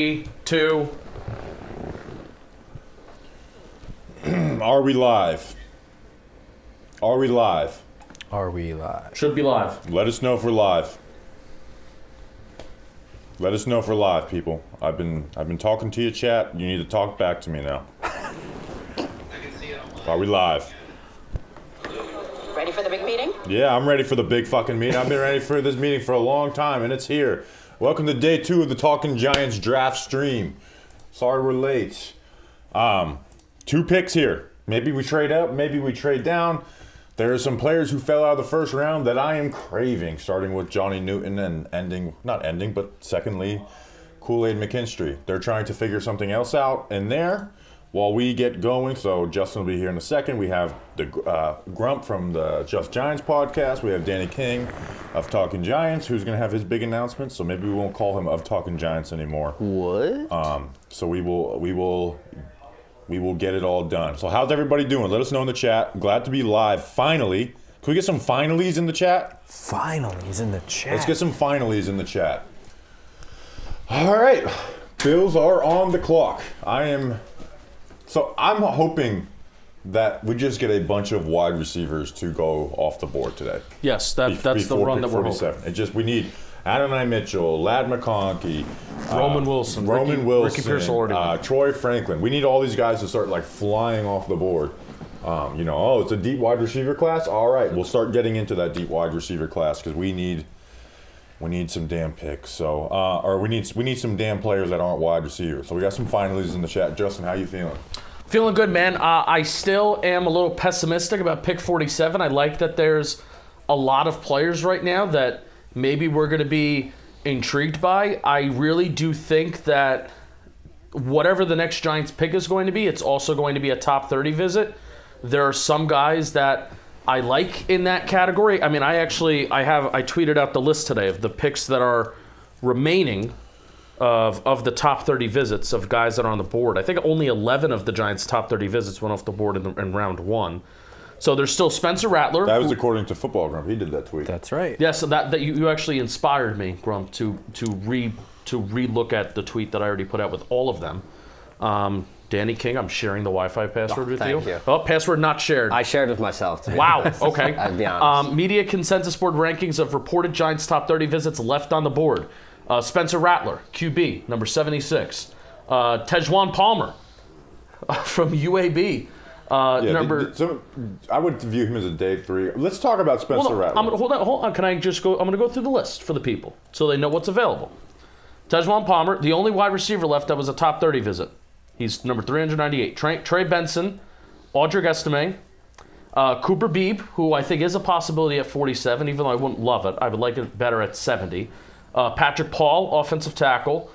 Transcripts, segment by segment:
2. Are we live? Are we live? Are we live? Should be live. Let us know if we're live. Let us know if we're live, people. I've been talking to you, chat. You need to talk back to me now. Are we live? Ready for the big meeting? Yeah, I'm ready for the big fucking meeting. I've been ready for this meeting for a long time, and it's here. Welcome to day 2 of the Talking Giants draft stream. Sorry we're late. 2 picks here. Maybe we trade up, maybe we trade down. There are some players who fell out of the first round that I am craving, starting with Johnny Newton and secondly, Kool-Aid McKinstry. They're trying to figure something else out in there while we get going. So Justin will be here in a second. We have the Grump from the Just Giants podcast. We have Danny King of Talking Giants, who's going to have his big announcement. So maybe we won't call him of Talking Giants anymore. What? So we will get it all done. So how's everybody doing? Let us know in the chat. Glad to be live. Finally. Can we get some finalies in the chat? Finalies in the chat. Let's get some finalies in the chat. All right. Bills are on the clock. I'm hoping that we just get a bunch of wide receivers to go off the board today. Yes, that's the run that we're hoping. We need Adonai Mitchell, Ladd McConkey, Roman Wilson, Ricky Pearsall, Troy Franklin. We need all these guys to start like flying off the board. It's a deep wide receiver class. All right, we'll start getting into that deep wide receiver class because we need some damn picks. So, or we need some damn players that aren't wide receivers. So we got some finalies in the chat. Justin, how you feeling? Feeling good, man. I still am a little pessimistic about pick 47. I like that there's a lot of players right now that maybe we're going to be intrigued by. I really do think that whatever the next Giants pick is going to be, it's also going to be a top 30 visit. There are some guys that I like in that category. I mean, I tweeted out the list today of the picks that are remaining of the top 30 visits of guys that are on the board. I think only 11 of the Giants' top 30 visits went off the board in round 1. So there's still Spencer Rattler. That was according to Football Grump. He did that tweet. That's right. Yeah, so that you actually inspired me, Grump, to re-look at the tweet that I already put out with all of them. Danny King, I'm sharing the Wi-Fi password with you. Thank you. Oh, password not shared. I shared with myself, too. Wow, okay. I'll be honest. Media consensus board rankings of reported Giants top 30 visits left on the board. Spencer Rattler, QB, number 76. Tejuan Palmer from UAB. I would view him as a day 3. Let's talk about Spencer Rattler. Hold on. Can I just go? I'm going to go through the list for the people so they know what's available. Tejuan Palmer, the only wide receiver left that was a top 30 visit. He's number 398. Trey Benson, Audric Estime, Cooper Beebe, who I think is a possibility at 47, even though I wouldn't love it. I would like it better at 70. Patrick Paul, offensive tackle.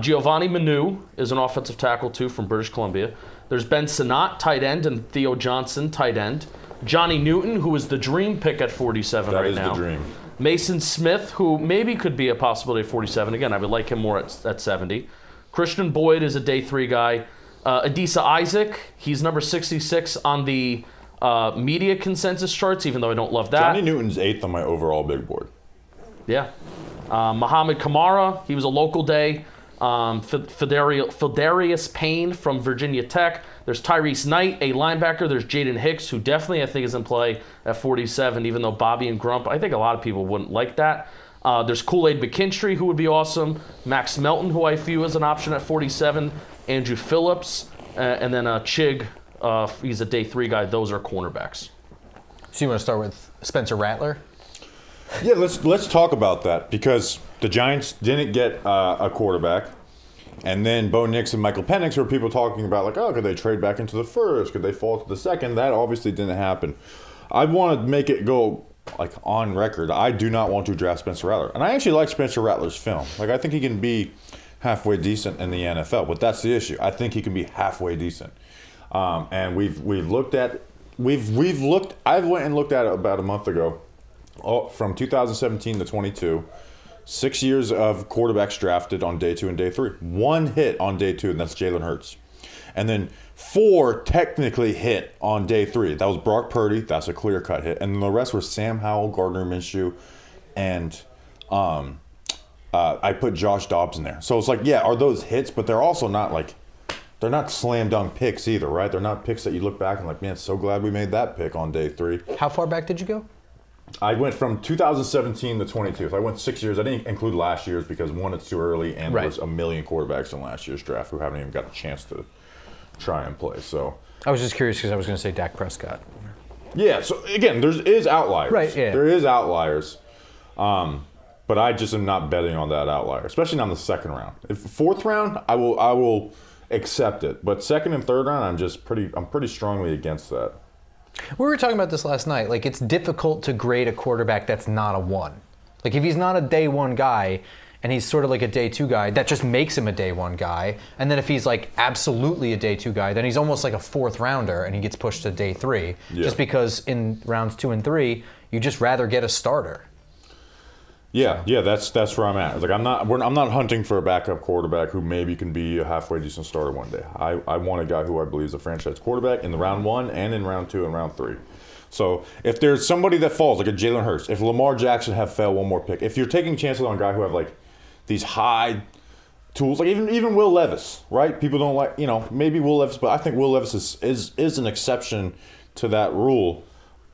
Giovanni Manu is an offensive tackle, too, from British Columbia. There's Ben Sinnott, tight end, and Theo Johnson, tight end. Johnny Newton, who is the dream pick at 47 right now. That is the dream. Mason Smith, who maybe could be a possibility at 47. Again, I would like him more at 70. Christian Boyd is a day 3 guy. Adisa Isaac, he's number 66 on the media consensus charts, even though I don't love that. Johnny Newton's 8th on my overall big board. Yeah. Muhammad Kamara, he was a local day. Fidarius Payne from Virginia Tech. There's Tyrese Knight, a linebacker. There's Jaden Hicks, who definitely I think is in play at 47, even though Bobby and Grump, I think a lot of people wouldn't like that. There's Kool-Aid McKinstry, who would be awesome. Max Melton, who I view as an option at 47. Andrew Phillips, and then Chig, he's a day 3 guy. Those are cornerbacks. So you want to start with Spencer Rattler? Yeah, let's talk about that because the Giants didn't get a quarterback, and then Bo Nix and Michael Penix were people talking about like, oh, could they trade back into the first? Could they fall to the second? That obviously didn't happen. I want to make it go like on record. I do not want to draft Spencer Rattler, and I actually like Spencer Rattler's film. Like I think he can be halfway decent in the NFL, but that's the issue. I think he can be halfway decent, and we've looked. I went and looked at it about a month ago. From 2017 to 22, 6 years of quarterbacks drafted on day 2 and day 3. 1 hit on day 2, and that's Jalen Hurts. And then 4 technically hit on day 3. That was Brock Purdy. That's a clear-cut hit. And the rest were Sam Howell, Gardner Minshew, and I put Josh Dobbs in there. So it's like, yeah, are those hits? But they're also not like, they're not slam dunk picks either, right? They're not picks that you look back and like, man, so glad we made that pick on day 3. How far back did you go? I went from 2017 to 22. So I went 6 years. I didn't include last year's because one, it's too early, and there's a million quarterbacks in last year's draft who haven't even got a chance to try and play. So I was just curious because I was going to say Dak Prescott. yeah. So again, there is outliers. Right, yeah. There is outliers. But I just am not betting on that outlier, especially not in the second round. If fourth round, I will accept it. But second and third round, I'm pretty strongly against that. We were talking about this last night. Like, it's difficult to grade a quarterback that's not a 1. Like, if he's not a day 1 guy and he's sort of like a day 2 guy, that just makes him a day 1 guy. And then if he's like absolutely a day 2 guy, then he's almost like a 4th rounder and he gets pushed to day 3. Yeah. Just because in rounds 2 and 3, you just rather get a starter. Yeah, that's where I'm at. It's like I'm not hunting for a backup quarterback who maybe can be a halfway decent starter one day. I want a guy who I believe is a franchise quarterback in the round 1 and in round 2 and round 3. So if there's somebody that falls, like a Jalen Hurts, if Lamar Jackson have failed one more pick, if you're taking chances on a guy who have like these high tools, like even Will Levis, right? People don't like, maybe Will Levis, but I think Will Levis is an exception to that rule.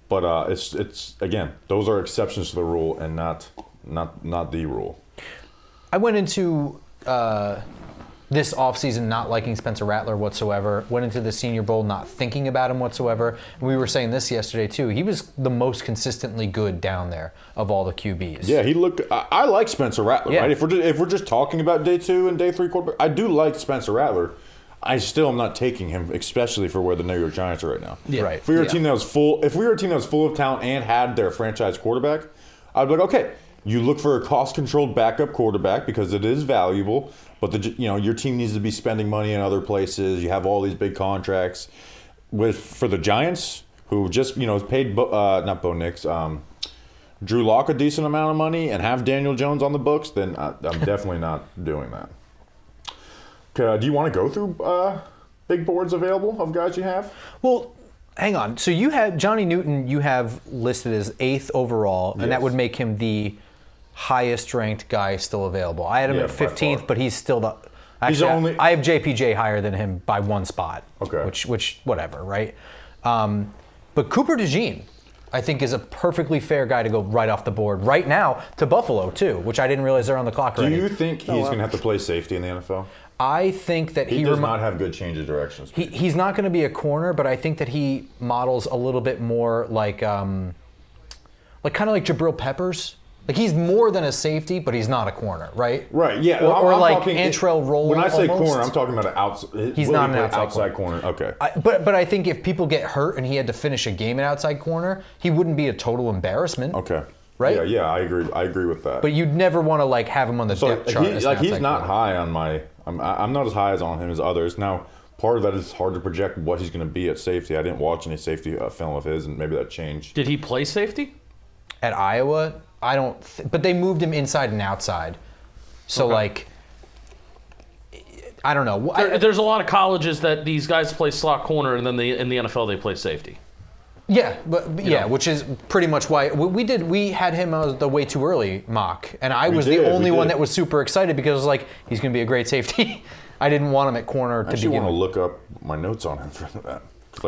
But it's again, those are exceptions to the rule and not the rule. I went into this offseason not liking Spencer Rattler whatsoever. Went into the Senior Bowl not thinking about him whatsoever. And we were saying this yesterday too. He was the most consistently good down there of all the QBs. Yeah, he looked. I like Spencer Rattler. Yeah. Right? If we're just talking about day 2 and day 3 quarterback, I do like Spencer Rattler. I still am not taking him, especially for where the New York Giants are right now. Yeah. Right. If we were a team that was full of talent and had their franchise quarterback, I'd be like, okay. You look for a cost-controlled backup quarterback because it is valuable, but your team needs to be spending money in other places. You have all these big contracts. For the Giants, who just paid not Bo Nix, Drew Lock a decent amount of money and have Daniel Jones on the books, then I'm definitely not doing that. Okay, do you want to go through big boards available of guys you have? Well, hang on. So you had Johnny Newton. You have listed as 8th overall, and that would make him the highest ranked guy still available. I had him at 15th, but he's still the. Actually, I have JPJ higher than him by 1 spot. Okay. Which whatever, right? But Cooper DeJean, I think, is a perfectly fair guy to go right off the board right now to Buffalo too, which I didn't realize they're on the clock already. Do you think he's going to have to play safety in the NFL? I think that he does not have good change of direction speed. He's not going to be a corner, but I think that he models a little bit more like kind of like Jabril Peppers. Like, he's more than a safety, but he's not a corner, right? Right, yeah. Or like Antrell Roll. When I say almost. corner, I'm talking about an outside. He's not an outside corner. Okay. But I think if people get hurt and he had to finish a game at outside corner, he wouldn't be a total embarrassment. Okay. Right? Yeah, I agree. I agree with that. But you'd never want to have him on the depth chart. He's not high on my. I'm not as high on him as others. Now, part of that is hard to project what he's going to be at safety. I didn't watch any safety film of his, and maybe that changed. Did he play safety? At Iowa, I don't. But they moved him inside and outside. So I don't know. There's a lot of colleges that these guys play slot corner, and then in the NFL they play safety. Yeah, but which is pretty much why we had him as the way too early mock, and I was the only one that was super excited because I was like, he's going to be a great safety. I didn't want him at corner to begin with. I want to look up my notes on him for that.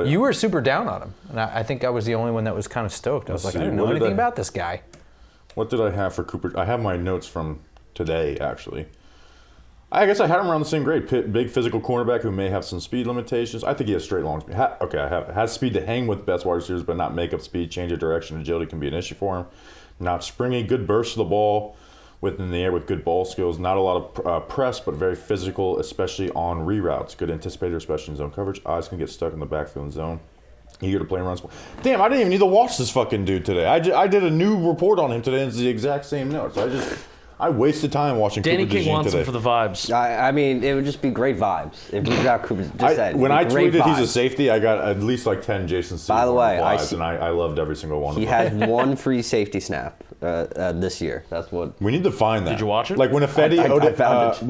You were super down on him, and I think I was the only one that was kind of stoked. I was like, I didn't know anything about this guy. What did I have for Cooper? I have my notes from today, actually. I guess I had him around the same grade. Big physical cornerback who may have some speed limitations. I think he has straight long speed. Has speed to hang with best wide receivers, but not make up speed. Change of direction, agility can be an issue for him. Not springy, good burst of the ball within the air with good ball skills. Not a lot of press, but very physical, especially on reroutes. Good anticipator, especially in zone coverage. Eyes can get stuck in the backfield zone. Eager to play and run. Damn, I didn't even need to watch this fucking dude today. I did a new report on him today, and it's the exact same notes. I wasted time watching Danny Cooper King DeJean wants today. him for the vibes. I mean, it would just be great vibes if we got Cooper. When I tweeted vibes. he's a safety, I got at least like 10 Jason Seymour By the way, vibes, and I loved every single one of them. He has one free safety snap this year. That's what. We need to find that. Did you watch it? Like when Ofedi I found it.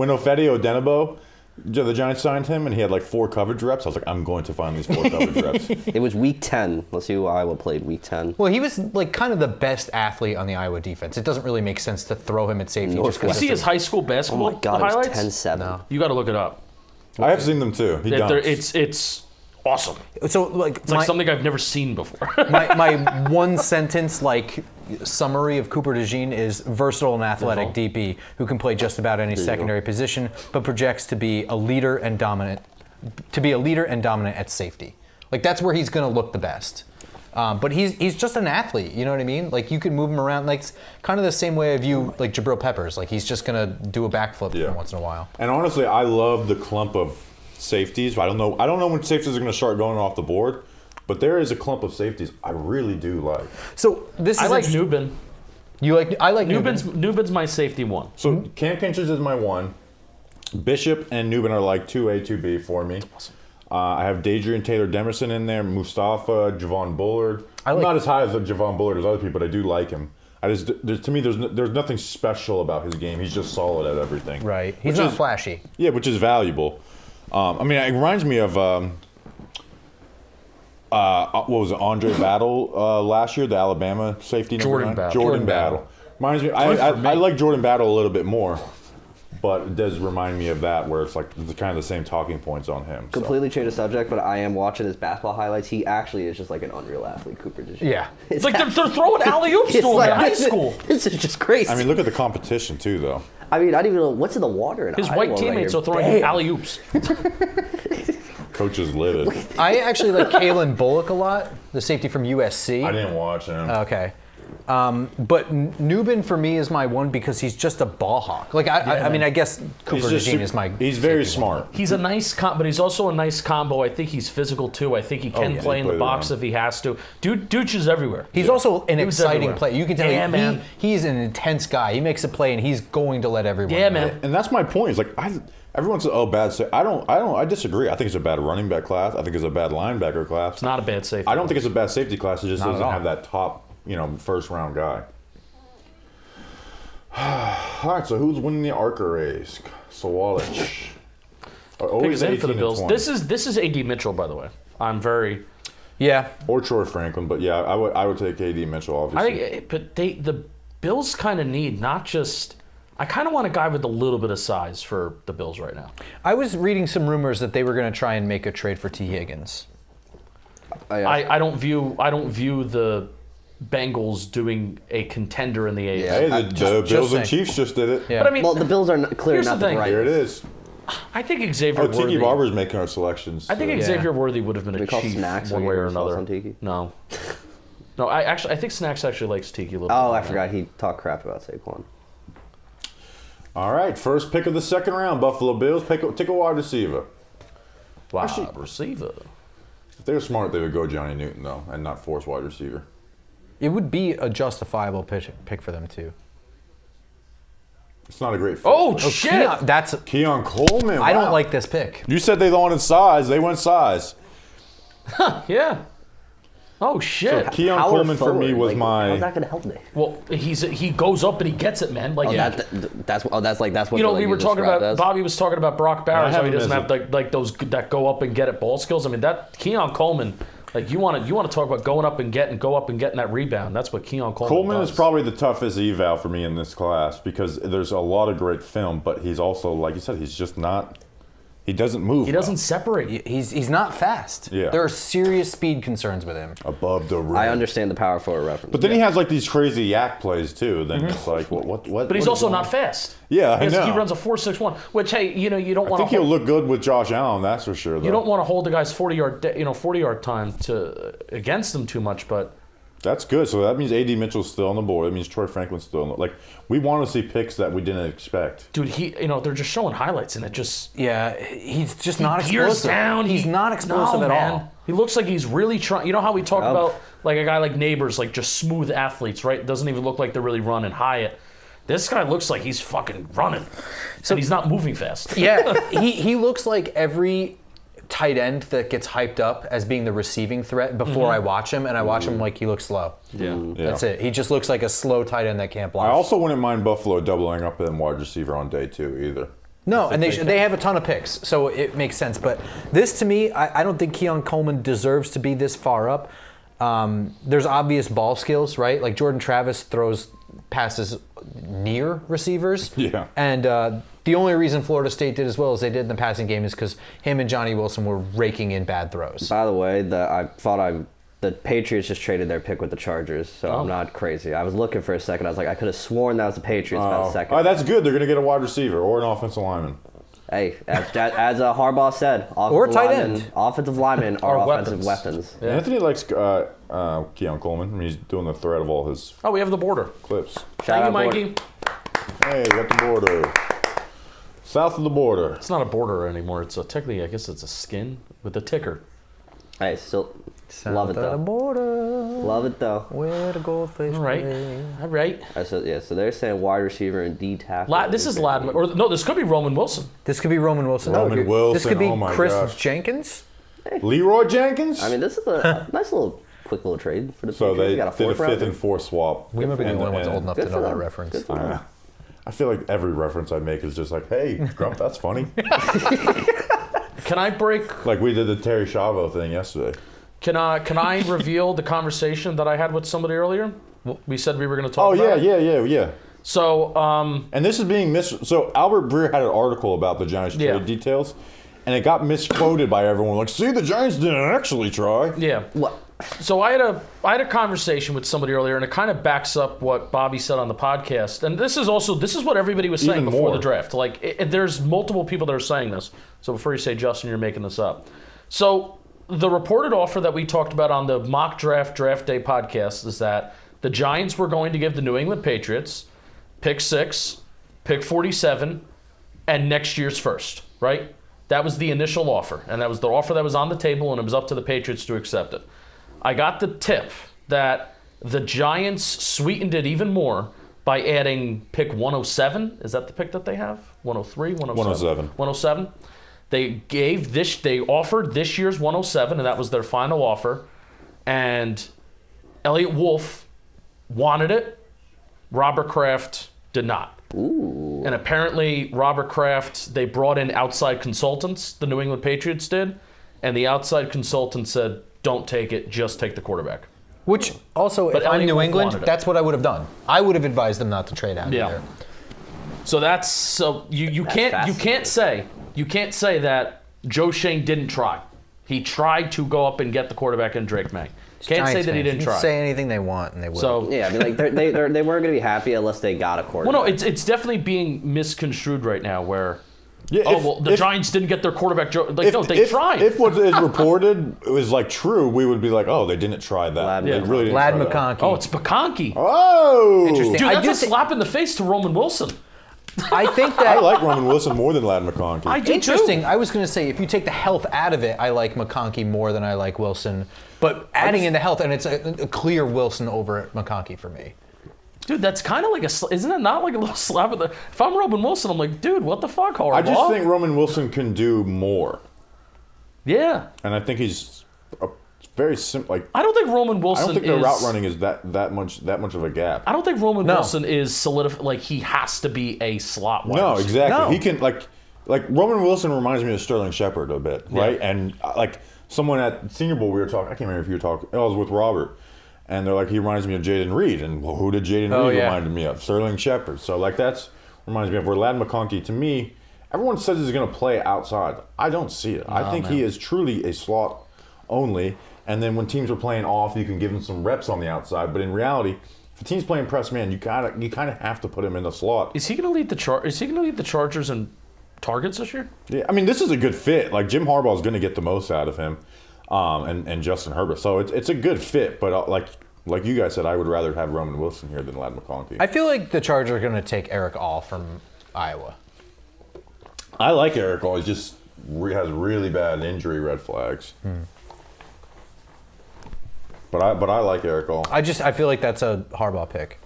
Odenigbo the Giants signed him, and he had like 4 coverage reps. I was like, I'm going to find these 4 coverage reps. It was week 10. Let's see who Iowa played week 10. Well, he was like kind of the best athlete on the Iowa defense. It doesn't really make sense to throw him at safety. Just You 'cause see it's his high school Oh basketball my God, highlights? it was 10-7. No. You got to look it up. I have seen them too. He dunks. It's awesome. So like, It's like something I've never seen before. my one sentence like summary of Cooper DeJean is versatile and athletic DB who can play just about any secondary position, but projects to be a leader and dominant at safety. Like that's where he's going to look the best. But he's just an athlete, you know what I mean? Like you can move him around, like it's kind of the same way of you like Jabril Peppers. Like he's just gonna do a backflip once in a while. And honestly, I love the clump of safeties. I don't know when safeties are going to start going off the board, but there is a clump of safeties I really do like. So this is I like Nubin. I like Nubin's my safety one. So Cam Kinchins is my 1. Bishop and Nubin are like 2A, 2B for me. Awesome. I have Dadrian Taylor Demerson in there, Mustafa, Javon Bullard. I'm not as high as Javon Bullard as other people, but I do like him. To me, there's nothing special about his game. He's just solid at everything. Right. He's Which not is- flashy. Yeah, which is valuable. I mean, it reminds me of what was it, Andre Battle last year, the Alabama safety. Jordan number 9? Battle. Jordan Battle. Reminds me. I like Jordan Battle a little bit more, but it does remind me of that, where it's like kind of the same talking points on him. So. Completely change the subject, but I am watching his basketball highlights. He actually is just like an unreal athlete, Cooper DeJean. Yeah. It's like they're throwing alley-oops to It's him like, in high school. This is just crazy. I mean, look at the competition too, though. I don't even know what's in the water in His Iowa white right teammates here. are throwing him Bam. alley-oops. Coach is livid. I actually like Kalen Bullock a lot, the safety from USC. I didn't watch him. Okay. But Nubin for me is my 1 because he's just a ball hawk. Like I mean, I guess Cooper DeJean is my. He's very safety one. smart. He's a nice, but he's also a nice combo. I think he's physical too. I think he can play in the play box around. if he has to. Dude is everywhere. He's also an was exciting everywhere. player. You can tell Yeah, man. he's an intense guy. He makes a play and he's going to let everyone. Yeah, know. man. And that's my point. It's like everyone says, "Oh, bad." I disagree. I think it's a bad running back class. I think it's a bad linebacker class. It's not a bad safety. I don't think it's a bad safety class. It just Not at doesn't all. have that top, first round guy. All right, so who's winning the ARCA race? Sawalich. Pick his in for the Bills. This is AD Mitchell, by the way. I'm very. Yeah. or Troy Franklin, but yeah, I would take AD Mitchell obviously. I think, but the Bills kind of need not just. I kind of want a guy with a little bit of size for the Bills right now. I was reading some rumors that they were going to try and make a trade for T. Higgins. I don't view the Bengals doing a contender in the AFC. Hey, the just Bills and saying. Chiefs just did it. Yeah. But I mean, Well, the Bills are clearly Here's not the the thing. right. Here it is. I think Xavier Oh, Tiki Worthy. Barber's making our selections. I think so- Xavier Worthy would have been We a call chief Snacks one when way you or were sauce another. on Tiki? No, I think Snacks actually likes Tiki a little. Oh, bit I more. forgot he talked crap about Saquon. All right, first pick of the second round, Buffalo Bills. Take a wide receiver. Wide receiver. If they were smart, they would go Johnny Newton though, and not force wide receiver. It would be a justifiable pick for them too. It's not a great fit. Oh shit! That's. Keon Coleman. I don't wow. like this pick. You said they wanted size. They went size. Yeah. Oh shit! Keon Power Coleman for me forward, was like, my. How's that going to help me? Well, he goes up and he gets it, man. Like That's what. you know, we were talking about. Bobby was talking about Brock Bowers. I How he haven't doesn't have like those that go up and get it ball skills. I mean, that Keon Coleman. Like you want to talk about going up and getting that rebound. That's what Keon Coleman. Coleman does. is probably the toughest eval for me in this class because there's a lot of great film, but he's also, like you said, he's just not. He doesn't move. He doesn't separate. He's not fast. Yeah. There are serious speed concerns with him. above the rim. I understand the power forward reference. But then he has like these crazy yak plays too. Then it's like what? But he's also not fast. Yeah, I know. He runs a 4.61, which hey, you don't I want think to. he'll look good with Josh Allen. That's for sure. Though. You don't want to hold the guy's 40-yard time to against him too much, but That's good. So that means AD Mitchell's still on the board. That means Troy Franklin's still on the. Like we want to see picks that we didn't expect. dude, they're just showing highlights and it just Yeah, he's just not gears explosive. down. He's not explosive no, at man. all. He looks like he's really trying. You know how we talk Nope. about like a guy like Neighbors, like just smooth athletes, right? Doesn't even look like they're really running. Hyatt, this guy looks like he's fucking running, so he's not moving fast. Yeah, he looks like every tight end that gets hyped up as being the receiving threat before I watch him, and I watch him like he looks slow. Yeah. Yeah. That's it. He just looks like a slow tight end that can't block. I also wouldn't mind Buffalo doubling up in wide receiver on day 2 either. No, and they have a ton of picks, so it makes sense. But this, to me, I don't think Keon Coleman deserves to be this far up. There's obvious ball skills, right? Like Jordan Travis throws passes near receivers. Yeah. And the only reason Florida State did as well as they did in the passing game is because him and Johnny Wilson were raking in bad throws. By the way, the Patriots just traded their pick with the Chargers, so I'm not crazy. I was looking for a second. I was like, I could have sworn that was the Patriots about a second. Oh, that's good. They're going to get a wide receiver or an offensive lineman. Hey, as Harbaugh said, Or tight end. Offensive linemen are Or offensive weapons. Yeah. Anthony likes Keon Coleman. I mean, he's doing the thread of all his Oh, we have the border. clips. Thank you, out, Mikey. Hey, we got the border. South of the border. It's not a border anymore. It's technically, I guess it's a skin with a ticker. Hey, still love it South of the though. border, Love it though. where the goldfish All right. play. All right. So they're saying wide receiver and D tackle. This is Ladman. Or no, this could be Roman Wilson. This could be Roman Wilson. Roman Wilson, This could be oh my Chris gosh. Jenkins. Leroy Jenkins? I mean, this is a nice quick little trade for the so Patriots. they You got a did a fourth fifth rounder. and fourth swap. We might be the only ones old enough Good to for know that them. reference. Good for them. I feel like every reference I make is just like, hey, Grump, that's funny. Can I break? Like we did the Terry Chavo thing yesterday. Can I reveal the conversation that I had with somebody earlier? We said we were going to talk Oh, about yeah, it. yeah. So, And this is being So Albert Breer had an article about the Giants Yeah. trade details, and it got misquoted by everyone. Like, see, the Giants didn't actually try. yeah. What? So I had a conversation with somebody earlier, and it kind of backs up what Bobby said on the podcast. And this is what everybody was saying Even before more. the draft. Like, there's multiple people that are saying this. So before you say, Justin, you're making this up. So the reported offer that we talked about on the mock draft day podcast is that the Giants were going to give the New England Patriots pick 6, pick 47, and next year's first, right? That was the initial offer, and that was the offer that was on the table, and it was up to the Patriots to accept it. I got the tip that the Giants sweetened it even more by adding pick 107. Is that the pick that they have? 103, 107? 107. They offered this year's 107, and that was their final offer. And Elliott Wolf wanted it. Robert Kraft did not. Ooh. And apparently Robert Kraft, they brought in outside consultants, the New England Patriots did, and the outside consultant said, don't take it, just take the quarterback. Which also, But if I'm Elliott New Wolf England, wanted it. that's what I would have done. I would have advised them not to trade out Yeah. either. So you can't say that Joe Shane didn't try. He tried to go up and get the quarterback in Drake May. Can't say Giants that he fans, didn't you try. can say anything they want, and they will. So Yeah, I mean, like they weren't going to be happy unless they got a quarterback. well, no, it's definitely being misconstrued right now. Where Yeah, the Giants didn't get their quarterback. They tried. If what is reported was like true, we would be like, oh, they didn't try that. Lad- They yeah. really didn't Lad try that. McConkey. It's McConkey. Oh, Interesting. Dude, I that's do a thi- slap in the face to Roman Wilson. I think that I like Roman Wilson more than Lad McConkey. I do interesting. too. I was going to say, if you take the health out of it, I like McConkey more than I like Wilson. But adding in the health, and it's a clear Wilson over McConkey for me. Dude, that's kind of like isn't it not like a little slap at the? If I'm Roman Wilson, I'm like, dude, what the fuck, Harbaugh? I just think Roman Wilson can do more, yeah. and I think he's very simple. Like I don't think Roman I Wilson. don't think the is, route running is that much of a gap. I don't think Roman No. Wilson is solidified. Like he has to be a slot wide No, receiver. exactly. No. He can like Roman Wilson reminds me of Sterling Shepard a bit, right? And like someone at Senior Bowl, we were talking. I can't remember if you were talking. I was with Robert, and they're like, he reminds me of Jaden Reed, and well, who did Jaden Reed yeah. remind me of? Sterling Shepard. So like that's reminds me of where Lad McConkey. To me, everyone says he's going to play outside. I don't see it. I think he is truly a slot only. And then when teams are playing off, you can give him some reps on the outside. But in reality, if a team's playing press man, you kind of have to put him in the slot. Is he going to lead the Chargers in targets this year? Yeah, I mean, this is a good fit. Like Jim Harbaugh is going to get the most out of him, and Justin Herbert. So it's a good fit. But like you guys said, I would rather have Roman Wilson here than Lad McConkey. I feel like the Chargers are going to take Eric All from Iowa. I like Eric All. He just has really bad injury red flags. But I like Eric All. I feel like that's a Harbaugh pick.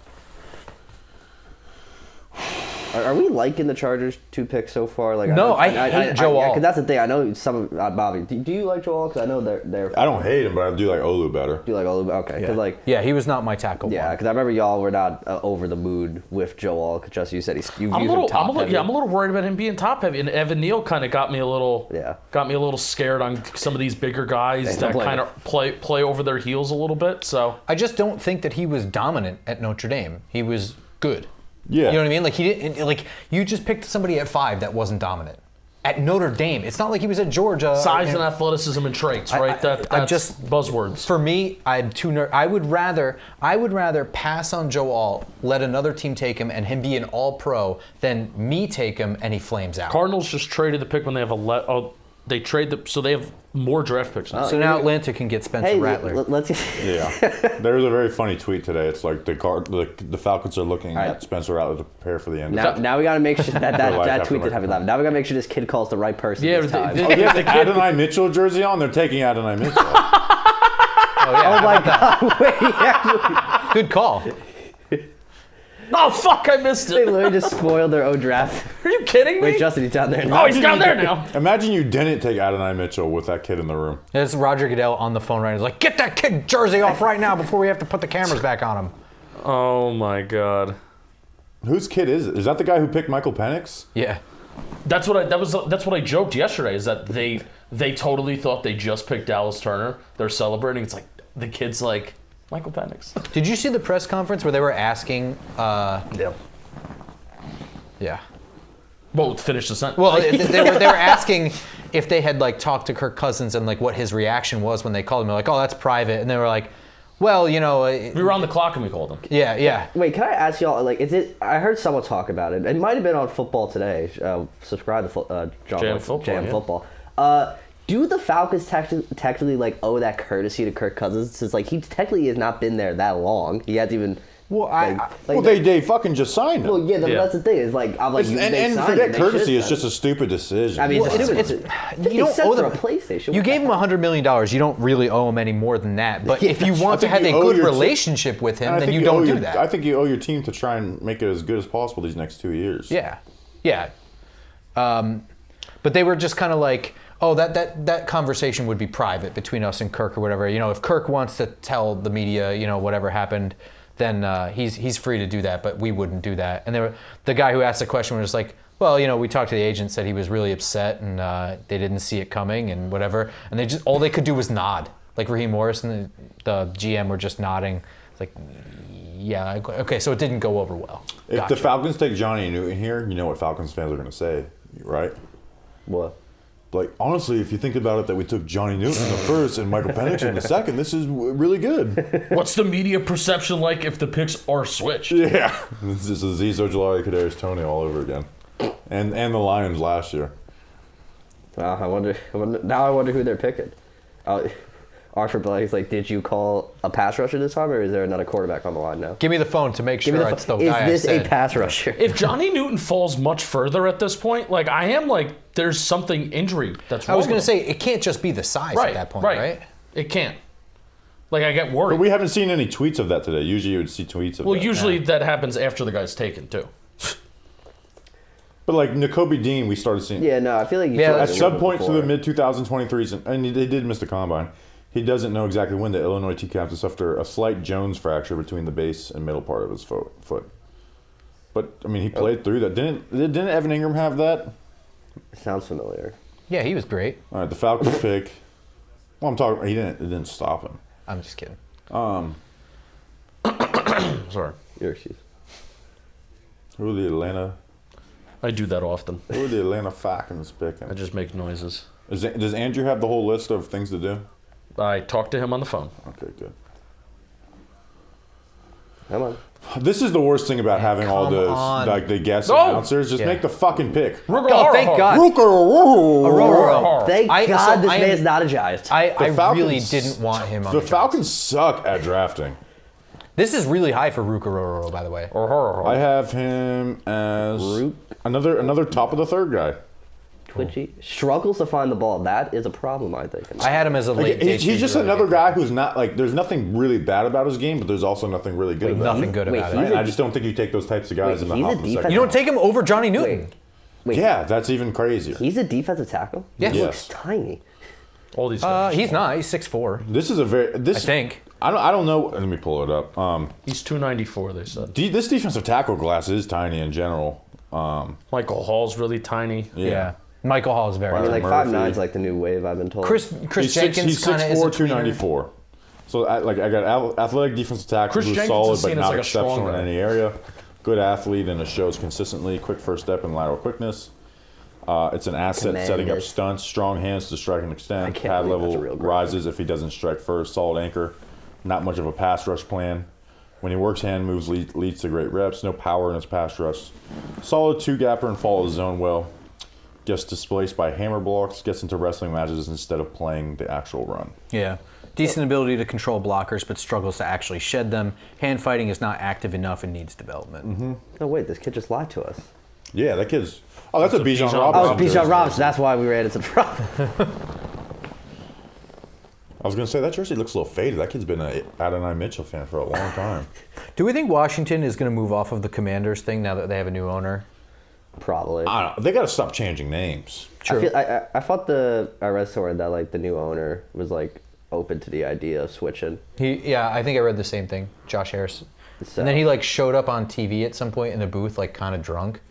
Are we liking the Chargers 2 picks so far? Like, No, I hate Joe Alt. Because that's the thing. I know some Bobby. Do you like Joe Alt? Because I know they're. I don't hate him, but I do like Olu better. Do you like Olu? Okay, because like. Yeah, he was not my tackle. Yeah, because I remember y'all were not over the mood with Joe Alt. Because Justin, you said you I'm a used little, him top heavy. I'm a little worried about him being top heavy, and Evan Neal kind of got me a little scared on some of these bigger guys that kind of play over their heels a little bit. So I just don't think that he was dominant at Notre Dame. He was good. Yeah. You know what I mean? Like he didn't. Like you just picked somebody at 5 that wasn't dominant. At Notre Dame, it's not like he was at Georgia. Size and athleticism and traits, right? That's just buzzwords. For me, I had I would rather pass on Joe Alt, let another team take him, and him be an All-Pro than me take him and he flames out. Cardinals just traded the pick when they have they trade so they have more draft picks. So now Atlanta can get Spencer Rattler. Let's. Yeah. There's a very funny tweet today. It's like the Falcons are looking at Spencer Rattler to prepare for the end. Now we got to make sure that tweet did Michael have it. Now we got to make sure this kid calls the right person. Yeah, this time. Oh, yeah, the Adonai Mitchell jersey on. They're taking Adonai Mitchell. Oh my God! Wait, actually, Good call. Oh fuck! I missed they it. literally just spoiled their own draft. Are you kidding me? Wait, Justin, he's down there now. Oh, he's down there now. Imagine you didn't take Adonai Mitchell with that kid in the room. There's Roger Goodell on the phone right now. He's like, get that kid jersey off right now before we have to put the cameras back on him. Oh my God. Whose kid is it? Is that the guy who picked Michael Penix? Yeah. That's what I joked yesterday. Is that they totally thought they just picked Dallas Turner. They're celebrating. It's like the kid's like Michael Penix. Did you see the press conference where they were asking? Yeah. Well, finish the sentence. Well, they were asking if they had like talked to Kirk Cousins and like what his reaction was when they called him. They're like, oh, that's private, and they were like, well, you know, we were on the clock and we called him. Yeah. Wait, can I ask y'all? Like, is it? I heard someone talk about it. It might have been on Football Today. Subscribe to Jam Football. Do the Falcons technically like owe that courtesy to Kirk Cousins? Since like he technically has not been there that long. He hasn't even. Well, they fucking just signed him. Well, yeah, that's the thing. Is like I'm like, and forget courtesy. It's just a stupid decision. I mean, you don't owe them a PlayStation. You gave him $100 million. You don't really owe him any more than that. But if you want to have a good relationship with him, then you don't do that. I think you owe your team to try and make it as good as possible these next 2 years. Yeah. But they were just kind of like, oh, that conversation would be private between us and Kirk or whatever. You know, if Kirk wants to tell the media, you know, whatever happened, then he's free to do that, but we wouldn't do that. And the guy who asked the question was just like, well, you know, we talked to the agent, said he was really upset, and they didn't see it coming and whatever. And all they could do was nod. Like Raheem Morris and the GM were just nodding. It's like, yeah, okay, so it didn't go over well. If the Falcons take Johnny Newton here, you know what Falcons fans are going to say, right? What? Like, honestly, if you think about it, that we took Johnny Newton in the first and Michael Penix in the second, this is really good. What's the media perception like if the picks are switched? Yeah. This is Azeez Ojulari, Kadarius Toney all over again. And the Lions last year. Wow, I wonder who they're picking. Arthur Blake's like, did you call a pass rusher this time, or is there another quarterback on the line now? Give me the phone to make sure it's the guy I said. Is this a pass rusher? If Johnny Newton falls much further at this point, like I am like, there's something injury that's wrong. I was going to say, it can't just be the size at that point, right? It can't. Like, I get worried. But we haven't seen any tweets of that today. Usually you would see tweets of that. Well, usually that happens after the guy's taken, too. But like Nakobe Dean, we started seeing. Yeah, no, I feel like at some point through the mid-2023s, and they did miss the combine. He doesn't know exactly when the Illinois T-Caps is after a slight Jones fracture between the base and middle part of his foot. But I mean, he played through that. Didn't Evan Ingram have that? Sounds familiar. Yeah, he was great. All right, the Falcons pick. Well, I'm talking. It didn't stop him. I'm just kidding. Sorry. Your excuse. Who are the Atlanta? I do that often. Who are the Atlanta Falcons picking? I just make noises. Does Andrew have the whole list of things to do? I talked to him on the phone. Okay, good. Come on. This is the worst thing about having all the guest announcers. Just make the fucking pick. Oh, thank God. Thank God this man's not a Giant. I really didn't want him on the Falcons suck at drafting. This is really high for Rucaro, by the way. I have him as another top of the third guy. twitchy, struggles to find the ball. That is a problem, I think. I had him as a late. He's just another guy who's not like. There's nothing really bad about his game, but there's also nothing really good about Nothing it. good Wait, about he's it. I just don't think you take those types of guys in the he's a hop in the second defense- You don't round. take him over Johnny Newton. Wait, Yeah, that's even crazier. he's a defensive tackle? Yes. He Yes. looks tiny. All these guys. He's not. He's 6'4". This is a very. This I think. I don't know. Let me pull it up. He's 294. They said. This defensive tackle class is tiny in general. Michael Hall's really tiny. Yeah. Michael Hall is very. I mean, like Murphy. 5'9" is like the new wave, I've been told. Chris He's Jenkins kind of is a 6'4", 294. So I got athletic defensive tackle Chris who's Jenkins solid is but seen as not like a strong exceptional in guy. any area. Good athlete and it shows consistently. Quick first step and lateral quickness. It's an asset setting up Tremendous. stunts. Strong hands to strike and extend. can't Pad believe that's a level real graphic. rises if he doesn't strike first. Solid anchor. Not much of a pass rush plan. When he works hand moves, leads to great reps. No power in his pass rush. Solid two-gapper and follows zone well. Gets displaced by hammer blocks. Gets into wrestling matches instead of playing the actual run. Yeah. Decent ability to control blockers, but struggles to actually shed them. Hand fighting is not active enough and needs development. No, wait, this kid just lied to us. Yeah, that kid's. Oh, that's a Bijan Oh, Robinson. Bijan jersey. Robinson. That's why we ran into the problem. I was gonna say that jersey looks a little faded. That kid's been an Adonai Mitchell fan for a long time. Do we think Washington is going to move off of the Commanders thing now that they have a new owner? Probably. I don't know. They got to stop changing names. I thought I read somewhere that like the new owner was like open to the idea of switching. Yeah, I think I read the same thing. Josh Harris. So- And then he like showed up on TV at some point in the booth, like kind of drunk.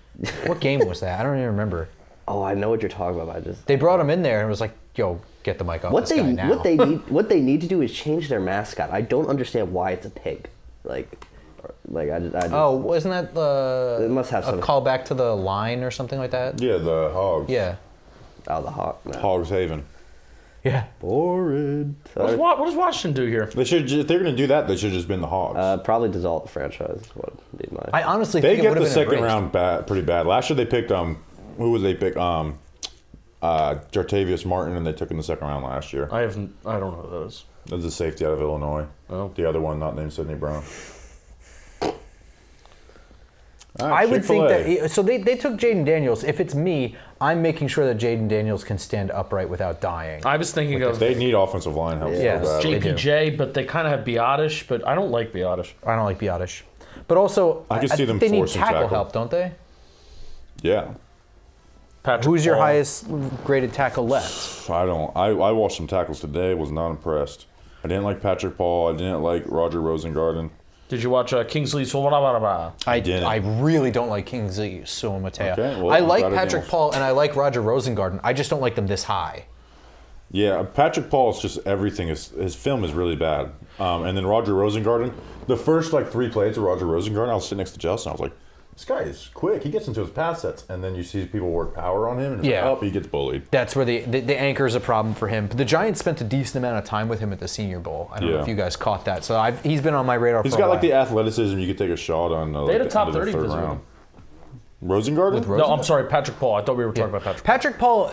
What game was that? I don't even remember. Oh, I know what you're talking about. I just They brought him in there and was like, "Yo, get the mic off what this guy now." what they need to do is change their mascot. I don't understand why it's a pig. I just Oh, wasn't that It must have a some- callback to the line or something like that? Yeah, the Hogs. Yeah. oh the hawk. No. Hogs Haven. Yeah. Boring. What does Washington do here? They should. If they're gonna do that, they should just been the Hogs. Probably dissolve the franchise. Would be my. I honestly they think it get would the have been second embraced. round pretty bad. Last year they picked who was they pick Jartavius Martin and they took in the second round last year. I don't know who that is. That's a safety out of Illinois. Oh. The other one not named Sidney Brown. All I right, would think Chick-fil-A. that so they took Jaden Daniels. If it's me, I'm making sure that Jaden Daniels can stand upright without dying. I was thinking of They need offensive line help. Yes. So badly. They do. JPJ, but they kind of have Biotish, but I don't like Biotish. I don't like Biotish. But also, I can see think them they need forcing tackle tackle. help, don't they? Yeah. Patrick Who's your Paul. highest graded tackle left? I don't. I watched some tackles today. Was not impressed. I didn't like Patrick Paul. I didn't like Roger Rosengarten. Did you watch Kingsley? I didn't. I really don't like Kingsley Suamataia. Okay, well, I I'm like glad I Patrick didn't. Paul and I like Roger Rosengarten. I just don't like them this high. Yeah, Patrick Paul is just everything. His film is really bad. And then Roger Rosengarten, the first like 3 plays of Roger Rosengarten, I was sitting next to Justin. I was like, this guy is quick. He gets into his pass sets, and then you see people work power on him, and Yeah. he gets bullied. That's where the anchor is a problem for him. But the Giants spent a decent amount of time with him at the Senior Bowl. I don't know Yeah. if you guys caught that. So he's been on my radar He's for got a like the while. athleticism. You could take a shot on. They had a the top end of the 30 third visit round. Rosengarten? With No, I'm sorry, Patrick Paul. I thought we were talking about Patrick Paul.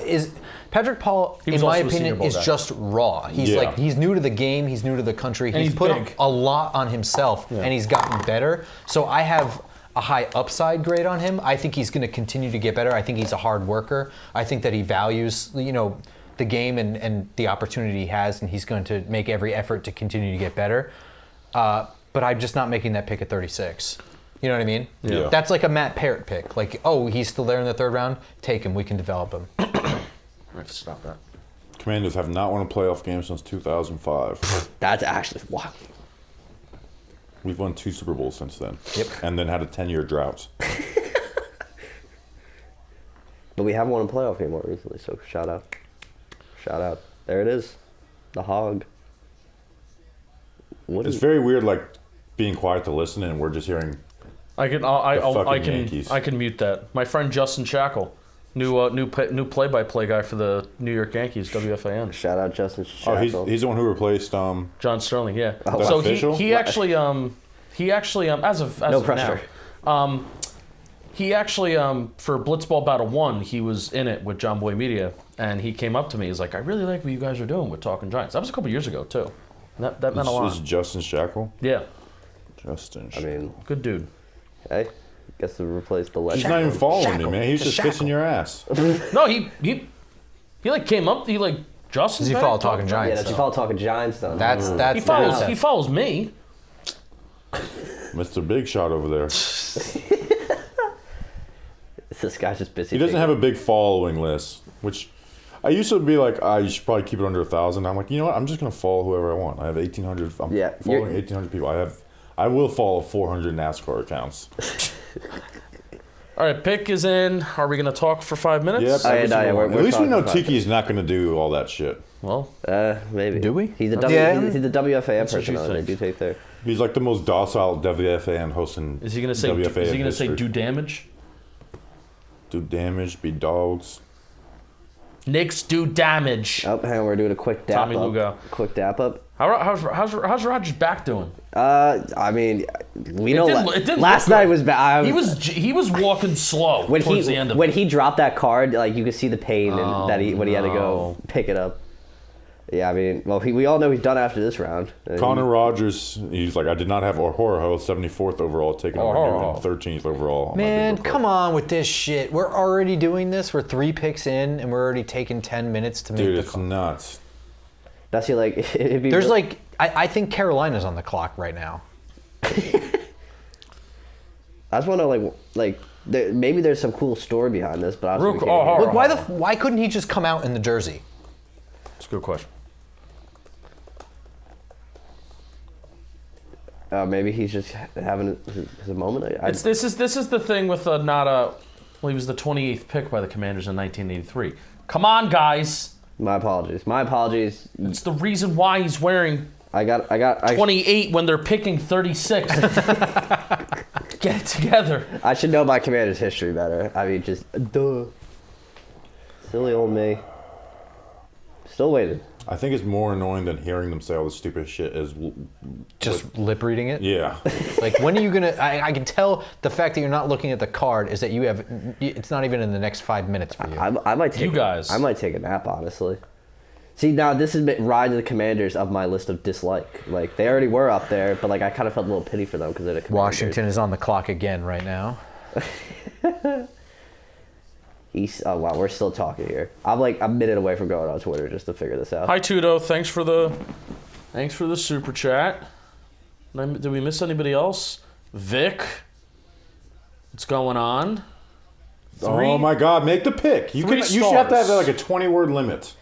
Patrick Paul, He in was my also a opinion, Senior Bowl is guy. just raw. He's Yeah. like he's new to the game. He's new to the country. He's he's put big. a lot on himself, and he's gotten better. So I have a high upside grade on him. I think he's going to continue to get better. I think he's a hard worker. I think that he values the game and the opportunity he has, and he's going to make every effort to continue to get better. But I'm just not making that pick at 36. You know what I mean? Yeah. That's like a Matt Parrott pick. Like, oh, he's still there in the third round. Take him. We can develop him. I have to stop that. Commanders have not won a playoff game since 2005. That's actually wild. We've won 2 Super Bowls since then. Yep. And then had a 10-year drought. But we haven't won a playoff game more recently, so shout out. Shout out. There it is. The hog. What It's is very weird, like, being quiet to listen, and we're just hearing I can Yankees. I can mute that. My friend Justin Shackle, new play-by-play guy for the New York Yankees, WFAN. shout out Justin Oh, Shackle. he's the one who replaced John Sterling, yeah. Oh, wow. So Official? he actually as of No now, pressure. he actually for Blitzball Battle 1, he was in it with Jomboy Media, and he came up to me. He's like, I really like what you guys are doing with Talking Giants. That was a couple years ago too. That meant a This is lot. Justin Shackle. Yeah, Justin I Shackle. mean, good dude. hey, Guess to replace the legend. He's not even following you, man. He's just kissing your ass. No, he like came up. He like Justin. Does he follow Talking Giants? Yeah, that's you follow Talking Giants though. That's He follows me. Mr. Big Shot over there. This guy's just busy. He doesn't have a big following list, which I used to be like, you should probably keep it under 1,000. I'm like, you know what? I'm just gonna follow whoever I want. I have 1,800. I'm following 1,800 people. I will follow 400 NASCAR accounts. All right, pick is in. Are we going to talk for 5 minutes? Yep. We're At least we know talking Tiki is not going to do all that shit. Well, maybe. Do we? He's a he's the WFAN person. They do take their. He's like the most docile WFAN host in is he going to say? WFAN Is he going to say history. do damage? Do damage, be dogs. Knicks do damage. Oh, hang on, we're doing a quick dap Tommy up. Lugo. Quick dap up. How's Rodgers' back doing? I mean, we know. It didn't last look night good. was bad. He was walking slow towards the end of when it. he dropped that card, like you could see the pain and when he had to go pick it up. Yeah, I mean, well, we all know he's done after this round. Connor Rogers, he's like, I did not have Orhoro 74th overall, taking over Newton 13th overall. on my Man, big report. come on with this shit. We're already doing this. We're 3 picks in, and we're already taking 10 minutes to make Dude, the it's call. nuts. That's like it'd be There's like, I think Carolina's on the clock right now. I just want to maybe there's some cool story behind this, but I Real was quick- oh, Look, why couldn't he just come out in the jersey? That's a good question. maybe he's just having his moment. This is the thing with well, he was the 28th pick by the Commanders in 1983. Come on, guys. My apologies. It's the reason why he's wearing I got 28 when they're picking 36. Get it together. I should know my Commander's history better. I mean, just duh. Silly old me. Still waiting. I think it's more annoying than hearing them say all this stupid shit is Just lip reading it? yeah. Like, when are you going to... I can tell the fact that you're not looking at the card is that you have... It's not even in the next 5 minutes for you. I might take You guys. I might take a nap, honestly. See, now this is Rise of the Commanders of my list of dislike. Like, they already were up there, but like I kind of felt a little pity for them because they're the Commanders. Washington is on the clock again right now. Oh wow, we're still talking here. I'm like a minute away from going on Twitter just to figure this out. Hi, Tudo. Thanks for the super chat. Did we miss anybody else? Vic, what's going on? Oh my God, make the pick. You Three should have to have stars. like a 20-word limit.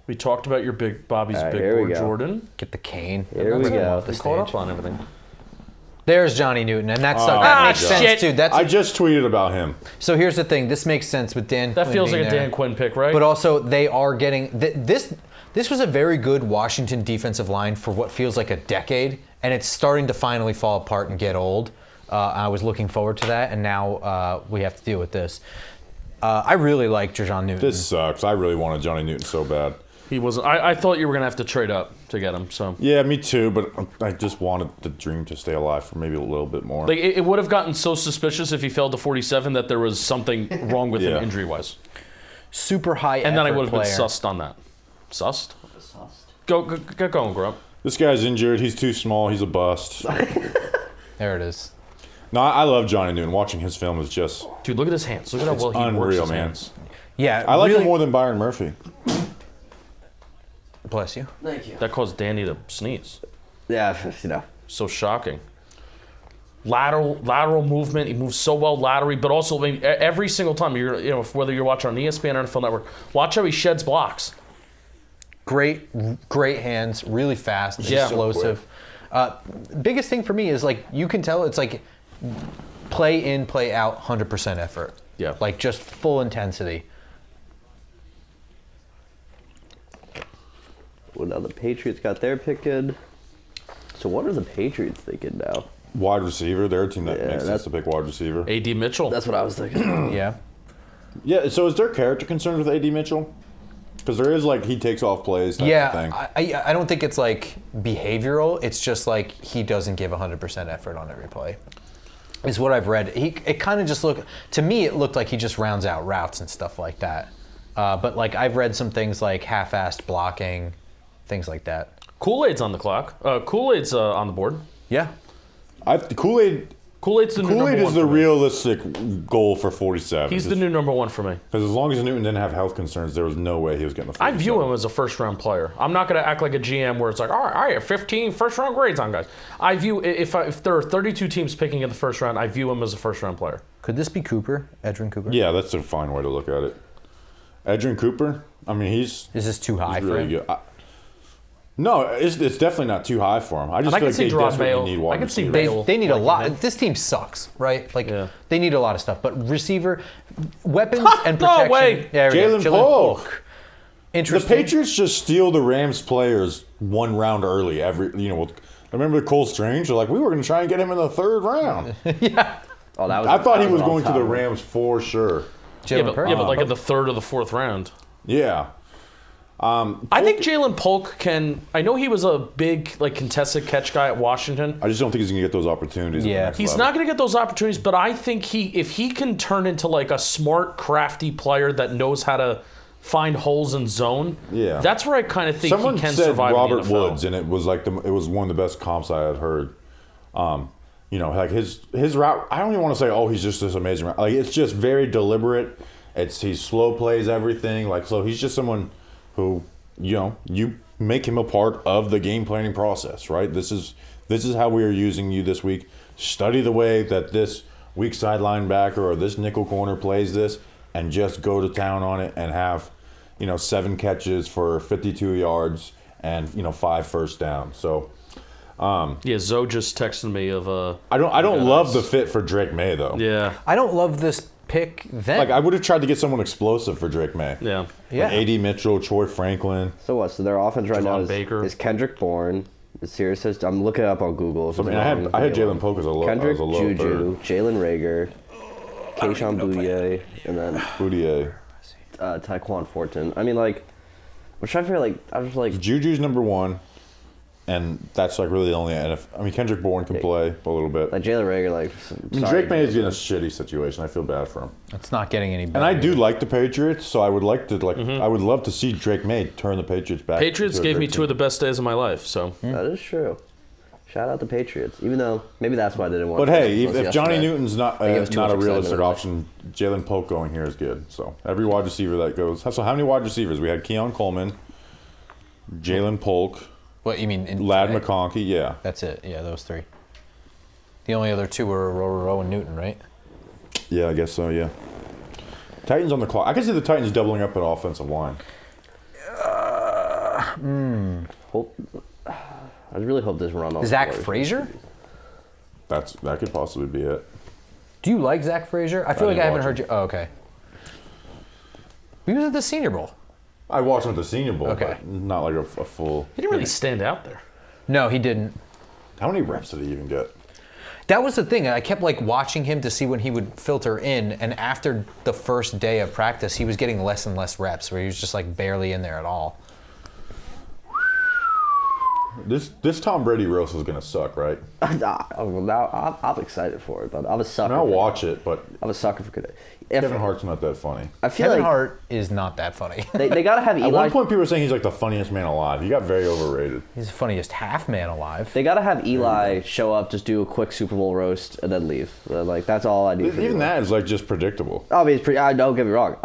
We talked about your Bobby's All right, big here we board, go. Jordan. Get the cane. Here we go. We caught up on everything. There's Johnny Newton, and that Ah, makes sense, shit. too. I just tweeted about him. So here's the thing. This makes sense with Dan That Quinn feels being like a there. Dan Quinn pick, right? But also, they are getting... This was a very good Washington defensive line for what feels like a decade, and it's starting to finally fall apart and get old. I was looking forward to that, and now we have to deal with this. I really like Jerjon Newton. This sucks. I really wanted Johnny Newton so bad. he wasn't. I thought you were gonna have to trade up to get him. So Yeah, me too, but I just wanted the dream to stay alive for maybe a little bit more. like it would have gotten so suspicious if he fell to 47 that there was something wrong with Yeah. him injury wise, Super high and then I effort would have been player. sussed on that. Sussed. Go get going, Grump. This guy's injured. He's too small. He's a bust. There it is. No, I love Johnny Newton. Watching his film is just... Dude, look at his hands. Look at how well he works unreal, his man. hands. Yeah, I like really, him more than Byron Murphy. Bless you. Thank you. That caused Danny to sneeze. Yeah, you know. So shocking. Lateral movement. He moves so well laterally, but also I mean, every single time whether you're watching on ESPN or NFL Network, watch how he sheds blocks. Great hands, really fast, Yeah. explosive. Biggest thing for me is like you can tell it's like play in, play out, 100% effort. Yeah. Like just full intensity. Well, now the Patriots got their pick in. So what are the Patriots thinking now? Wide receiver. They're a team that Yeah, makes sense that's- to pick wide receiver. A.D. Mitchell. That's what I was thinking. Yeah. Yeah, so is there character concerns with A.D. Mitchell? Because there is, like, he takes off plays type of thing. I don't think it's like behavioral. It's just like he doesn't give 100% effort on every play. Is what I've read. It kind of just looked to me. It looked like he just rounds out routes and stuff like that. But like I've read some things like half-assed blocking, things like that. Kool-Aid's on the clock. Kool-Aid's on the board. Yeah. Kool-Aid Kool-Aid's the new number Kool-Aid one is the for me. realistic goal for 47. He's the new number one for me. Because as long as Newton didn't have health concerns, there was no way he was getting the 47. I view him as a first-round player. I'm not going to act like a GM where it's like, all right, I have 15 first-round grades on guys. I view, if there are 32 teams picking in the first round, I view him as a first-round player. Could this be Cooper, Edrin Cooper? Yeah, that's a fine way to look at it. Edrin Cooper, I mean, Is this too high for really him? good. No, it's definitely not too high for him. I just I feel can like see they Gerard desperately Mayo. need wide I can see receivers. Bale. They need a Like lot. him. This team sucks, right? Like Yeah. they need a lot of stuff. But receiver, weapons and No protection. way. There we go. Jalen Polk. The Interesting. Patriots just steal the Rams players one round early. Remember Cole Strange? They're like, we were going to try and get him in the third round. Oh, that was. I thought he that was off going to the top. Rams for sure. Jalen Hurts. But like in the third or the fourth round. Yeah. I think Jalen Polk can. I know he was a big contested catch guy at Washington. I just don't think he's going to get those opportunities. Yeah. At the next He's level. not going to get those opportunities, but I think if he can turn into like a smart, crafty player that knows how to find holes in zone, Yeah. that's where I kind of think Someone he can said survive Robert in the NFL. Woods, and it was like it was one of the best comps I had heard. Like his route. I don't even want to say, oh, he's just this amazing route. Like it's just very deliberate. He slow plays everything. So he's just someone who you make him a part of the game planning process, right? This is how we are using you this week. Study the way that this weak side linebacker or this nickel corner plays this, and just go to town on it and have 7 catches for 52 yards and 5 first downs. So Zoe just texted me of I don't love the fit for Drake May though. yeah. I don't love this pick. Then Like I would have tried to get someone explosive for Drake May. Yeah. yeah. Like A.D. Mitchell, Troy Franklin. So what? So their offense right now Javon Baker. is Kendrick Bourne. Is serious. I'm looking it up on Google. I mean, I had Jalen Polk as a low. Kendrick as a low Juju, Jalen Rager, Keyshawn Boudier, and then Boudier. Tyquan Fortin. I mean, I'm trying to figure I was like, Juju's number 1, and that's really the only. Kendrick Bourne can play a little bit. Jalen Rager, Drake May is in a shitty situation. I feel bad for him. It's not getting any better. And I do like the Patriots, so I would like to I would love to see Drake May turn the Patriots back. Patriots to a gave me great 2 of the team. best days of my life. So That is true. Shout out the Patriots. Even though maybe that's why I didn't want. But to hey, play if Johnny yesterday. Newton's not think it was too not much a realistic excitement. option, Jalen Polk going here is good. So every wide receiver that goes. So how many wide receivers? We had Keon Coleman, Jalen Polk, What you mean? Lad today? McConkey. Yeah. That's it. Yeah, those 3. The only other 2 were Rowe and Newton, right? Yeah, I guess so, yeah. Titans on the clock. I can see the Titans doubling up at offensive line. I really hope this run on. Zach Frazier? That could possibly be it. Do you like Zach Frazier? I feel like didn't I haven't watch heard you. Oh, okay. He was at the Senior Bowl. I watched him at the Senior Bowl, Okay. but not like a full. he didn't really stand out there. No, he didn't. How many reps did he even get? That was the thing. I kept watching him to see when he would filter in, and after the first day of practice, he was getting less and less reps, where he was just barely in there at all. This Tom Brady roast is gonna suck, right? Now I'm excited for it, but I'm a sucker. I'll for- watch it, but I'm a sucker for good. Kevin Hart's not that funny. I feel Kevin like Hart is not that funny. they gotta have At Eli. one point, people were saying he's like the funniest man alive. He got very overrated. He's the funniest half man alive. They gotta have Eli show up, just do a quick Super Bowl roast, and then leave. That's all I need. For Even Eli. that is just predictable. I mean, it's pretty. Don't get me wrong.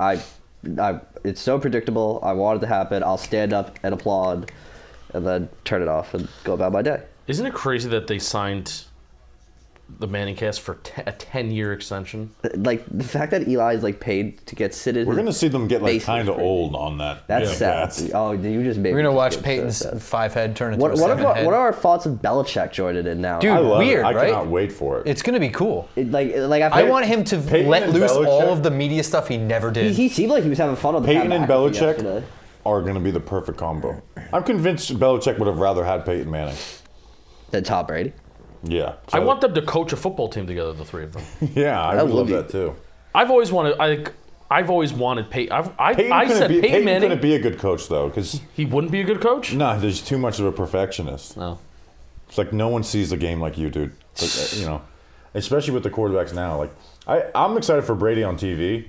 It's so predictable. I want it to happen. I'll stand up and applaud, and then turn it off and go about my day. Isn't it crazy that they signed the Manning cast for a 10-year extension? The fact that Eli is paid to get sit in. We're gonna see them get basement kind of is crazy. old on that. That's yeah, sad. Oh, you just made. We're me gonna just watch get Peyton's sad. 5-head turn into What a are 7-head. our thoughts of Belichick joining in now? Dude, I love weird, it. I right? cannot wait for it. It's gonna be cool. I I want him to Peyton let and loose all Belichick- of the media stuff he never did. He seemed like he was having fun on the Peyton Pat and McAfee Belichick yesterday. are gonna be the perfect combo. I'm convinced Belichick would have rather had Peyton Manning. Than Tom Brady. Yeah. I want them to coach a football team together, the 3 of them. Yeah, I That would would love be- that too. I've always wanted Peyton. Peyton I said Peyton Peyton couldn't Manning. be a good coach though, because He wouldn't be a good coach. there's too much of a perfectionist. No. It's like no one sees the game like you, dude. Especially with the quarterbacks now. I'm excited for Brady on TV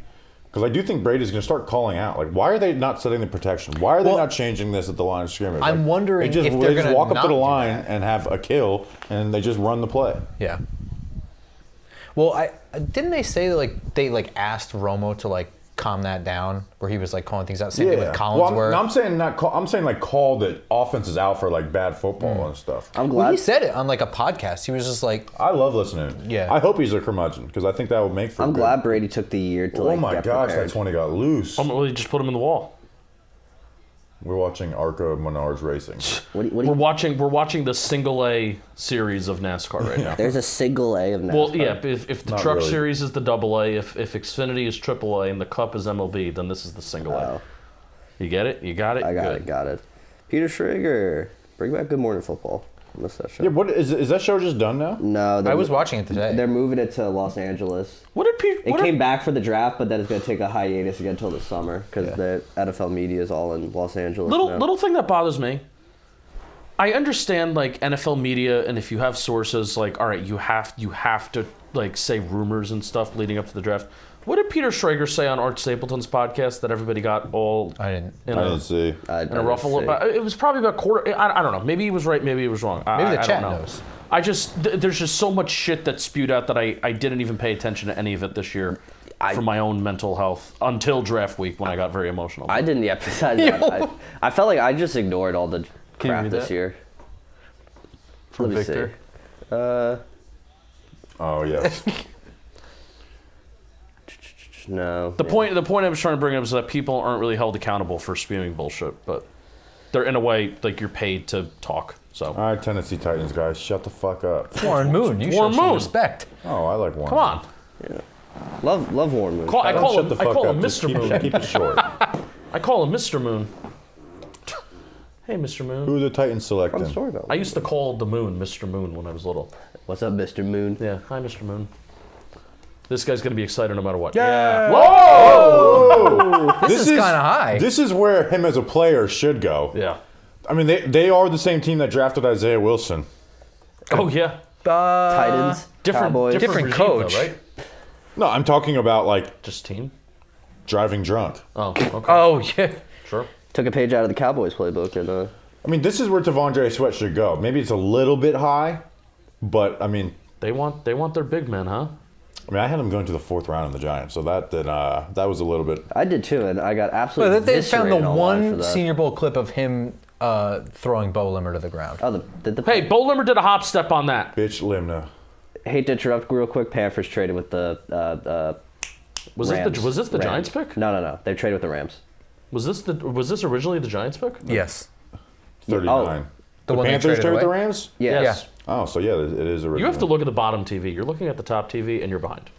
because I do think Brady's going to start calling out. Why are they not setting the protection? Why are they not changing this at the line of scrimmage? I'm wondering they just, if they're they just gonna walk up not to the do line that. and have a kill, and they just run the play. Yeah. Well, didn't they say that they asked Romo to calm that down, where he was calling things out. Same thing with Collinsworth. Well, I'm saying not. I'm saying call the offenses out for bad football and stuff. I'm glad. Well, he said it on a podcast. He was just I love listening. Yeah. I hope he's a curmudgeon because I think that would make for. I'm good. glad Brady took the year to Oh my get gosh, prepared. that 20 got loose. Well, you just put him in the wall. We're watching Arca Menards racing. We're watching the single A series of NASCAR right now. There's a single A of NASCAR. Well, yeah. If the Not Truck really. Series is the double A, if Xfinity is triple A, and the Cup is MLB, then this is the single A. Oh. You get it? You got it? I got Good. it. Got it. Peter Schrager, bring back Good Morning Football. I missed that show. Yeah, what is that show just done now? No, I was watching it today. They're moving it to Los Angeles. What did Pete? It came back for the draft, but then it's going to take a hiatus again until the summer because the NFL media is all in Los Angeles. now. Little thing that bothers me. I understand NFL media, and if you have sources, all right, you have to say rumors and stuff leading up to the draft. What did Peter Schrager say on Art Stapleton's podcast that everybody got all? I didn't. I didn't see. In a ruffle. It was probably about quarter. I don't know. Maybe he was right. Maybe he was wrong. Maybe the I chat don't know. knows. There's just so much shit that's spewed out that I didn't even pay attention to any of it this year for my own mental health until draft week when I got very emotional. I didn't. Yeah, besides that, I felt like I just ignored all the you crap read this that? year. From Let me Victor. see. Oh yes. No. The point I was trying to bring up is that people aren't really held accountable for spewing bullshit, but they're in a way you're paid to talk. So All right, Tennessee Titans guys, shut the fuck up. Warren Moon. You show Warren some Moon. respect. Oh, I like one. come on, Love Warren Moon. I Don't call shut him the fuck up. Mr. Just Moon. Keep it short. I call him Mr. Moon. Hey, Mr. Moon. Who are the Titans selecting? Fun story about I used to call the moon Mr. Moon when I was little. What's up, Mr. Moon? Yeah, hi, Mr. Moon. This guy's gonna be excited no matter what. Yeah. Whoa! This is kind of high. This is where him as a player should go. Yeah. I mean, they are the same team that drafted Isaiah Wilson. Oh yeah. Titans, Cowboys. different regime, coach. though, right? No, I'm talking about Just team. driving drunk. Oh, okay. Oh yeah. Sure. Took a page out of the Cowboys playbook and I mean, this is where T'Vondre Sweat should go. Maybe it's a little bit high, but I mean, They want their big men, huh? I had him going to the 4th round in the Giants, so that was a little bit. I did too, and I got absolutely. They found the eviscerated online for one that. Senior Bowl clip of him throwing Bo Limmer to the ground. Oh, the Hey, Bo Limmer did a hop step on that. Bitch Limna. hate to interrupt real quick. Panthers traded with the Was Rams. this the Rams. Giants pick? No. They traded with the Rams. Was this originally the Giants pick? Yes. 39. The one they Panthers traded traded with the away? Rams? Yeah. Yes. Oh, so yeah, it is original. You have to look at the bottom TV. You're looking at the top TV and you're behind.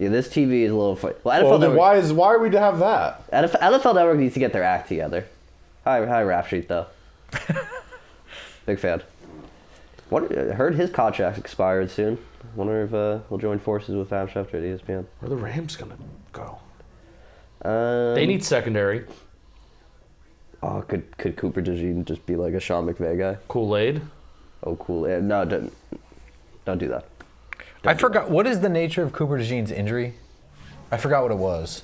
Yeah, this TV is a little. Well, NFL Well, then Network, why are we to have that? NFL Network needs to get their act together. Hi, Rap Sheet though. Big fan. I heard his contract expired soon. Wonder if he'll join forces with Fab Schefter at ESPN. Where are the Rams gonna go? Um, They need secondary. Oh, could Cooper DeJean just be like a Sean McVay guy? Kool-Aid. Oh, cool. Yeah, no, don't do that. I forgot. What is the nature of Cooper DeJean's injury? I forgot what it was.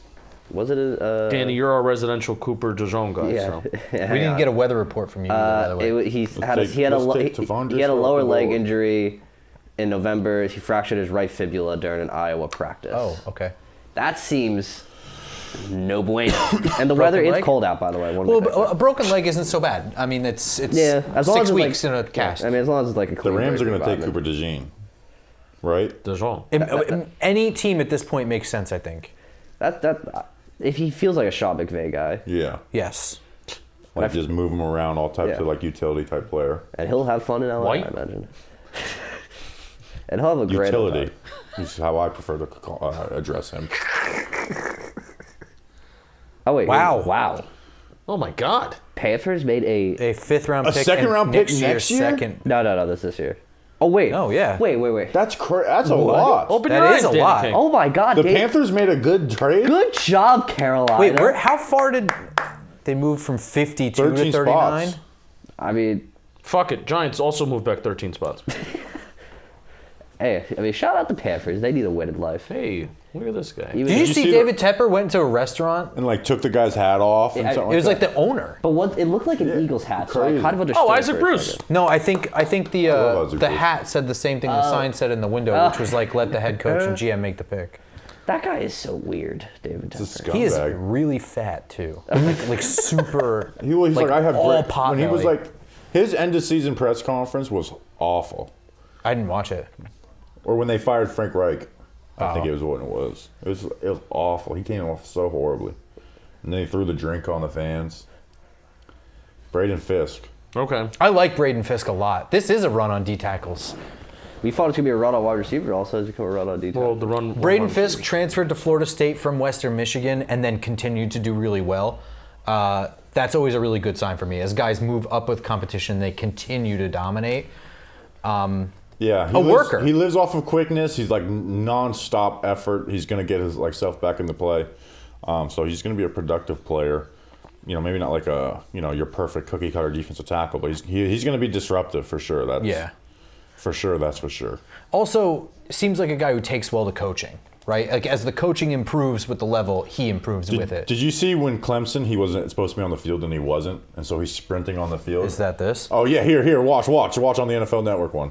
Was it a? Danny, you're our residential Cooper DeJean guy. Yeah. So. We didn't get a weather report from you, by the way. He had Let's take T'Vondre he had a Sweat lower off the leg board. injury in November. He fractured his right fibula during an Iowa practice. Oh, okay. That seems no bueno. And the weather leg? is cold out, by the way. Well, a broken leg isn't so bad. I mean, it's yeah, as long 6 as it's weeks like, in a cast. I mean, as long as it's like a The clean Rams are break going to take Cooper environment. DeJean, right? DeJean. Any team at this point makes sense, I think. That if he feels like a Sean McVay guy, Yeah. Yes. Like just move him around, all types Yeah. of like utility type player. and he'll have fun in LA, White? I imagine. And he'll have a great Utility. time. Is how I prefer to address him. Oh wait! Wow. Wow! Oh my God. Panthers made a A 5th round A pick. second and round pick next next year? Second. no. This year. Oh wait! Oh, yeah. Wait! That's That's a lot. Open That your is eyes, a Danny lot. King. Oh my God! The Dave. Panthers made a good trade. Good job, Carolina. Wait, how far did they move from 52 to 13 39? spots. I mean, Fuck it. Giants also moved back 13 spots. Hey, I mean, shout out the Panthers. They need a win in life. Hey, look at this guy. Even Did you if- see David Tepper went to a restaurant? And like took the guy's hat off. And Yeah, something It was like that. the owner. But what it looked like an Eagles hat, so I crazy. kind of understood. Oh, it Isaac for a Bruce. second. No, I think the love Isaac the Bruce. hat said the same thing the sign said in the window, which was like, let the head coach and GM make the pick. That guy is so weird, David It's a Tepper. He is scumbag. really fat too, like super. He's like I have all great, pot when he was belly. like his end of season press conference was awful. I didn't watch it. Or when they fired Frank Reich, I think Oh. it was what it was. It was awful. He came off so horribly, and then he threw the drink on the fans. Braden Fisk. Okay. I like Braden Fisk a lot. This is a run on D tackles. We thought it was gonna be a run on wide receiver. Also, it's become a run on D. Well, the run. Braden run- Fisk transferred to Florida State from Western Michigan and then continued to do really well. That's always a really good sign for me. As guys move up with competition, they continue to dominate. Yeah, A worker. He lives off of quickness. He's like non-stop effort. He's gonna get his like self back into play. So he's gonna be a productive player. You know, maybe not like your perfect cookie cutter defensive tackle, but he's gonna be disruptive for sure. That's for sure. That's for sure. Also, seems like a guy who takes well to coaching, right? Like as the coaching improves with the level, he improves with it. Did you see when Clemson he wasn't supposed to be on the field and he wasn't, and so he's sprinting on the field? Is that this? Oh yeah, here, watch on the NFL Network one.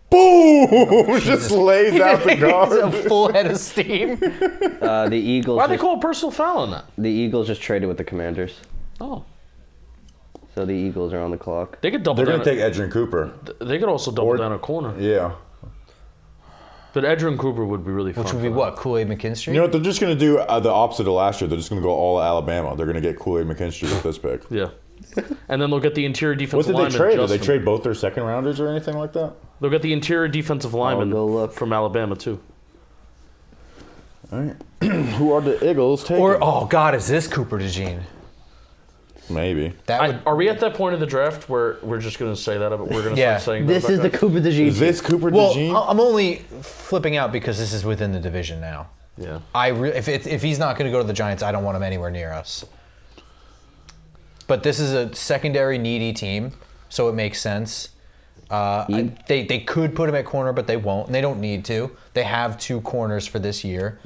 Boom! Just lays out the He's a guard. full head of steam. The Eagles. Why'd they just, call a personal foul on that? the Eagles just traded with the Commanders, Oh, so the Eagles are on the clock. they could double They're down. gonna take Edgerrin Cooper. They could also double down a corner. Yeah. But Edgerrin Cooper would be really fun. Which would be for what? Kool-Aid McKinstry? You know what? They're just gonna do the opposite of last year. They're just gonna go all Alabama. They're gonna get Kool-Aid McKinstry with this pick. them. Yeah. And then they'll get the interior What defensive did they lineman. trade? Did they Justin. trade both their second rounders or anything like that? They'll get the interior defensive lineman go look. from Alabama too. All right. Who are the Eagles taking? Or oh God, is this Cooper DeJean? Maybe. That would. Are we at that point in the draft where we're just going to say that? But we're going to Yeah. start saying This that is the about Cooper DeJean. Is this Cooper Well, DeJean? I'm only flipping out because this is within the division now. guys? If he's not going to go to the Giants, I don't want him anywhere near us. But this is a secondary needy team, so it makes sense. They could put him at corner, but they won't, and they don't need to. They have two corners for this year,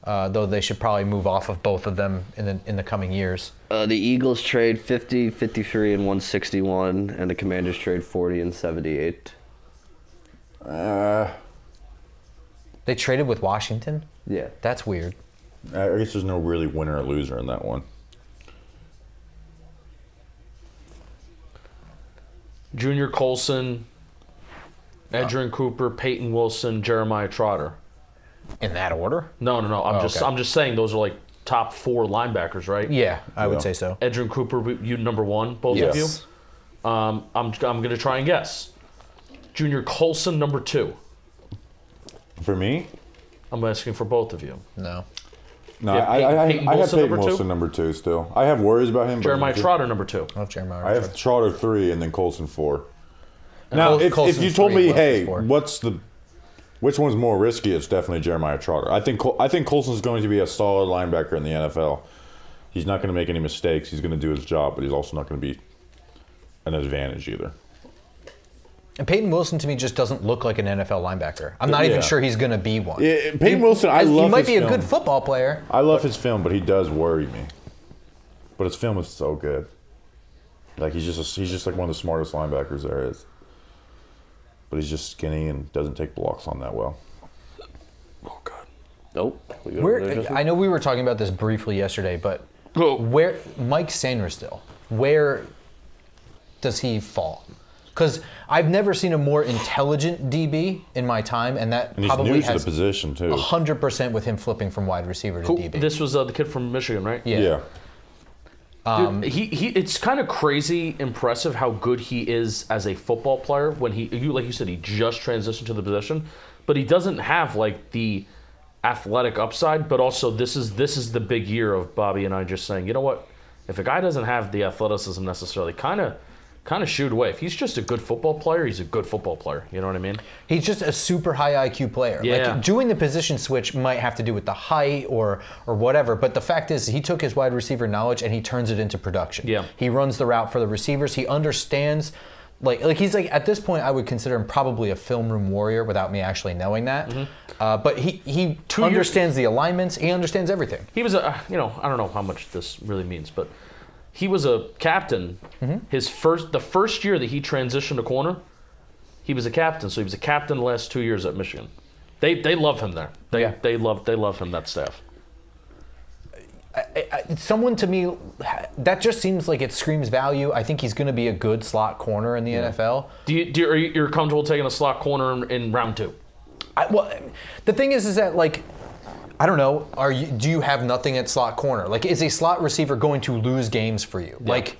though they should probably move off of both of them in the coming years. The Eagles trade 50, 53, and 161, and the Commanders trade 40 and 78. They traded with Washington? Yeah. That's weird. I guess there's no really winner or loser in that one. Junior Colson, Edgerrin Cooper, Peyton Wilson, Jeremiah Trotter. In that order? No. I'm okay. I'm just saying those are like top 4 linebackers, right? Yeah, I would Yeah. say so. Edgerrin Cooper, you number 1, both Yes. of you. I'm going to try and guess. Junior Colson, number 2. For me? I'm asking for both of you. No. No, You have I Peyton have Peyton Wilson Wilson number number 2 still. I have worries about him. but Jeremiah number two- Trotter, number 2. I have Jeremiah. I have Trotter 3 and then Colson 4. Now, Col- if Colson's you told 3, me, Wilson's hey, 4. which one's more risky? It's definitely Jeremiah Trotter. I think Colson's going to be a solid linebacker in the NFL. He's not going to make any mistakes. He's going to do his job, but he's also not going to be an advantage either. And Peyton Wilson to me just doesn't look like an NFL linebacker. I'm not even Yeah. sure he's going to be one. Yeah, Peyton Wilson, I love He might his be a film. good football player. I love his film, but he does worry me. But his film is so good. Like he's just like one of the smartest linebackers there is. But he's just skinny and doesn't take blocks on that well. Oh, God. Nope. We go over there, Justin? I know we were talking about this briefly yesterday, but Oh. where Mike Sandersdill, where does he fall? Because I've never seen a more intelligent DB in my time, and that And he's probably new to the has position too. 100% with him flipping from wide receiver to DB. This was the kid from Michigan, right? Yeah. Yeah. Dude, it's kind of crazy impressive how good he is as a football player when like you said, he just transitioned to the position, but he doesn't have like the athletic upside, but also this is the big year of Bobby and I just saying, you know what, if a guy doesn't have the athleticism necessarily, kind of shoot away. If he's just a good football player, he's a good football player. You know what I mean? He's just a super high IQ player. Yeah. Like doing the position switch might have to do with the height or whatever, but the fact is he took his wide receiver knowledge and he turns it into production. Yeah. He runs the route for the receivers. He understands Like he's like at this point, I would consider him probably a film room warrior without me actually knowing that. But he understands the alignments. He understands everything. He was I don't know how much this really means, but he was a captain. The first year that he transitioned to corner, he was a captain. So he was a captain the last 2 years at Michigan. They love him there. They love him, that staff. Someone to me, that just seems like it screams value. I think he's going to be a good slot corner in the NFL. Are you comfortable taking a slot corner in round 2? Well, the thing is that like, I don't know. Do you have nothing at slot corner? Like, is a slot receiver going to lose games for you? Yeah. Like,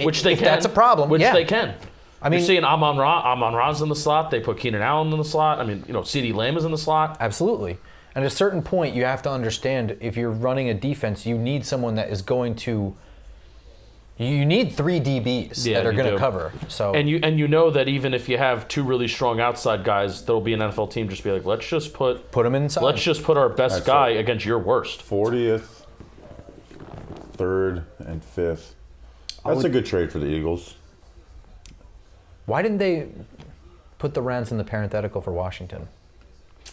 which they can. That's a problem. Which they can. I mean, you're seeing Amon Ra's in the slot. They put Keenan Allen in the slot. I mean, CeeDee Lamb is in the slot. Absolutely. And at a certain point, you have to understand if you're running a defense, you need someone that is going to. You need 3 DBs that are going to cover. So and you know that even if you have 2 really strong outside guys, there'll be an NFL team just be like, let's just put them inside. Let's just put our best guy against your worst. 40th, 3rd, and 5th. That's a good trade for the Eagles. Why didn't they put the Rams in the parenthetical for Washington?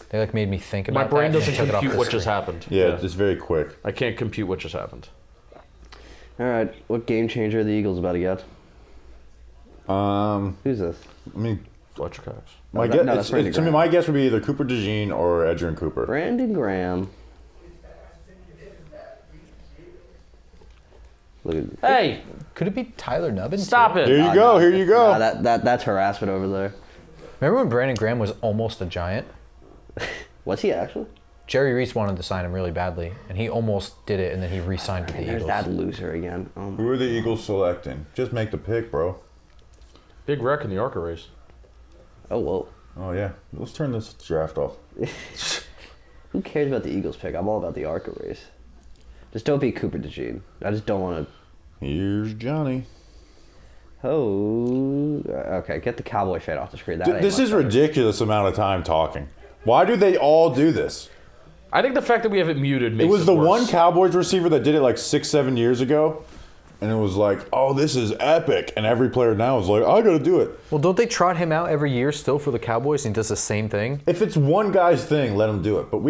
They like made me think about that. My brain doesn't compute what just happened. Yeah, it's very quick. I can't compute what just happened. All right, what game changer are the Eagles about to get? Who's this? I mean, Fletcher Cox. My guess would be either Cooper DeJean or Edgerrin Cooper. Brandon Graham. Hey, could it be Tyler Nubin? Stop it! Here you go. Here you go. That's harassment over there. Remember when Brandon Graham was almost a Giant? Was he actually? Jerry Reese wanted to sign him really badly, and he almost did it, and then he re-signed with the There's Eagles. that loser again. Who are the Eagles selecting? Just make the pick, bro. Big wreck in the ARCA race. Oh, whoa. Oh, yeah. Let's turn this draft off. Who cares about the Eagles pick? I'm all about the ARCA race. Just don't be Cooper DeJean. I just don't want to... Here's Johnny. Oh, okay. Get the Cowboy fan off the screen. This is ridiculous amount of time talking. Why do they all do this? I think the fact that we have it muted makes it was the worse. one Cowboys receiver that did it like 6-7 years ago, and it was like, oh, this is epic, and every player now is like, I got to do it. Well, don't they trot him out every year still for the Cowboys, and he does the same thing? If it's one guy's thing, let him do it. But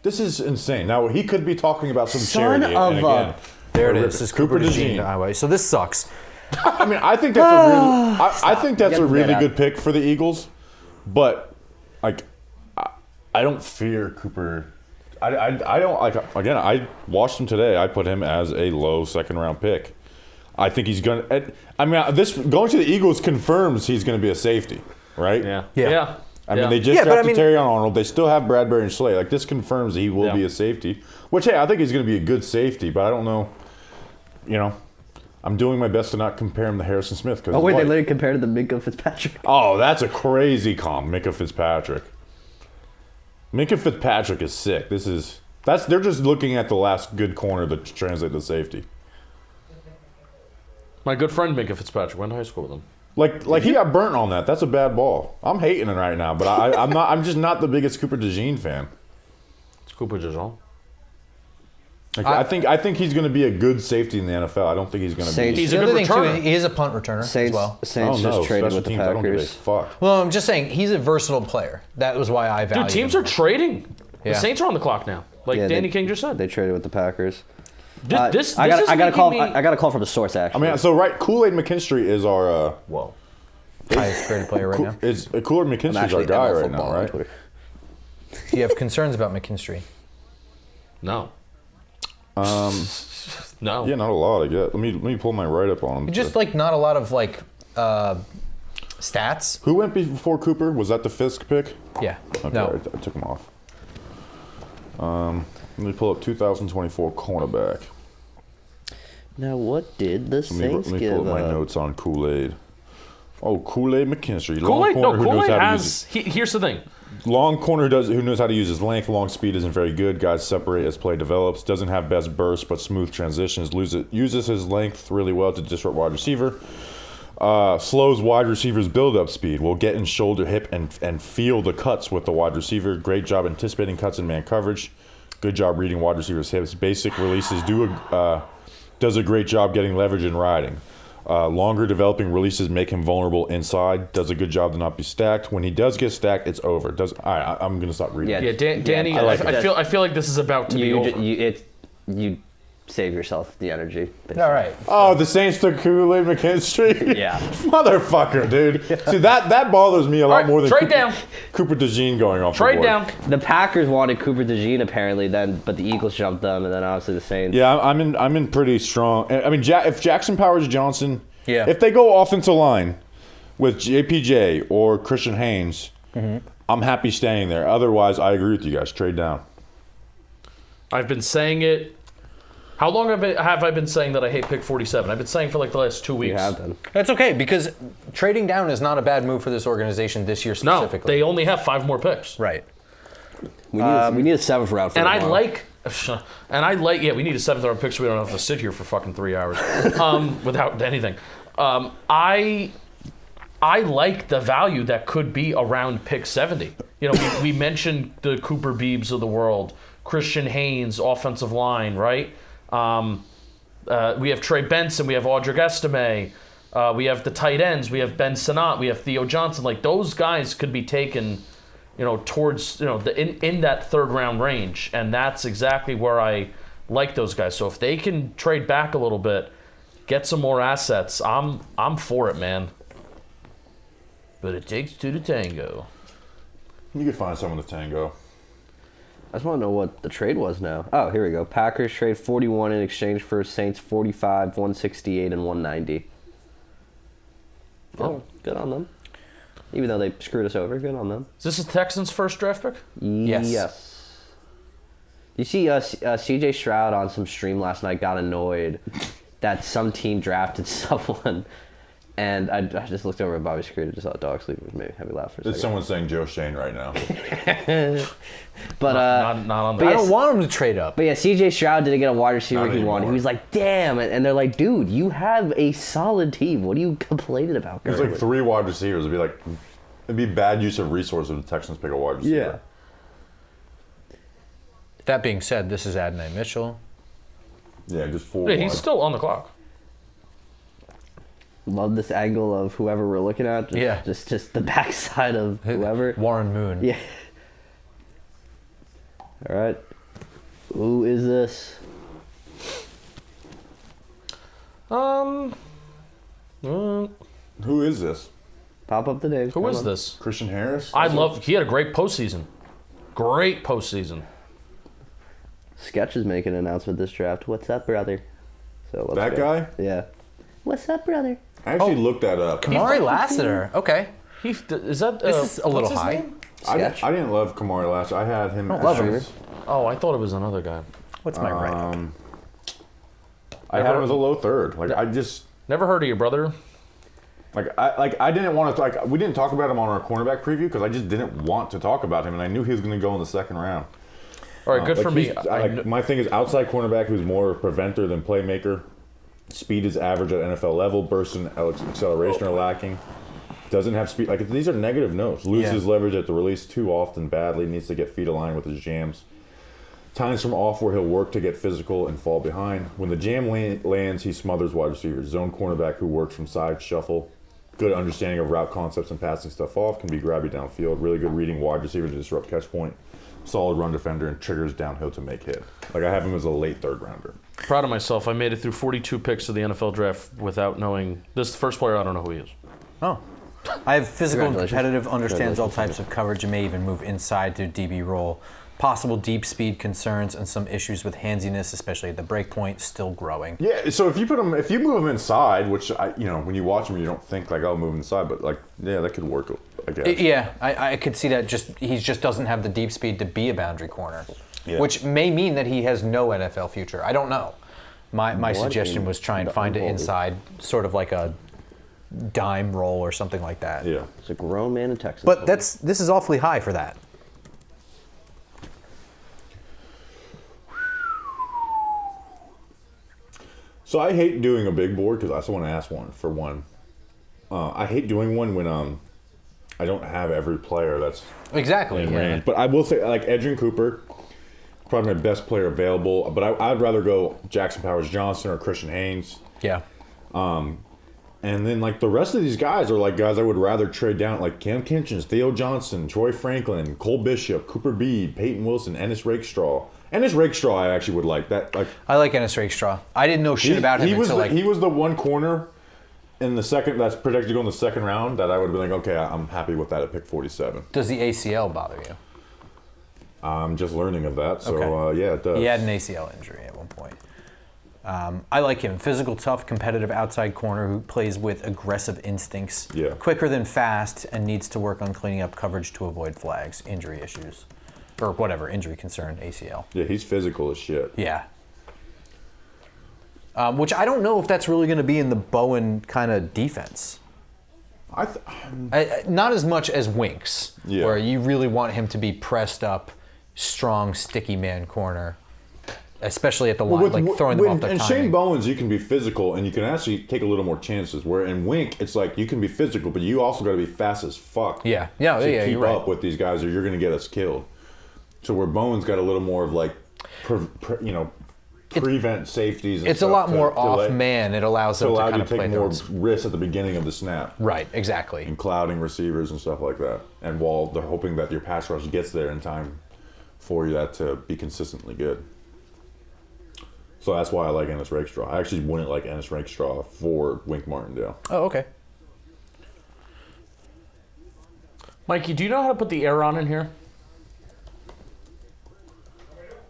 this is insane. Now he could be talking about some charity, and again, there it is. It's Cooper DeJean. So this sucks. I mean, I think that's a really good pick for the Eagles, but like, I don't fear Cooper. I don't like. Again, I watched him today. I put him as a low 2nd round pick. I think he's gonna. I mean, this going to the Eagles confirms he's going to be a safety, right? Yeah. I mean, they just drafted Terry Arnold. They still have Bradbury and Slay. Like, this confirms that he will be a safety. Which, hey, I think he's going to be a good safety, but I don't know. I'm doing my best to not compare him to Harrison Smith. Oh, wait, they literally compared to the Minkah Fitzpatrick. Oh, that's a crazy comp, Minkah Fitzpatrick. Minkah Fitzpatrick is sick. They're just looking at the last good corner to translate to safety. My good friend Minkah Fitzpatrick went to high school with him. Like he got burnt on that. That's a bad ball. I'm hating it right now, but I'm not. I'm just not the biggest Cooper DeJean fan. It's Cooper DeJean. I think he's going to be a good safety in the NFL. I don't think he's going to be. He's a good returner. He is a punt returner as well. Saints just traded with the Packers. I don't give a fuck. Well, I'm just saying he's a versatile player. That was why I value. Dude, teams him. are trading. Yeah. The Saints are on the clock now. Like Danny King just said. They traded with the Packers. I got a call from the source actually. I mean, so Kool-Aid McKinstry is our highest graded player right now. Kool-Aid McKinstry's our guy right now, right? Do you have concerns about McKinstry? No. No. Yeah, not a lot. I guess. Let me pull my write up on him. Just like not a lot of like stats. Who went before Cooper? Was that the Fisk pick? Yeah. Okay, No. I took him off. Let me pull up 2024 cornerback. Now, what did the Saints Let me give pull up my notes on Kool-Aid. Oh, Kool-Aid McKinstry. Kool-Aid has. Here's the thing. Long corner who knows how to use his length. Long speed isn't very good. Guys separate as play develops. Doesn't have best burst, but smooth transitions. Uses his length really well to disrupt wide receiver. Slows wide receivers' build-up speed. Will get in shoulder, hip, and feel the cuts with the wide receiver. Great job anticipating cuts in man coverage. Good job reading wide receivers' hips. Basic releases does a great job getting leverage and riding. Longer developing releases make him vulnerable inside. Does a good job to not be stacked. When he does get stacked, it's over. All right, I'm going to stop reading. Yeah. Yeah, Danny, I feel like this is about to be over. You save yourself the energy. All right. Oh, the Saints took Kool-Aid McKinstry? Yeah. Motherfucker, dude. See, that bothers me a lot All right, more than trade down. Cooper DeJean going off Trade the board. down. The Packers wanted Cooper DeJean apparently, but the Eagles jumped them, and then obviously the Saints. Yeah, I'm in pretty strong. I mean, if Jackson Powers Johnson, Yeah. if they go offensive line with JPJ or Christian Haynes, I'm happy staying there. Otherwise, I agree with you guys. Trade down. I've been saying it. How long have I been saying that I hate pick 47? I've been saying for like the last 2 weeks. You have been. That's okay, because trading down is not a bad move for this organization this year No, specifically. they only have 5 more picks. Right. We need a 7th round for And I tomorrow. like, we need a 7th round pick so we don't have to sit here for fucking 3 hours without anything. I like the value that could be around pick 70. You know, we mentioned the Cooper Beebs of the world, Christian Haynes, offensive line, right? We have Trey Benson, we have Audric Estime, we have the tight ends, we have Ben Sinnott, we have Theo Johnson. Like, those guys could be taken, you know, towards, you know, in that 3rd round range, and that's exactly where I like those guys. So if they can trade back a little bit, get some more assets, I'm for it, man. But it takes 2 to tango. You could find someone to tango. I just want to know what the trade was now. Oh, here we go. Packers trade 41 in exchange for Saints 45, 168, and 190. Oh, good on them. Even though they screwed us over, good on them. Is this the Texans' first draft pick? Yes. You see C.J. Stroud on some stream last night got annoyed that some team drafted someone. And I just looked over at Bobby's screen and just saw a dog sleep, which made me laugh for a There's second. someone saying Joe Shane right now. But Not on the. I don't want him to trade up. But yeah, C.J. Stroud didn't get a wide receiver Not he wanted. anymore. He was like, damn. And they're like, dude, you have a solid team. What are you complaining about? There's like 3 wide receivers. It'd be bad use of resources if the Texans pick a wide receiver. Yeah. That being said, this is Adonai Mitchell. Yeah, just 4 Yeah, wide. he's still on the clock. Love this angle of whoever we're looking at. Just the backside of whoever. Warren Moon. Yeah. All right. Who is this? Who is this? Pop up the name. Who is this? Christian Harris? He had a great postseason. Great postseason. Sketch is making an announcement this draft. What's up, brother? So let's That go. guy? Yeah. What's up, brother? I actually looked that up. Kamari Lassiter. Okay. Is that This is a little what's his high. name? Sketch. I didn't love Kamari last year. I had him as love him. Oh, I thought it was another guy. What's my right? I had him as a low 3rd. Like I just Never heard of you, brother. I didn't want to we didn't talk about him on our cornerback preview because I just didn't want to talk about him and I knew he was going to go in the 2nd round. All right, good for me. My thing is outside cornerback who's more preventer than playmaker. Speed is average at NFL level. Burst and acceleration are lacking. Doesn't have speed. Like these are negative notes. Loses leverage at the release too often badly. Needs to get feet aligned with his jams. Times from off where he'll work to get physical and fall behind. When the jam lands, he smothers wide receivers. Zone cornerback who works from side shuffle. Good understanding of route concepts and passing stuff off. Can be grabby downfield. Really good reading wide receiver to disrupt catch point. Solid run defender and triggers downhill to make hit. Like I have him as a late 3rd rounder. Proud of myself. I made it through 42 picks of the NFL draft without knowing. This is the first player I don't know who he is. Oh. I have physical and Congratulations. competitive, understands all types of coverage, and may even move inside to DB role. Possible deep speed concerns and some issues with handsiness, especially at the break point, still growing. Yeah, so if you move him inside, which when you watch him, you don't think like, oh, move inside, but like, yeah, that could work, I guess. Yeah, I could see that. He just doesn't have the deep speed to be a boundary corner, which may mean that he has no NFL future. I don't know. My suggestion was try and find it inside, sort of like a dime roll or something like that. Yeah. It's a grown man in Texas. But this is awfully high for that. So I hate doing a big board because I just want to ask one. I hate doing one when I don't have every player that's Exactly. in Yeah. range. But I will say, like Edgerrin Cooper, probably my best player available. But I'd rather go Jackson Powers Johnson or Christian Haynes. Yeah. And then like the rest of these guys are like guys I would rather trade down, like Cam Kinchins, Theo Johnson, Troy Franklin, Cole Bishop, Cooper Beede, Peyton Wilson, Ennis Rakestraw. Ennis Rakestraw I actually would like that. Like I like Ennis Rakestraw. I didn't know shit about him until he was the one corner in the second that's projected to go in the second round that I would have been like, okay, I'm happy with that at pick 47. Does the ACL bother you? I'm just learning of that, so Okay. yeah, it does. He had an ACL injury at one point. I like him. Physical, tough, competitive outside corner who plays with aggressive instincts. Yeah. Quicker than fast and needs to work on cleaning up coverage to avoid flags, injury issues. Or whatever, injury concern, ACL. Yeah, he's physical as shit. Yeah. Which I don't know if that's really going to be in the Bowen kind of defense. Not as much as Winks, Yeah. where you really want him to be pressed up, strong, sticky man corner. Especially at the line, like throwing them off their and timing. Shane Bowens, you can be physical and you can actually take a little more chances. Where in Wink, it's like you can be physical, but you also got to be fast as fuck. Yeah, to yeah, keep you're right. up with these guys, or you're going to get us killed. So where Bowens got a little more of like, prevent safeties. And It's a stuff lot to more delay- off man. It allows to them to allow kind you of to play take their more own. risks at the beginning of the snap. Right, exactly. And clouding receivers and stuff like that. And while they're hoping that your pass rush gets there in time for that to be consistently good. So that's why I like Ennis Rakestraw. I actually wouldn't like Ennis Rakestraw for Wink Martindale. Oh, okay. Mikey, do you know how to put the air on in here?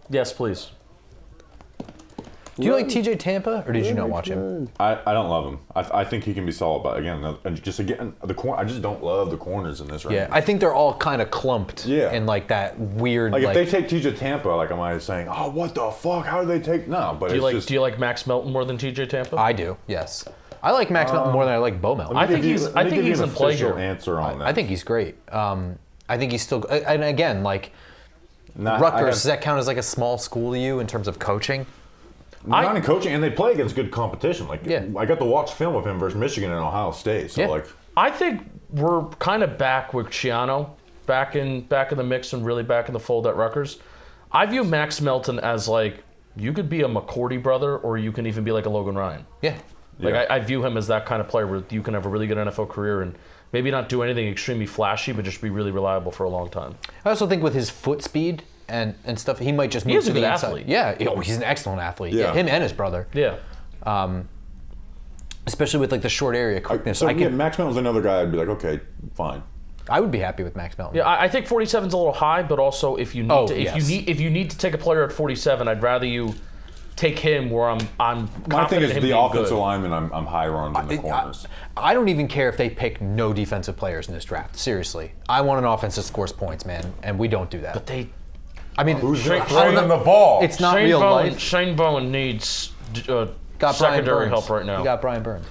Yes, please. Do you like TJ Tampa, or did you not watch him? I don't love him. I think he can be solid, but again, I just don't love the corners in this right Yeah, now. I think they're all kind of clumped Yeah. in like that weird. Like if they take TJ Tampa, like am I saying, oh what the fuck? How do they take? No, but Do you it's like just. Do you like Max Melton more than TJ Tampa? I do, yes. I like Max Melton more than I like Bo Melton. I think he's Let me give you in an play official here. answer on that. I think he's great. I think he's still. And again, like Nah, Rutgers, does that count as like a small school to you in terms of coaching? Not in coaching, and they play against good competition. Like Yeah. I got to watch film of him versus Michigan and Ohio State. So Yeah. like, I think we're kind of back with Chiano, back in the mix and really back in the fold at Rutgers. I view Max Melton as like you could be a McCourty brother, or you can even be like a Logan Ryan. Yeah. Like Yeah. I view him as that kind of player where you can have a really good NFL career and maybe not do anything extremely flashy, but just be really reliable for a long time. I also think with his foot speed and stuff, he might just move is to a the good inside. athlete. Yeah, he's an excellent athlete. Yeah. Him and his brother. Yeah. Especially with like the short area quickness. so Max Melton's another guy. I'd be like, okay, fine. I would be happy with Max Melton. Yeah, I think 47's a little high, but also if you need if you need to take a player at 47, I'd rather you take him where I'm My confident thing is in him the being offensive good. lineman. I'm higher on than the corners. I don't even care if they pick no defensive players in this draft. Seriously, I want an offense that scores points, man, and we don't do that. But they I mean, Who's Shane- going to throw them the ball? it's not Shane real Bowen, life. Shane Bowen needs Got Brian secondary Burns. help right now. You got Brian Burns.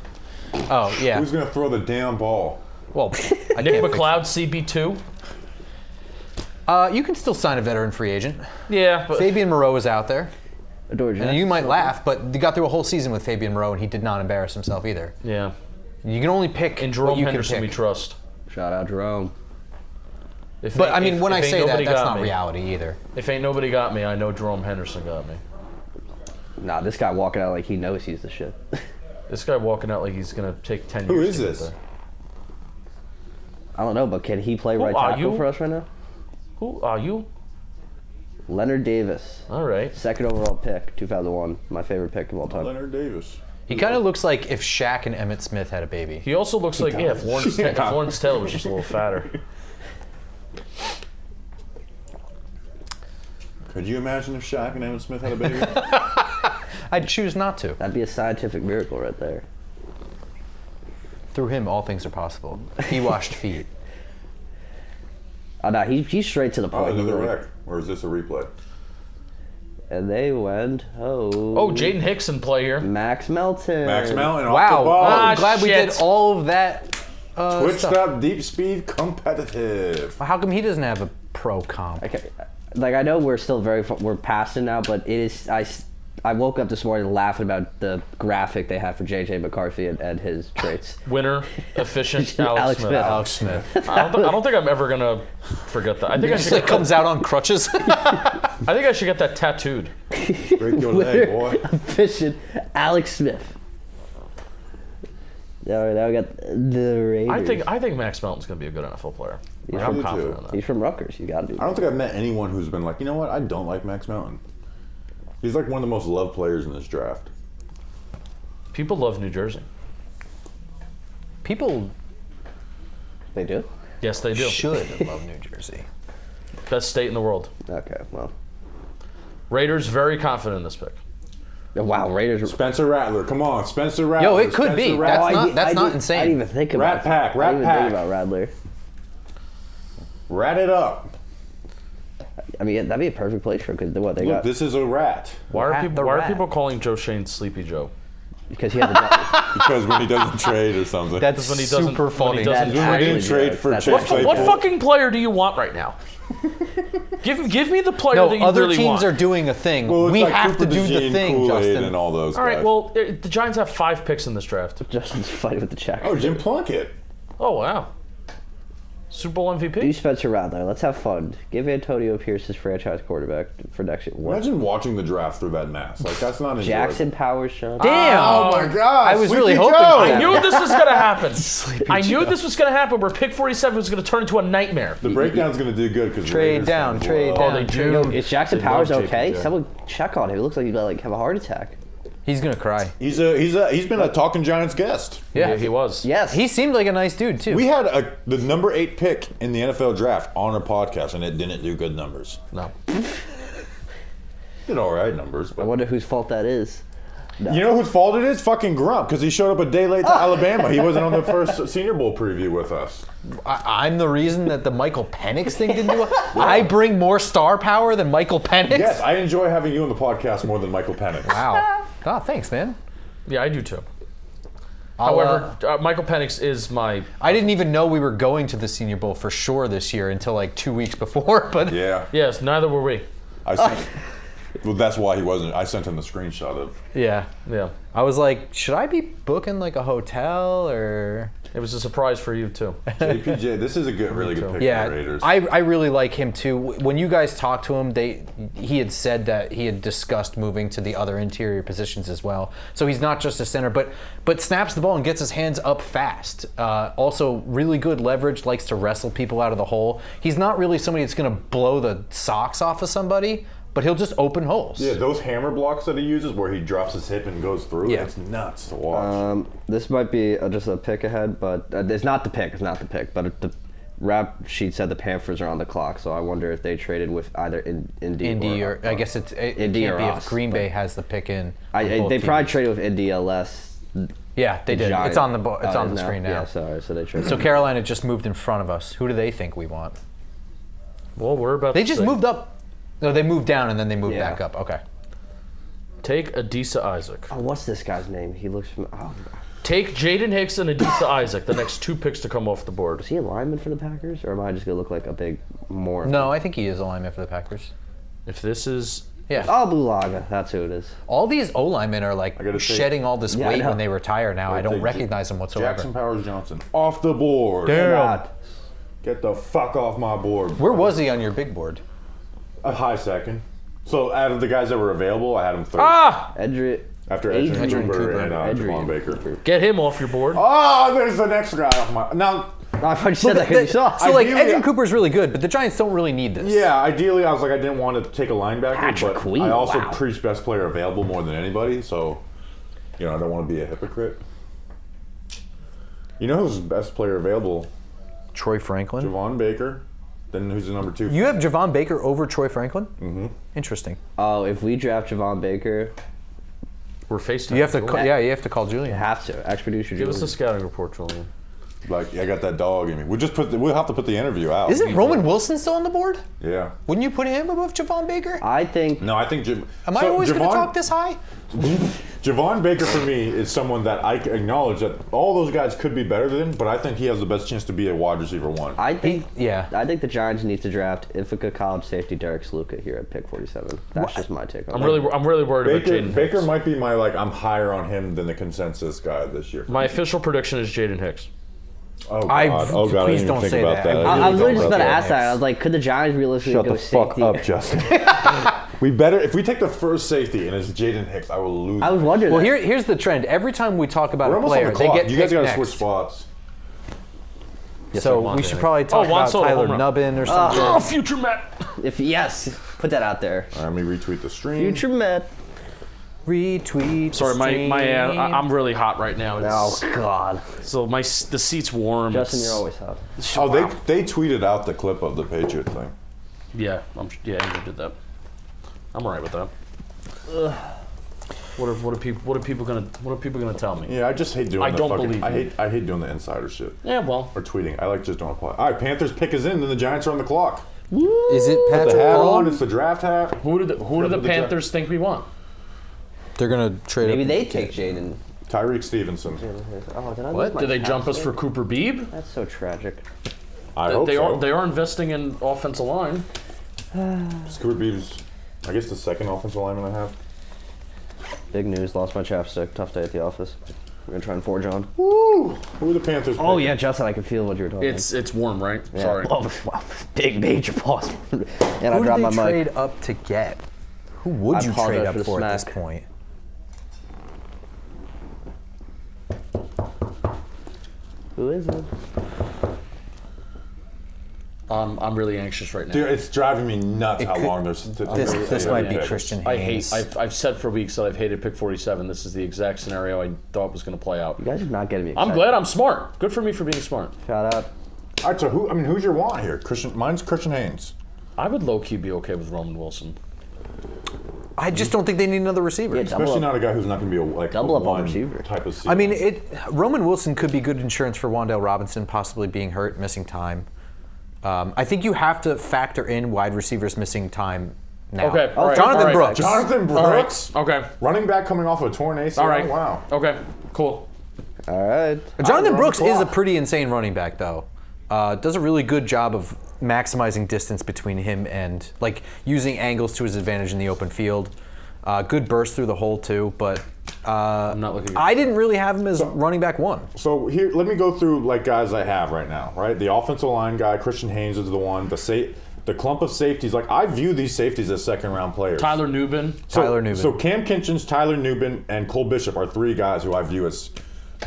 Oh yeah. Who's going to throw the damn ball? Well, I Nick can't fix McLeod, CB2. that. You can still sign a veteran free agent. Yeah, but Fabian Moreau is out there. Adore And you might laugh, but you got through a whole season with Fabian Moreau, and he did not embarrass himself either. yeah. You can only pick And what Jerome you Henderson, can we pick. trust. Shout out Jerome. If But ain't- I mean, if- when if I ain't say that, nobody that's got not me. reality either. If ain't nobody got me, I know Jerome Henderson got me. Nah, this guy walking out like he knows he's the shit. This guy walking out like he's gonna take 10 Who years. is to get this? there. I don't know, but can he play Who right are tackle you? for us right now? Who are you? Leonard Davis, All right. second overall pick, 2001. My favorite pick of all time. Leonard Davis. He kind of looks like if Shaq and Emmitt Smith had a baby. He also looks like if Lawrence, if Lawrence Taylor was just a little fatter. Could you imagine if Shaq and Emmitt Smith had a baby? I'd choose not to. That'd be a scientific miracle right there. Through him, all things are possible. He washed feet. Oh no, he's straight to the point. He's Another like- wreck. Or is this a replay? And they went, Oh, Jaden Hickson play here. Max Melton. Max Melton off Wow. the ball. I'm glad we shit. did all of that. Twitch stuff. stop, deep speed, competitive. How come he doesn't have a pro comp? Okay, like I know we're still we're past it now, but it is. I woke up this morning laughing about the graphic they have for JJ McCarthy and his traits. Winner, efficient, Alex Alex Smith. Smith. Alex Smith. I don't think I'm ever gonna forget that. I think I should He get comes out on crutches. I think I should get that tattooed. Break your leg, boy. Efficient Alex Smith. Now we got the Raiders. I think Max Melton's going to be a good NFL player. He's I'm from- confident in that. He's from Rutgers. You got to be. I don't think I've met anyone who's been like, you know what, I don't like Max Melton. He's like one of the most loved players in this draft. People love New Jersey. People They do? Yes, they do. should love New Jersey. Best state in the world. Okay, well. Raiders very confident in this pick. Wow, Raiders. Spencer Rattler, come on, Spencer Rattler. Yo, it could be. Spencer Rattler. That's not I insane. didn't even think about Rat Pack, I Rat didn't even Pack. think about Rattler. Rat it up. I mean, that'd be a perfect place for him because what they Look, got. this is a rat. Why Rat the are rat. people calling Joe Shane Sleepy Joe? Because he has a. Because when he doesn't trade or something. That's when he doesn't- super when funny. he doesn't when we didn't trade for That's Chase actually- What Claypool. fucking player do you want right now? Give me the player No, that you other really teams want. are doing a thing. Well, it's we like have Cooper to do the DeJean, thing, Kool-Aid, Justin. and all those All right, guys. well, the Giants have 5 picks in this draft. Justin's fighting with the check. Oh, Jim Plunkett. Oh, wow. Super Bowl Do MVP? Spencer Rattler. Let's have fun. Give Antonio Pierce his franchise quarterback for next year. What? Imagine watching the draft through that mask. Like, that's not enjoyable. Jackson Powers, Sean. Damn! Oh my God! I was Sleepy really hoping Joe! for I that. knew this was going to happen. I knew this was going to happen where pick 47 was going to turn into a nightmare. The breakdown's going to do good because Trade down, trade down. Oh, they do. Is Jackson They Powers love okay? JPJ. Someone check on him. It looks like he's about to have a heart attack. He's gonna cry. He's been a Talking Giants guest. Yeah, he was. Yes. He seemed like a nice dude too. We had the number 8 pick in the NFL draft on our podcast, and it didn't do good numbers. No. Did all right numbers, I but wonder whose fault that is. you know whose fault it is? Fucking Grump, because he showed up a day late to Alabama. He wasn't on the first Senior Bowl preview with us. I'm the reason that the Michael Penix thing didn't do well. I bring more star power than Michael Penix. Yes, I enjoy having you on the podcast more than Michael Penix. Wow. Oh, thanks, man. Yeah, I do too. I'll, However, Michael Penix is my. I didn't even know we were going to the Senior Bowl for sure this year until like 2 weeks before. But Yeah. Yes, neither were we. I sent, well, that's why he wasn't. I sent him the screenshot of. yeah, Yeah. I was like, should I be booking like a hotel or? It was a surprise for you too. JPJ, this is a really good pick for the Yeah, Raiders. I really like him too. When you guys talked to him, he had said that he had discussed moving to the other interior positions as well. So he's not just a center, but snaps the ball and gets his hands up fast. Also, really good leverage, likes to wrestle people out of the hole. He's not really somebody that's going to blow the socks off of somebody, but he'll just open holes. Yeah, those hammer blocks that he uses where he drops his hip and goes through, Yeah. it's nuts to watch. This might be just a pick ahead, but it's not the pick. It's not the pick. But the rap sheet said the Panthers are on the clock, so I wonder if they traded with either Indy or I guess it Indy can't or be us, if Green but- Bay has the pick in. they on both probably teams. traded with Indy unless. Yeah, they did. Giants- It's on the no, screen now. Yeah, sorry. So they traded. So Carolina just moved in front of us. Who do they think we want? Well, we're about. They to just say, moved up. No, they moved down and then they moved Yeah. back up. Okay. Take Adisa Isaac. Oh, what's this guy's name? He looks from. Oh, Take Jaden Hicks and Adisa Isaac. The next 2 picks to come off the board. is he a lineman for the Packers, or am I just gonna look like a big more? No, I think he is a lineman for the Packers. If this is. Yeah. Oh, Bulaga. That's who it is. All these O linemen are like gotta say- shedding all this Yeah, I weight know. when they retire now. I don't Take recognize them whatsoever. Jackson Powers Johnson off the board. God. Get the fuck off my board. Where was he on your big board? A high second. So out of the guys that were available, I had him third. Ah! Edric. After Adrian Adrian Cooper Cooper. and Adrian. Javon Baker. Get him off your board. Oh, there's the next guy off my. Now, I thought you said that because you saw. So like Ideally, Edwin Cooper's really good, but the Giants don't really need this. yeah, ideally, I was like, I didn't want to take a linebacker, Patrick but Queen, I also wow. preach best player available more than anybody, so, I don't want to be a hypocrite. You know who's best player available? Troy Franklin. Javon Baker. Then who's the number 2? You have Javon Baker over Troy Franklin? Mm-hmm. Interesting. Oh, if we draft Javon Baker, We're facing. You have to, you have to call you Julian. have to. Ex-producer Give us Julian. a scouting report, Julian. Like, I got that dog in me. We'll have to put the interview out. Isn't Roman Wilson still on the board? Yeah. Wouldn't you put him above Javon Baker? I think. No, I think. Am I always going to talk this high? Javon Baker for me is someone that I acknowledge that all those guys could be better than, but I think he has the best chance to be a wide receiver 1. I think. Yeah. I think the Giants need to draft Ithaca college safety Derek Sluka here at pick 47. That's just my take on I'm it. really worried about Baker, Jaden Baker Hicks. might be my I'm higher on him than the consensus guy this year. My official prediction is Jaden Hicks. Oh God! I- Oh God! please I didn't don't even think say about that. that. I was really really just don't about to about ask that. I was like, could the Giants realistically Shut go the fuck safety? up, Justin. We better if we take the first safety and it's Jaden Hicks, I will lose. I was wondering. Well, that. here's the trend. Every time we talk about We're a almost on player, the they clock. get You guys picked gotta next. switch spots. So Juan we should Penik. probably talk Juan about Soto, Tyler home run. Nubin or something. Oh, future Met. If yes, put that out there. All right, let me retweet the stream. Future Met. Retweet. Sorry, stream. I'm really hot right now. Oh God, So the seat's warm. Justin, It's- you're always hot. Oh, they tweeted out the clip of the Patriot thing. Yeah, Andrew did that. I'm alright with that. What are people gonna tell me? Yeah, I just hate doing. I the don't fucking, believe I you. hate doing the insider shit Yeah, well, or tweeting. I like just don't apply. All right, Panthers pick is in, then the Giants are on the clock. Is it Put Patrick the hat Mahomes? on. It's the draft hat. who do the the Panthers think we want? They're gonna trade. Maybe up they and take get- Jaden. Tyreek Stevenson. Oh, did I What? lose my Did they tab jump us there? for Cooper Beebe? That's so tragic. I hope They so. are investing in offensive line. Cooper Beebe's, I guess, the second offensive lineman I have. Big news. Lost my chapstick. Tough day at the office. We're gonna try and forge on. Woo! Who are the Panthers? Oh picking? yeah, Justin, I can feel what you were talking. It's warm, right? Yeah. Sorry. Oh, wow. Big major pause. And I Who dropped did my they mic. trade up to get? Who would I you apologize trade up for the for at this smack. point? Who is it? I'm really anxious right now. Dude, it's driving me nuts how could- long there's. This might be Christian I Hayes. hate. I've said for weeks that I've hated pick 47. This is the exact scenario I thought was going to play out. You guys are not getting me excited. I'm glad I'm smart. Good for me for being smart. Shout out. All right, so who's your want here? Mine's Christian Haynes. I would low key be okay with Roman Wilson. I just don't think they need another receiver. Yeah, Especially not a guy who's not going to be a Double up on one receiver. type of. I mean, Roman Wilson could be good insurance for Wan'Dale Robinson, possibly being hurt, missing time. I think you have to factor in wide receivers missing time now. Okay, all right, Jonathan all right. Brooks. Jonathan All right. Brooks, Okay. running back coming off a torn ACL. All right. Wow. Okay. Cool. All right. Jonathan on Brooks the is a clock. pretty insane running back, though. Does a really good job of maximizing distance between him and like using angles to his advantage in the open field. Good burst through the hole too, but I'm not looking. I didn't really have him as running back one. So here, let me go through like guys I have right now. Right, the offensive line guy, Christian Haynes is the one. The clump of safeties, like I view these safeties as second round players. Tyler Nubin. Tyler Nubin. So Cam Kinchins, Tyler Nubin, and Cole Bishop are three guys who I view as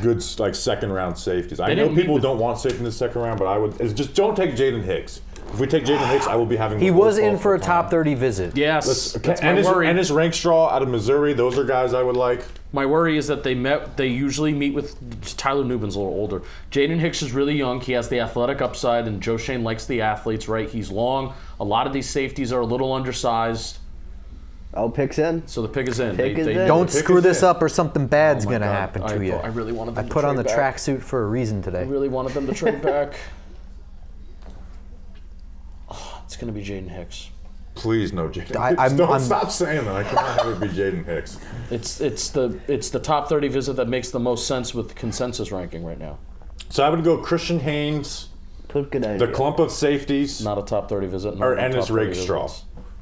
good like second round safeties. I know didn't meet people with- don't want safety in the second round, but I would it's just don't take Jaden Hicks. If we take Jaden Hicks, I will be having. He the was worst in ball for a time. top 30 visit. Yes. That's my and his, worry. and his rank straw out of Missouri. Those are guys I would like. My worry is that they usually meet with Tyler Nubin's a little older. Jaden Hicks is really young. He has the athletic upside, and Joe Shane likes the athletes, right? He's long. A lot of these safeties are a little undersized, Oh, picks in. so the pick is in. Pick is in. Don't Pick screw is this in. up or something bad's Oh my going to God. happen I to you. thought- I really wanted them I to put on the trade back. tracksuit for a reason today. I really wanted them to trade back. Oh, it's going to be Jaden Hicks. Please no Jaden. I'm- Don't I'm- stop saying that. I cannot have it be Jaden Hicks. It's the top 30 visit that makes the most sense with consensus ranking right now. So I would go Christian Haynes, Put good idea. the clump of safeties, Not a top 30 visit. or Ennis Rakestraw.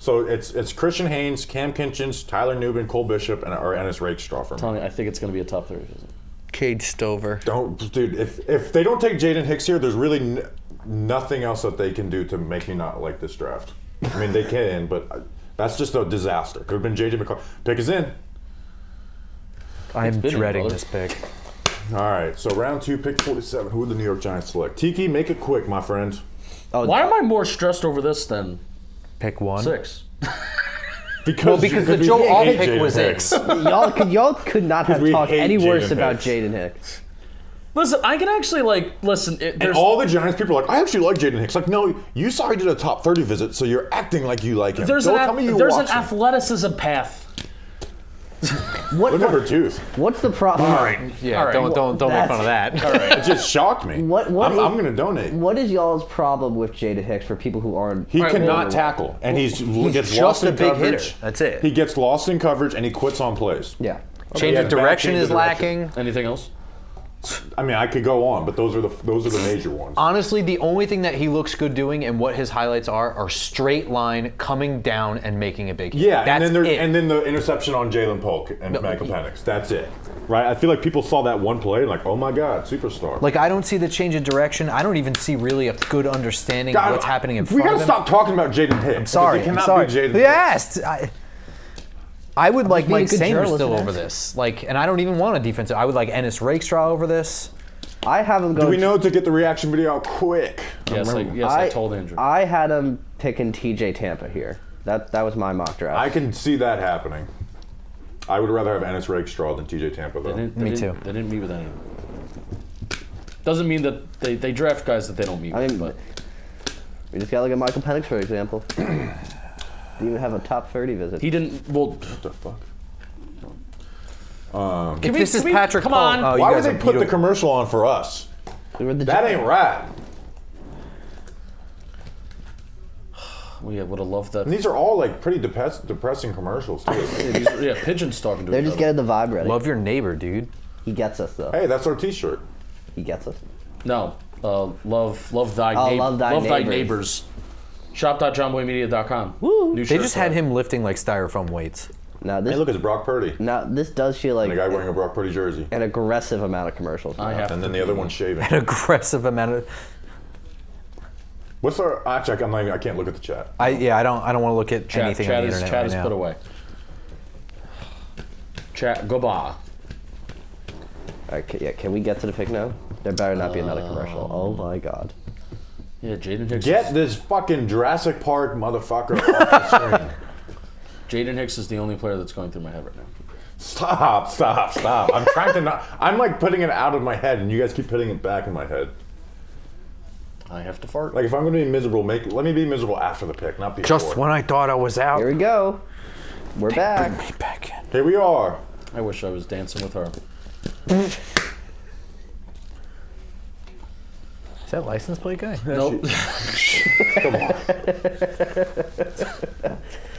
So it's Christian Haynes, Cam Kinchins, Tyler Nubin, Cole Bishop, or Ennis Rakestraw for me. Tony, I think it's going to be a top 30 visit. Cade Stover. Don't, dude. If they don't take Jaden Hicks here, there's really nothing else that they can do to make me not like this draft. I mean, they can, but that's just a disaster. Could have been JJ McCarthy. Pick is in. I'm been in, dreading brother. this pick. All right. So round 2, pick 47. Who would the New York Giants select? Tiki, make it quick, my friend. Oh, Why am I more stressed over this than Pick one. 6? Well, because the Joe we All hate pick Jaden was Hicks. y'all could not have we talked hate any worse Jaden about Hicks. Jaden Hicks. Listen, I can actually listen. And There's all the Giants people are like, I actually like Jaden Hicks. Like, no, you saw he did a top 30 visit, so you're acting like you like him. there's Don't an, tell me you there's an watched him. athleticism path. What, Look at her tooth. what's the problem? Yeah, All right, don't make fun of that. It just shocked me. What I'm is- going to donate. What is y'all's problem with Jaden Hicks for people who aren't? He right, cannot well, tackle, and he gets just lost a in big coverage. hitter. That's it. He gets lost in coverage, and he quits on plays. Yeah. Change Yeah, of bad direction change is of direction. lacking. Anything else? I mean, I could go on, but those are the major ones. Honestly, the only thing that he looks good doing and what his highlights are straight line, coming down, and making a big hit. Yeah, That's and then it. and then the interception on Jalen Polk and Michael Penix. That's it, right? I feel like people saw that one play and like, oh my God, superstar. Like, I don't see the change in direction. I don't even see really a good understanding of what's happening in front We of gotta him. stop talking about Jaden Hicks. I'm sorry. It cannot I'm sorry. be Jaden Yes. I would like being a Mike good Sanders journalist still and over accent. this. Like, and I don't even want a defensive. I would like Ennis Rakestraw over this. I have him Do going. we know to get the reaction video out quick? Yes, I told Andrew. I had him picking TJ Tampa here. That was my mock draft. I can see that happening. I would rather have Ennis Rakestraw than TJ Tampa, though. Me too. They didn't meet with anyone. Doesn't mean that they draft guys that they don't meet I with. mean, But we just got to look at Michael Penix, for example. Didn't even have a top 30 visit. he didn't. Well, What the fuck? If this is Patrick come Paul, on. oh, you Why would guys they are- put you the don't- commercial on for us? We were the That Giants. ain't right. we would have loved that. And these are all like pretty depressing commercials, too. Yeah, pigeons talking to They're each just other. getting the vibe ready. Love your neighbor, dude. He gets us, though. Hey, that's our T-shirt. He gets us. No, love thy Oh, neighbors. love thy neighbors. neighbors. Shop.jomboymedia.com. Woo! New They shirt just had site. him lifting like styrofoam weights. Now this, Hey, look, it's Brock Purdy. now this does feel like And a guy wearing a Brock Purdy jersey. an aggressive amount of commercials. I now. have And to then the other one's shaving. An aggressive amount of. What's our... Actually, I can't look at the chat. I don't want to look at Chat, anything chat on the is, internet chat right is now. put away. Chat, goodbye. All right, can we get to the pick now? There better not be another commercial. Oh my God. Yeah, Jaden Hicks. Get this fucking Jurassic Park motherfucker off the screen. Jaden Hicks is the only player that's going through my head right now. Stop. I'm trying to not... I'm like putting it out of my head, and you guys keep putting it back in my head. I have to fart. Like, if I'm going to be miserable, let me be miserable after the pick, not before. Just when I thought I was out. Here we go. We're back. Bring me back in. Here we are. I wish I was dancing with her. Is that license plate guy? Nope. Come on.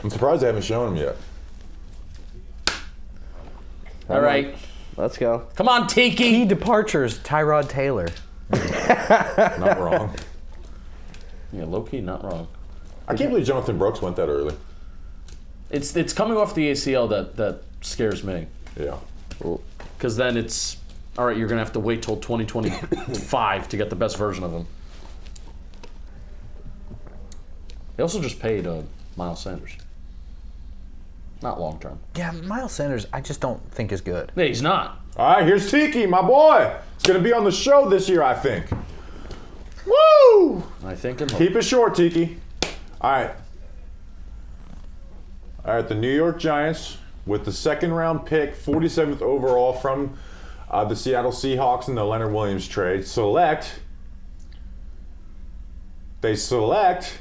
I'm surprised I haven't shown him yet. All right. Let's go. Come on, Tiki. Key departures, Tyrod Taylor. Not wrong. Yeah, low key, not wrong. I can't believe Jonathan Brooks went that early. It's coming off the ACL that scares me. Yeah. Because then it's, all right, you're going to have to wait till 2025 to get the best version of him. They also just paid Miles Sanders. Not long term. Yeah, Miles Sanders, I just don't think is good. Yeah, he's not. All right, here's Tiki, my boy. He's going to be on the show this year, I think. Woo! I think and hope. Keep it short, Tiki. All right. The New York Giants with the second round pick, 47th overall from the Seattle Seahawks in the Leonard Williams trade. They select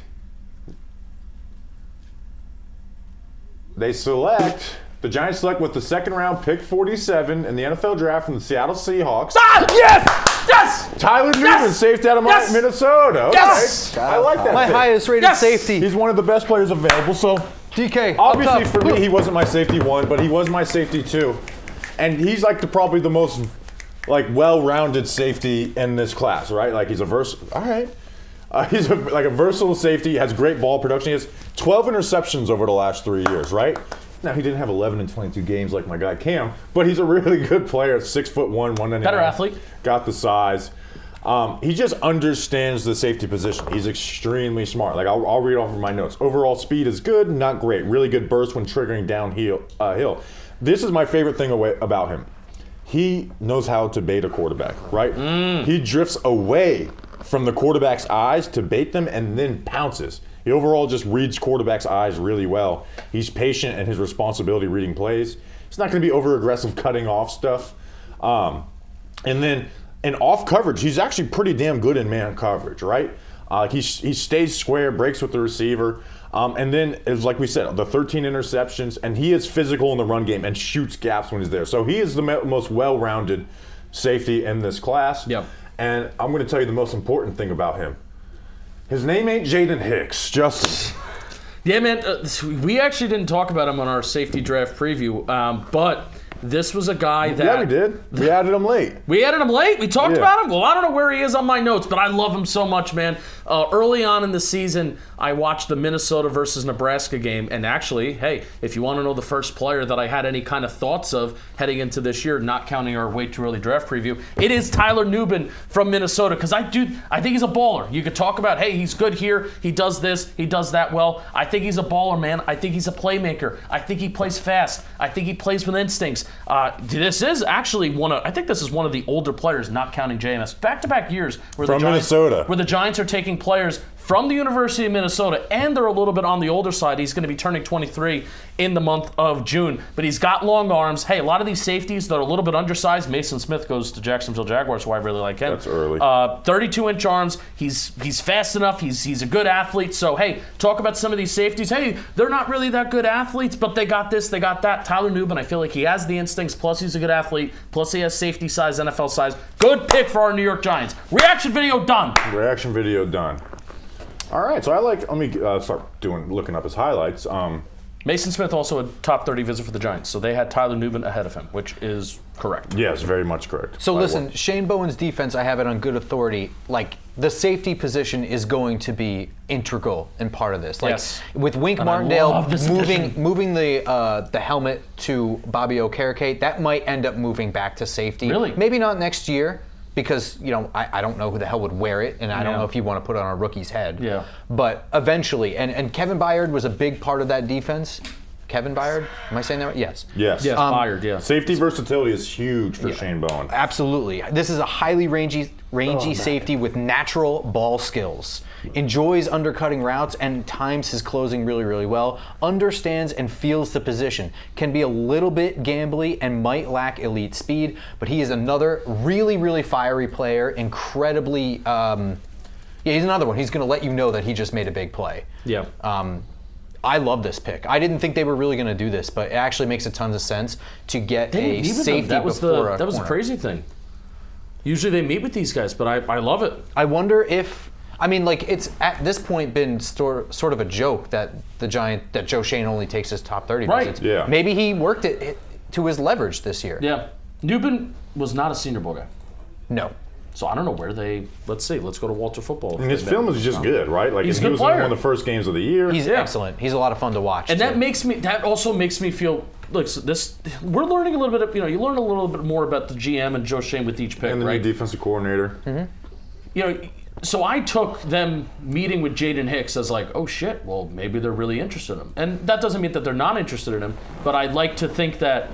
the Giants select with the second round pick 47 in the NFL draft from the Seattle Seahawks. Ah, yes! Yes! Tyler Nubin, Yes! safety out of Yes! Minnesota. Okay. Yes! I like that. My pick. highest rated Yes! safety. He's one of the best players available, so DK. obviously up for top. me he wasn't my safety one, but he was my safety two. And he's like probably the most like well-rounded safety in this class, right? Like he's a he's a versatile safety, has great ball production. He has 12 interceptions over the last 3 years, right? Now he didn't have 11 and 22 games like my guy Cam, but he's a really good player. 6'1", 199. Better athlete. Got the size. He just understands the safety position. He's extremely smart. Like I'll read off of my notes. Overall speed is good, not great. Really good burst when triggering downhill. Hill. This is my favorite thing about him. He knows how to bait a quarterback, right? He drifts away from the quarterback's eyes to bait them and then pounces. He overall just reads quarterback's eyes really well. He's patient in his responsibility reading plays. He's not going to be over-aggressive cutting off stuff. And then in off coverage, he's actually pretty damn good in man coverage, right? He stays square, breaks with the receiver. And then, as like we said, the 13 interceptions, and he is physical in the run game and shoots gaps when he's there. So he is the most well-rounded safety in this class. Yep. And I'm going to tell you the most important thing about him. His name ain't Jaden Hicks, Justin. Yeah, man, we actually didn't talk about him on our safety draft preview, but This was a guy that... Yeah, we did. We added him late. We added him late. We talked Yeah. about him. Well, I don't know where he is on my notes, but I love him so much, man. Early on in the season, I watched the Minnesota versus Nebraska game, and actually, hey, if you want to know the first player that I had any kind of thoughts of heading into this year, not counting our way too early draft preview, it is Tyler Nubin from Minnesota, because I think he's a baller. You could talk about, hey, he's good here, he does this, he does that well. I think he's a baller, man. I think he's a playmaker. I think he plays fast. I think he plays with instincts. This is actually I think this is one of the older players, not counting JMS. Back-to-back years where From Minnesota. Where the Giants are taking players from the University of Minnesota, and they're a little bit on the older side. He's going to be turning 23 in the month of June, but he's got long arms. Hey, a lot of these safeties that are a little bit undersized. Mason Smith goes to Jacksonville Jaguars, so I really like him. That's early. 32-inch arms. He's fast enough. He's a good athlete. So, hey, talk about some of these safeties. Hey, they're not really that good athletes, but they got this, they got that. Tyler Nubin, I feel like he has the instincts, plus he's a good athlete, plus he has safety size, NFL size. Good pick for our New York Giants. Reaction video done. Reaction video done. All right, so let me start looking up his highlights. Mason Smith also a top 30 visit for the Giants, so they had Tyler Nubin ahead of him, which is correct. Yes, very much correct. So listen, Shane Bowen's defense, I have it on good authority. Like, the safety position is going to be integral and part of this. Like, Yes. with Wink And I Martindale love this moving the helmet to Bobby Okereke, that might end up moving back to safety. Really? Maybe not next year, because I don't know who the hell would wear it, and I don't know if you want to put it on a rookie's head. Yeah. But eventually, and Kevin Byard was a big part of that defense. Kevin Byard? Am I saying that right? Yes. Yes. Yes, Byard, yeah. Safety versatility is huge for Shane Bowen. Absolutely. This is a highly rangy safety with natural ball skills. Enjoys undercutting routes and times his closing really, really well. Understands and feels the position. Can be a little bit gambly and might lack elite speed, but he is another really, really fiery player. Incredibly, he's another one. He's going to let you know that he just made a big play. Yeah. I love this pick. I didn't think they were really going to do this, but it actually makes a ton of sense to get They a didn't meet with safety them. That was before that was a corner. crazy thing. Usually they meet with these guys, but I love it. I wonder if, it's at this point been sort of a joke that that Joe Shane only takes his top 30 Right. visits. Yeah. Maybe he worked it to his leverage this year. Yeah. Nubin was not a Senior Bowl guy. No. So I don't know where let's see. Let's go to Walter Football. And his film is just good, right? Like, He's a he good was in player. one of the first games of the year. He's Yeah. excellent. He's a lot of fun to watch. And too. that also makes me feel, look, so we're learning a little bit of, you learn a little bit more about the GM and Joe Shane with each pick, and the right? new defensive coordinator. Mm-hmm. So I took them meeting with Jaden Hicks as like, oh shit, well, maybe they're really interested in him. And that doesn't mean that they're not interested in him, but I'd like to think that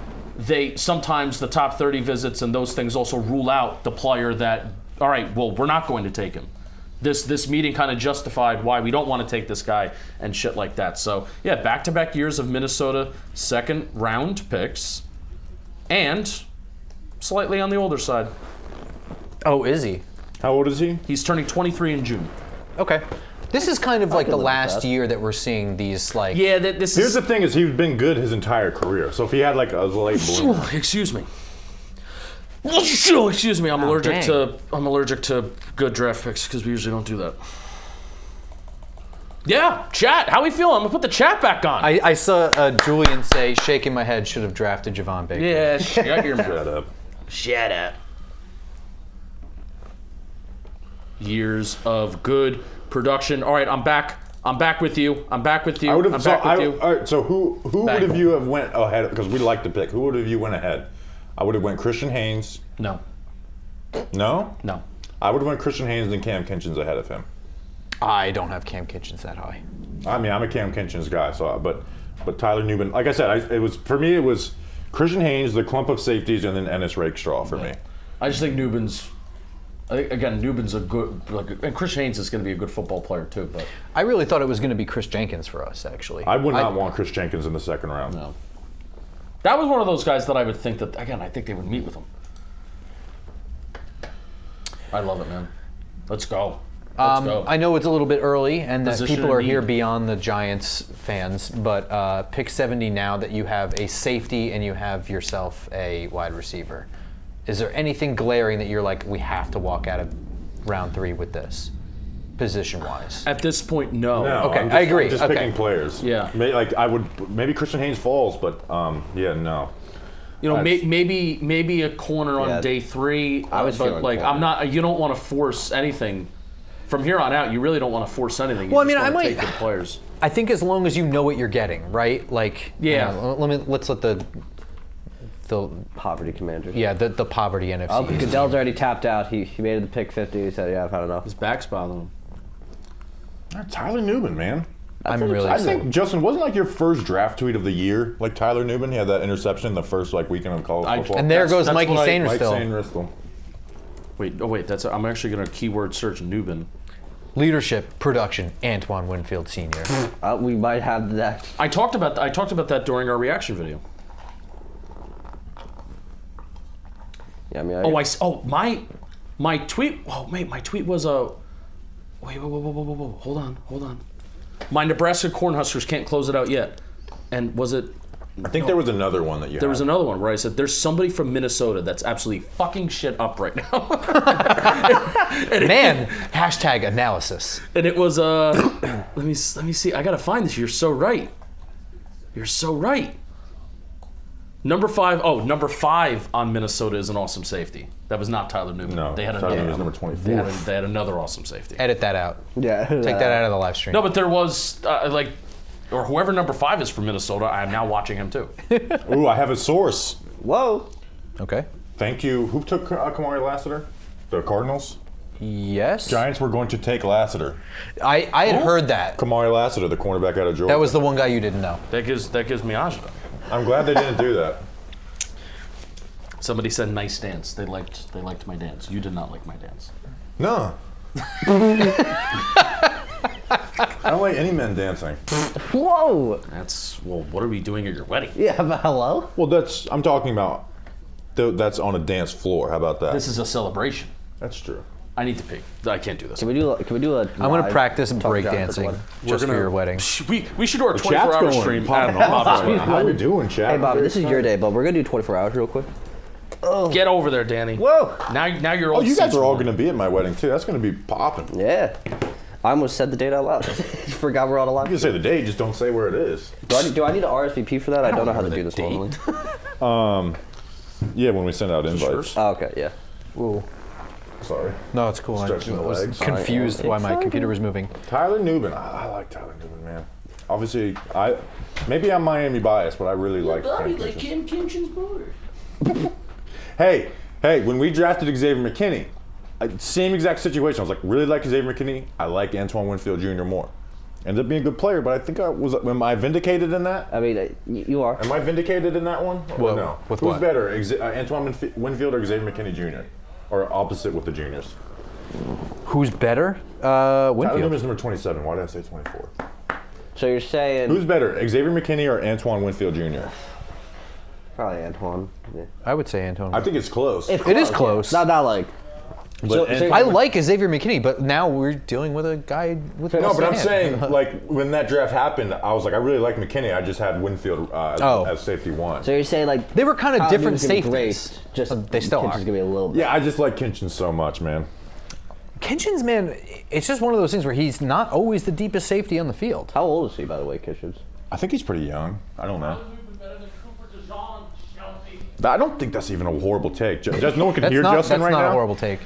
sometimes the top 30 visits and those things also rule out the player that, all right, well, we're not going to take him. This meeting kind of justified why we don't want to take this guy and shit like that. So, yeah, back-to-back years of Minnesota second-round picks and slightly on the older side. Oh, is he? How old is he? He's turning 23 in June. Okay. This is kind of like the live with last that. year that we're seeing these, like... Yeah, this Here's is... the thing: is he's been good his entire career. So if he had like a late bloomer, Excuse me. Excuse me. I'm allergic dang. to good draft picks because we usually don't do that. Yeah, chat. How we feeling? I'm gonna put the chat back on. I saw Julian say, shaking my head, should have drafted Javon Baker. yeah, shut your mouth. shut up. Shut up. Years of good production. All right, I'm back. I'm back with you. I'm back with you. I would have. I'm back with you. All right. So who Back. would have you have went ahead? Because we like to pick. Who would have you went ahead? I would have went Christian Haynes. No. No. No. I would have went Christian Haynes and Cam Kitchens ahead of him. I don't have Cam Kitchens that high. I mean, I'm a Cam Kitchens guy, so but Tyler Nubin, like I said, it was Christian Haynes, the clump of safeties, and then Ennis Rakestraw for me. I just think Nubin's a good, and Chris Haynes is going to be a good football player too. But I really thought it was going to be Chris Jenkins for us, actually. I would not want Chris Jenkins in the second round. no, that was one of those guys that I would think that I think they would meet with him. I love it, man. Let's go. Let's go. I know it's a little bit early and that Position people of are here need. beyond the Giants fans, but pick 70 now that you have a safety and you have yourself a wide receiver. Is there anything glaring that you're like, we have to walk out of round 3 with this, position-wise? At this point, no. No, Okay, I'm just, I agree. I'm just Okay. picking players. Yeah. Maybe Christian Haynes falls, but yeah, no. You know, maybe a corner on day 3. I was but feeling like corner. I'm not. You don't want to force anything. From here on out, you really don't want to force anything. You Well, I just mean, I wanna might- take good players. I think as long as you know what you're getting, right? Like, Yeah. Let's let the Poverty Commanders. the poverty NFC. Oh, Goodell's already tapped out. He made it the pick 50. He said, "Yeah, I've had enough." His back's bothering him. Tyler Nubin, man. I'm really I excited. think, Justin, wasn't like your first draft tweet of the year, like Tyler Nubin? He had that interception the first weekend of college football. And there goes That's Mikey what I- Sainers Mike still. Sainristel. Wait. I'm actually gonna keyword search Nubin. Leadership, production, Antoine Winfield Sr. We might have that. I talked about that during our reaction video. Yeah, I mean, My tweet. Oh, mate, my tweet was a. Wait, whoa. Hold on. My Nebraska Cornhuskers can't close it out yet. And was it? I think there was another one that you There had. was another one where I said, "There's somebody from Minnesota that's absolutely fucking shit up right now." Man, hashtag analysis. And it was let me see. I gotta find this. You're so right. Number 5 on Minnesota is an awesome safety. That was not Tyler Nubin. No, they had Tyler another. Nubin's number 24. They had another awesome safety. Edit that out. yeah. Take that out of the live stream. No, but there was or whoever number 5 is from Minnesota. I am now watching him too. Ooh, I have a source. Whoa. Okay. Thank you. Who took Kamari Lassiter? The Cardinals? Yes. Giants were going to take Lassiter. I had heard that. Kamari Lassiter, the cornerback out of Georgia. That was the one guy you didn't know. That gives me agita. I'm glad they didn't do that. Somebody said nice dance. They liked my dance. You did not like my dance. No. I don't like any men dancing. Whoa. What are we doing at your wedding? Yeah, but hello? Well, I'm talking about, that's on a dance floor. How about that? This is a celebration. That's true. I need to pee. I can't do this. Can we do a I'm going to live practice Talk break Giants dancing wedding? just for your wedding. We should do our 24-hour stream. Popping off. How you doing, chat? Hey, Bobby, this is your day, but we're going to do 24 hours real quick. Get over there, Danny. Whoa. Now you're Oh, old. you guys are all going to be at my wedding, too. That's going to be popping. Yeah. I almost said the date out loud. Forgot we're on a You live. can say the date, just don't say where it is. Do I need to RSVP for that? I don't know how to do this date. normally. Yeah, when we send out invites. Oh, okay, yeah. Ooh. Sorry. No, it's cool. I Stretching the was legs. confused why my computer was moving. Tyler Nubin. I like Tyler Nubin, man. Obviously, maybe I'm Miami biased, but I really like Kim Kinchin's brother. Hey, when we drafted Xavier McKinney, same exact situation. I was like, really like Xavier McKinney. I like Antoine Winfield Jr. more. Ended up being a good player, but I think am I vindicated in that? I mean, you are. Am I vindicated in that one? Or What- no. with Who's what? better, Antoine Winfield or Xavier McKinney Jr.? Or opposite with the juniors? Who's better? Tyler Winfield. Nubin's number 27. Why did I say 24? So you're saying Who's better, Xavier McKinney or Antoine Winfield Jr.? probably Antoine. Yeah. I would say Antonio. I think it's close. It is close. Yeah. Not like. But I like Xavier McKinney, but now we're dealing with a guy with No, a but I'm stand. saying, like, when that draft happened, I was like, I really like McKinney. I just had Winfield as safety one. So you're saying like They were kind of Tyler different Nubin's gonna be safeties. great, just They still Kinch are. is gonna be a little bit. Yeah, I just like Kinchin so much, man. Kitchens, man, it's just one of those things where he's not always the deepest safety on the field. How old is he, by the way, Kitchens? I think he's pretty young. I don't know. I don't think that's even a horrible take. Just no one can hear Justin that's right not now. a horrible take.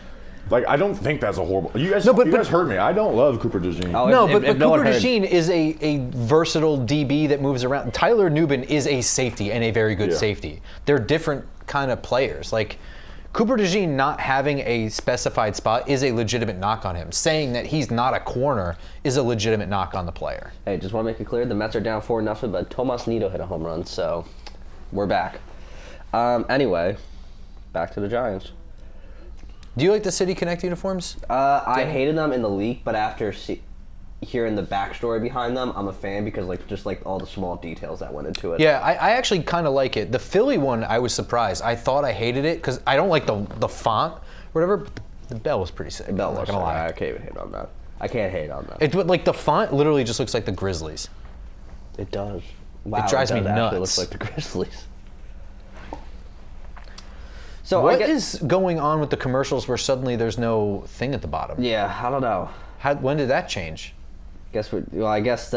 Like, I don't think that's a horrible. You guys, No, but- you guys heard me. I don't love Cooper DeJean. Oh, No, if- but if no one Cooper heard- DeJean is a versatile DB that moves around. Tyler Nubin is a safety and a very good Yeah. safety. They're different kind of players. Like Cooper DeJean not having a specified spot is a legitimate knock on him. Saying that he's not a corner is a legitimate knock on the player. Hey, just want to make it clear, the Mets are down 4-0, but Tomas Nido hit a home run, so we're back. Anyway, back to the Giants. Do you like the City Connect uniforms? I hated them in the league, but after hearing the backstory behind them, I'm a fan because just all the small details that went into it. Yeah, I actually kind of like it. The Philly one, I was surprised. I thought I hated it because I don't like the font, whatever. The bell was pretty sick. Bell I'm not was gonna lie. I can't even hate on that. I can't hate on that. It like the font literally just looks like the Grizzlies. It does. Wow, drives me does actually nuts. looks like the Grizzlies. So What I guess, is going on with the commercials where suddenly there's no thing at the bottom? Yeah, I don't know. When did that change? I guess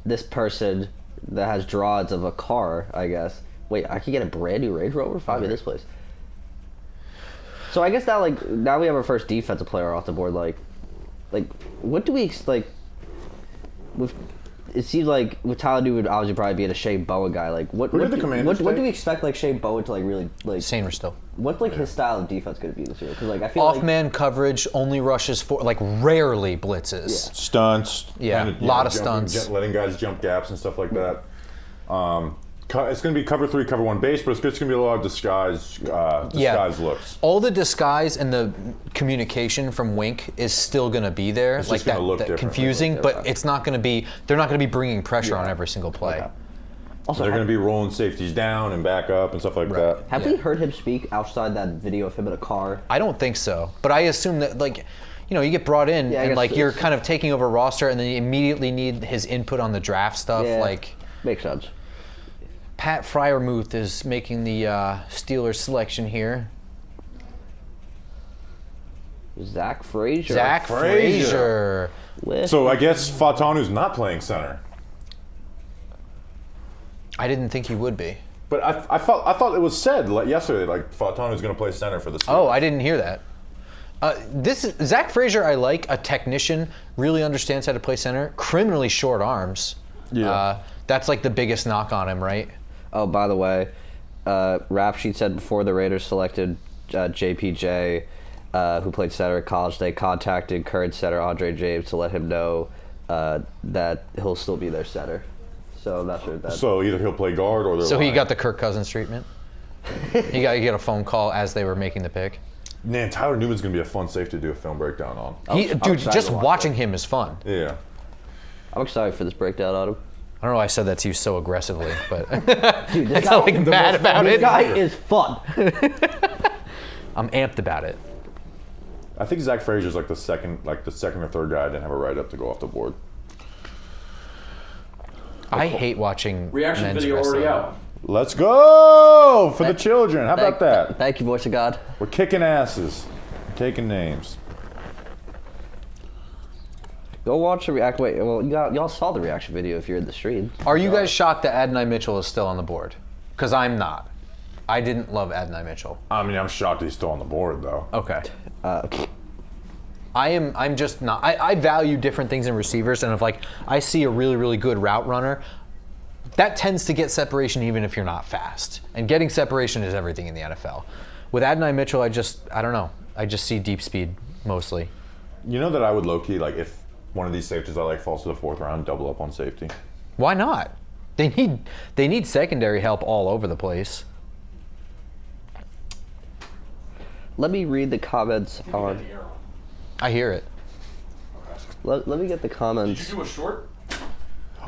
this person that has drawings of a car, I guess, Wait, I could get a brand new Range Rover? Find me this place. So I guess now, now we have our first defensive player off the board. Like, what do we with? It seems like with Tyler Nubin obviously probably being a Shane Bowen guy. Like, what do we expect Shane Bowen to really Saner still. What's his style of defense going to be this year? Because I feel off-man coverage, only rushes for rarely blitzes. Yeah. Stunts. Yeah, a lot of stunts. Letting guys jump gaps and stuff like that. It's going to be cover 3, cover 1 base, but it's going to be a lot of disguise looks. All the disguise and the communication from Wink is still going to be there. It's just going to look different. Confusing, but it's not going to be. They're not going to be bringing pressure on every single play. Okay. Also, they're going to be rolling safeties down and back up and stuff like that. Have we heard him speak outside that video of him in a car? I don't think so, but I assume that you get brought in and you're kind of taking over roster, and then you immediately need his input on the draft stuff. Yeah, makes sense. Pat Freiermuth is making the Steelers selection here. Zach Frazier. Zach Frazier. So I guess Fatanu's not playing center. I didn't think he would be. But I thought it was said yesterday Fatanu's going to play center for the Steelers. Oh, I didn't hear that. Zach Frazier. I like a technician, really understands how to play center. Criminally short arms. Yeah. That's the biggest knock on him, right? Oh, by the way, Rap Sheet said before the Raiders selected JPJ, who played center at college, they contacted current center Andre James to let him know that he'll still be their center. So I'm not sure that. So either he'll play guard or So he got the Kirk Cousins treatment. You got a phone call as they were making the pick. Man, Tyler Nubin's going to be a fun safety to do a film breakdown on. Just watching him is fun. Yeah. I'm excited for this breakdown on him. I don't know why I said that to you so aggressively, but dude, this guy, mad about it. This guy is fun. I'm amped about it. I think Zach Frazier's the second or third guy I didn't have a write-up to go off the board. I hate watching Reaction men's video wrestling. already out. Let's go for the children. How about that? Thank you, voice of God. We're kicking asses, taking names. Go watch the react. Wait, well, y'all saw the reaction video if you're in the stream. Are you guys shocked that Adonai Mitchell is still on the board? Because I'm not. I didn't love Adonai Mitchell. I mean, I'm shocked he's still on the board, though. Okay. I'm just not. I value different things in receivers, and if I see a really, really good route runner, that tends to get separation even if you're not fast. And getting separation is everything in the NFL. With Adonai Mitchell, I don't know. I just see deep speed mostly. You know that I would low-key, if one of these safeties I falls to the 4th round, double up on safety. Why not? They need secondary help all over the place. Let me read the comments on. I hear it. Let me get the comments. Did you do a short?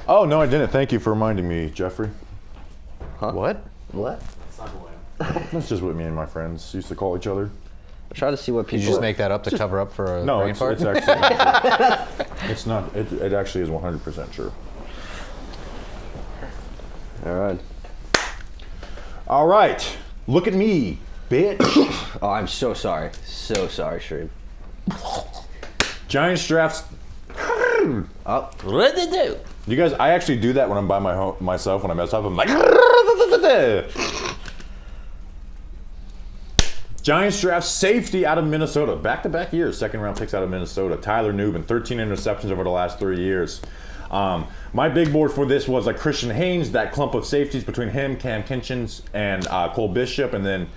Oh, no, I didn't. Thank you for reminding me, Jeffrey. Huh? What? That's not the way. That's just what me and my friends used to call each other. I'm trying to see what people. Did you just make that up to cover up for a No, brain it's fart? actually not true. It's not. It actually is 100% true. All right. All right. Look at me, bitch. Oh, I'm so sorry. So sorry, Stream. Giants drafts. Oh, what did they do? You guys, I actually do that when I'm by myself when I mess up. I'm like. Giants draft safety out of Minnesota. Back-to-back years, second-round picks out of Minnesota. Tyler Nubin, 13 interceptions over the last 3 years. My big board for this was Christian Haynes, that clump of safeties between him, Cam Kinchins, and Cole Bishop, and then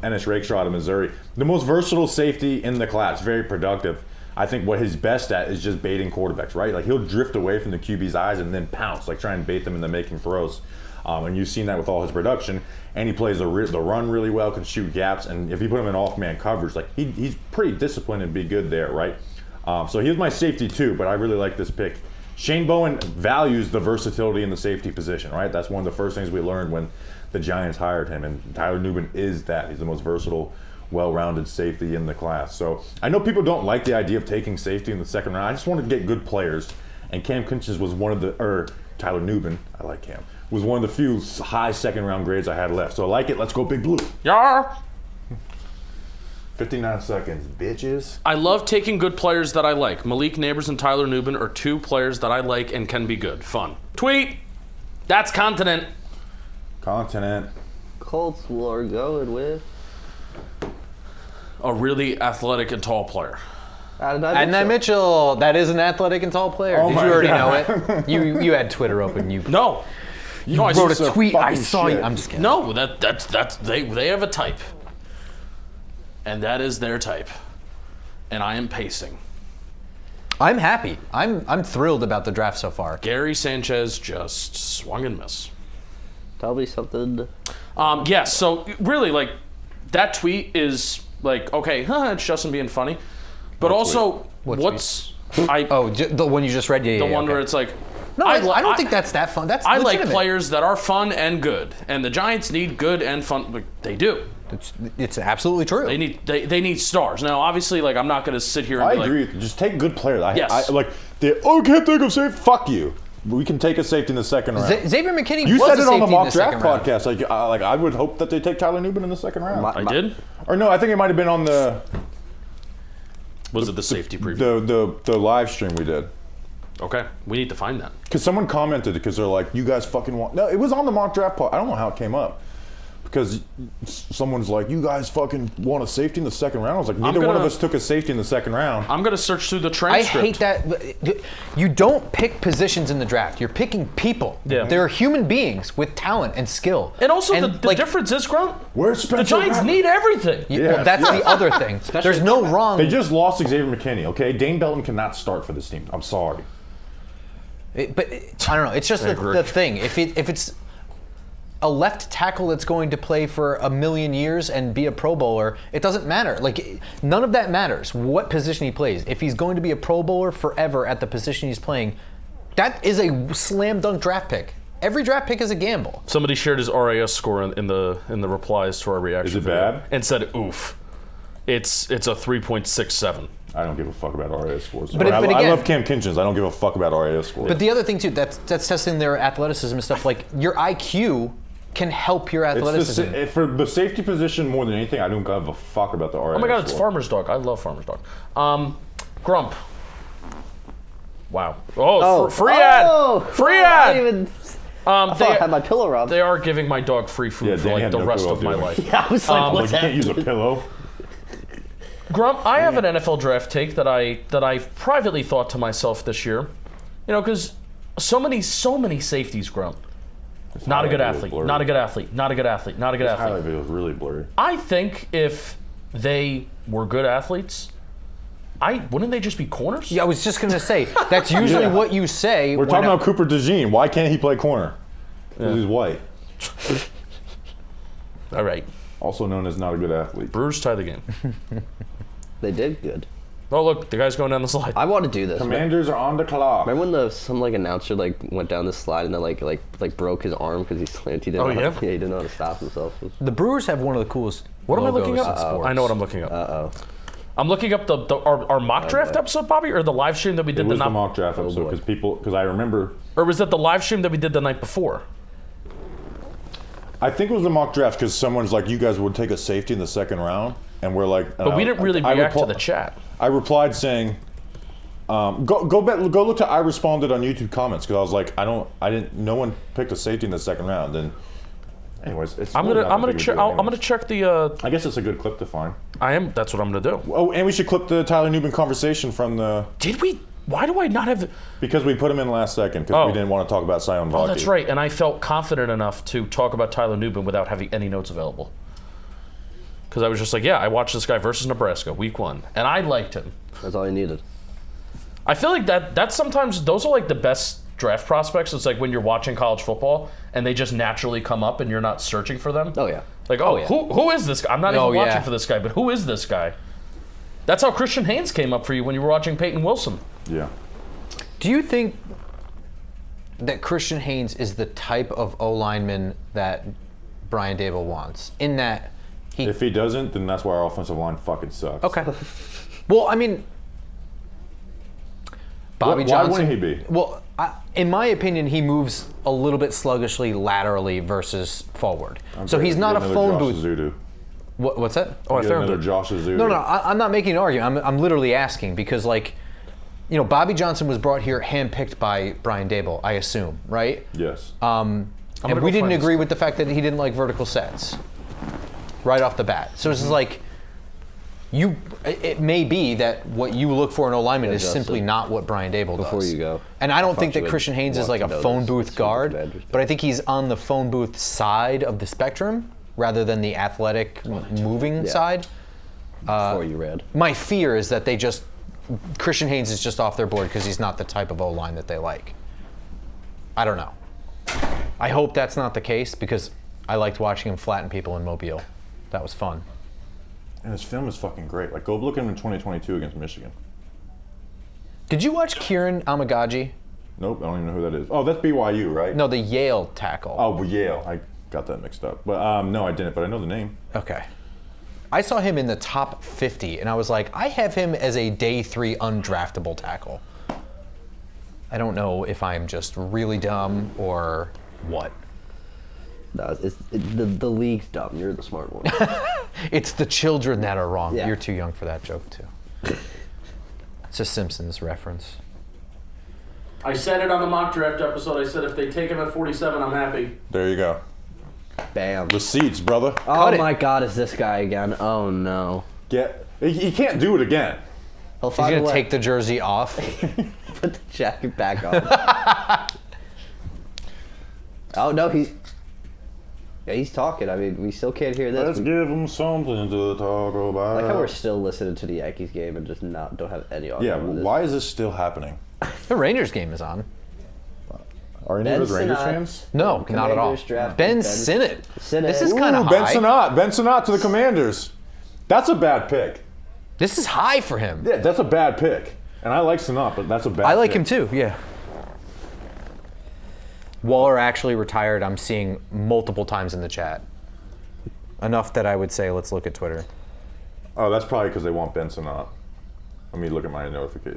Ennis Rakestraw out of Missouri. The most versatile safety in the class, very productive. I think what he's best at is just baiting quarterbacks, right? He'll drift away from the QB's eyes and then pounce, try and bait them into making throws. And you've seen that with all his production. And he plays the run really well, can shoot gaps, and if you put him in off-man coverage, he's pretty disciplined and be good there, right? So he was my safety too, but I really like this pick. Shane Bowen values the versatility in the safety position, right? That's one of the first things we learned when the Giants hired him, and Tyler Nubin is that. He's the most versatile, well-rounded safety in the class. So I know people don't like the idea of taking safety in the second round. I just wanted to get good players, and Cam Kinchins was Tyler Nubin, I like Cam, was one of the few high second-round grades I had left. So I like it. Let's go Big Blue. Yar! 59 seconds, bitches. I love taking good players that I like. Malik Neighbors and Tyler Nubin are two players that I like and can be good. Fun. Tweet! That's continent. Continent. Colts are going with A really athletic and tall player. Adonai Mitchell. That is an athletic and tall player. Oh Did my you already God. know it? You had Twitter open. You No. No, I wrote just- a tweet. I fucking saw you. shit. I'm just kidding. No, that's they have a type. And that is their type. And I am pacing. I'm happy. I'm thrilled about the draft so far. Gary Sanchez just swung and missed. Tell me something. Yes, so really, like, that tweet is like, okay, it's Justin being funny. But also, What what's... The one you just read? Yeah, the yeah, one okay. where it's like... No, I don't think that's that fun. That's I like legitimate. players that are fun and good. And the Giants need good and fun. Like, they do. It's absolutely true. They need stars. Now, obviously, like, I'm not going to sit here and I be agree. like... Just take good players. Yes. I can't think of safety. Fuck you. We can take a safety in the second round. Xavier McKinney You was said a it on the safety in mock draft second round. podcast. Like I would hope that they take Tyler Nubin in the second round. I did? Or no, I think it might have been on the Was it the safety preview? the live stream we did. Okay. We need to find that. Because someone commented because they're like, you guys fucking want... No, it was on the mock draft pod. I don't know how it came up. Because someone's like, you guys fucking want a safety in the second round? I was like, neither one of us took a safety in the second round. I'm going to search through the I transcript. hate that. You don't pick positions in the draft. You're picking people. Yeah. They're human beings with talent and skill. And also, the difference is, Grump, Where's the Spencer Giants Rattler? need everything. Well, that's the other thing. There's no wrong. They just lost Xavier McKinney, okay? Dane Belton cannot start for this team. I'm sorry. I don't know. It's just the thing. If it's a left tackle that's going to play for a million years and be a Pro Bowler, it doesn't matter. Like, none of that matters. What position he plays. If he's going to be a Pro Bowler forever at the position he's playing, that is a slam dunk draft pick. Every draft pick is a gamble. Somebody shared his RAS score in the replies to our reaction. Is it video bad? And said, "Oof, it's a 3.67." I don't give a fuck about RAS scores. But I again- love Cam Kinchins. I don't give a fuck about RAS scores. But the other thing too, that's testing their athleticism and stuff. Like, your IQ can help your athleticism. For the safety position more than anything, I don't give a fuck about the RAS Oh my God, it's score. Farmer's Dog. I love Farmer's Dog. Grump. Wow. Oh, free ad. Free I ad. didn't even. I thought I had my pillow around. They are giving my dog free food Yeah, for Danny like had the no rest clue of my what life. Yeah, I was like, Like, what's you can't use a happening? pillow. Grump, I have an NFL draft take that I've privately thought to myself this year. You know, because so many safeties, Grump. Not a good athlete. Not a good athlete. Not a good athlete. Not a good athlete. Highlight video is really blurry. I think if they were good athletes, wouldn't they just be corners? Yeah, I was just gonna say that's usually Yeah. what you say. We're talking about Cooper DeJean. Why can't he play corner? Because he's white. All right. Also known as not a good athlete. Brewers tie the game. They did good. Oh, look, the guy's going down the slide. I want to do this. Commanders are on the clock. Remember when some announcer went down the slide and then like broke his arm because he slammed. He didn't. Oh, know yeah? How, yeah, he didn't know how to stop himself. The Brewers have one of the coolest. What am I looking logos up? in sports. I know what I'm looking up. Uh-oh. I'm looking up our mock draft episode, Bobby, or the live stream that we It did was the the night, mock draft episode because I remember. or was that the live stream that we did the night before? I think it was the mock draft because someone's like, you guys would take a safety in the second round, and we're like. But we didn't really react to the chat. I replied saying, go look to I responded on YouTube comments because I was like, no one picked a safety in the second round. And anyways, it's. I'm really gonna not that big a check. deal I'm gonna anyways. check the. I guess it's a good clip to find. That's what I'm gonna do. Oh, and we should clip the Tyler Nubin conversation from the. Did we? Why do I not have? Because we put him in last second because we didn't want to talk about Sion Oh, that's right. And I felt confident enough to talk about Tyler Nubin without having any notes available. Because I was just like, yeah, I watched this guy versus Nebraska, week 1, and I liked him. That's all he needed. I feel like that's sometimes those are like the best draft prospects. It's like when you're watching college football and they just naturally come up and you're not searching for them. Oh yeah. Like, yeah. who is this guy? I'm not Oh, even watching yeah. for this guy, but who is this guy? That's how Christian Haynes came up for you when you were watching Peyton Wilson. Yeah. Do you think that Christian Haynes is the type of O lineman that Brian Daboll wants? In that he. If he doesn't, then that's why our offensive line fucking sucks. Okay. Well, I mean, Bobby Why Johnson. wouldn't he be? Well, in my opinion, he moves a little bit sluggishly laterally versus forward. So he's not a phone booth. Zudu. What's that? Oh, I Get found another it. Josh Zudu. No, I'm not making an argument. I'm literally asking because, like, you know, Bobby Johnson was brought here handpicked by Brian Daboll, I assume, right? Yes. And we didn't agree with the fact that he didn't like vertical sets right off the bat. So it's just like, it may be that what you look for in O lineman is simply not what Brian Dable does. Before you go. And I don't think that Christian Haynes is like a phone booth guard, but I think he's on the phone booth side of the spectrum rather than the athletic moving side. Before you read. My fear is that Christian Haynes is just off their board because he's not the type of O-line that they like. I don't know. I hope that's not the case because I liked watching him flatten people in Mobile. That was fun. And his film is fucking great. Like, go look at him in 2022 against Michigan. Did you watch Kieran Amagaji? Nope, I don't even know who that is. Oh, that's BYU, right? No, the Yale tackle. Oh, well, Yale. I got that mixed up. But no, I didn't, but I know the name. Okay. I saw him in the top 50, and I was like, I have him as a day 3 undraftable tackle. I don't know if I'm just really dumb or what. No, the league's dumb. You're the smart one. It's the children that are wrong. Yeah. You're too young for that joke, too. It's a Simpsons reference. I said it on the mock draft episode. I said if they take him at 47, I'm happy. There you go. Bam. Receipts, brother. Oh it. my God, is this guy again? Oh no. He can't do it again. He'll He's find going a to way. take the jersey off. Put the jacket back on. Oh no, he's talking. I mean, we still can't hear this. Let's give him something to talk about. I like how we're still listening to the Yankees game and just don't have any audio. Yeah, on this. why is this still happening? The Rangers game is on. Are any Ben of us Rangers Sinnott. fans? No, not at all. Commanders drafted Ben Ben Sinnott. Sinnott. This is Ooh, kind of Ben high. Sinnott. Ben Sinnott to the Commanders. That's a bad pick. This is high for him. Yeah, that's a bad pick. And I like Sinnott, but that's a bad I like pick. him too, yeah. Waller actually retired, I'm seeing multiple times in the chat. Enough that I would say, let's look at Twitter. Oh, that's probably because they want Ben Sinnott. Let me look at my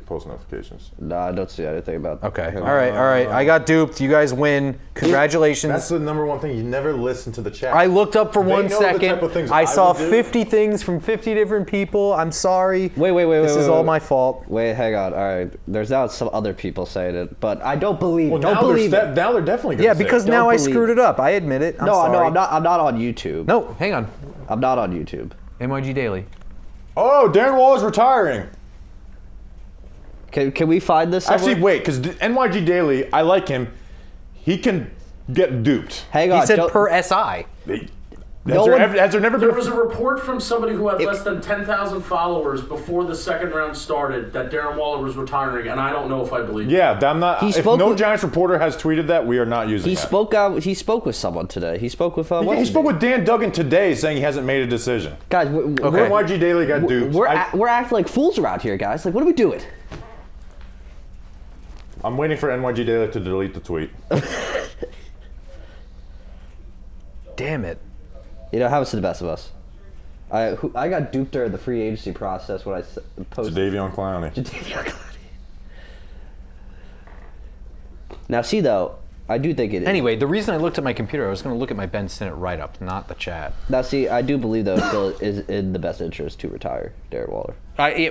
post notifications. No, I don't see anything about that. Okay, all right. I got duped. You guys win. Congratulations. That's the number one thing. You never listen to the chat. I looked up for They 1 know the second. type of things I I saw would do. 50 things from 50 different people. I'm sorry. Wait. This is all my fault. Wait, hang on. All right. There's now some other people saying it, but I don't believe. Well, don't believe it. now they're definitely going to Yeah, say because it. now I believe screwed it. it up. I admit it. I'm sorry. No, I'm not on YouTube. No, hang on. I'm not on YouTube. MYG Daily. Oh, Darren Waller's retiring. Can we find this somewhere? Actually, wait, because NYG Daily, I like him. He can get duped. Hang on. He said don't- per SI. Has there never been There was a report from somebody who had less than 10,000 followers before the second round started that Darren Waller was retiring, and I don't know if I believe it. Yeah, I'm not. He If spoke no with- Giants reporter has tweeted that, we are not using He that. spoke out. He spoke with someone today. He spoke with. He spoke with Dan Duggan today, saying he hasn't made a decision. guys. Okay. NYG Daily got duped. We're acting like fools around here, guys. Like, what are we doing? I'm waiting for NYG Daily to delete the tweet. Damn it. You know, happens to the best of us. I got duped during the free agency process when I posted. Davion Clowney. Now, see though, I do think it is. Anyway, the reason I looked at my computer, I was going to look at my Ben Sinnott write-up, not the chat. Now, see, I do believe though it still is in the best interest to retire Darren Waller.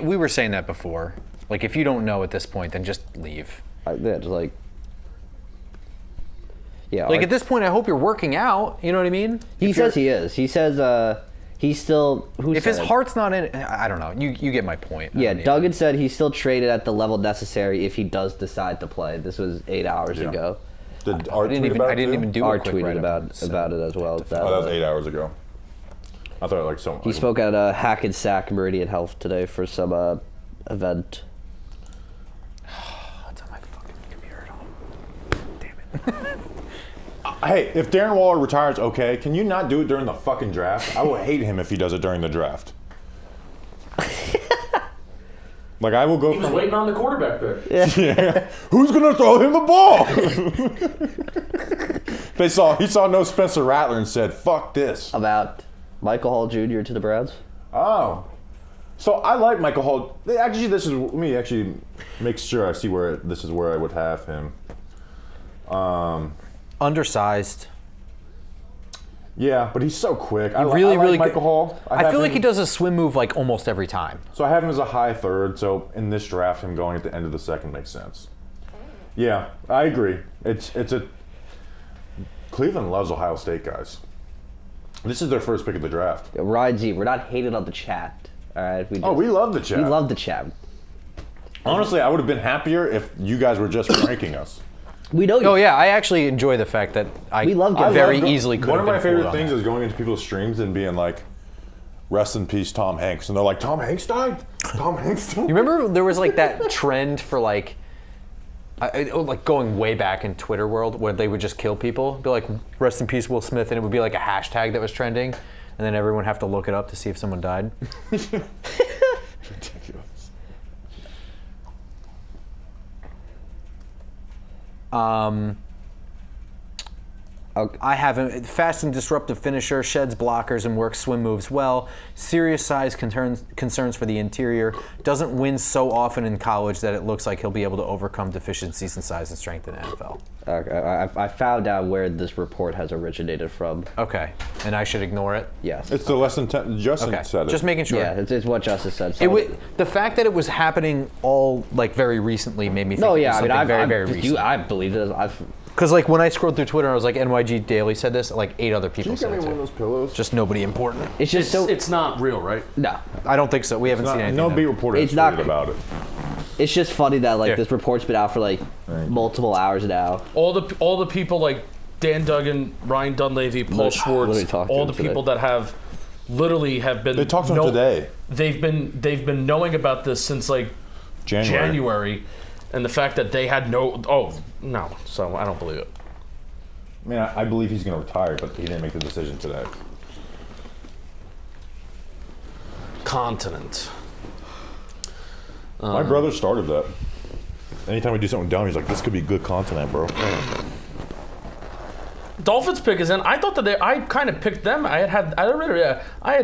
We were saying that before. Like, if you don't know at this point, then just leave. Yeah, just like. Yeah. Like, at this point, I hope you're working out. You know what I mean? he says he is. He says he's still. Who If said his it? heart's not in it, I don't know. You get my point. I Yeah, don't need Duggan said he's still traded at the level necessary if he does decide to play. This was 8 hours Yeah. ago. Did I Art didn't tweet even. about I it didn't too? even do a Art quick tweeted write-up. about it as well. Oh, that was 8 hours ago. I thought like so. He spoke at Hackensack Meridian Health today for some event. It's on my fucking computer at home. Damn it. Hey, if Darren Waller retires, okay, can you not do it during the fucking draft? I will hate him if he does it during the draft. Like, I will go He was from. waiting on the quarterback pick. Yeah. Who's gonna throw him the ball? He saw no Spencer Rattler and said, "Fuck this." About Michael Hall Jr. to the Browns. Oh, so I like Michael Hall. Actually, let me actually make sure I see this is where I would have him. Undersized. Yeah, but he's so quick. I Really, like really Michael good. Hall. I have feel like him- he does a swim move like almost every time. So I have him as a high third. So in this draft, him going at the end of the second makes sense. Yeah, I agree. It's a Cleveland loves Ohio State guys. This is their first pick of the draft. Ryan G, we're not hating on the chat. All right. We love the chat. We love the chat. Honestly, I would have been happier if you guys were just ranking us. We know you. Oh yeah, I actually enjoy the fact that We love it. very I love easily could One have of my been fooled favorite on things that. is going into people's streams and being like, "Rest in peace, Tom Hanks," and they're like, "Tom Hanks died. Tom Hanks died." You remember there was like that trend for like going way back in Twitter world where they would just kill people, be like, "Rest in peace, Will Smith," and it would be like a hashtag that was trending, and then everyone would have to look it up to see if someone died. Ridiculous. I have a fast and disruptive finisher, sheds blockers and works swim moves well. Serious size concerns for the interior. Doesn't win so often in college that it looks like he'll be able to overcome deficiencies in size and strength in the NFL. I found out where this report has originated from. Okay, and I should ignore it? Yes. It's the less than 10. Justin Okay, said it. just making sure. Yeah, it's what Justice said. So The fact that it was happening all like very recently made me think no, it yeah, was I mean, something I very recent. I believe it. Because like when I scrolled through Twitter, I was like, NYG Daily said this, like 8 other people said it too. those pillows? Just nobody important. It's just so. It's not real, right? No. I don't think so. We haven't seen anything. No though. beat reporter has It's not- tweeted about it. It's just funny that like Here. this report's been out for like multiple hours now. All the people like Dan Duggan, Ryan Dunleavy, Paul Literally Schwartz, talked to all him the today. people that have been. They talked to him today. They've been knowing about this since like January, and the fact that they had no. So I don't believe it. I mean, I believe he's going to retire, but he didn't make the decision today. Continent. My brother started that. Anytime we do something dumb, he's like, "This could be good content, bro." Dolphins pick is in. I thought that I kind of picked them. I had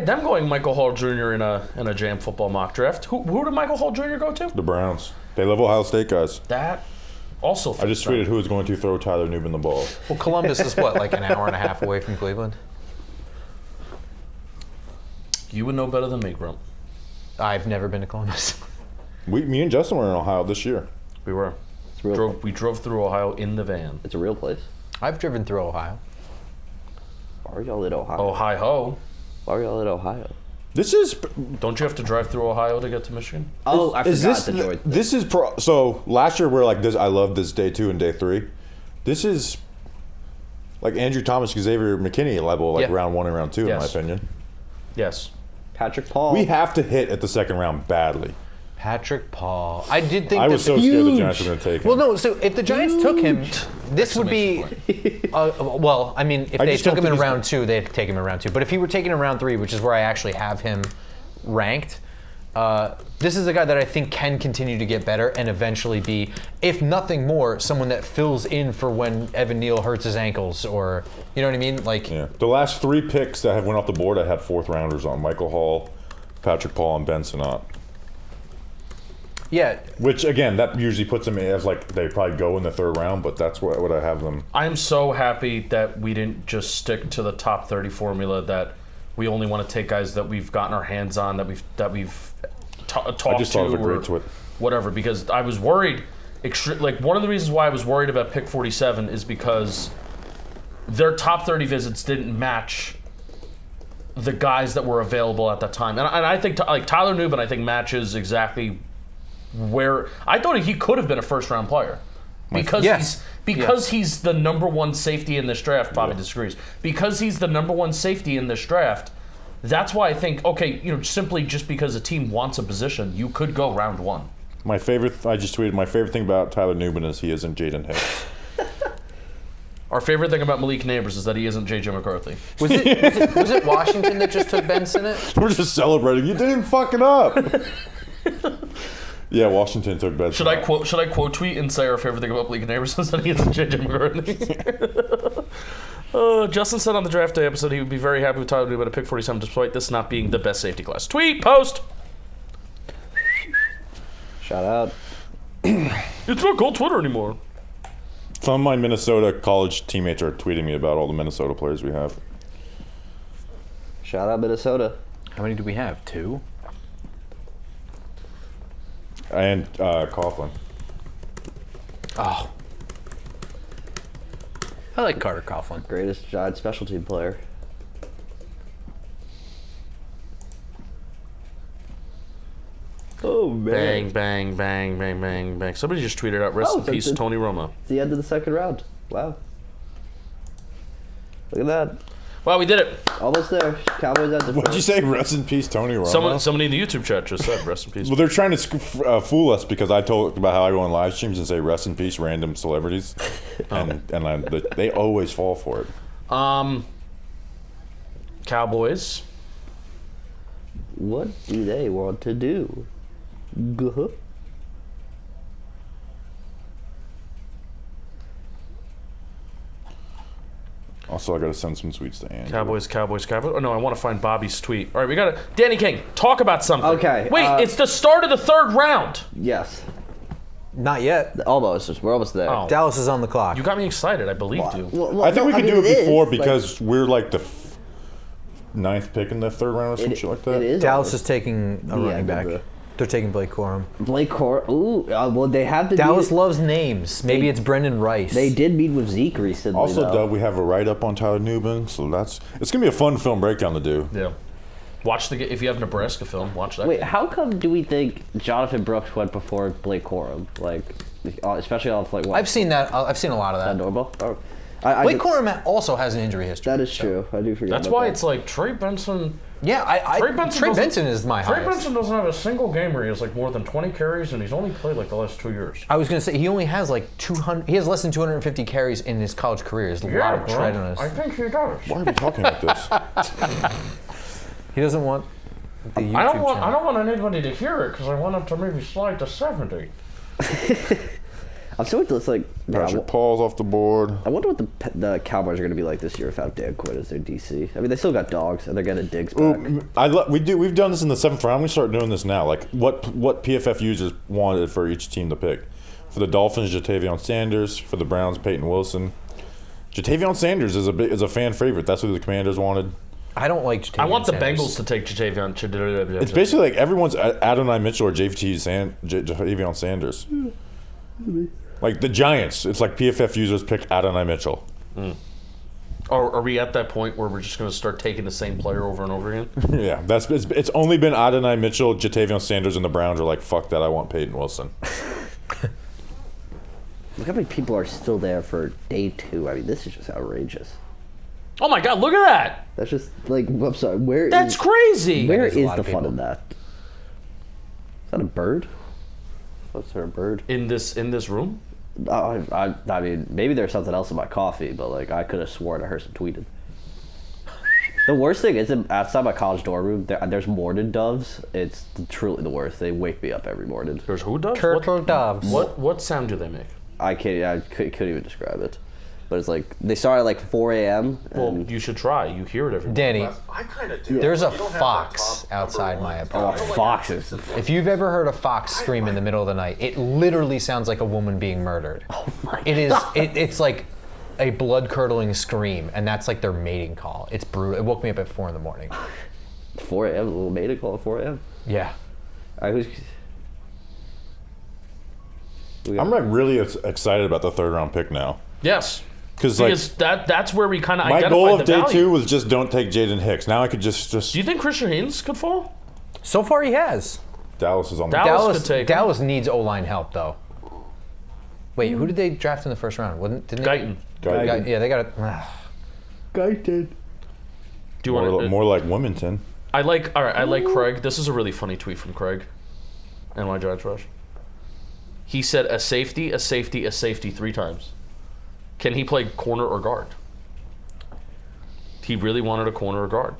them going Michael Hall Jr. in a Jam Football mock draft. Who did Michael Hall Jr. go to? The Browns. They love Ohio State guys. That also. I just tweeted who is going to throw Tyler Nubin the ball. Well, Columbus is what, like an hour and a half away from Cleveland? You would know better than me, Grump. I've never been to Columbus. Me and Justin were in Ohio this year. We were. It's real. We drove through Ohio in the van. It's a real place. I've driven through Ohio. Why are y'all in Ohio? Oh, hi ho! Why are y'all in Ohio? This is. Don't you have to drive through Ohio to get to Michigan? Oh, I Is forgot this to join. this is so last year we are like this. I love this day 2 and day 3. This is like Andrew Thomas, Xavier McKinney level, like Yeah. round 1 and round 2, in my Yes. opinion. Yes. Patrick Paul. We have to hit at the second round badly. Patrick Paul. I did think I was so scared the Giants were going to take him. Well, no. So if the Giants took him, this would be. Well, I mean, if I they just took don't him in think he's round 2, they'd take him in round 2. But if he were taken in round 3, which is where I actually have him ranked, this is a guy that I think can continue to get better and eventually be, if nothing more, someone that fills in for when Evan Neal hurts his ankles, or you know what I mean, like. Yeah. The last 3 picks that have went off the board, I had 4th rounders on: Michael Hall, Patrick Paul, and Ben Sinnott. Yeah. Which again, that usually puts them as like they probably go in the 3rd round, but that's what I have them. I am so happy that we didn't just stick to the top 30 formula. That we only want to take guys that we've gotten our hands on, that we've talked I just to, thought it was a or great tweet. whatever. Because I was worried. Like one of the reasons why I was worried about pick 47 is because their top 30 visits didn't match the guys that were available at that time, and I think like Tyler Nubin, I think matches exactly where I thought he could have been a 1st round player because he's the number 1 safety in this draft. Bobby disagrees. Because he's the number 1 safety in this draft, that's why I think simply just because a team wants a position, you could go round 1. I just tweeted my favorite thing about Tyler Nubin is he isn't Jaden Hicks. Our favorite thing about Malik Neighbors is that he isn't J.J. McCarthy. Was it Washington that just took Ben Sinnott? We're just celebrating. You didn't fuck it up. Yeah, Washington took Ben. Should I quote tweet and say our favorite thing about Malik Neighbors is that he isn't J.J. McCarthy? Justin said on the draft day episode he would be very happy with Tyler Nubin at pick 47 despite this not being the best safety class. Tweet, post! Shout out. It's not called Twitter anymore. Some of my Minnesota college teammates are tweeting me about all the Minnesota players we have. Shout out Minnesota. How many do we have? 2? And Coughlin. Oh. I like Carter Coughlin. Greatest Giant special team player. Oh man! Bang, bang, bang, bang, bang, bang. Somebody just tweeted out, rest in so peace, it's Tony Romo. It's the end of the second round. Wow. Look at that. Wow, we did it. Almost there. Cowboys at the What'd you say? Rest in peace, Tony Romo. Somebody in the YouTube chat just said, rest in peace. Well, they're trying to fool us because I told about how I go on live streams and say rest in peace, random celebrities, they always fall for it. Cowboys. What do they want to do? Guh. Also, I got to send some tweets to Andy. Cowboys. Oh, no, I want to find Bobby's tweet. All right, we got to... Danny King, talk about something. Okay, Wait, it's the start of the third round. Yes. Not yet. Almost. We're almost there. Oh. Dallas is on the clock. You got me excited. I believed you. Well, I think we could do it is, before like, because we're like the ninth pick in the third round or some shit like that. It is Dallas almost. is taking a running back. but- They're taking Blake Corum. Blake Corum. Ooh, well, they have to. Dallas loves names. Maybe it's Brendan Rice. They did meet with Zeke recently. Also, though. Doug, we have a write-up on Tyler Nubin, so it's gonna be a fun film breakdown to do. Yeah. Watch if you have Nebraska film, watch that. Wait, game. how come do we think Jonathan Brooks went before Blake Corum? Like, especially off like what? I've seen that. I've seen a lot of that that. normal. Oh, Blake Corum also has an injury history. That is true. I do forget. That's about why that. it's like Trey Benson. Yeah, Trey Benson, Trey doesn't- Benson is my Trey highest. Benson doesn't have a single game where he has like more than 20 carries, and he's only played like the last 2 years. I was gonna say he only has like 200. He has less than 250 carries in his college career. There's a lot of tread on I his. think he does. Why are we talking about this? He doesn't want the YouTube I channel. don't want anybody to hear it because I want him to maybe slide to 70. I'm so it's like. man, Patrick Paul's off the board. I wonder what the Cowboys are going to be like this year without Dan Quinn as their DC. I mean, they still got dogs, and they're getting Diggs back. We've done this in the seventh round. We start doing this now. Like what PFF users wanted for each team to pick. For the Dolphins, Jatavion Sanders. For the Browns, Peyton Wilson. Jatavion Sanders is a fan favorite. That's what the Commanders wanted. I don't like. Jatavion I want the Sanders. Bengals to take Jatavion. It's basically like everyone's Adonai Mitchell or Jatavion Sanders. Like the Giants, it's like PFF users pick Adonai Mitchell. Are we at that point where we're just going to start taking the same player over and over again? Yeah, it's only been Adonai Mitchell, Jatavion Sanders, and the Browns are like, fuck that, I want Peyton Wilson. Look how many people are still there for day 2. I mean, this is just outrageous. Oh my God! Look at that. That's just like, I'm sorry, where That's is, crazy. where That is a is lot the of fun people. in that? Is that a bird? What's there, a bird? In this room? I mean, maybe there's something else in my coffee, but like I could have sworn I heard some tweeting. The worst thing is outside my college dorm room, there's morning doves. It's truly the worst. They wake me up every morning. There's who does? Turtle doves. What sound do they make? I couldn't even describe it. But it's like they start at like 4 a.m. Well, and you should try. You hear it every Danny, I kind of do. there's a You don't have fox that top outside number my one. apartment. foxes. If you've ever heard a fox scream in the middle of the night, it literally sounds like a woman being murdered. Oh my It is. It's like a blood-curdling scream, and that's like their mating call. It's brutal. It woke me up at 4 in the morning. 4 a.m. A little mating call at 4 a.m. Yeah. All right, I'm like really excited about the third round pick now. Yes. Because like Because that's where we kind of my identified goal the of day value. 2 was just don't take Jaden Hicks. Now I could just Do you think Christian Haynes could fall? So far, he has. Dallas is on the Dallas could take him. Dallas needs O-line help, though. Wait, who did they draft in the first round? Didn't they? Guyton. Guyton. Yeah, they got it. Guyton. Do you want to? more like Wilmington. I like Craig. This is a really funny tweet from Craig. NY Giants Rush. He said a safety 3 times. Can he play corner or guard? He really wanted a corner or guard.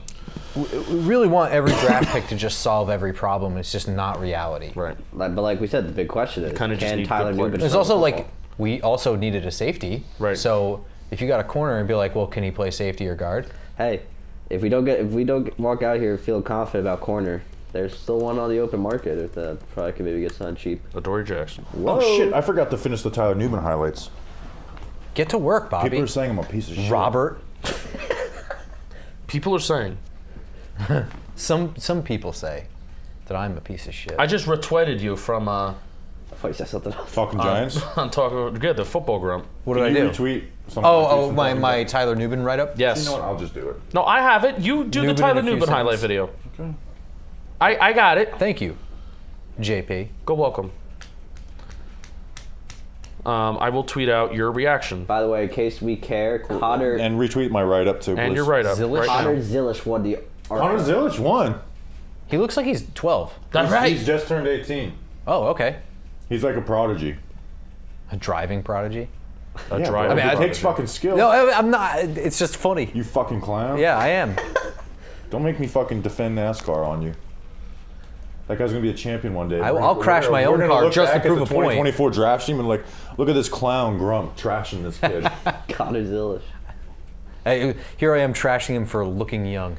We really want every draft pick to just solve every problem. It's just not reality. Right. But like we said, the big question is, kinda just can need Tyler good Nubin? players. There's play also football? like we also needed a safety. Right. So if you got a corner and be like, well, can he play safety or guard? Hey, if we don't walk out here feeling confident about corner, there's still one on the open market if that probably could maybe get signed cheap. Adoree Jackson. Oh shit! I forgot to finish the Tyler Nubin highlights. Get to work, Bobby. People are saying I'm a piece of shit. Robert. People are saying. Some people say that I'm a piece of shit. I just retweeted you from I thought you said something else. Fucking Giants. I'm talking good. The football grump. What did I Can you do? retweet something? Oh, my Tyler Nubin write-up? Yes. You know what? I'll just do it. No, I have it. You do Nubin the in Tyler a few Nubin highlight seconds. video. Okay. I got it. Thank you, JP. Go welcome. I will tweet out your reaction. By the way, in case we care, Connor And retweet my write-up too. And please. you're right up. Zillish? Right Connor now. Zillish won the. Connor Zillish won. He looks like he's 12. That's right. He's just turned 18. Oh, okay. He's like a prodigy. A driving prodigy? A Yeah, driver. bro. I mean, It takes fucking skill. No, I'm not. It's just funny. You fucking clown. Yeah, I am. Don't make me fucking defend NASCAR on you. That guy's gonna be a champion one day. I'll crash my own We're gonna car look just to back at prove the a point. 2024 draft team and like, look at this clown Grump trashing this kid. Connor Zillish. Hey, here I am trashing him for looking young.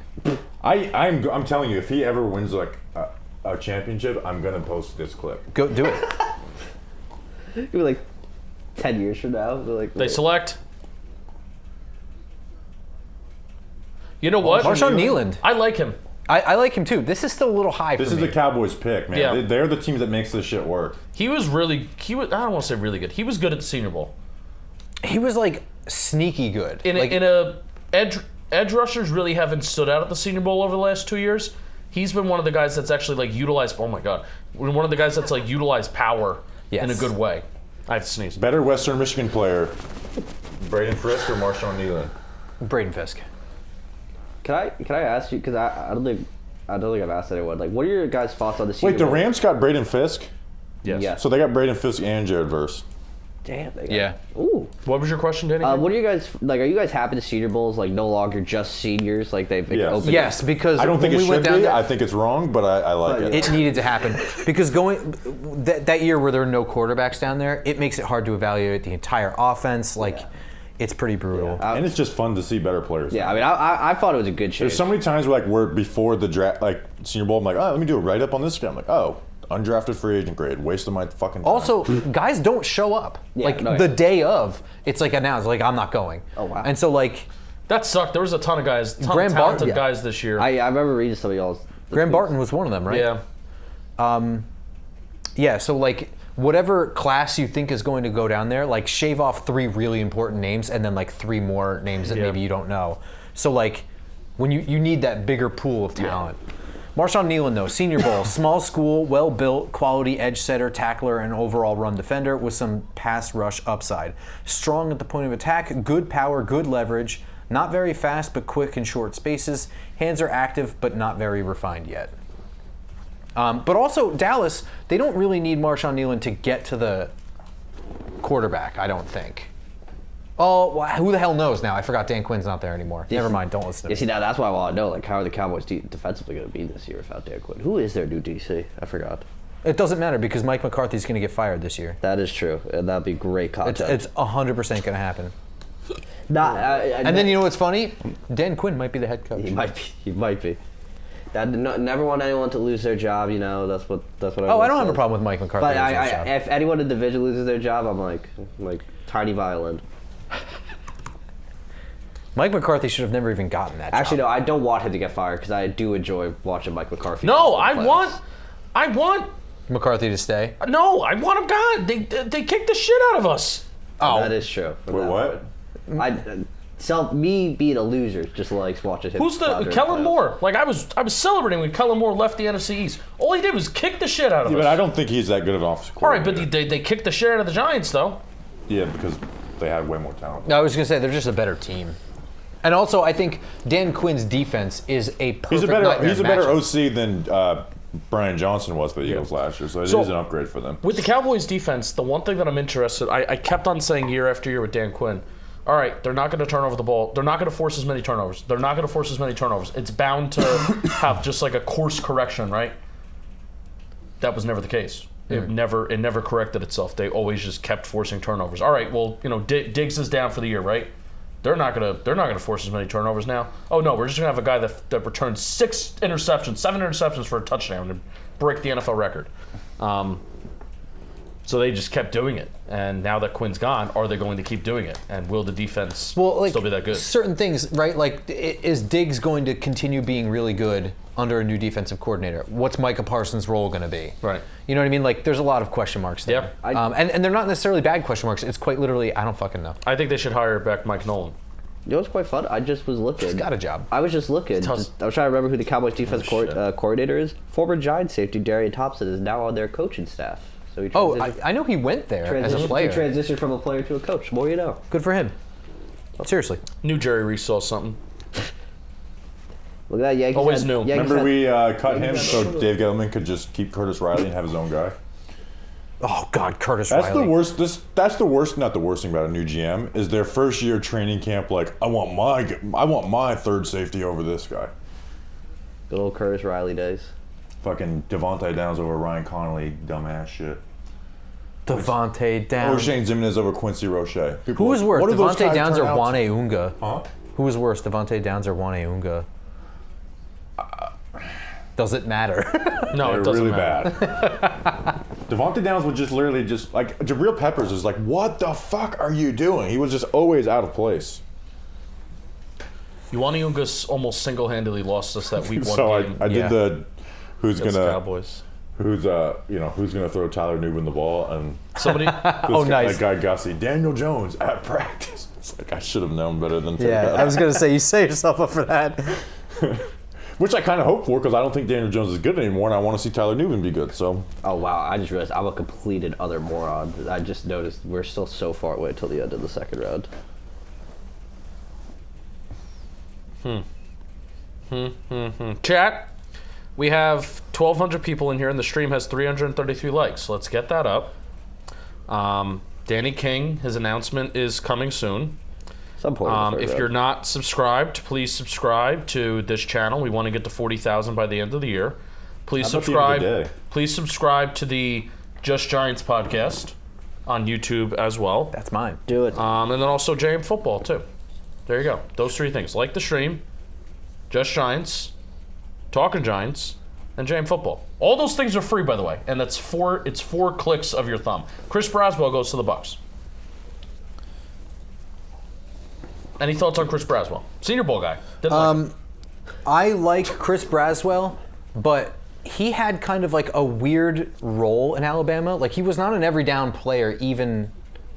I'm telling you, if he ever wins like a championship, I'm gonna post this clip. Go do it. It'll be like 10 years from now. They're like, They select. You know what? Marshawn Nealand. I like him. I like him too. This is still a little high This for is me. the Cowboys' pick, man. Yeah. They're the teams that makes this shit work. He was really. I don't want to say really good. He was good at the Senior Bowl. He was like sneaky good. In a edge rushers really haven't stood out at the Senior Bowl over the last 2 years. He's been one of the guys that's actually like utilized. Oh my god, one of the guys that's like utilized power in a Yes. good way. I have to sneeze. Better Western Michigan player, Braden Frisk or Marshawn Nealand? Braden Fisk. Can I ask you, because I don't think I've asked anyone, like, what are your guys' thoughts on the Senior Wait, the Bowl? Rams got Braden Fisk? Yes. Yeah. So they got Braden Fisk and Jared Verse. Damn. They got, Yeah. Ooh. What was your question, Danny? What are you guys like? Are you guys happy the Senior Bowl is like no longer just seniors? Like they've Yes. opened. Yes, because I don't think when it we went should down be. there, I think it's wrong, but I like But it. it needed to happen because going that year where there are no quarterbacks down there, it makes it hard to evaluate the entire offense. Like, it's pretty brutal. And it's just fun to see better players. Yeah, I mean, I thought it was a good change. There's so many times where like we're before the draft, like Senior Bowl. I'm like, oh, let me do a write up on this guy. I'm like, oh, undrafted free agent grade, wasting my fucking time. Also, guys don't show up. Yeah, like no, the yeah. day of, it's like announced, like I'm not going. Oh, wow. And so like that sucked. There was a ton of guys, ton Graham of talented Barton- guys this year. I remember reading some of y'all's. Graham Barton was one of them, right? yeah. Yeah, so like whatever class you think is going to go down there, like shave off 3 really important names and then like 3 more names that Yeah. maybe you don't know. So like when you need that bigger pool of talent. Marshawn Nealand though, Senior Bowl, small school, well built, quality edge setter, tackler, and overall run defender with some pass rush upside. Strong at the point of attack, good power, good leverage, not very fast but quick in short spaces. Hands are active but not very refined yet. But also, Dallas, they don't really need Marshawn Nealand to get to the quarterback, I don't think. Oh, well, who the hell knows now? I forgot Dan Quinn's not there anymore. Never mind, don't listen to Yeah, me. see, now that's why I want to know, like, how are the Cowboys defensively going to be this year without Dan Quinn? Who is their new DC? I forgot. It doesn't matter because Mike McCarthy's going to get fired this year. That is true, and that'd be great content. It's 100% going to happen. And then you know what's funny? Dan Quinn might be the head coach. he might be. He might be. Never want anyone to lose their job. You know, that's what. Oh, I don't have a problem with Mike McCarthy. But losing his job. if anyone in the division loses their job, I'm like tiny violin. Mike McCarthy should have never even gotten that Actually, job. no, I don't want him to get fired because I do enjoy watching Mike McCarthy. No, in the I playoffs. want. McCarthy to stay. No, I want him gone. They kicked the shit out of us. Oh, That is true. Wait, what? Me being a loser just likes watching him. Who's the flounder in Kellen playoffs. Moore? Like I was celebrating when Kellen Moore left the NFC East. All he did was kick the shit out of Yeah, us. but I don't think he's that good of an offensive All right, coordinator. but they kicked the shit out of the Giants though. Yeah, because they had way more talent. I was going to say they're just a better team. And also, I think Dan Quinn's defense is a perfect He's a better matchup. OC than Brian Johnson was for the Eagles last year, so it is an upgrade for them. With the Cowboys defense, the one thing that I'm interested, I kept on saying year after year with Dan Quinn, all right, they're not going to turn over the ball. They're not going to force as many turnovers. They're not going to force as many turnovers. It's bound to have just like a course correction, right? That was never the case. It never corrected itself. They always just kept forcing turnovers. All right, well, Diggs is down for the year, right? They're not gonna force as many turnovers now. Oh no, we're just gonna have a guy that returns 7 interceptions for a touchdown to break the NFL record. So they just kept doing it. And now that Quinn's gone, are they going to keep doing it? And will the defense still be that good? Certain things, right? Like, is Diggs going to continue being really good under a new defensive coordinator? What's Micah Parsons' role going to be? Right. You know what I mean? Like, there's a lot of question marks there. Yeah. And they're not necessarily bad question marks. It's quite literally, I don't fucking know. I think they should hire back Mike Nolan. You know what's quite fun? I just was looking. He's got a job. I was just looking. I was trying to remember who the Cowboys defense coordinator is. Former Giants safety Darian Thompson is now on their coaching staff. So he I know he went there as a player. He transitioned from a player to a coach. More you know. Good for him. Seriously. Knew Jerry Reese saw something. Look at that. Yankees Always knew. Remember we cut him so Dave Gettleman could just keep Curtis Riley and have his own guy? Oh, God, Curtis That's Riley. the worst. That's the worst. Not the worst thing about a new GM is their first year training camp. Like, I want my third safety over this guy. Good old Curtis Riley days. Fucking Devontae Downs over Ryan Connolly, dumbass shit. Devontae Downs. Shane Zimenez over Quincy Roche. Who was worse, Devontae Downs or Juan A? Unga? Huh? Who was worse, Devontae Downs or Juan Unga? Does it matter? No, it doesn't really matter. bad. Devontae Downs was just literally just like Jabril Peppers is like, what the fuck are you doing? He was just always out of place. Iwaniungas almost single-handedly lost us that week one So game. I did the who's against gonna the Cowboys. who's gonna throw Tyler Nubin the ball and Somebody. Nice. that guy Gussie Daniel Jones at practice. It's like I should have known better than to Yeah, I was going to say, you set yourself up for that. Which I kind of hope for because I don't think Daniel Jones is good anymore and I want to see Tyler Nubin be good. So Oh, wow. I just realized I'm a completed other moron. I just noticed we're still so far away till the end of the second round. Chat, we have 1,200 people in here, and the stream has 333 likes. Let's get that up. Danny King, his announcement is coming soon. Some point. in the third If round. you're not subscribed, please subscribe to this channel. We want to get to 40,000 by the end of the year. Please How about the end of the subscribe. day? Please subscribe to the Just Giants podcast on YouTube as well. That's mine. Do it. And then also JM Football, too. There you go. Those three things. Like the stream, Just Giants, Talking Giants, and JM Football. All those things are free, by the way. And it's 4 clicks of your thumb. Chris Braswell goes to the Bucks. Any thoughts on Chris Braswell? Senior Bowl guy. Didn't like him. I like Chris Braswell, but he had kind of like a weird role in Alabama. Like, he was not an every down player even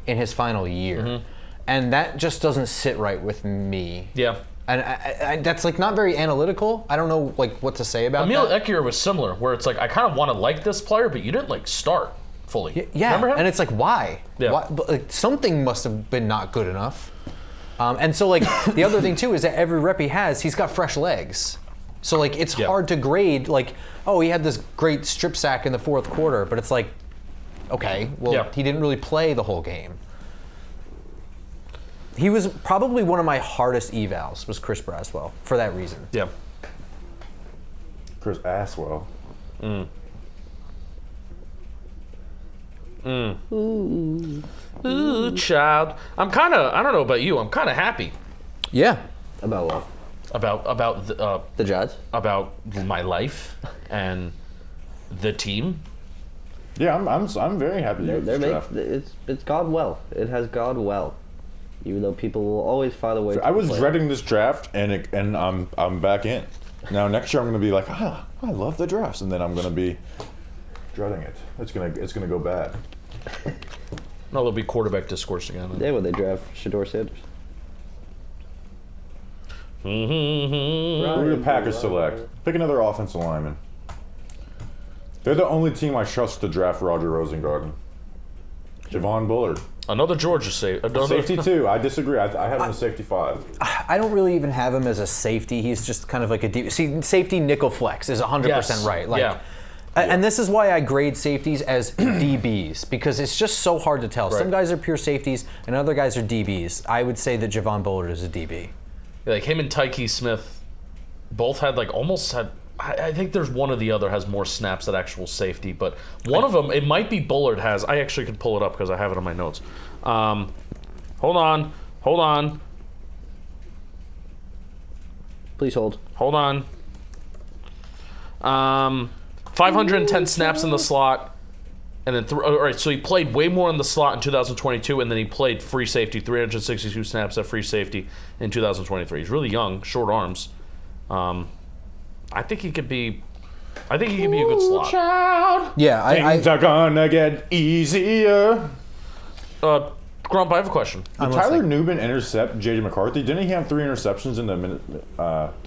in his final year. And that just doesn't sit right with me. Yeah. And I, that's like not very analytical. I don't know like what to say about Emil that. Ekier was similar, where it's like, I kind of want to like this player, but you didn't like start fully. Yeah, Remember him? and it's like, why? Yeah. Why? But, like, something must have been not good enough. And so, like, the other thing, too, is that every rep he has, he's got fresh legs. So, like, it's hard to grade, like, oh, he had this great strip sack in the fourth quarter, but it's like, okay, well, he didn't really play the whole game. He was probably one of my hardest evals, was Chris Braswell, for that reason. Yeah. Chris Aswell. Ooh, child. I'm kind of, I don't know about you, I'm kind of happy Yeah. About what? about The Giants? about my life and the team. Yeah, I'm very happy with this draft. It's gone well. It has gone well. Even though people will always find a way to I was complain. dreading this draft, and I'm back in. Now next year I'm going to be like, I love the drafts, and then I'm going to be dreading it. It's gonna go bad. No, there'll be quarterback discourse again. Yeah, when they draft Shador Sanders. Who do the Packers select? Pick another offensive lineman. They're the only team I trust to draft Roger Rosengarten. Javon Bullard. Another Georgia Safety 2. I disagree. I have him as safety 5. I don't really even have him as a safety. He's just kind of like a deep. See, safety nickel flex is 100% right. Like, yeah. And this is why I grade safeties as DBs, because it's just so hard to tell. Right. Some guys are pure safeties, and other guys are DBs. I would say that Javon Bullard is a DB. Like him and Tyke Smith both had like almost had. I think there's one or the other has more snaps at actual safety, but one of them, it might be Bullard has. I actually could pull it up because I have it on my notes. Hold on. Please hold. Hold on. 510 snaps in the slot, And then, all right, so he played way more in the slot in 2022, and then he played free safety, 362 snaps at free safety in 2023. He's really young, short arms. I think he could be a good slot. Child. Yeah, Things are gonna get easier. Grump, I have a question. Did Tyler Nubin intercept J.J. McCarthy? Didn't he have 3 interceptions in the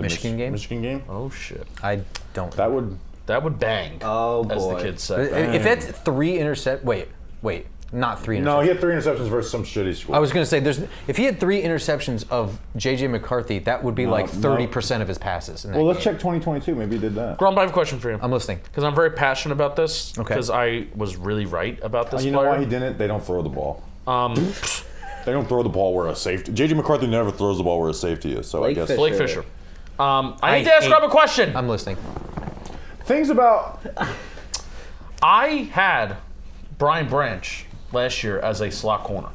Michigan game? Michigan game? Oh, shit. I don't. That would... That would bang, Oh, as the boy. kids say. If that's 3 intercept, wait, not 3 interceptions. No, he had 3 interceptions versus some shitty school. I was going to say, if he had 3 interceptions of J.J. McCarthy, that would be like 30% of his passes. In that Well, let's game. check 2022. Maybe he did that. Grump, I have a question for you. I'm listening. Because I'm very passionate about this. Okay. Because I was really right about this You know player. why he didn't? They don't throw the ball. They don't throw the ball where a safety... J.J. McCarthy never throws the ball where a safety is, so Blake I guess... Fisher. Blake Fisher. I need to ask hate- Grump a question. I'm listening. Things about... I had Brian Branch last year as a slot corner.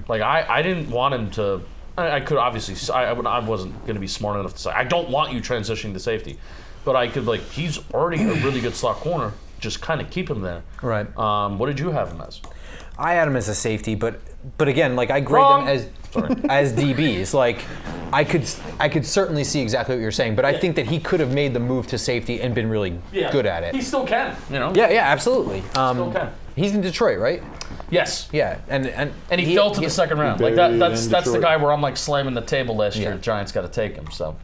Like, I didn't want him to... I could obviously... I wasn't going to be smart enough to say, I don't want you transitioning to safety. But I could, like, he's already a really good slot corner. Just kind of keep him there. Right. What did you have him as? I had him as a safety, but again, like I grade Wrong. them as DBs. Like I could certainly see exactly what you're saying, but I think that he could have made the move to safety and been really good at it. He still can, you know? Yeah, absolutely. Still can. He's in Detroit, right? Yes. Yeah, and he fell to the second round. Like buried that's in the Detroit. guy where I'm like slamming the table last year. Yeah. Giants got to take him. So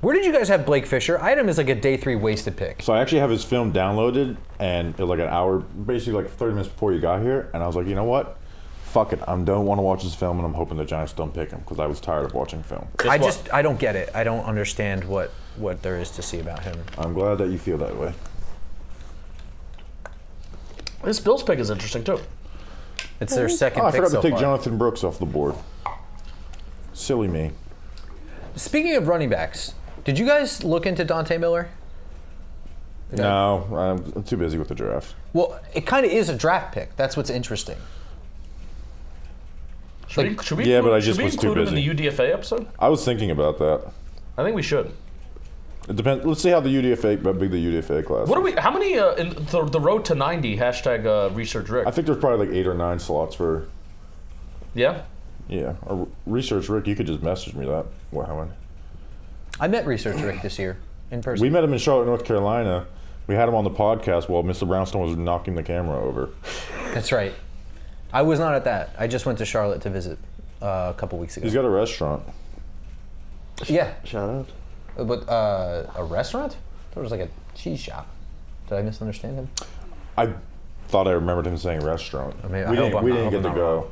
Where did you guys have Blake Fisher? I had him as like a day 3 wasted pick. So I actually have his film downloaded, and it was like an hour, basically like 30 minutes before you got here, and I was like, you know what? Fuck it. I don't want to watch this film, and I'm hoping the Giants don't pick him because I was tired of watching film. I don't get it. I don't understand what there is to see about him. I'm glad that you feel that way. this Bills pick is interesting too. It's their second Oh, I pick forgot so to take far. Jonathan Brooks off the board. Silly me. Speaking of running backs, did you guys look into Dante Miller? No, I'm too busy with the draft. Well, it kind of is a draft pick. That's what's interesting. Should we Yeah, but I include- just should we was too include him in busy. the UDFA episode? I was thinking about that. I think we should. It depends. Let's see how the UDFA, how big the UDFA class. What is. do we? How many in the road to 90 hashtag Research Rick? I think there's probably like 8 or 9 slots for. Yeah. Yeah, or research Rick. You could just message me that. What? How many? I met Research Rick this year in person. We met him in Charlotte, North Carolina. We had him on the podcast while Mr. Brownstone was knocking the camera over. That's right. I was not at that. I just went to Charlotte to visit a couple weeks ago. He's got a restaurant. Yeah, Shout out. but a restaurant? I thought it was like a cheese shop. Did I misunderstand him? I thought I remembered him saying restaurant. I mean, we I hope didn't I'm get to not go.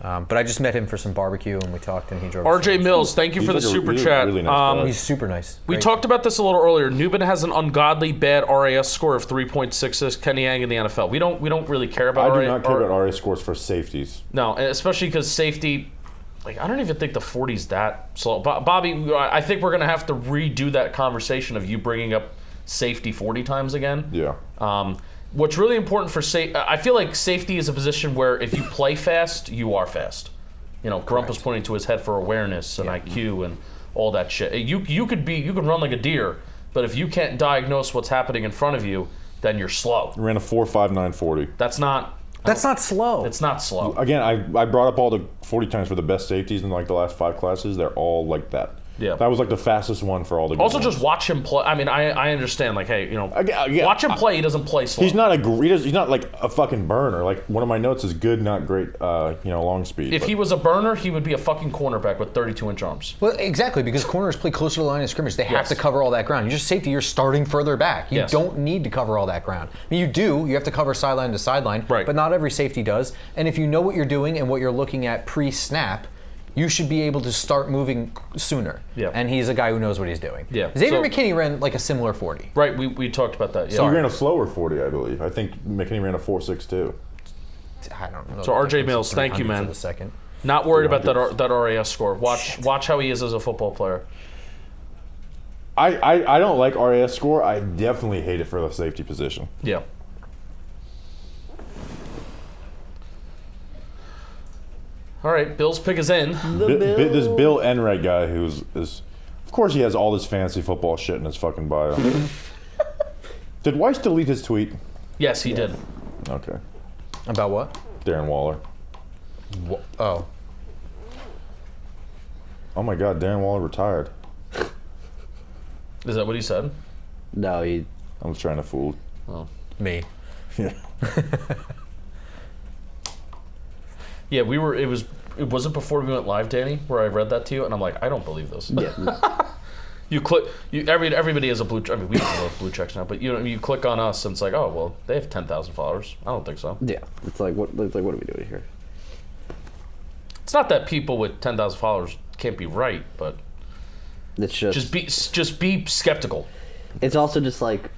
But I just met him for some barbecue and we talked and he drove. RJ Mills, thank you He's for the like a super really- chat. really nice guy. He's super nice. We Great. talked about this a little earlier. Nubin has an ungodly bad RAS score of 3.66. Kenny Yang in the NFL. We don't really care about. I do not care about RA scores for safeties. No, especially because safety. Like, I don't even think the 40's that slow. Bobby, I think we're gonna have to redo that conversation of you bringing up safety 40 times again. Yeah. What's really important for I feel like safety is a position where if you play fast, you are fast. You know, Grump is pointing to his head for awareness and IQ and all that shit. You could run like a deer, but if you can't diagnose what's happening in front of you, then you're slow. Ran a 4.59 40. That's not slow. It's not slow. Again, I brought up all the 40 times for the best safeties in like the last 5 classes. They're all like that. Yeah. That was like the fastest one for all the good Also, ones. just watch him play. I mean, I understand. Like, hey, you know, yeah, watch him play. He doesn't play slow. He's not he's not like a fucking burner. Like one of my notes is good, not great. Long speed. If but he was a burner, he would be a fucking cornerback with 32-inch arms. Well, exactly, because corners play closer to the line of scrimmage. They have Yes. to cover all that ground. You're just safety, you're starting further back. You Yes. don't need to cover all that ground. I mean, you do. You have to cover sideline to sideline, Right. but not every safety does. And if you know what you're doing and what you're looking at pre-snap, you should be able to start moving sooner. Yeah. And he's a guy who knows what he's doing. Yeah. Xavier So- McKinney ran like a similar 40. Right. We talked about that. Yeah. he ran a slower 40, I believe. I think McKinney ran a 4.62. I don't know. So the RJ difference Mills, of thank you, 300 man. for the second. Not worried about that RAS score. Watch how he is as a football player. I don't like RAS score. I definitely hate it for the safety position. Yeah. All right, Bill's pick is in. This Bill Enright guy who's of course he has all this fancy football shit in his fucking bio. Did Weiss delete his tweet? Yes, he did. Okay. About what? Darren Waller. Oh. Oh my God, Darren Waller retired. Is that what he said? No, he. I was trying to fool. Oh. Me. Yeah. Yeah, it wasn't before we went live, Danny, where I read that to you, and I'm like, I don't believe this. Yeah. Everybody has a blue. I mean, we don't have blue checks now, but you click on us, and it's like, oh well, they have 10,000 followers. I don't think so. Yeah. It's like what? It's like what are we doing here? It's not that people with 10,000 followers can't be right, but It's just be skeptical. It's also just like,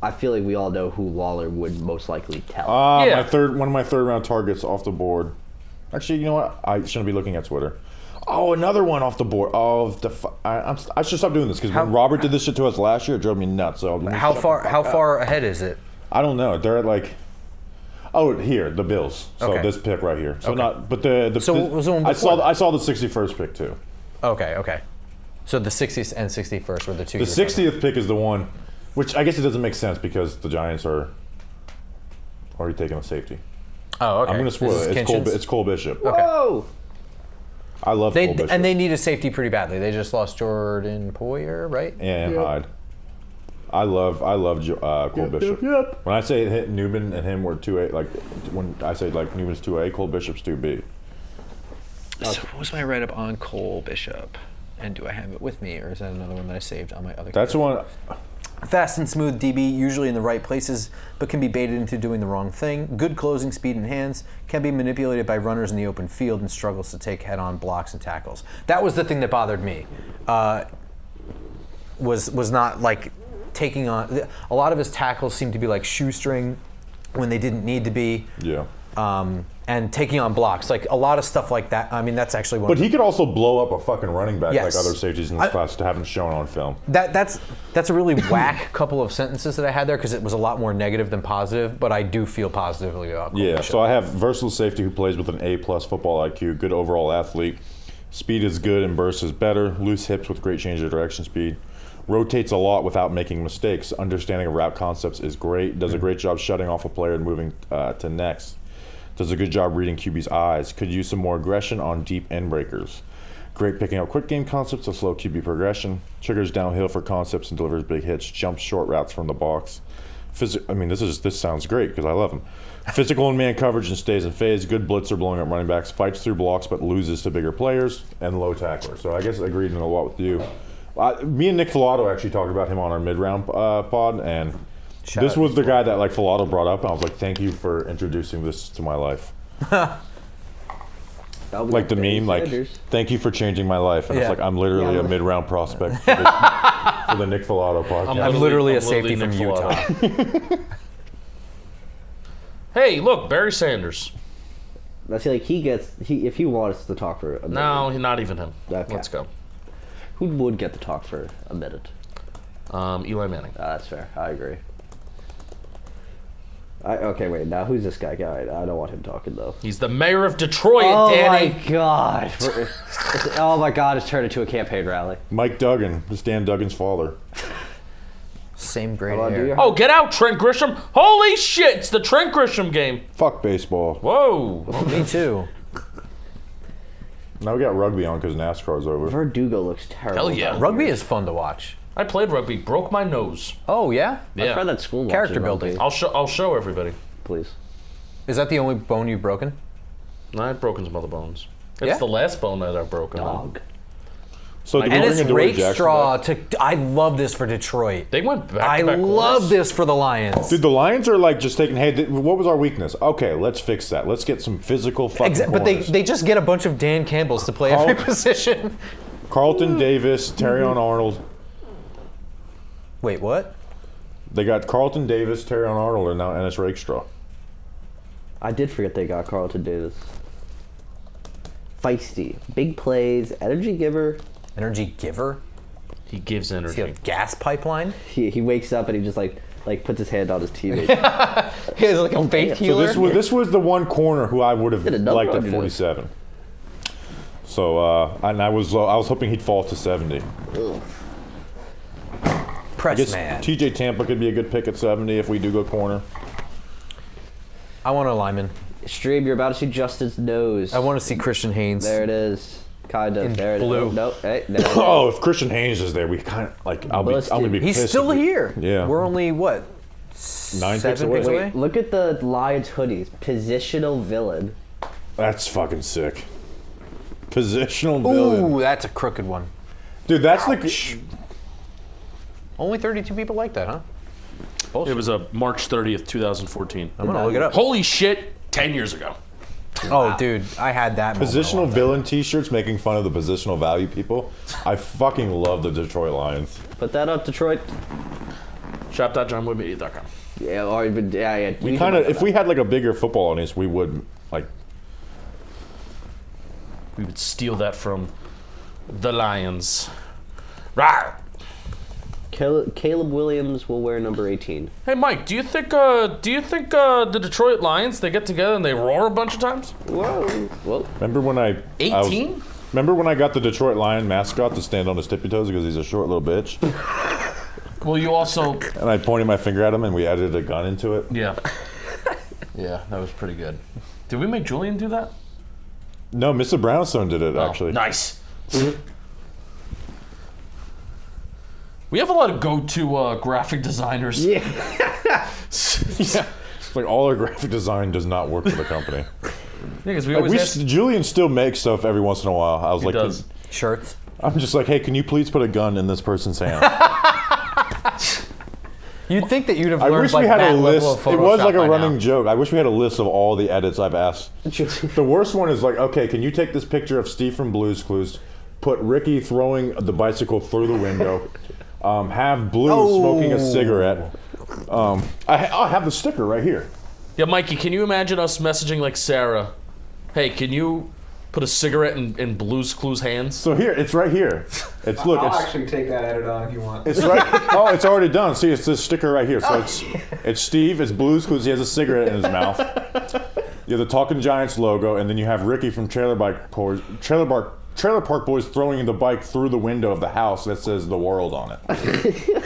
I feel like we all know who Waller would most likely tell. Yeah. One of my third round targets off the board. Actually, you know what? I shouldn't be looking at Twitter. Oh, another one off the board. Oh, I should stop doing this because when Robert did this shit to us last year, it drove me nuts. So How far ahead is it? I don't know. They're at like. Oh, here the Bills. So Okay. this pick right here. So Okay. not, but the. So what was the one I before I saw the 61st pick too. Okay. So the 60th and 61st were the two. The 60th pick is the one, which I guess it doesn't make sense because the Giants are already taking a safety. Oh, okay. I'm going to spoil This is it. Kinchins? It's Cole Bishop. Whoa! I love Cole Bishop. And they need a safety pretty badly. They just lost Jordan Poyer, right? And Hyde. I love Cole Bishop. Yep. When I say Nubin and him were 2A, like when I say like Nubin's 2A, Cole Bishop's 2B. So what was my write-up on Cole Bishop? And do I have it with me, or is that another one that I saved on my other? That's the one. Fast and smooth DB, usually in the right places, but can be baited into doing the wrong thing. Good closing speed and hands, can be manipulated by runners in the open field, and struggles to take head-on blocks and tackles. That was the thing that bothered me. Was not like taking on. A lot of his tackles seemed to be like shoestring when they didn't need to be. Yeah. And taking on blocks, like a lot of stuff like that. I mean, that's actually one. But he could also blow up a fucking running back Yes. like other safeties in this class to haven't shown on film. That's a really whack couple of sentences that I had there because it was a lot more negative than positive. But I do feel positively about Cole Yeah, Bishop. so I have versatile safety who plays with an A+ football IQ, good overall athlete. Speed is good and burst is better. Loose hips with great change of direction speed. Rotates a lot without making mistakes. Understanding of route concepts is great. Does a great job shutting off a player and moving to next. Does a good job reading QB's eyes. Could use some more aggression on deep end breakers. Great picking up quick game concepts to slow QB progression. Triggers downhill for concepts and delivers big hits. Jumps short routes from the box. This sounds great because I love him. Physical in man coverage and stays in phase. Good blitzer blowing up running backs. Fights through blocks but loses to bigger players. And low tackler. So I guess I agreed in a lot with you. Me and Nick Filato actually talked about him on our mid-round pod, and this was the guy that like Filato brought up, and I was like, "Thank you for introducing this to my life." Like the meme, like, "Thank you for changing my life," and it's like I'm literally a mid-round prospect for the Nick Filato podcast. I'm literally a safety Nick from Utah. Filato. Hey, look, Barry Sanders. I feel like if he wants to talk for a minute. No, not even him. Okay. Let's go. Who would get to talk for a minute? Eli Manning. That's fair. I agree. Okay, wait. Now who's this guy? I don't want him talking though. He's the mayor of Detroit, Oh Danny. my god! Oh my god! It's turned into a campaign rally. Mike Duggan, this Dan Duggan's father. Same grade Hold on, do hair. your- Oh, get out, Trent Grisham. Holy shit, it's the Trent Grisham game. Fuck baseball. Whoa. Me too. Now we got rugby on because NASCAR's over. Verdugo looks terrible. Hell yeah. Rugby is fun to watch. I played rugby, broke my nose. Oh yeah? My friend at school Character watches rugby. building. I'll show everybody. Please. Is that the only bone you've broken? I've broken some other bones. It's Yeah? the last bone that I've broken. Dog. So did we And bring it's Adoree rake Jackson straw back? to. I love this for Detroit. They went back I to back love quarters. this for the Lions. Dude, the Lions are like just taking, hey, what was our weakness? Okay, let's fix that. Let's get some physical fucking But corners. they just get a bunch of Dan Campbells to play every position. Carlton Davis, Terrion Arnold. Wait, what? They got Carlton Davis, Terrion Arnold, and now Ennis Rakestraw. I did forget they got Carlton Davis. Feisty, big plays, energy giver. Energy giver? He gives Is he a energy. gas pipeline? He wakes up and he just like puts his hand on his teammate. He has like a faith So healer. this was the one corner who I would have Did a number liked on at you. 47. So and I was hoping he'd fall to 70. I Press guess man. TJ Tampa could be a good pick at 70 if we do go corner. I want a lineman. Stream, you're about to see Justin's nose. I want to see Christian Haynes. There it is. Kind of. In There it is. blue. Oh, no. Hey, there it is. Oh, if Christian Haynes is there, we kind of like. I'm gonna be He's pissed still if we- here. Yeah. We're only, what, 9 picks 7 away. picks away? Wait, look at the Lions hoodies. Positional villain. That's fucking sick. Positional villain. Ooh, that's a crooked one. Dude, that's the. Only 32 people like that, huh? It was a March 30th, 2014. I'm going to look it up. Holy shit, 10 years ago. Oh, dude, I had that moment a Positional while back. villain T-shirts making fun of the positional value people. I fucking love the Detroit Lions. Put that up, Detroit. Shop.jomboymedia.com. Yeah, or yeah. We kind of, if we had like a bigger football audience, we would like. We would steal that from the Lions. Rawr. Caleb Williams will wear number 18. Hey, Mike, do you think the Detroit Lions, they get together and they roar a bunch of times? Whoa. Remember when I 18? Remember when I got the Detroit Lion mascot to stand on his tippy toes because he's a short little bitch, Well, you also... and I pointed my finger at him and we added a gun into it. Yeah. Yeah, that was pretty good. Did we make Julian do that? No, Mr. Brownstone did it actually. Oh, nice. We have a lot of go-to graphic designers. Yeah. Yeah. It's like all our graphic design does not work for the company. Because we Like always ask, Julian still makes stuff every once in a while. I was he like, does. Shirts. I'm just like, hey, can you please put a gun in this person's hand? You'd think that you'd have I learned wish like we had that a level list. of It was Photoshop like a by running now. joke. I wish we had a list of all the edits I've asked. The worst one is like, okay, can you take this picture of Steve from Blue's Clues, put Ricky throwing the bicycle through the window, have Blue smoking a cigarette. I have the sticker right here. Yeah, Mikey, can you imagine us messaging like Sarah? Hey, can you put a cigarette in Blue's Clues' hands? So here, it's right here. It's look, I'll it's actually take that edit on if you want. it's right. Oh, it's already done. See, it's this sticker right here. So it's Steve. It's Blue's Clues. He has a cigarette in his mouth. You have the Talking Giants logo, and then you have Ricky from Trailer Park Boys throwing the bike through the window of the house that says "The World" on it.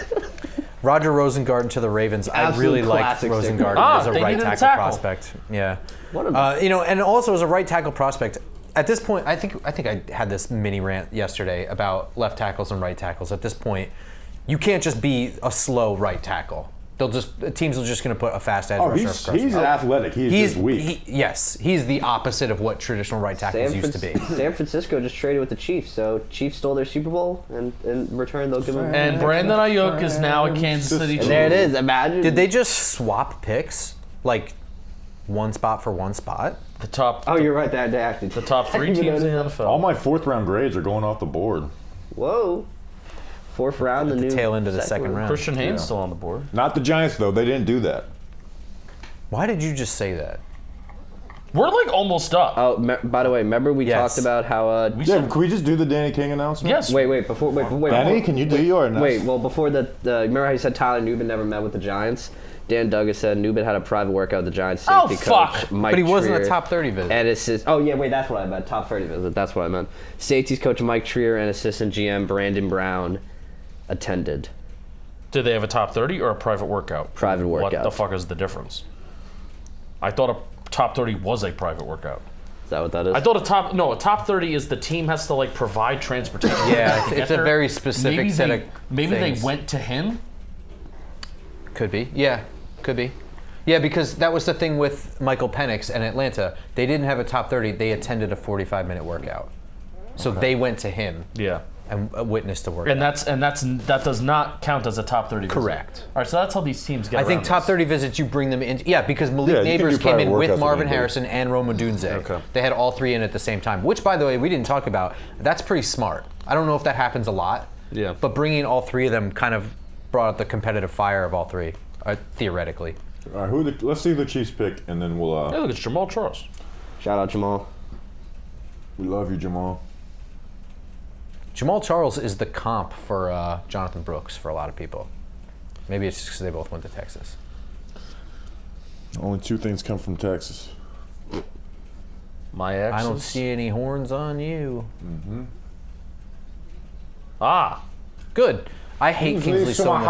Roger Rosengarten to the Ravens. I Absolute really liked classic sticker. Rosengarten as a they right needed a tackle, tackle. prospect. Yeah. What a- and also as a right tackle prospect, at this point, I think I had this mini rant yesterday about left tackles and right tackles. At this point, you can't just be a slow right tackle. Teams are just going to put a fast edge Oh, rusher he's across. athletic. He's just weak. He's the opposite of what traditional right tackles used to be. San Francisco just traded with the Chiefs, so Chiefs stole their Super Bowl, and in return they'll give them. And Brandon Ayuk is now a Kansas City And Chief. there it is. Imagine. Did they just swap picks, like one spot for one spot? The top, Oh, you're right. They actually. the top three teams in the NFL. All my fourth round grades are going off the board. Whoa. Fourth round, the new tail end of the second round. Christian Haynes Yeah. still on the board. Not the Giants though. They didn't do that. Why did you just say that? We're like almost up. Oh, by the way, remember we Yes. talked about how? We Yeah, said- can we just do the Danny King announcement? yes. Wait. Danny, before- can you do your announcement? Wait, well, before that, remember how you said Tyler Nubin never met with the Giants? Dan Douglas said Nubin had a private workout with the Giants Oh, safety fuck. coach, Mike But he wasn't a Trier, top 30 visit. and assist. Oh yeah, wait, that's what I meant. Top 30 visit. That's what I meant. Safeties coach Mike Trier and assistant GM Brandon Brown attended. Did they have a top 30 or a private workout? Private What workout. the fuck is the difference? I thought a top 30 was a private workout. Is that what that is? I thought a top 30 is the team has to like provide transportation. Yeah, to it's get a there. very specific Maybe set they, of Maybe things. they went to him. Could be. Yeah, could be. Yeah, because that was the thing with Michael Penix and Atlanta. They didn't have a top 30. They attended a 45-minute workout. So they went to him Yeah. and witnessed the workout. And that does not count as a top 30 visit. Correct. All right, so that's how these teams get I think around top this. 30 visits, you bring them in. Yeah, because Malik Yeah, you can Neighbors do came private in with workouts Marvin with anybody. Harrison and Rome Odunze. Okay. They had all three in at the same time, which, by the way, we didn't talk about. That's pretty smart. I don't know if that happens a lot. Yeah. But bringing all three of them kind of brought out the competitive fire of all three, theoretically. All right, let's see the Chiefs pick, and then we'll. Hey, look, it's Jamal Charles. Shout out Jamal. We love you, Jamal. Jamal Charles is the comp for Jonathan Brooks for a lot of people. Maybe it's just because they both went to Texas. Only two things come from Texas. My ex. I don't see any horns on you. Ah. Good. I hate Kingsley so much.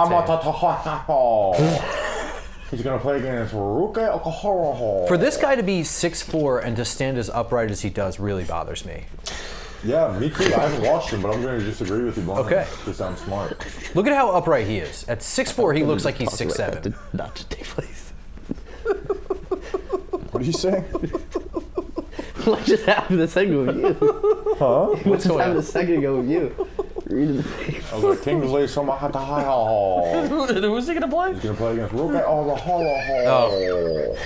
He's going to play against Ruke Okahara. For this guy to be 6'4" and to stand as upright as he does really bothers me. Yeah, me too. I haven't watched him, but I'm going to disagree with you, Blunt. Okay. He sounds smart. Look at how upright he is. At 6'4", he looks like he's 6'7". Not to take place. What are you saying? What just happened a second with you? Huh? What just happened a second ago with you? Reading the paper. I was like, Kingsley Somahata. Who is he gonna play? He's going to play against Ruke Okahara.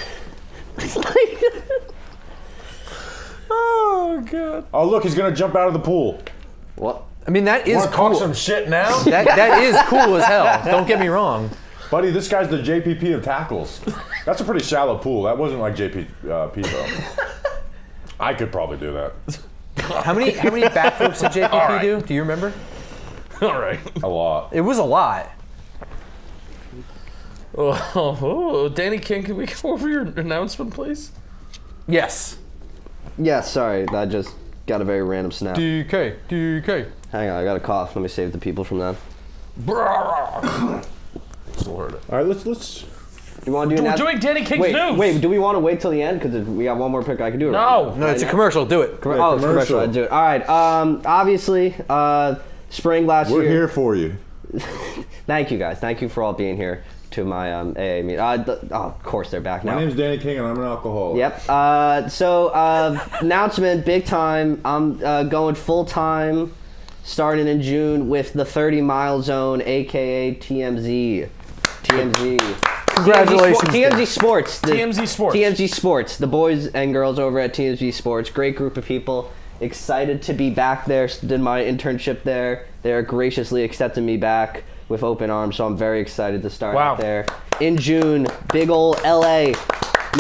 Oh god. Oh, look, he's going to jump out of the pool. What? I mean, that is Want to cool. talk some shit now? That is cool as hell. Don't get me wrong. Buddy, this guy's the JPP of tackles. That's a pretty shallow pool. That wasn't like JPP though. I could probably do that. How many backflips did JPP do? Do you remember? All right. A lot. It was a lot. Oh, Danny King, can we go over your announcement, please? Yes. Yeah, sorry. I just got a very random snap. DK. Hang on, I got a cough. Let me save the people from that. Still heard it. All right, let's. You want to do We're an doing Danny King's news. Wait, do we want to wait till the end? Because we got one more pick. I can do it. No. No, it's a commercial. Do it. Oh, it's commercial. I do it. All right. Obviously, spring last year. We're here for you. Thank you, guys. Thank you for all being here to my AA meeting. Of course, they're back now. My name's Danny King, and I'm an alcoholic. Yep. Announcement, big time. I'm going full time, starting in June with the 30 Mile Zone, aka TMZ. Congratulations. TMZ Sports. TMZ Sports. TMZ Sports. The boys and girls over at TMZ Sports. Great group of people. Excited to be back there. Did my internship there. They're graciously accepting me back with open arms, so I'm very excited to start out there. In June, big ol' LA.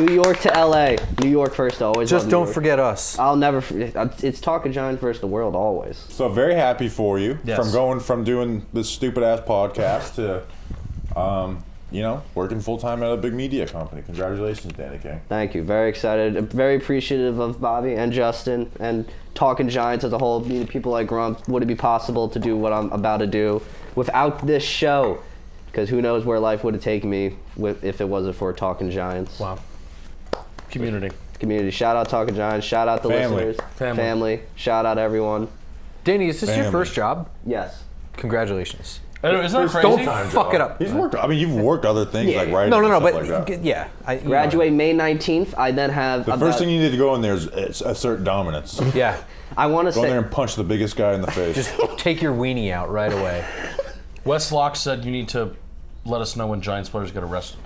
New York to LA. New York first, always. Just love New don't York. forget us. I'll never forget. It's Talking Giant versus the world, always. So very happy for you Yes. from doing this stupid ass podcast to, working full time at a big media company. Congratulations, Danny King. Thank you. Very excited. Very appreciative of Bobby and Justin and Talking Giants as a whole. People like Grump. Would it be possible to do what I'm about to do without this show? Because who knows where life would have taken me if it wasn't for Talking Giants. Wow. Community. Shout out Talking Giants. Shout out the Family. listeners. Family. Shout out everyone. Danny, is this your Family. first job? Yes. Congratulations. Isn't that crazy? Don't fuck it up. He's worked. I mean, you've worked other things like writing. No, and stuff but like that. yeah. Graduate May 19th. I then have The first thing you need to go in there is assert dominance. Yeah. I want to Go in there say and punch the biggest guy in the face. Just take your weenie out right away. Wes Locke said you need to let us know when Giants players get arrested.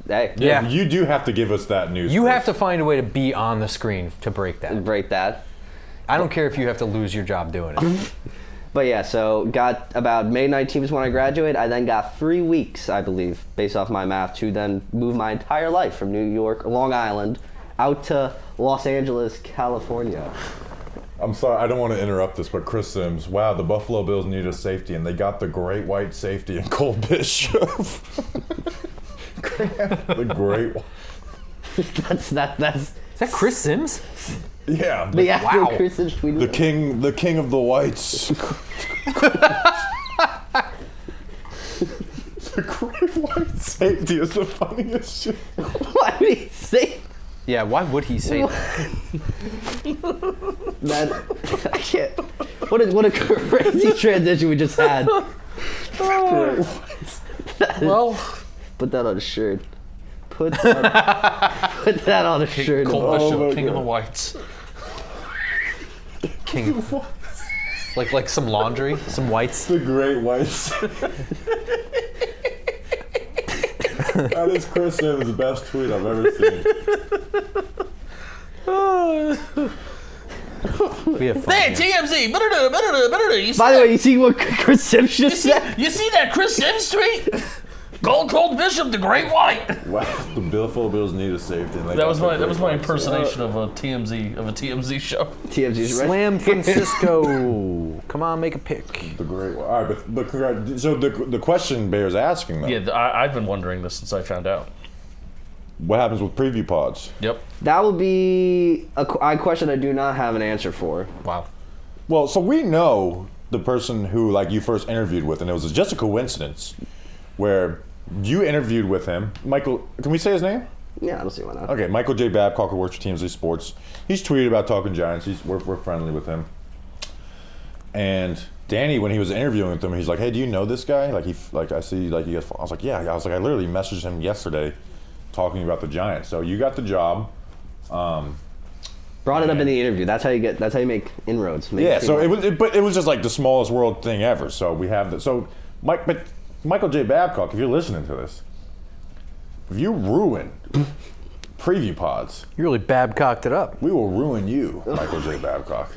hey, Yeah. You do have to give us that news. You first. have to find a way to be on the screen to break that. break that. I don't care if you have to lose your job doing it. But yeah, so got about May 19th is when I graduate. I then got 3 weeks, I believe, based off my math, to then move my entire life from New York, Long Island, out to Los Angeles, California. I'm sorry, I don't want to interrupt this, but Chris Sims, wow, the Buffalo Bills need a safety, and they got the great white safety in Cole Bishop. The great white. That's Is that Chris Sims? Yeah. the actor Wow. Chris is tweeting. The king of the whites. The great white safety is the funniest shit. Why would he say Yeah, why would he say that? that? I can't. What a crazy transition we just had. Well, Put that on a shirt. Put that on a shirt. Cole Oh Bishop, my King of God. the Whites. King. Like some laundry, some whites. The great whites. That is Chris Sims' best tweet I've ever seen. We have fun Hey, here. TMZ. You see By the that- way, you see what Chris Sims just said? you see that Chris Sims tweet? Gold Bishop, the Great White. Wow, the Buffalo Bills need a safety. and they That got was the my great white impersonation of a TMZ show. TMZ's right. Slam Francisco. Come on, make a pick. safety. The great white. All right, but congrats. So the question bears asking though. Yeah, I've been wondering this since I found out. What happens with preview pods? Yep. That would be a question I do not have an answer for. Wow. Well, so we know the person who you first interviewed with, and it was just a coincidence where You interviewed with him, Michael. Can we say his name? Yeah, I don't see why not. Okay, Michael J. Babcock, who works for TMZ Sports. He's tweeted about talking Giants. We're friendly with him. And Danny, when he was interviewing with him, he's like, "Hey, do you know this guy? I see, like, I was like, yeah. I was like, I literally messaged him yesterday, talking about the Giants. So you got the job. Brought it up in the interview. That's how you make inroads. So it was just like the smallest world thing ever. So we have that. So Michael J. Babcock, if you're listening to this, if you ruin preview pods, You really Babcocked it up. we will ruin you, Michael J. Babcock.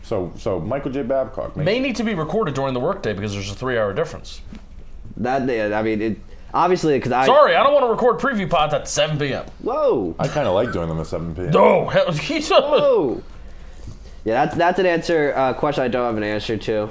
So Michael J. Babcock May need to be recorded during the workday because there's a 3-hour difference. Obviously, because Sorry, I don't want to record preview pods at 7 p.m. Whoa. I kind of like doing them at 7 p.m. No, hell, he's Whoa. Yeah, that's an answer. Question I don't have an answer to.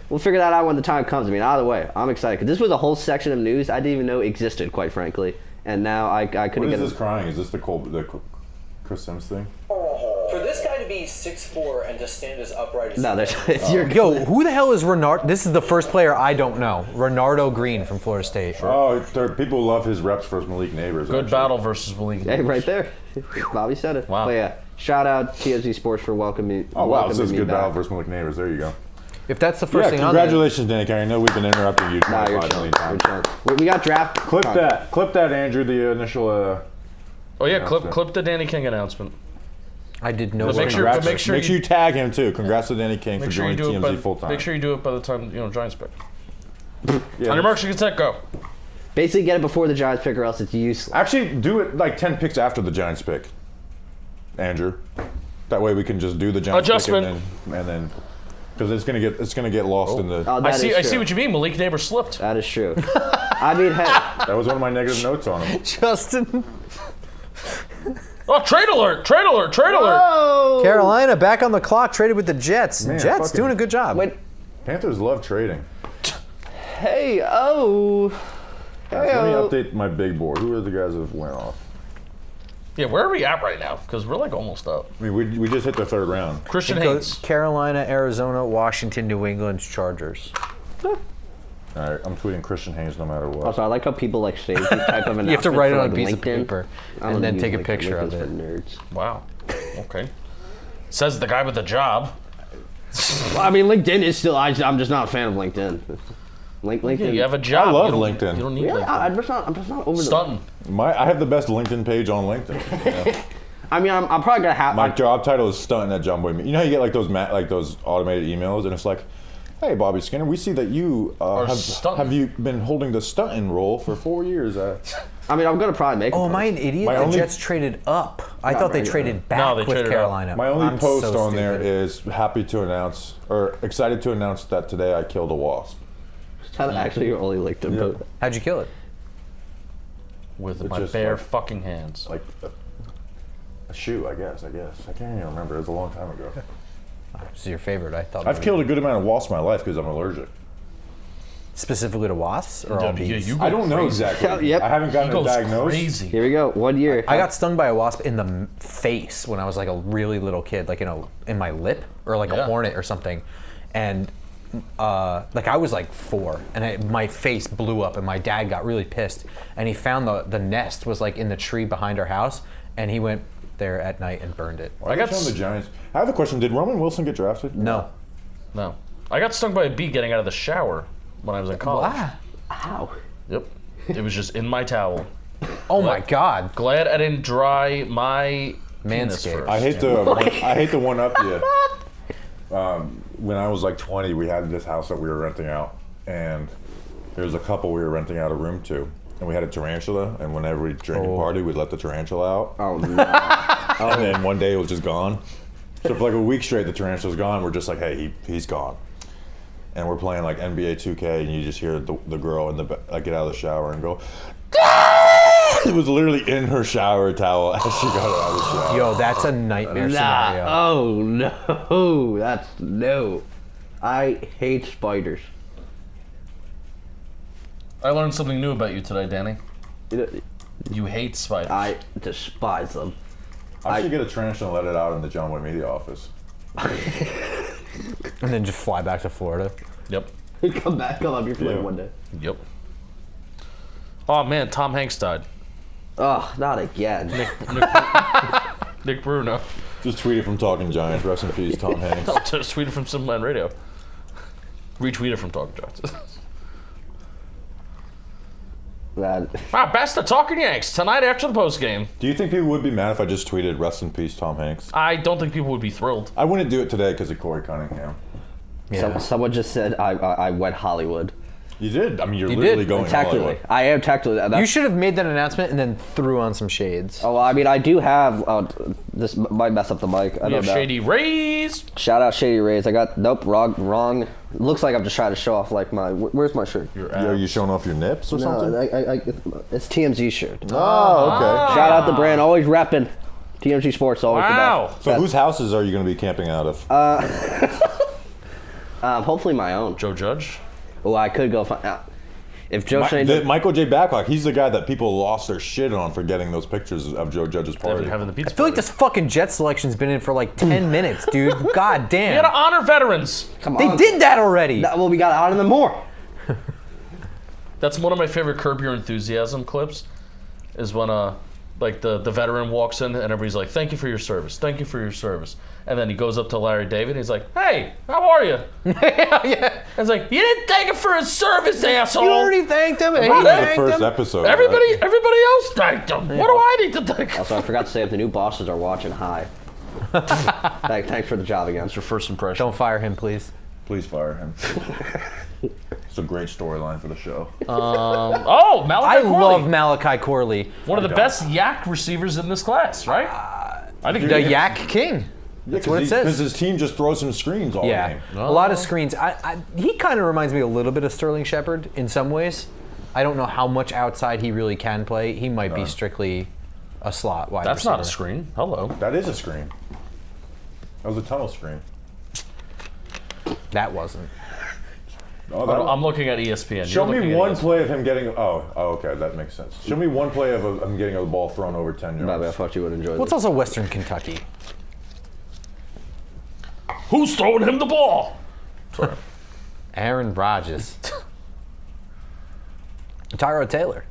We'll figure that out when the time comes. Either way, I'm excited because this was a whole section of news I didn't even know existed, quite frankly. And now I couldn't What get is this crying? Is this the Chris Sims thing? For this guy to be 6'4" and to stand as upright as No, it's your Yo, who the hell is Renard? This is the first player I don't know. Renardo Green from Florida State. Oh, people love his reps versus Malik Neighbors. Good actually. battle versus Malik. Hey, right there. Bobby said it. Wow. But yeah, shout out TMZ Sports for welcoming. Oh wow, it says me good back. battle versus Malik Neighbors. There you go. If that's the first thing on congratulations, Danny. I know we've been interrupting you Nah, 25 you're million chilling. times. We got draft. Clip that, Andrew. The initial. Oh yeah, announcement. clip the Danny King announcement. I did no. But make sure- Congrats- make sure make sure you tag him too. Congrats to Danny King for Make sure you joining do it. TMZ full time. Make sure you do it by the time Giants pick. Yeah. On your marks, you can set, go. Basically, get it before the Giants pick, or else it's useless. Actually, do it like 10 picks after the Giants pick, Andrew. That way we can just do the Giants Adjustment. pick and then because it's gonna get lost in the. Oh, I that see. is I see true. what you mean. Malik Neighbors slipped. That is true. Hey, That was one of my negative notes on him. Justin. Oh, trade alert! Trade alert! Trade alert! Carolina back on the clock, traded with the Jets. Man, Jets fucking- doing a good job. wait. Panthers love trading. Hey, oh. Let me update my big board. Who are the guys that went off? Yeah, where are we at right now? Because we're like almost up. I mean, we just hit the third round. Christian It goes Hayes. Carolina, Arizona, Washington, New England, Chargers. All right, I'm tweeting Christian Hayes no matter what. Also, I like how people like save these type of announcements. You have to write it for, on a like, piece of LinkedIn. paper I don't and then use, take a like, picture of LinkedIn's it. for nerds. Wow. Okay. Says the guy with the job. Well, LinkedIn is still. I'm just not a fan of LinkedIn. LinkedIn. Yeah, you have a job. I love You don't- LinkedIn. You don't need Yeah, LinkedIn. I'm just not over Stunting. I have the best LinkedIn page on LinkedIn. I'm probably gonna have. My job title is stunting at Jomboy Media. You know how you get like those automated emails, and it's like, "Hey, Bobby Skinner, we see that you stunting. have you been holding the stunting role for 4 years." I'm gonna probably make. Oh, a am I post. an idiot? My The only- Jets traded up. I thought they right, traded back No, they with traded up. Carolina. My only I'm post so on there stupid. is excited to announce that today I killed a wasp. That's actually your only LinkedIn Yeah. post. How'd you kill it? With It's my just bare like- fucking hands. Like a shoe, I guess. I can't even remember. It was a long time ago. This is your favorite. I thought. I've killed a good amount of wasps in my life because I'm allergic. specifically to wasps or all Yeah, bees. you go I don't know crazy. exactly. Yep. I haven't He gotten it goes diagnosed. crazy. Here we go. 1 year. I got stung by a wasp in the face when I was like a really little kid, like in my lip or like Yeah. a hornet or something, and like I was like 4, and my face blew up, and my dad got really pissed, and he found the nest was like in the tree behind our house, and he went there at night and burned it. Why I got got the Giants. I have a question. Did Roman Wilson get drafted? No. No. I got stung by a bee getting out of the shower when I was in college. Wow. Ow. Yep. It was just in my towel. Oh my God. Glad I didn't dry my penis Manscaped. first. I hate to one up you. When I was like 20, we had this house that we were renting out, and there was a couple we were renting out a room to, and we had a tarantula. And whenever we drank and party, we'd let the tarantula out, Oh no. and then one day it was just gone. So for like a week straight, the tarantula's gone. We're just like, hey, he's gone. And we're playing like NBA 2K, and you just hear the girl in the get out of the shower and go. It was literally in her shower towel as she got out of the shower. Yo, that's a nightmare scenario. Oh no. That's no. I hate spiders. I learned something new about you today, Danny. You know, You hate spiders. I despise them. I should get a tarantula and let it out in the Jomboy Media office. And then just fly back to Florida. Yep. come up your flame one day. Yep. Oh man, Tom Hanks died. Oh, not again. Nick Bruno. Just tweeted from Talking Giants. Rest in peace, Tom Hanks. Just tweeted from Simple Radio. Retweeted from Talking Giants. Best of Talking Yanks tonight after the post game. Do you think people would be mad if I just tweeted "Rest in peace, Tom Hanks"? I don't think people would be thrilled. I wouldn't do it today because of Corey Cunningham. Yeah. Someone just said I went Hollywood. You did. I mean, you're You literally did. going Technically, Hollywood. I am technically. You should have made that announcement and then threw on some shades. Oh, well, I mean, I do have. This might mess up the mic. I We don't have know. Shady Rays. Shout out Shady Rays. I got wrong. Looks like I'm just trying to show off like my. Where's my shirt? Are you showing off your nips or something? No, it's TMZ shirt. Oh, okay. Shout out the brand, always repping. TMZ Sports, always Wow. the best. So whose houses are you going to be camping out of? Hopefully my own. Joe Judge. Oh, I could go find out. If Joe Shane. Michael J. Babcock, he's the guy that people lost their shit on for getting those pictures of Joe Judge's party. Having the pizza I feel like party. this fucking Jet selection's been in for like 10 minutes, dude. God You damn. gotta honor veterans. Come They on. did that already. Well, we got to honor them more. That's one of my favorite Curb Your Enthusiasm clips. Is when like the veteran walks in and everybody's like, "Thank you for your service. Thank you for your service." And then he goes up to Larry David and he's like, "Hey, how are you?" Yeah. It's like, "You didn't thank him for his service, asshole." You already thanked him. And he the thanked first him. episode. Everybody else thanked him. What do I need to thank him? Also, I forgot to say if the new bosses are watching, hi. Thanks for the job again. That's your first impression. Don't fire him, please. Please fire him. It's a great storyline for the show. Oh, Malachi I Corley. love Malachi Corley. One of the best yak receivers in this class, right? I think The Yak King. That's what it says. Because his team just throws him screens all Yeah, game. a lot of screens. He kind of reminds me a little bit of Sterling Shepard in some ways. I don't know how much outside he really can play. He might be strictly a slot wide That's receiver. not a screen. Hello. That is a screen. That was a tunnel screen. That wasn't. Oh, that I'm looking at ESPN. Show You're looking me at one ESPN. play of him getting. Oh, okay, that makes sense. Show me one play of him getting a ball thrown over 10 yards. Bobby, I thought you would enjoy Well, it's this. also Western Kentucky. Who's throwing him the ball? Sorry. Aaron Rodgers. Tyrod Taylor.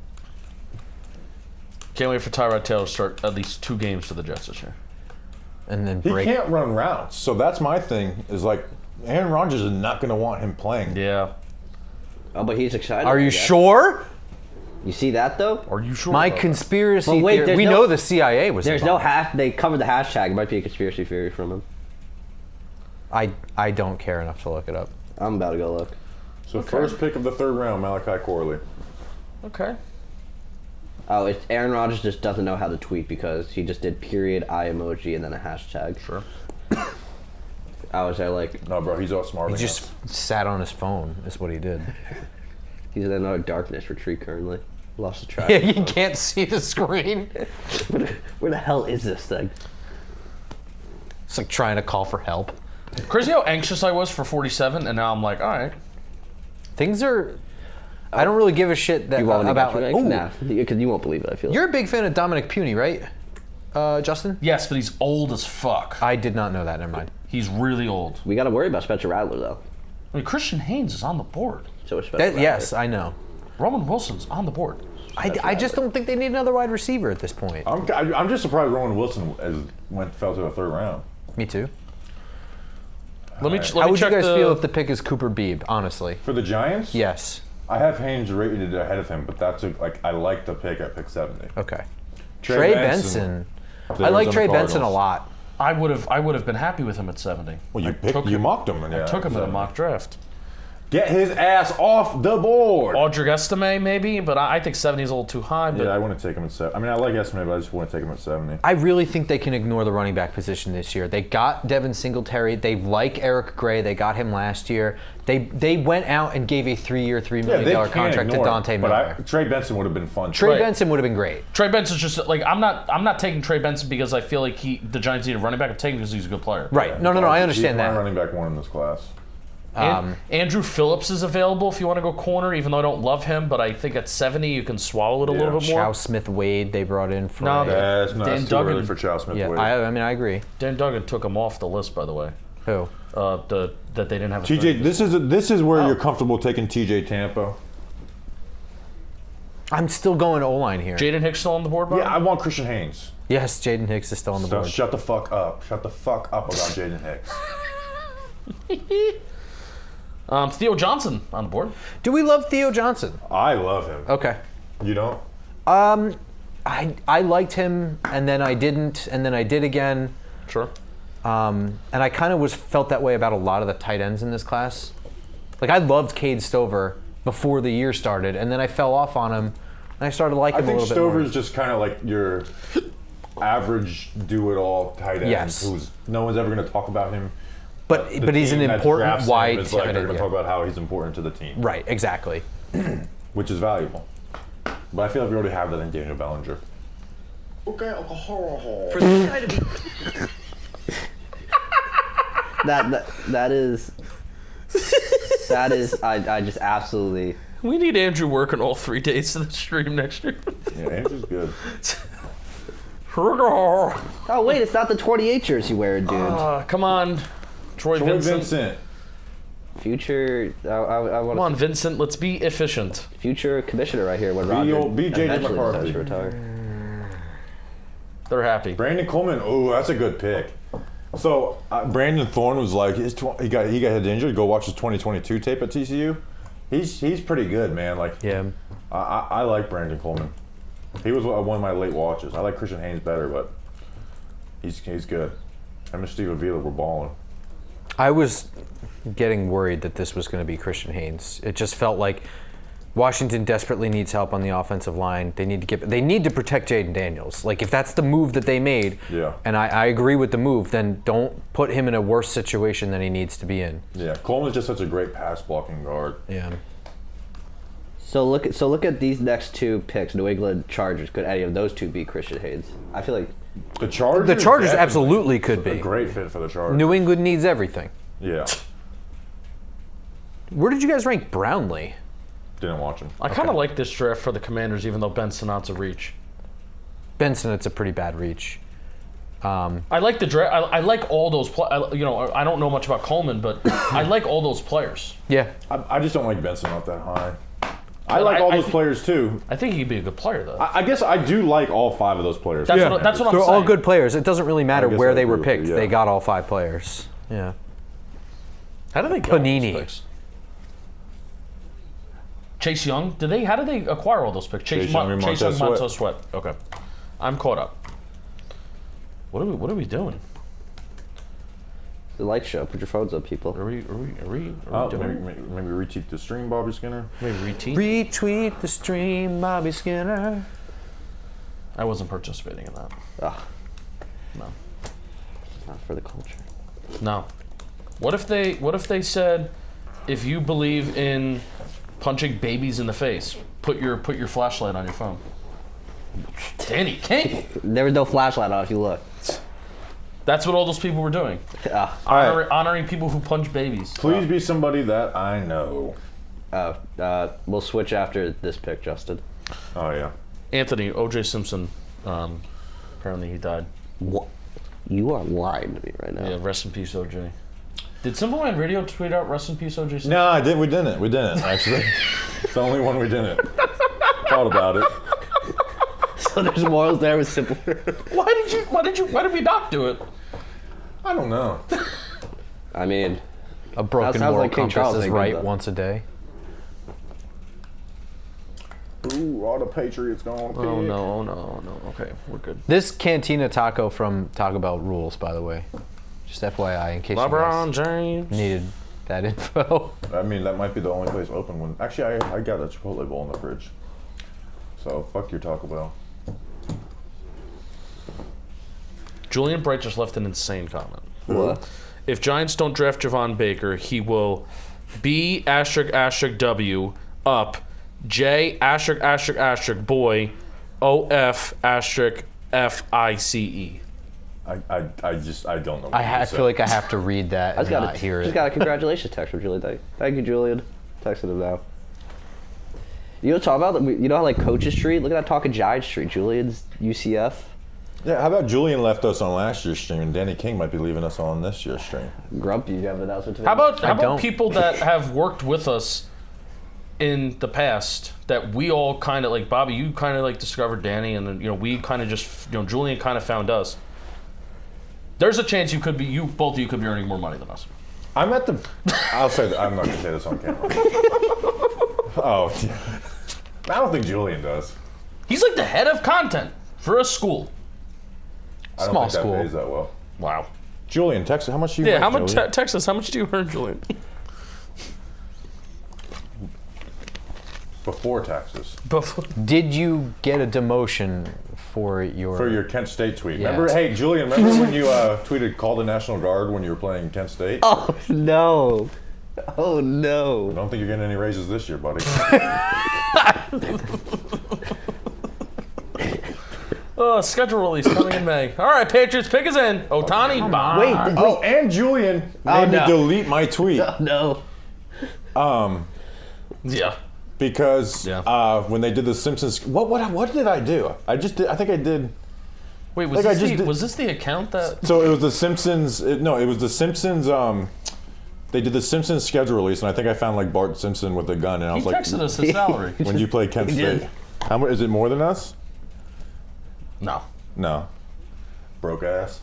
Can't wait for Tyrod Taylor to start at least 2 games for the Jets this year. And then He break. can't run routes, so that's my thing. Is like Aaron Rodgers is not going to want him playing. Yeah. Oh, but he's excited. Are I you guess. sure? You see that though? Are you sure? My about that? conspiracy Well, wait, theory. there's We no- know the CIA was There's no involved. They covered the hashtag. It might be a conspiracy theory from him. I don't care enough to look it up. I'm about to go look. So first pick of the 3rd round, Malachi Corley. Okay. Oh, it's Aaron Rodgers just doesn't know how to tweet because he just did period, eye emoji, and then a hashtag. Sure. I was there like, No, bro, he's outsmarting He just sat on his phone. Is what he did. he's in another darkness retreat currently. Lost the track. Yeah, you can't see the screen. Where the hell is this thing? It's like trying to call for help. Crazy how anxious I was for 47, and now I'm like, all right. Things are. I don't really give a shit that You want about. like, Ooh, nah, because you won't believe it. I feel. you're a big fan of Dominic Puny, right, Justin? Yes, but he's old as fuck. I did not know that. Never mind. He's really old. We got to worry about Spencer Rattler though. I mean, Christian Haynes is on the board. So is Spencer Rattler. Yes, I know. Roman Wilson's on the board. I just don't think they need another wide receiver at this point. I'm just surprised Rowan Wilson fell to the 3rd round. Me too. Let me How would you check guys the, feel if the pick is Cooper Beebe? Honestly, For the Giants? yes. I have Haynes rated ahead of him, but I like the pick at pick 70. Okay. Trey Trey Benson. Benson. I like Arizona Trey Benson a Cardinals. lot. I would have been happy with him at 70. Well, took you him- mocked him. I took him in a mock draft. Get his ass off the board. Audric Estime maybe, but I think 70 is a little too high. But Yeah, I want to take him at 70. I mean, I like Estimate, but I just want to take him at 70. I really think they can ignore the running back position this year. They got Devin Singletary. They like Eric Gray. They got him last year. They went out and gave a 3-year, $3 million contract to Dante Miller. But Trey Benson would have been fun. Trey Right. Benson would have been great. Trey Benson's just like I'm not taking Trey Benson because I feel like the Giants need a running back. I'm taking him because he's a good player. Right. No, I understand He's my that. running back 1 in this class. Andrew Phillips is available if you want to go corner, even though I don't love him, but I think at 70 you can swallow it a little bit more. Chow Smith Wade they brought in for. No, a- That's not Dan too Duggan. early for Chow Smith. yeah, Wade. I mean I agree. Dan Duggan took him off the list, by the way. Who? That they didn't have. TJ, this is where you're comfortable taking TJ Tampa. I'm still going O-line here. Jaden Hicks still on the board, Bob? Yeah, I want Christian Haynes. Yes, Jaden Hicks is still on the So board. shut the fuck up. Shut the fuck up about Jaden Hicks. Theo Johnson on the board. Do we love Theo Johnson? I love him. Okay. You don't? I liked him, and then I didn't, and then I did again. Sure. And I kind of felt that way about a lot of the tight ends in this class. Like, I loved Cade Stover before the year started, and then I fell off on him, and I started liking him a little bit more. Stover's just kind of like your average do-it-all tight end. Yes. Who's no one's ever going to talk about him. But he's an team that important drafts him wide is like, tight they're end. going to talk about how he's important to the team. Right, exactly. Which is valuable. But I feel like we already have that in Daniel Bellinger. Okay, For this guy to be that is I just absolutely. We need Andrew working all 3 days of the stream next year. Yeah, Andrew's good. Oh wait, it's not the 28 jersey wearer, dude. Come on, Troy Vincent. Future, I Come want on, Vincent. Let's be efficient. future commissioner right here when Roger B. J.J. eventually McCarthy. decides to retire. They're happy. Brandon Coleman. Oh, that's a good pick. So Brandon Thorne was like, he got his injured. Go watch his 2022 tape at TCU. He's pretty good, man. Like, Yeah. I like Brandon Coleman. He was one of my late watches. I like Christian Haynes better, but he's good. Him and Steve Avila were balling. I was getting worried that this was going to be Christian Haynes. It just felt like Washington desperately needs help on the offensive line. They need to protect Jaden Daniels. Like, if that's the move that they made, Yeah. and I agree with the move, then don't put him in a worse situation than he needs to be in. Yeah, Coleman's just such a great pass blocking guard. Yeah. So look at these next 2 picks. New England Chargers. Could any of those 2 be Christian Haynes? I feel like The Chargers. The Chargers definitely absolutely could a be. great fit for the Chargers. New England needs everything. Yeah, Where did you guys rank Brownlee? didn't watch him. I kind of like this draft for the Commanders, even though Ben Sinat's a reach. Benson, it's a pretty bad reach. I like the draft. I like all those. I don't know much about Coleman, but I like all those players. Yeah. I just don't like Benson up that high. I like all those players too. I think he'd be a good player, though. I guess I do like all 5 of those players. That's what I'm They're saying. all good players. It doesn't really matter I guess where I they were agree with picked. you, yeah. They got all 5 players. Yeah. How did they get all those Panini. picks? Chase Young? How did they acquire all those picks? Chase Young and Montez Sweat. Montez Sweat. Okay, I'm caught up. What are we doing? the light show. Put your phones up, people. Are we Oh, doing maybe retweet the stream, Bobby Skinner. maybe retweet? Retweet the stream, Bobby Skinner. I wasn't participating in that. Ugh, No. not for the culture. No. What if they said, if you believe in punching babies in the face, put your flashlight on your phone? Danny King. There was no flashlight on if you look. That's what all those people were doing. Honoring people who punch babies. Please be somebody that I know. We'll switch after this pick, Justin. Oh yeah. Anthony, O.J. Simpson. Apparently he died. What? You are lying to me right now. Yeah, rest in peace, O.J. Did Simple Man Radio tweet out rest in peace, O.J. Simpson? No, I did. We didn't actually. It's the only one we didn't. Thought about it. So there's morals there with simple. Why did we not do it? I don't know. I mean, A broken sounds moral like King compass Charles is ain't good, right though. once a day. Ooh, all the Patriots going. Oh no. Okay, we're good. This Cantina taco from Taco Bell rules, by the way. Just FYI, in case you LeBron guys James. needed that info. I mean, that might be the only place open when. Actually, I got a Chipotle bowl in the fridge. So fuck your Taco Bell. Julian Bright just left an insane comment. what? If Giants don't draft Javon Baker, he will B *** W up J *** boy OF **FICE. I don't know. I feel like I have to read that I and just not hear just it. got a congratulations text from Julian. Thank you, Julian. Texting him now. You know what I'm talking about? You know how like coaches treat? Look at that talking Giants treat. Julian's UCF. Yeah, how about Julian left us on last year's stream, and Danny King might be leaving us on this year's stream. Grump, you have an announcement to make? How about people that have worked with us in the past that we all kind of like? Bobby, you kind of like discovered Danny, and then we kind of just Julian kind of found us. There's a chance both of you could be earning more money than us. I'm at the. I'll say that. I'm not going to say this on camera. Oh, yeah. I don't think Julian does. He's like the head of content for a school. I don't Small think school. that pays that well. Wow. Julian, text how much do you Yeah, make, how much? Julian? Text us. How much do you earn, Julian? Before taxes. Did you get a demotion for your Kent State tweet. Yeah. Remember, hey, Julian, remember when you tweeted call the National Guard when you were playing Kent State? Oh, no. Oh, I no. don't think you're getting any raises this year, buddy. Schedule release coming in May. All right, Patriots pick is in. Otani, bye. Wait, Oh, and Julian made me no. delete my tweet. no. Yeah. Because Yeah. when they did the Simpsons, what did I do? I think I did. Wait, Like I just did- was this the account that? So it was the Simpsons. It was the Simpsons. They did the Simpsons schedule release, and I think I found like Bart Simpson with a gun, and I He was like, texted us his salary. when you play Kent He did. State, how much is it more than us? No. No, broke ass.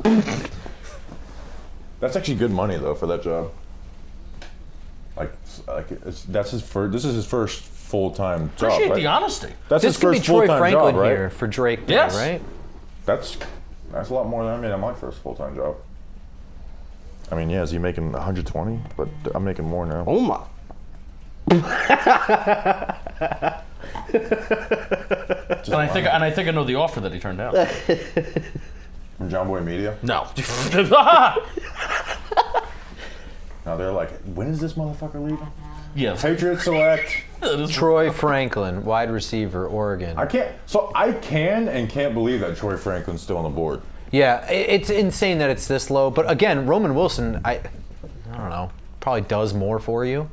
That's actually good money though for that job. That's his first. This is his first full-time job. Appreciate right? the honesty. That's This his could be first Troy full-time Franklin job, right? here for Drake Day, Yes. right? That's a lot more than I made on my first full-time job. I mean, yeah, is he making 120? But I'm making more now. Oh, my. And I think I know the offer that he turned down. From Jomboy Media. No. Now they're like, when is this motherfucker leaving? Yeah. Patriots select. Troy Franklin, wide receiver, Oregon. I can and can't believe that Troy Franklin's still on the board. Yeah, it's insane that it's this low. But again, Roman Wilson, I don't know, probably does more for you.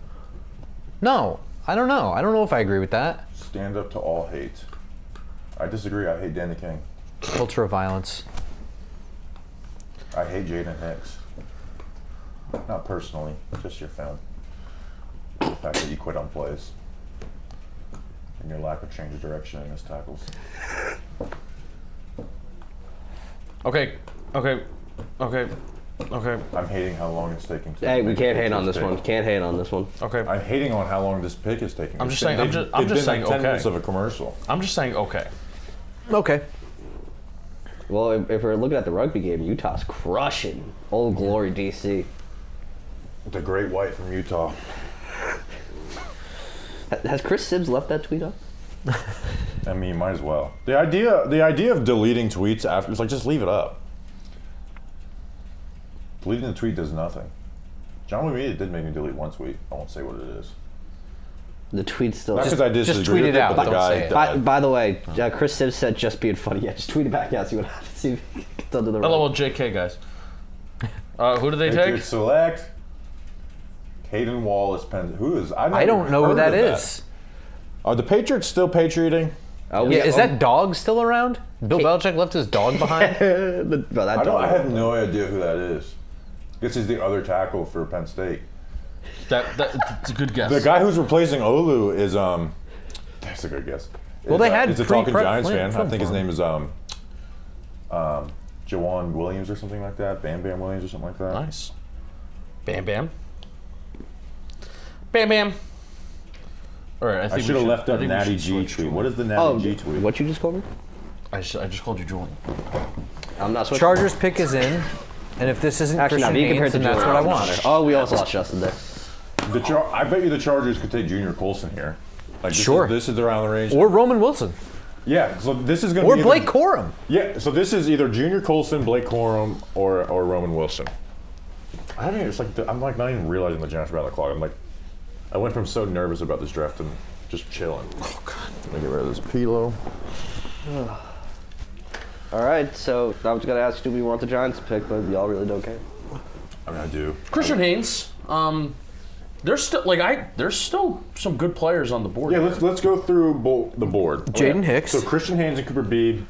No, I don't know. I don't know if I agree with that. Stand up to all hate. I disagree. I hate Danny King. Culture of violence. I hate Jaden Hicks. Not personally, just your film. The fact that you quit on plays. And your lack of change of direction in his tackles. Okay. I'm hating how long it's taking to Hey, we make can't a hate on this Patriots one. pick. Can't hate on this one. Okay. I'm hating on how long this pick is taking. I'm just saying- I'm just They've saying been like 10 okay. minutes of a commercial. I'm just saying okay. Okay. Well, if we're looking at the rugby game, Utah's crushing. Old Glory, DC. The Great White from Utah. Has Chris Sibbs left that tweet up? I mean, might as well. The idea of deleting tweets after, it's like, just leave it up. Deleting the tweet does nothing. Jomboy Media did make me delete one tweet. I won't say what it is. The tweet's still. Not because I disagree just tweet with it out, but the don't guy say it. died. By the way, Chris Sibbs said just being funny. Yeah, just tweet it back out. See what happens. See if it gets under the rug. LOL JK, guys. Who do they take? Patriots select Caden Wallace. Who is? I don't know who that heard of is. Are the Patriots still patrioting? Oh, Yeah, is that dog still around? Bill Belichick left his dog behind? Bro, that I have no idea who that is. This is the other tackle for Penn State. That's a good guess. The guy who's replacing Olu is That's a good guess. Well, they had It's a pre-prep Talking Giants film fan. I think his for him. name is Jawan Williams or something like that. Bam Williams or something like that. Nice. Bam Bam. Bam Bam. All right, I should have left that Natty G tweet. What is the Natty G tweet? What you just called me? I just called you Julian. I'm not switching. Chargers pick is in, and if this isn't Actually, Christian not. Be compared Haynes, to then that's what I want. Oh, we also lost Justin there. I bet you the Chargers could take Junior Colson here. Like this Sure. This is around the range. Or Roman Wilson. Yeah, so this is going to Or be Blake Corum. Yeah, so this is either Junior Colson, Blake Corum, or Roman Wilson. I haven't. It's like I'm like not even realizing the Giants are around the clock. I'm like, I went from so nervous about this draft to just chilling. Oh God! Let me get rid of this Pilo. All right, so I was gonna ask, do we want the Giants to pick, but y'all really don't care. I mean, I do. Christian Haynes. There's still some good players on the board. Yeah, let's go through the board. Jaden Hicks. So Christian Haynes and Cooper Beebe.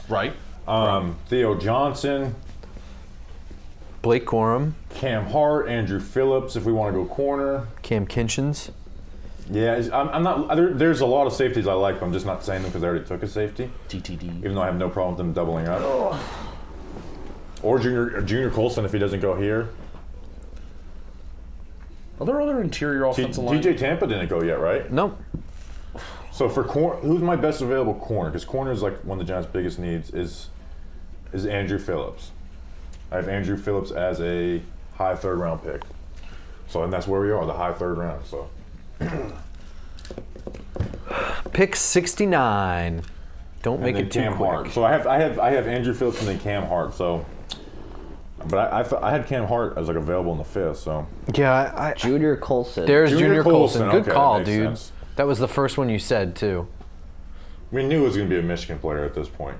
Right. Theo Johnson, Blake Corum, Cam Hart, Andrew Phillips. If we want to go corner, Cam Kinchins. yeah, I'm not. There's a lot of safeties I like, but I'm just not saying them because I already took a safety. TTD. Even though I have no problem with them doubling up. Or Junior Colson if he doesn't go here. Are there other interior offensive line? TJ Tampa didn't go yet, right? Nope. So for who's my best available corner? Because corner is like one of the Giants' biggest needs is Andrew Phillips. I have Andrew Phillips as a high third-round pick. So, and that's where we are, the high third round. So, Pick 69. Don't make and it then too Cam quick. Hart. So I have Andrew Phillips and then Cam Hart. So, but I had Cam Hart as like available in the fifth. So Yeah, Junior Colson. there's Junior Colson. Good Okay, call, that makes dude. sense. That was the first one you said, too. We knew it was going to be a Michigan player at this point.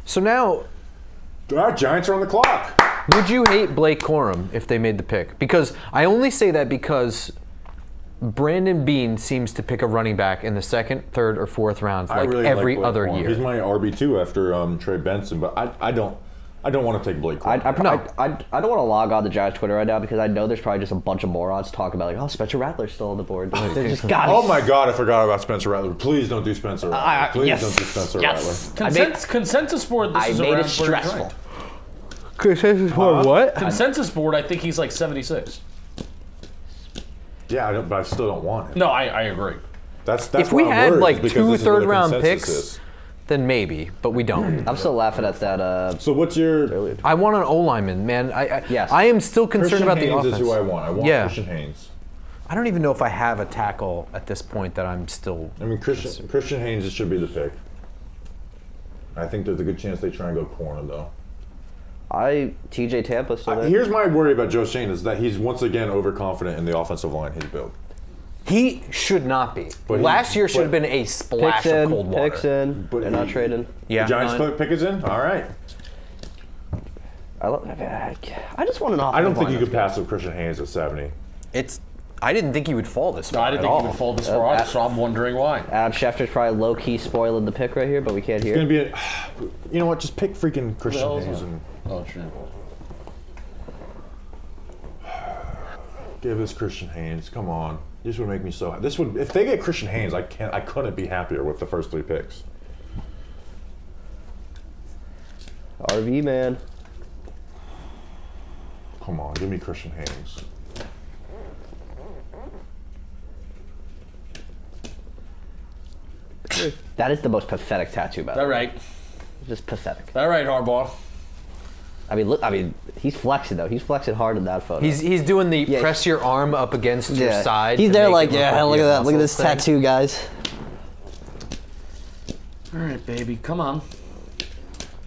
So now, All right, Giants are on the clock. would you hate Blake Corum if they made the pick? Because I only say that because Brandon Beane seems to pick a running back in the second, third, or fourth round I like really every like Blake other Corum. year. He's my RB2 after Trey Benson, but I don't want to take Blake I Corum. don't want to log on to Giants Twitter right now because I know there's probably just a bunch of morons talking about like, oh, Spencer Rattler's still on the board. They just got Oh my God, I forgot about Spencer Rattler. Please don't do Spencer Rattler. Please yes, don't do Spencer yes. Rattler. Consensus board, this I is made around it stressful. What? Consensus board, I think he's like 76. Yeah, but I still don't want him. No, I agree. That's If why we I'm had worried, like is because 2 this is where the third-round consensus picks, is. then maybe, but we don't. I'm still laughing at that. So what's your I want an O-lineman, man. Yes. I am still concerned Christian about the Haynes offense. is who I want. I want Yeah. Christian Haynes. I don't even know if I have a tackle at this point that I'm still. I mean, Christian Haynes should be the pick. I think there's a good chance they try and go corner though. TJ Tampa still there. Here's my worry about Joe Shane is that he's once again overconfident in the offensive line he's built. He should not be. But Last year should but- have been a splash Picks of in, cold water. picks in. But They're not trading. Yeah, The Giants no, pick is in? All right. I just want an offensive I don't think you line could pass up Christian Haynes at 70. it's. I didn't think he would fall this No, far I didn't at think all. he would fall this far off, so I'm wondering why. Adam Schefter's probably low key spoiling the pick right here, but we can't hear. It's gonna be you know what? Just pick freaking Christian hell is Haynes that? and Oh, true. give us Christian Haynes. Come on, this would make me so. This would if they get Christian Haynes, I couldn't be happier with the first 3 picks. RV man. Come on, give me Christian Haynes. That is the most pathetic tattoo, by the All way. right. Just pathetic. All right, Harbaugh. I mean, look. I mean, he's flexing though. He's flexing hard in that photo. He's doing the Yeah. press your arm up against your side. He's to there make like, it look yeah, look he at has that. Look at this muscles thing. tattoo, guys. All right, baby, come on.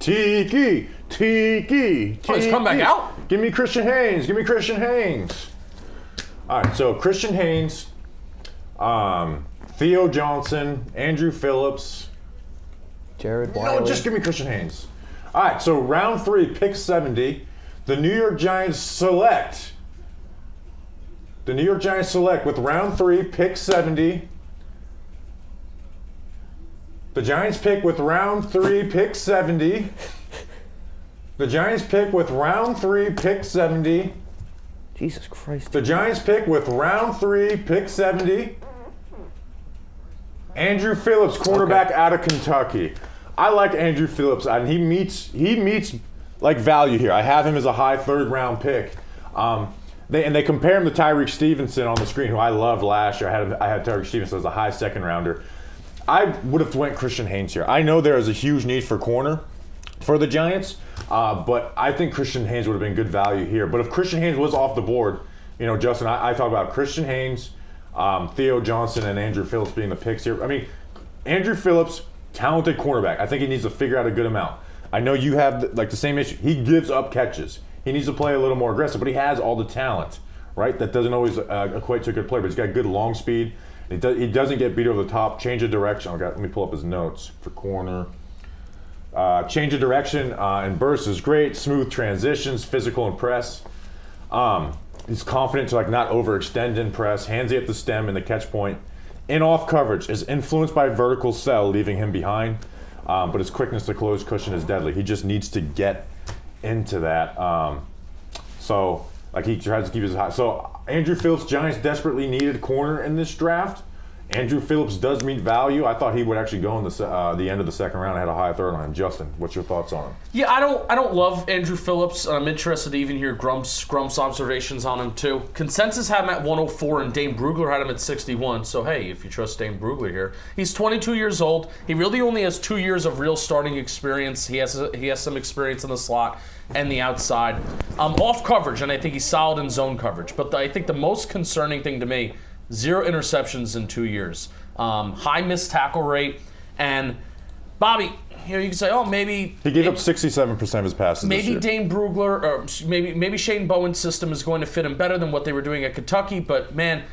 Tiki. Oh, he's come back out? Give me Christian Haynes. Give me Christian Haynes. All right, so Christian Haynes, Theo Johnson, Andrew Phillips. Jared No, Wiley. just give me Christian Haynes. All right, so round 3, pick 70. The New York Giants select. The New York Giants select with round 3, pick 70. The Giants pick with round 3, pick 70. The Giants pick with round 3, pick 70. Jesus Christ. The Giants pick with round 3, pick 70. Andrew Phillips, quarterback out of Kentucky. I like Andrew Phillips, and he meets like value here. I have him as a high 3rd round pick. They compare him to Tyreek Stevenson on the screen, who I loved last year. I had Tyreek Stevenson as a high 2nd rounder. I would have went Christian Haynes here. I know there is a huge need for corner for the Giants, but I think Christian Haynes would have been good value here. But if Christian Haynes was off the board, you know, Justin, I talk about Christian Haynes, Theo Johnson, and Andrew Phillips being the picks here. I mean, Andrew Phillips, talented cornerback. I think he needs to figure out a good amount. I know you have the same issue. He gives up catches. He needs to play a little more aggressive, but he has all the talent, right? That doesn't always equate to a good player, but he's got good long speed. He doesn't get beat over the top. Change of direction. Okay, let me pull up his notes for corner. Change of direction and burst is great. Smooth transitions, physical and press. He's confident to not overextend in press. Handsy at the stem and the catch point. In off coverage is influenced by vertical cell, leaving him behind. but his quickness to close cushion is deadly. He just needs to get into that. So like he tries to keep his high. So Andrew Phillips, Giants desperately needed a corner in this draft. Andrew Phillips does meet value. I thought he would actually go in the end of the second round. I had a high third on him. Justin, what's your thoughts on him? Yeah, I don't love Andrew Phillips. I'm interested to even hear Grump's observations on him too. Consensus had him at 104, and Dane Brugler had him at 61. So hey, if you trust Dane Brugler here, he's 22 years old. He really only has 2 years of real starting experience. He has some experience in the slot and the outside, off coverage, and I think he's solid in zone coverage. But I think the most concerning thing to me. 0 interceptions in 2 years. High missed tackle rate. And, Bobby, you can say, oh, maybe... He gave up 67% of his passes this year. Maybe Dane Brugler, or maybe Shane Bowen's system is going to fit him better than what they were doing at Kentucky. But, man,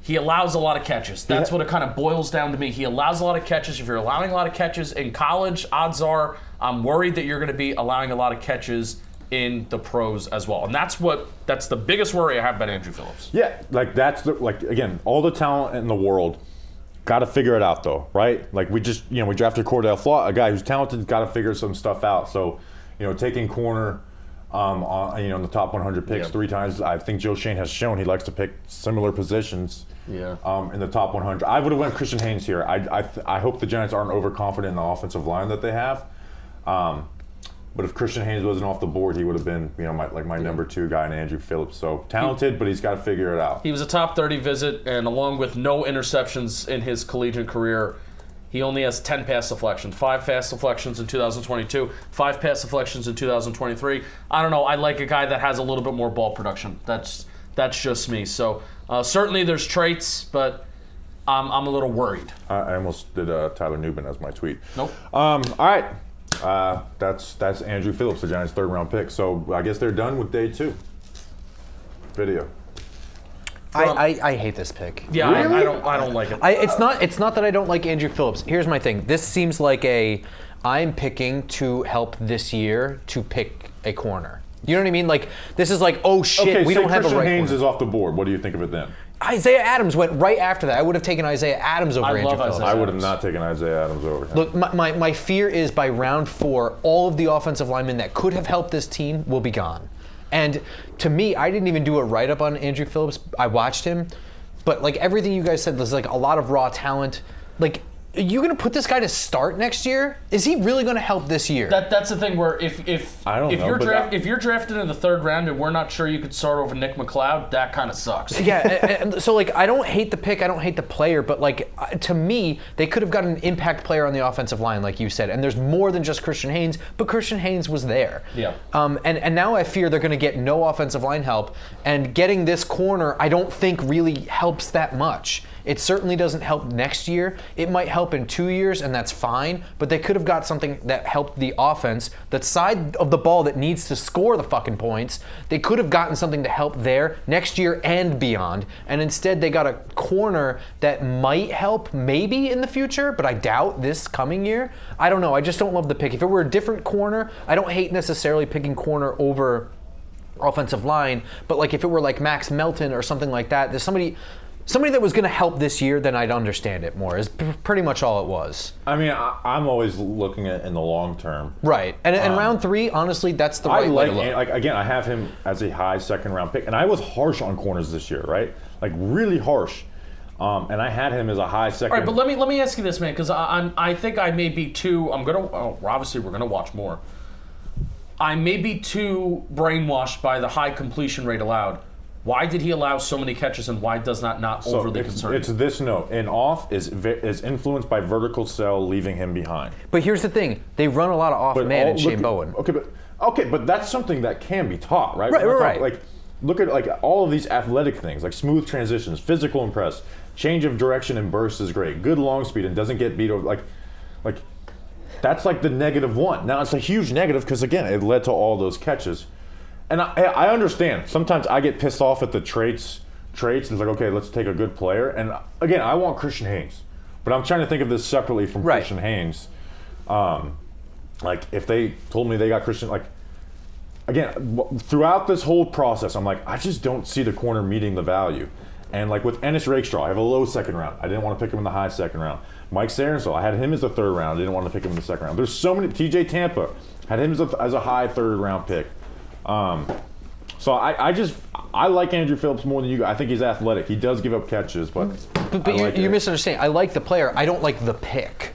he allows a lot of catches. That's what it kind of boils down to me. He allows a lot of catches. If you're allowing a lot of catches in college, odds are I'm worried that you're going to be allowing a lot of catches in the pros as well, and that's the biggest worry I have about Andrew Phillips. Yeah, again, all the talent in the world, got to figure it out though, right? Like we drafted Cordell Flott, a guy who's talented, got to figure some stuff out. So, taking corner, in the top 100 picks 3 times, I think Joe Shane has shown he likes to pick similar positions. Yeah. In the top 100, I would have went Christian Haynes here. I hope the Giants aren't overconfident in the offensive line that they have. But if Christian Haynes wasn't off the board, he would have been, my number 2 guy in Andrew Phillips. So talented, but he's got to figure it out. He was a top 30 visit, and along with no interceptions in his collegiate career, he only has 10 pass deflections. 5 pass deflections in 2022, 5 pass deflections in 2023. I don't know. I like a guy that has a little bit more ball production. That's just me. So certainly there's traits, but I'm a little worried. I almost did Tyler Nubin as my tweet. Nope. All right. That's Andrew Phillips, the Giants' 3rd round pick. So I guess they're done with day 2. Video. I hate this pick. Yeah, Really? I don't like it. It's not that I don't like Andrew Phillips. Here's my thing. This seems like I'm picking to help this year to pick a corner. You know what I mean? Like this is like, oh shit, Okay, we don't have a Christian right Haynes corner. is off the board. What do you think of it then? Isaiah Adams went right after that. I would have taken Isaiah Adams over Andrew love Phillips. Isaiah I would have not taken Isaiah Adams over him. Look, my fear is by round 4, all of the offensive linemen that could have helped this team will be gone. And to me, I didn't even do a write-up on Andrew Phillips. I watched him. But like everything you guys said, there's like a lot of raw talent. Like, are you going to put this guy to start next year? Is he really going to help this year? That's the thing where if you're drafted in the 3rd round and we're not sure you could start over Nick McLeod, that kind of sucks. Yeah, and so like I don't hate the pick, I don't hate the player, but like to me, they could have got an impact player on the offensive line, like you said. And there's more than just Christian Haynes, but Christian Haynes was there. Yeah. And now I fear they're going to get no offensive line help, and getting this corner I don't think really helps that much. It certainly doesn't help next year. It might help in 2 years, and that's fine. But they could have got something that helped the offense, that side of the ball that needs to score the fucking points. They could have gotten something to help there next year and beyond. And instead, they got a corner that might help maybe in the future, but I doubt this coming year. I don't know. I just don't love the pick. If it were a different corner, I don't hate necessarily picking corner over offensive line. But like if it were like Max Melton or something like that, there's somebody that was going to help this year, then I'd understand it more. Is pretty much all it was. I mean, I'm always looking at in the long term. Right. And round 3, honestly, that's the right way to look. Again, I have him as a high 2nd round pick, and I was harsh on corners this year, right? Like really harsh. And I had him as a high 2nd. All right, but let me ask you this, man, because I think I may be too. Obviously we're gonna watch more. I may be too brainwashed by the high completion rate allowed. Why did he allow so many catches, and why does that not overly concern It's you? this note. And off is influenced by vertical cell leaving him behind. But here's the thing. They run a lot of off-man in Shane Bowen. Okay, but that's something that can be taught, right? Right. Like, look at like all of these athletic things, like smooth transitions, physical and press, change of direction and burst is great. Good long speed and doesn't get beat over. Like that's like the -1. Now it's a huge negative because again, it led to all those catches. And I understand. Sometimes I get pissed off at the traits. It's like, okay, let's take a good player. And again, I want Christian Haynes. But I'm trying to think of this separately from Christian Haynes. Like, if they told me they got Christian, like, again, throughout this whole process, I'm like, I just don't see the corner meeting the value. And like with Ennis Rakestraw, I have a low second round. I didn't want to pick him in the high second round. Mike Sarenthal, I had him as the third round. I didn't want to pick him in the second round. There's so many. TJ Tampa, had him as a high third round pick. So I like Andrew Phillips more than you. I think he's athletic. He does give up catches, but you're misunderstanding. I like the player. I don't like the pick,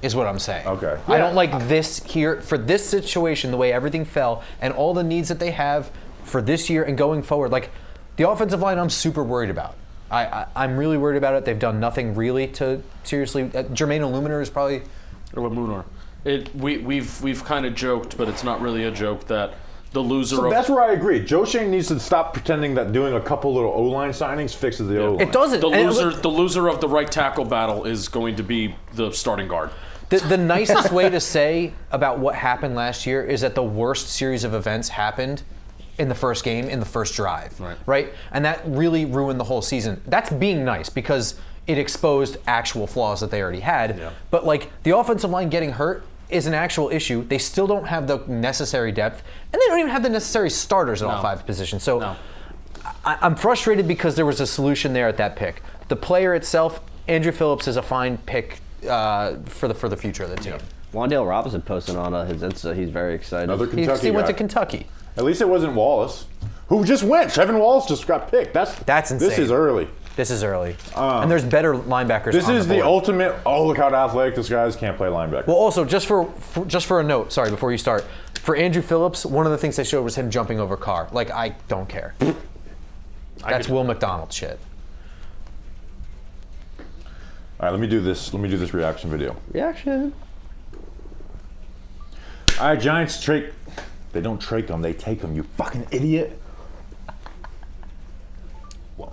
is what I'm saying. Okay. I don't like this here for this situation, the way everything fell, and all the needs that they have for this year and going forward. Like the offensive line, I'm super worried about. I'm really worried about it. They've done nothing really to seriously. Jermaine Illuminor is probably. Or Lamunar. We've kind of joked, but it's not really a joke that the loser. So of that's where I agree. Joe Shane needs to stop pretending that doing a couple little O-line signings fixes the O-line. It doesn't. The loser of the right tackle battle is going to be the starting guard. The nicest way to say about what happened last year is that the worst series of events happened in the first game, in the first drive, right? And that really ruined the whole season. That's being nice because it exposed actual flaws that they already had. Yeah. But like the offensive line getting hurt is an actual issue. They still don't have the necessary depth, and they don't even have the necessary starters at all 5 positions. So I'm frustrated because there was a solution there at that pick. The player itself, Andrew Phillips, is a fine pick for the future of the team. Wan'Dale Robinson posted on his Insta. He's very excited. Another Kentucky He went guy. to Kentucky. At least it wasn't Wallace, who just went. Trevin Wallace just got picked. That's insane. This is early. This is early. And there's better linebackers. This on is the the board. ultimate. Oh, look how athletic this guy is. Can't play linebacker. Well, also just for a note, sorry, before you start, for Andrew Phillips, one of the things they showed was him jumping over Carr. Like I don't care. That's Will McDonald shit. All right, let me do this. Let me do this reaction video. Reaction. All right, Giants trade. They don't trade them. They take them. You fucking idiot. All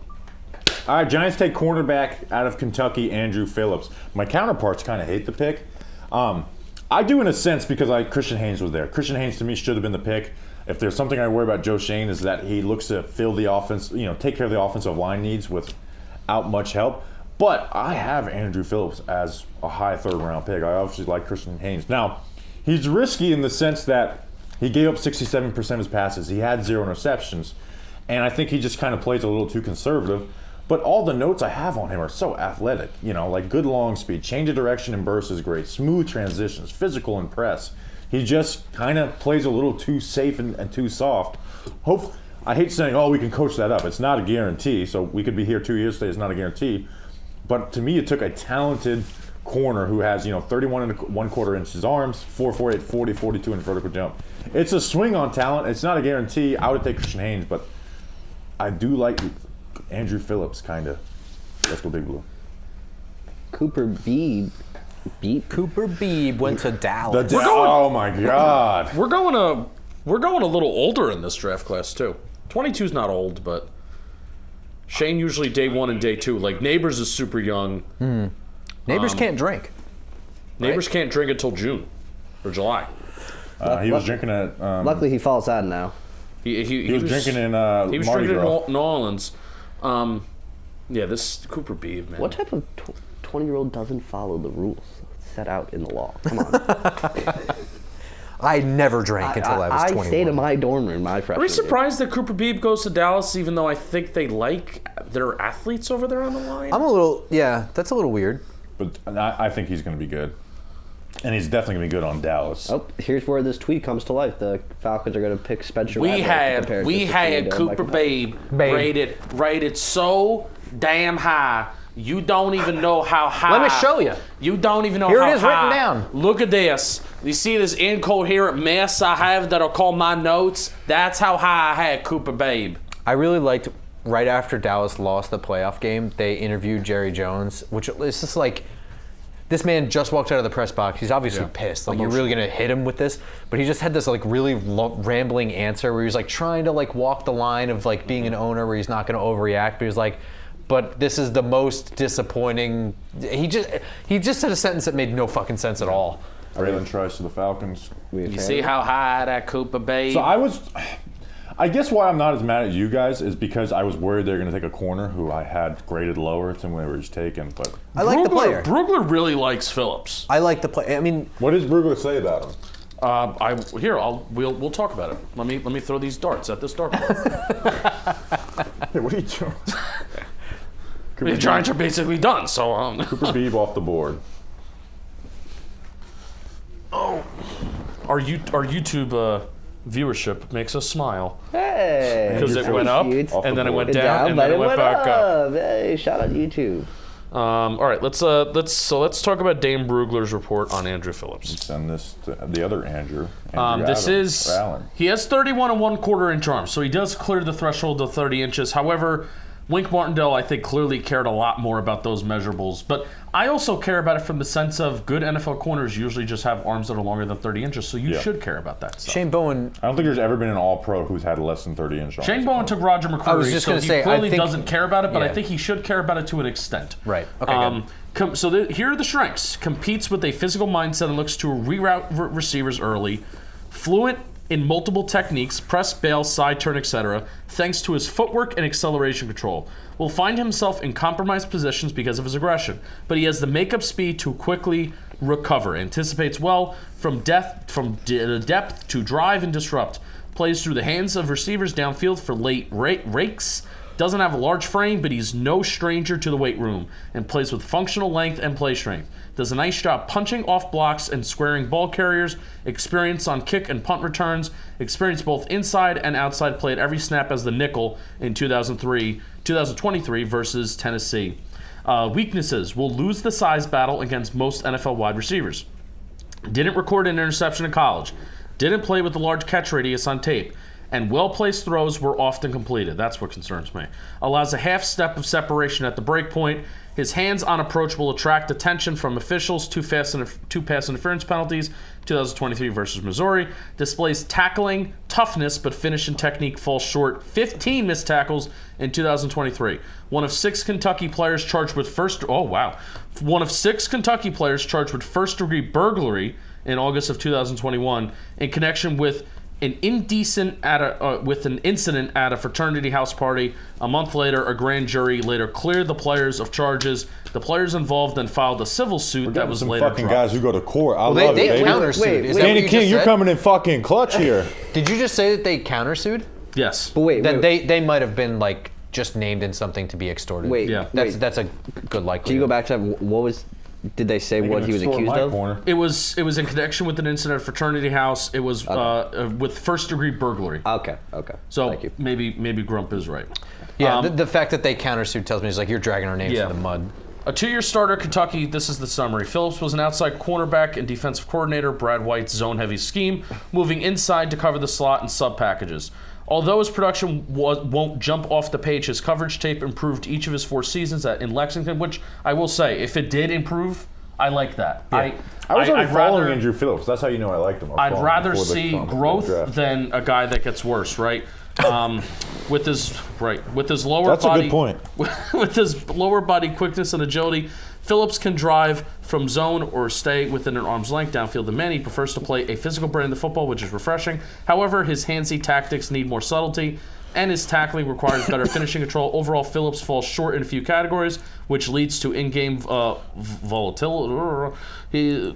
right, Giants take cornerback out of Kentucky, Andrew Phillips. My counterparts kind of hate the pick. I do in a sense because Christian Haynes was there. Christian Haynes to me should have been the pick. If there's something I worry about Joe Shane is that he looks to fill the offense, take care of the offensive line needs without much help. But I have Andrew Phillips as a high third round pick. I obviously like Christian Haynes. Now, he's risky in the sense that he gave up 67% of his passes. He had 0 interceptions. And I think he just kind of plays a little too conservative. But all the notes I have on him are so athletic. Like good long speed, change of direction and burst is great, smooth transitions, physical and press. He just kind of plays a little too safe and too soft. I hate saying, we can coach that up. It's not a guarantee. So we could be here 2 years today. It's not a guarantee. But to me, it took a talented corner who has 31 1/4 inches arms, 4'8", 40, 42 in vertical jump. It's a swing on talent. It's not a guarantee. I would take Christian Haynes, but I do like Andrew Phillips, kind of. Let's go Big Blue. Cooper Beebe. Cooper Beebe went to Dallas. Oh my God. We're going a little older in this draft class too. 22's not old, but Shane usually day 1 and day 2. Like Neighbors is super young. Neighbors can't drink. Neighbors can't drink until June or July. He was drinking at. Luckily, he falls out now. He was drinking in He was Mardi drinking Gras. in New Orleans. This Cooper Beebe, man. What type of 20-year-old doesn't follow the rules set out in the law? Come on. I never drank until I was 21. I stayed in my dorm room my freshman Are we year. surprised that Cooper Beebe goes to Dallas, even though I think they like their athletes over there on the line? I'm a little, that's a little weird. But I think he's going to be good. And he's definitely going to be good on Dallas. Oh, here's where this tweet comes to life. The Falcons are going to pick Spencer We Rattler had Cooper Beebe rated so damn high. You don't even know how high. Let me show you. You don't even know Here how high. it is written down. Look at this. You see this incoherent mess I have that are called my notes? That's how high I had Cooper Beebe. I really liked right after Dallas lost the playoff game, they interviewed Jerry Jones, which is just like, this man just walked out of the press box. He's obviously pissed. Like, you're really going to hit him with this? But he just had this, like, really rambling answer where he was, like, trying to, like, walk the line of, like, being an owner where he's not going to overreact. But he was like, but this is the most disappointing. He just said a sentence that made no fucking sense at all. Braylon Trice to the Falcons. You see how high that Cooper Beebe? So I guess why I'm not as mad at you guys is because I was worried they were going to take a corner who I had graded lower than when they were just taken. But I like the player. Brugler really likes Phillips. I like the player. I mean, what does Brugler say about him? We'll talk about it. Let me throw these darts at this dartboard. Hey, what are you doing? The Giants are basically done. So Cooper Beebe off the board. our YouTube viewership makes us smile Hey. because it went up Cute. and then it went Down, down and but then it went back up. Hey, shout out YouTube. All right, let's talk about Dane Brugler's report on Andrew Phillips. Send this to the other Andrew. This is Allen. he has 31 and 1/4 inch arms, so he does clear the threshold of 30 inches. However, Wink Martindale, I think, clearly cared a lot more about those measurables. But I also care about it from the sense of good NFL corners usually just have arms that are longer than 30 inches, so you should care about that stuff. Shane Bowen. I don't think there's ever been an All-Pro who's had less than 30-inch arms. Shane Bowen took Roger McCreary, I was just so gonna he say, I clearly think- doesn't care about it, but I yeah. think he should care about it to an extent. Right. Okay. Good. Here are the strengths. Competes with a physical mindset and looks to reroute receivers early. Fluent in multiple techniques, press, bail, side turn, etc., thanks to his footwork and acceleration control. Will find himself in compromised positions because of his aggression, but he has the makeup speed to quickly recover. Anticipates well from depth to drive and disrupt. Plays through the hands of receivers downfield for late rakes. Doesn't have a large frame, but he's no stranger to the weight room and plays with functional length and play strength. Does a nice job punching off blocks and squaring ball carriers. Experience on kick and punt returns. Experience both inside and outside play at every snap as the nickel in 2023 versus Tennessee. Weaknesses: will lose the size battle against most NFL wide receivers. Didn't record an interception in college. Didn't play with the large catch radius on tape. And well-placed throws were often completed. That's what concerns me. Allows a half step of separation at the break point. His hands-on approach will attract attention from officials. Two pass interference penalties, 2023 versus Missouri. Displays tackling toughness, but finish and technique falls short. 15 missed tackles in 2023. One of 6 Kentucky players charged with first-degree burglary in August of 2021 in connection with an incident at a fraternity house party. A month later, a grand jury later cleared the players of charges. The players involved then filed a civil suit that was some later fucking dropped. guys who go to court. I Well, love they it, baby. countersued. Wait, Is that what Danny you King, just you're said? coming in fucking clutch here. Did you just say that they countersued? Yes. But wait, Then wait, they might have been like just named in something to be extorted. wait, Yeah. wait. That's a good likelihood. Can you go back to that? What was? Did they say what he was accused of? Corner. It was in connection with an incident at a fraternity house. It was with first-degree burglary. Okay. So Thank you. maybe Grump is right. Yeah, the fact that they countersued tells me it's like you're dragging our names Yeah. in the mud. A 2-year starter, Kentucky. This is the summary. Phillips was an outside cornerback and defensive coordinator. Brad White's zone-heavy scheme, moving inside to cover the slot and sub packages. Although his production won't jump off the page, his coverage tape improved each of his 4 seasons in Lexington, which I will say, if it did improve, I like that. I was already I'd following rather- Andrew Phillips. That's how you know I liked him. I'd rather see growth than a guy that gets worse, right? With his lower That's a body, good point. with his lower body quickness and agility, Phillips can drive from zone or stay within an arm's length downfield than men. He prefers to play a physical brand of football, which is refreshing. However, his handsy tactics need more subtlety, and his tackling requires better finishing control. Overall, Phillips falls short in a few categories, which leads to in-game volatility.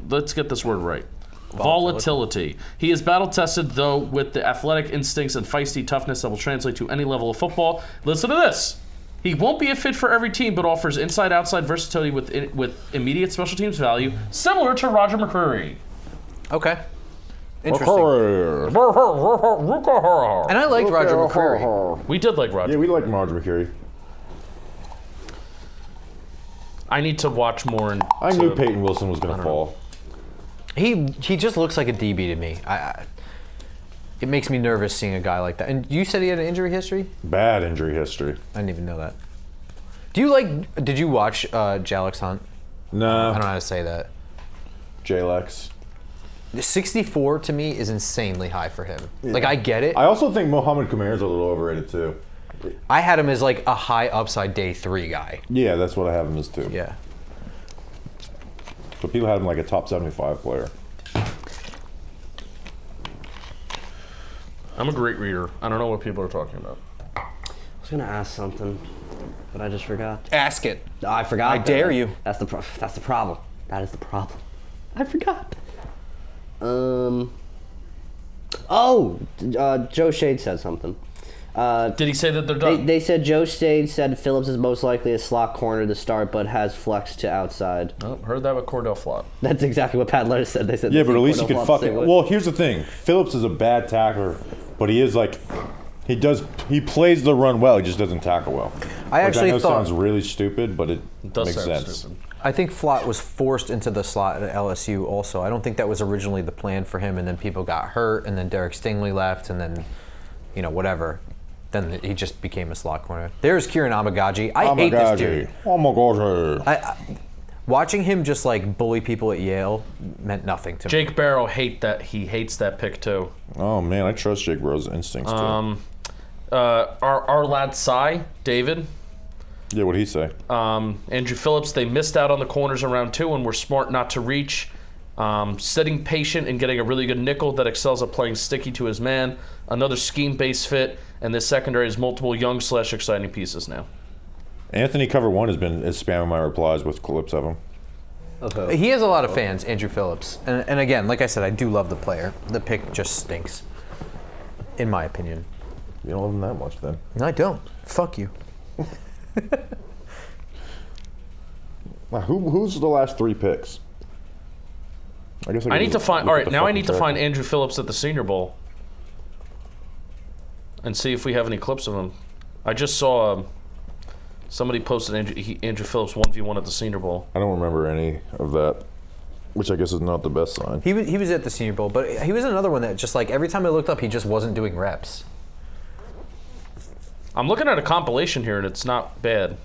Let's get this word right. Volatility. He is battle-tested, though, with the athletic instincts and feisty toughness that will translate to any level of football. Listen to this. He won't be a fit for every team, but offers inside-outside versatility with immediate special teams value, similar to Roger McCreary. Okay. Interesting. Yeah, And I liked Roger McCreary. We did like Roger. we like Roger McCreary. I need to watch more. I knew Peyton Wilson was going to fall. He just looks like a DB to me. It makes me nervous seeing a guy like that. And you said he had an injury history? Bad injury history. I didn't even know that. Did you watch Jalex Hunt? I don't No, know how to say that. J-Lex. 64 to me is insanely high for him. Like, I get it. I also think Mohamed Kamer's a little overrated too. I had him as like a high upside day 3 guy. Yeah, that's what I have him as too. Yeah. But people had him like a top 75 player. I'm a great reader. I don't know what people are talking about. I was gonna ask something, but I just forgot. Ask it. I forgot. I dare you. That's the problem. That is the problem. I forgot. Joe Shade said something. Did he say that they're done? They said Joe Stade said Phillips is most likely a slot corner to start, but has flexed to outside. Oh, heard that with Cordell Flott. That's exactly what Pat Lettis said. They said Yeah, they but at think least he Cordell could Flott's fucking. the same way. Well, here's the thing. Phillips is a bad tackler, but he is like, he plays the run well. He just doesn't tackle well. I actually know thought sounds really stupid, but it Does makes sound sense. stupid. I think Flott was forced into the slot at LSU also. I don't think that was originally the plan for him, and then people got hurt, and then Derek Stingley left, and then, whatever. Then he just became a slot corner. There's Kieran Amagaji. I hate this dude. Watching him just like bully people at Yale meant nothing to me. Jake Barrow hates that pick too. Oh man, I trust Jake Burrow's instincts too. Our lad Cy, David, Yeah, what'd he say? Andrew Phillips, they missed out on the corners in round 2 and were smart not to reach. Sitting patient and getting a really good nickel that excels at playing sticky to his man. Another scheme-based fit, and this secondary has multiple young/exciting pieces now. Anthony Cover One is spamming my replies with clips of him. Okay. He has a lot of fans, Andrew Phillips. And again, like I said, I do love the player. The pick just stinks, in my opinion. You don't love him that much, then. No, I don't. Fuck you. Now, who's the last 3 picks? I guess I need to find. All right, now I need to find Andrew Phillips at the Senior Bowl and see if we have any clips of him. I just saw somebody posted Andrew Phillips 1v1 at the Senior Bowl. I don't remember any of that, which I guess is not the best sign. He was at the Senior Bowl, but he was another one that just like every time I looked up, he just wasn't doing reps. I'm looking at a compilation here, and it's not bad.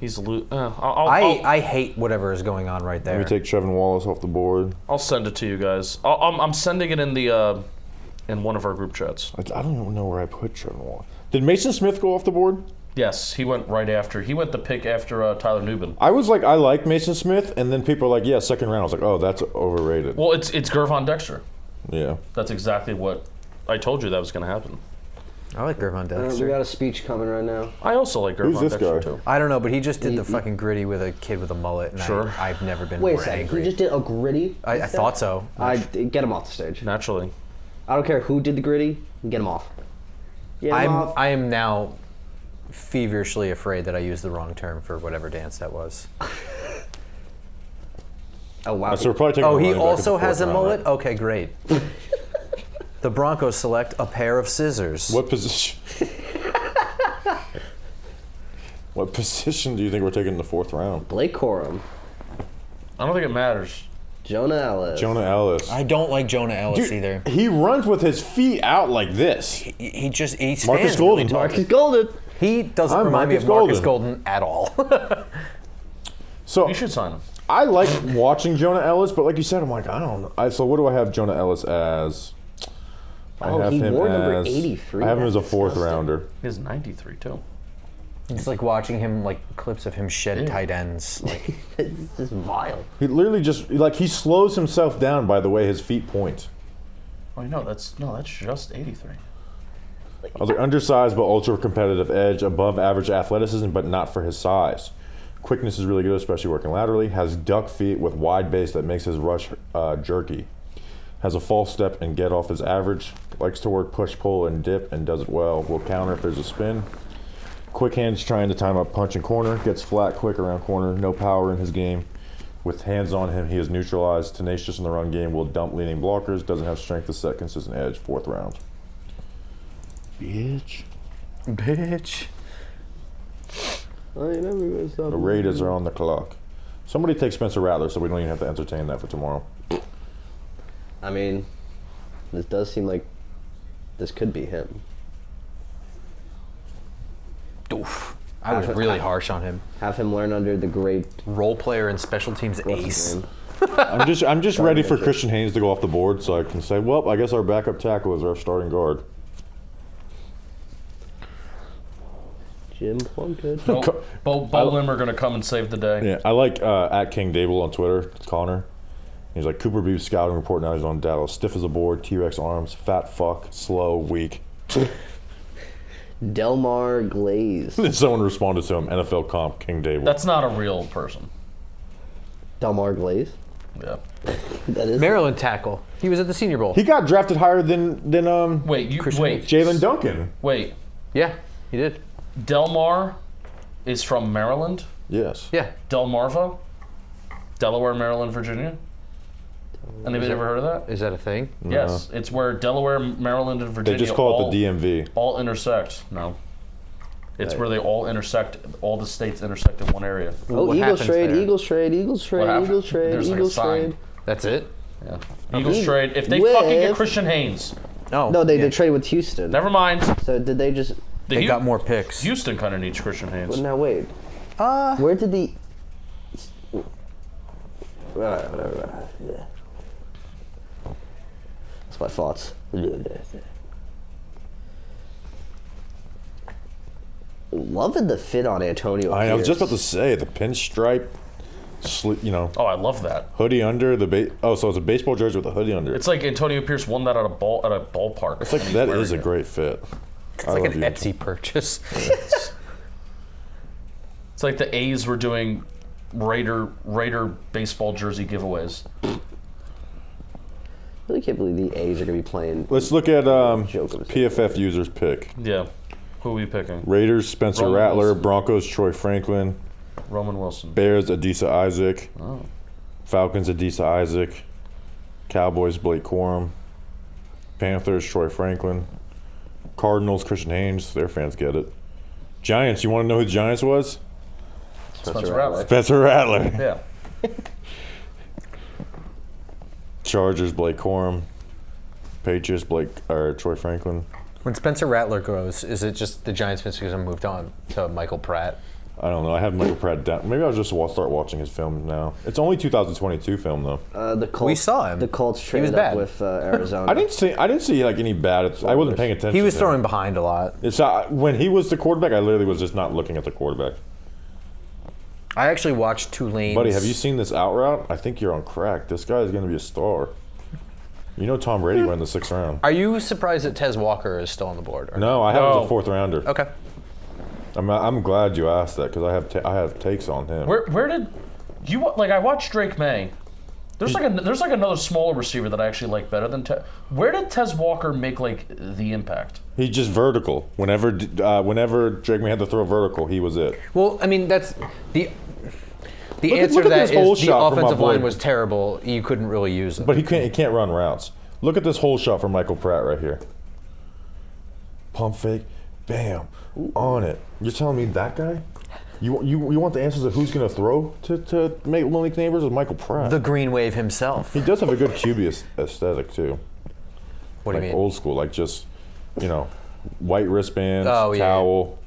He's I hate whatever is going on right there. Let me take Trevin Wallace off the board. I'll send it to you guys. I'm sending it in the in one of our group chats. I don't even know where I put Trevin Wallace. Did Mason Smith go off the board? Yes, he went right after. He went the pick after Tyler Nubin. I was like, I like Mason Smith, and then people are like, yeah, second round. I was like, oh, that's overrated. Well, it's Gervon Dexter. Yeah. That's exactly what I told you that was going to happen. I like Gervon We Dexter. got a speech coming right now. I also like Gervon Who's this Dexter guy? too. I don't know, but he just did the fucking gritty with a kid with a mullet, and Sure. I've never been Wait a more second. angry. He just did a gritty? I thought so. Get him off the stage. Naturally. I don't care who did the gritty. Get him off. Get him off. I am now feverishly afraid that I used the wrong term for whatever dance that was. Oh, wow. So we're probably taking Oh, a he running back at the also has a fourth round, mullet? right? Okay, great. The Broncos select a pair of scissors. What position? What position do you think we're taking in the 4th round? Blake Corum. I don't think it matters. Jonah Ellis. Jonah Ellis. I don't like Jonah Ellis either. He runs with his feet out like this. He stands Marcus really Golden. tall. Marcus Golden. He doesn't I'm remind me of Marcus Marcus Golden at all. So You should sign him. I like watching Jonah Ellis, but like you said, I'm like, I don't know. So what do I have Jonah Ellis as? I Oh, have he him wore number as 83. I have him as a That's 4th disgusting. rounder. He has 93 too. It's like watching him, like clips of him shed tight ends. Like, This is vile. He literally just he slows himself down by the way his feet point. Oh no, that's just 83. I was like undersized but ultra competitive edge, above average athleticism but not for his size. Quickness is really good, especially working laterally. Has duck feet with wide base that makes his rush jerky. Has a false step and get off his average. Likes to work push, pull, and dip and does it well. Will counter if there's a spin. Quick hands trying to time up punch and corner. Gets flat quick around corner. No power in his game. With hands on him, he is neutralized. Tenacious in the run game. Will dump leading blockers. Doesn't have strength to set consistent edge. 4th round. Bitch. The Raiders are on the clock. Somebody take Spencer Rattler so we don't even have to entertain that for tomorrow. I mean, this does seem like this could be him. oof. I was really harsh on him. Have him learn under the great Role player and special teams what's his ace. name? I'm just ready for Mitchell. Christian Haynes to go off the board so I can say, well, I guess our backup tackle is our starting guard. Jim Plunkett. Bo Lim are going to come and save the day. Yeah, I like at King Dable on Twitter. It's Connor. He's like, Cooper Beebe's scouting report now he's on Dallas. Stiff as a board, T-Rex arms, fat fuck, slow, weak. Delmar Glaze. Then someone responded to him, NFL comp, King Dable. That's not a real person. Delmar Glaze. Yeah. That is Maryland tackle. He was at the Senior Bowl. He got drafted higher than Wait, wait. Jalen Duncan. Wait. Yeah, he did. Delmar is from Maryland. Yes. Yeah. Delmarva, Delaware, Maryland, Virginia. Anybody ever heard of that? Is that a thing? Yes, it's where Delaware, Maryland, and Virginia They just call it the DMV. all intersect. No, it's where they all intersect. All the states intersect in one area. Oh, What Eagles happens trade, there? Eagles trade, Eagles trade, happened? Eagles trade, There's like a Eagles sign. trade. That's it? Yeah, Eagles trade. If they With- fucking get Christian Haynes, Oh. No, they yeah. did trade with Houston. never mind. So did they just? They got more picks. Houston kind of needs Christian Haynes. Well, now wait. Where did the? That's my thoughts. Loving the fit on Antonio. I was just Pierce. about to say the pinstripe, Oh, I love that. hoodie under the so it's a baseball jersey with a hoodie under it. It's like Antonio Pierce won that at a ballpark. It's like that is a great fit. It's like an Etsy purchase. It's like the A's were doing Raider baseball jersey giveaways. I really can't believe the A's are going to be playing. Let's look at Joke of a PFF users pick. Yeah. Who are we picking? Raiders, Spencer Roman Rattler. Wilson. Broncos, Troy Franklin. Roman Wilson. Bears, Adisa Isaac. Oh. Falcons, Adisa Isaac. Cowboys, Blake Corum. Panthers, Troy Franklin. Cardinals, Christian Haynes. Their fans get it. Giants, you want to know who the Giants was? Spencer Rattler. Spencer Rattler. Yeah. Chargers, Blake Corum. Patriots, Troy Franklin. When Spencer Rattler goes, is it just the Giants fans because I moved on to Michael Pratt? I don't know. I have Michael Pratt down. Maybe I'll just start watching his film now. It's only 2022 film though. The Colts, We saw him. The Colts He traded was up bad. with Arizona. I didn't see like any bad. I wasn't paying attention. He was to him. throwing behind a lot. It's when he was the quarterback. I literally was just not looking at the quarterback. I actually watched Tulane. Buddy, have you seen this out route? I think you're on crack. This guy is going to be a star. You know Tom Brady went in the 6th round. Are you surprised that Tez Walker is still on the board? Or No, I have him No. as a 4th rounder. Okay. I'm glad you asked that because I have takes on him. Where did you like? I watched Drake May. There's like another smaller receiver that I actually like better than Tez. Where did Tez Walker make like the impact? He's just vertical. Whenever Drake May had to throw vertical, he was it. Well, I mean, that's the Look answer at to that this hole is the shot from my offensive line boy. was terrible. You couldn't really use them. But he can't run routes. Look at this hole shot from Michael Pratt right here. Pump fake, bam, on it. You're telling me that guy? You want the answers of who's going to throw to make Malik Neighbors with Michael Pratt? The Green Wave himself. He does have a good QB aesthetic too. What do Like you mean? old school, like just white wristbands, Oh, yeah. towel.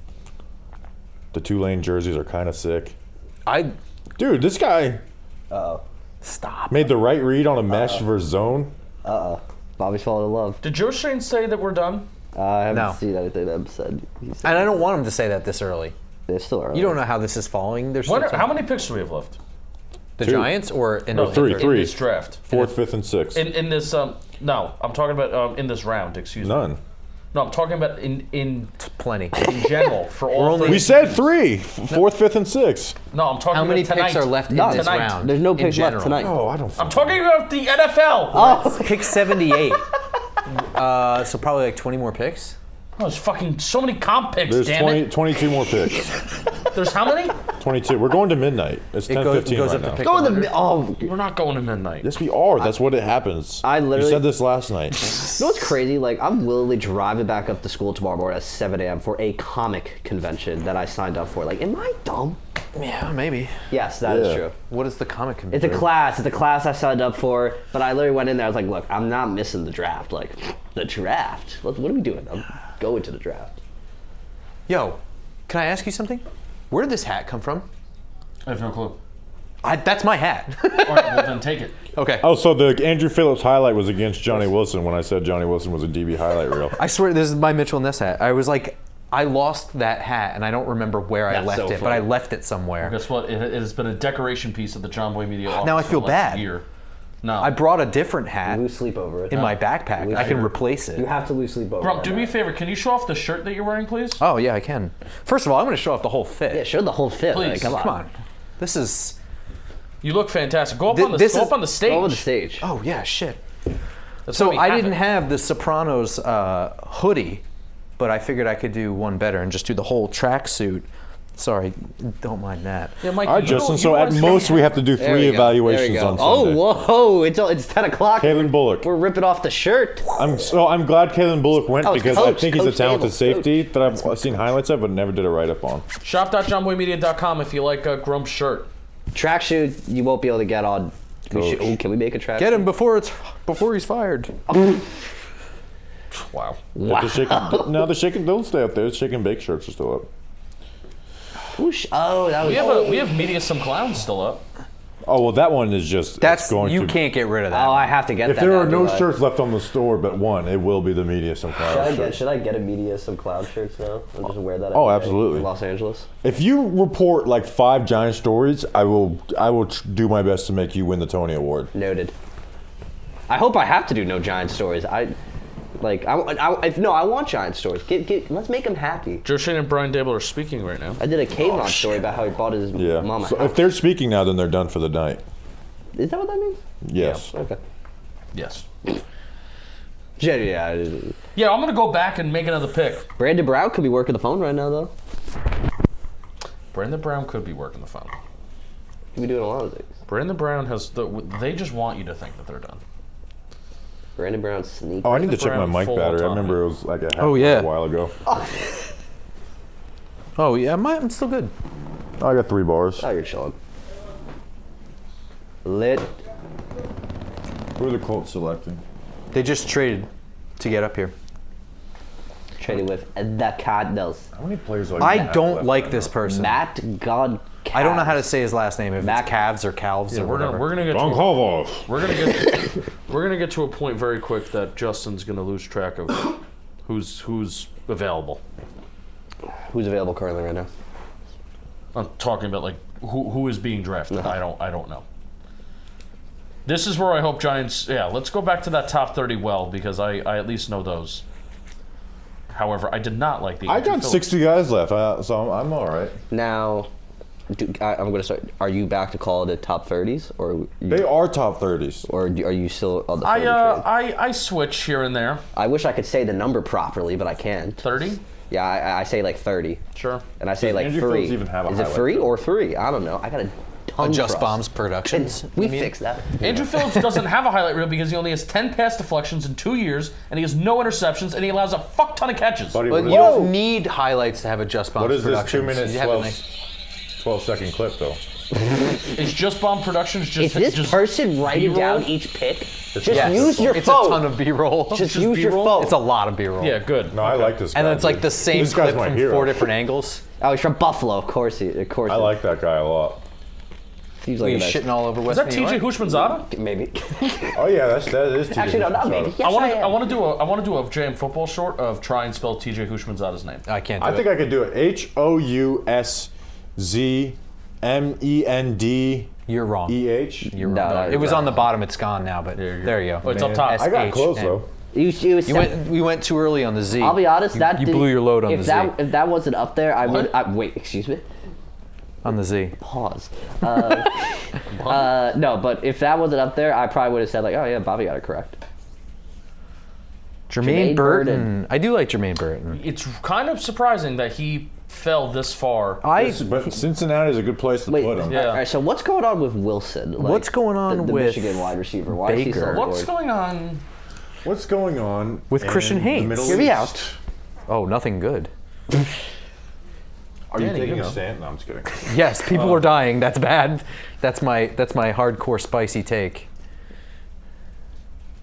The Tulane jerseys are kind of sick. Dude, this guy stop. made the right read on a mesh versus zone. Bobby's falling in love. Did Joe Shane say that we're done? I haven't No. seen anything that said. He said And I don't want him to say that this early. they're still early. You don't know how this is falling. There's How many picks do we have left? the Two. Giants or in No, the three. in this draft. 4th, 5th, and 6th. In this no, I'm talking about in this round. Excuse me. None. No, I'm talking about in Plenty. general for all. We said 3, 4th, 5th, and 6th. No, I'm talking How many about tonight. picks are left in None. this Tonight. round? There's no in picks left general? tonight. Oh, I don't. I'm talking about the NFL. Oh, Pick 78. So probably like 20 more picks. Oh, there's fucking so many comp picks. There's damn 20, it. 22 more picks. There's how many? 22. We're going to midnight. It's It 10:15 goes right up to now. pick go in 100. the. Oh, We're not going to midnight. Yes, we are. That's what it happens. I literally- You said this last night. you know what's crazy? Like, I'm literally driving back up to school tomorrow morning at 7 a.m. for a comic convention that I signed up for. Like, am I dumb? Yeah, maybe. Yes, that is Yeah. true. What is the comic It's convention? a class. It's a class I signed up for. But I literally went in there. I was like, look, I'm not missing the draft. Like, the draft. What are we doing? I'm going to the draft. Yo, can I ask you something? Where did this hat come from? I have no clue. That's my hat. All right, well then take it. Okay. Oh, so the Andrew Phillips highlight was against Johnny Wilson when I said Johnny Wilson was a DB highlight reel. I swear this is my Mitchell Ness hat. I was like, I lost that hat and I don't remember where I That's left so it, but I funny. left it somewhere. Guess what? It has been a decoration piece of the Jomboy Media office. Now I for feel the last bad. Year. No. I brought a different hat Lose sleep over it. in my backpack. I can replace You it. have to lose sleep over Grump, it. do me a favor. Can you show off the shirt that you're wearing, please? Oh, yeah, I can. First of all, I'm going to show off the whole fit. Yeah, show the whole fit. Please. Like, come on. Come on. This is You look fantastic. Go up on the This go is- up on the stage. Over the stage. Oh yeah, shit. That's So why we I have didn't it. have the Sopranos hoodie, but I figured I could do one better and just do the whole tracksuit. Sorry, don't mind that. Yeah, Mike, All right, you Justin. don't- So you at don't most we have to do There 3 we go. evaluations There we on go. Sunday. Oh, whoa! It's 10 o'clock. Kalen Bullock. We're ripping off the shirt. I'm glad Kalen Bullock went Oh, because I coach, think he's a Coach talented Abel, safety that I've seen highlights of, but never did a write up on. Shop.jomboymedia.com if you like a Grump shirt. Tracksuit you won't be able to get on. Can we make a tracksuit? Get him before he's fired. Wow. Wow. The chicken don't stay up there. The chicken bake shirts are still up. Whoosh. Oh, that was. We have Media Some Clowns still up. Oh well, that one is just. That's it's going you to, can't get rid of that. Oh, I have to get If that. there now, are no do I? shirts left on the store but one, it will be the Media Some Clown shirt. Should I get a media some clown shirts now and just wear that? Oh, every day absolutely. in Los Angeles. If you report like 5 Giant stories, I will do my best to make you win the Tony Award. Noted. I hope I have to do no giant stories. I want giant stories. Let's make them happy. Joe Shane and Brian Dable are speaking right now. I did a caveman story about how he bought his Yeah. mama. So if they're speaking now, then they're done for the night. Is that what that means? Yes. Okay. Yes. Yeah. Yeah, I'm gonna go back and make another pick. Brandon Brown could be working the phone right now, though. Brandon Brown could be working the phone. Could be doing a lot of things. Brandon Brown they just want you to think that they're done. Brandon Brown sneak. Oh, I need to check my Brown mic full battery. I autonomy. remember it was like a half Oh, yeah. a while ago. Oh yeah, I'm still good. I got 3 bars. Oh, you're chilling. Lit. Who are the Colts selecting? They just traded to get up here. Traded with the Cardinals. How many players are I don't like this person. Matt God. I don't know how to say his last name. If Mac- it's Cavs or Calves or We're whatever. gonna get Don to Calvo. we're gonna get to a point very quick that Justin's gonna lose track of who's available. Who's available currently right now? I'm talking about like who is being drafted. I don't know. This is where I hope Giants. Yeah, let's go back to that top 30 well because I at least know those. However, I did not like the. I Andrew got Phillips. 60 guys left, so I'm all right. Now, I'm going to start. Are you back to call it a top 30s, or They are top 30s. are you still on the 30 train? I switch here and there. I wish I could say the number properly, but I can't. 30, Yeah, I say like 30, sure. and I say Does like Andrew 3. Phillips even have a Is it highlight 3 reel? or 3? I don't know. I got a ton. Just for us. Bombs Productions. We you mean? fixed that. Andrew Phillips doesn't have a highlight reel because he only has 10 pass deflections in 2 years, and he has no interceptions, and he allows a fuck ton of catches. Buddy, But what you is, don't need highlights to have a Just Bombs what is this Productions. 2 minutes, You have a 12, nice- 12-second clip, though? It's just Bomb Productions. Is this just person writing B-roll? down each pick? Just Yes. use your It's phone. a ton of B-roll. Just just use your B-roll? phone. It's a lot of B-roll. Yeah, good. No, I like this guy. And then it's like dude. the same This guy's clip my from hero. 4 different angles. Oh, he's from Buffalo, of course. Of course. I like that guy a lot. He's like He's a nice- shitting all over Is West that New TJ York. Hushmanzada? Maybe. Oh yeah, that is TJ. Actually, no, not maybe. Yes, I want am. to do a JM football short of try and spell TJ Hushmanzada's name. I can't do I it. think I could do it. HOUSZMENDEH. You're wrong. You're No, It was on the bottom. It's gone now, but there you go. Oh, it's up top. I got SH. close though. We went too early on the Z. I'll be honest. You blew your load on the Z. If that wasn't up there, I would. What? Wait, excuse me. On the Z. Pause. No, but if that wasn't up there, I probably would have said like, oh yeah, Bobby got it correct. Jermaine Jermaine Burton. Burton. I do like Jermaine Burton. It's kind of surprising that he fell this far. But Cincinnati is a good place to Wait. put him. Yeah. All right. So what's going on with Wilson? Like, What's going on the with Michigan wide receiver? Why is he Baker? so What's bored? going on? What's going on With Christian in Haynes? The Middle Hear me East? out. Oh, nothing good. Are you Danny, taking you a know. stand? No, I'm just kidding. Yes, people are dying. That's bad. That's my hardcore spicy take.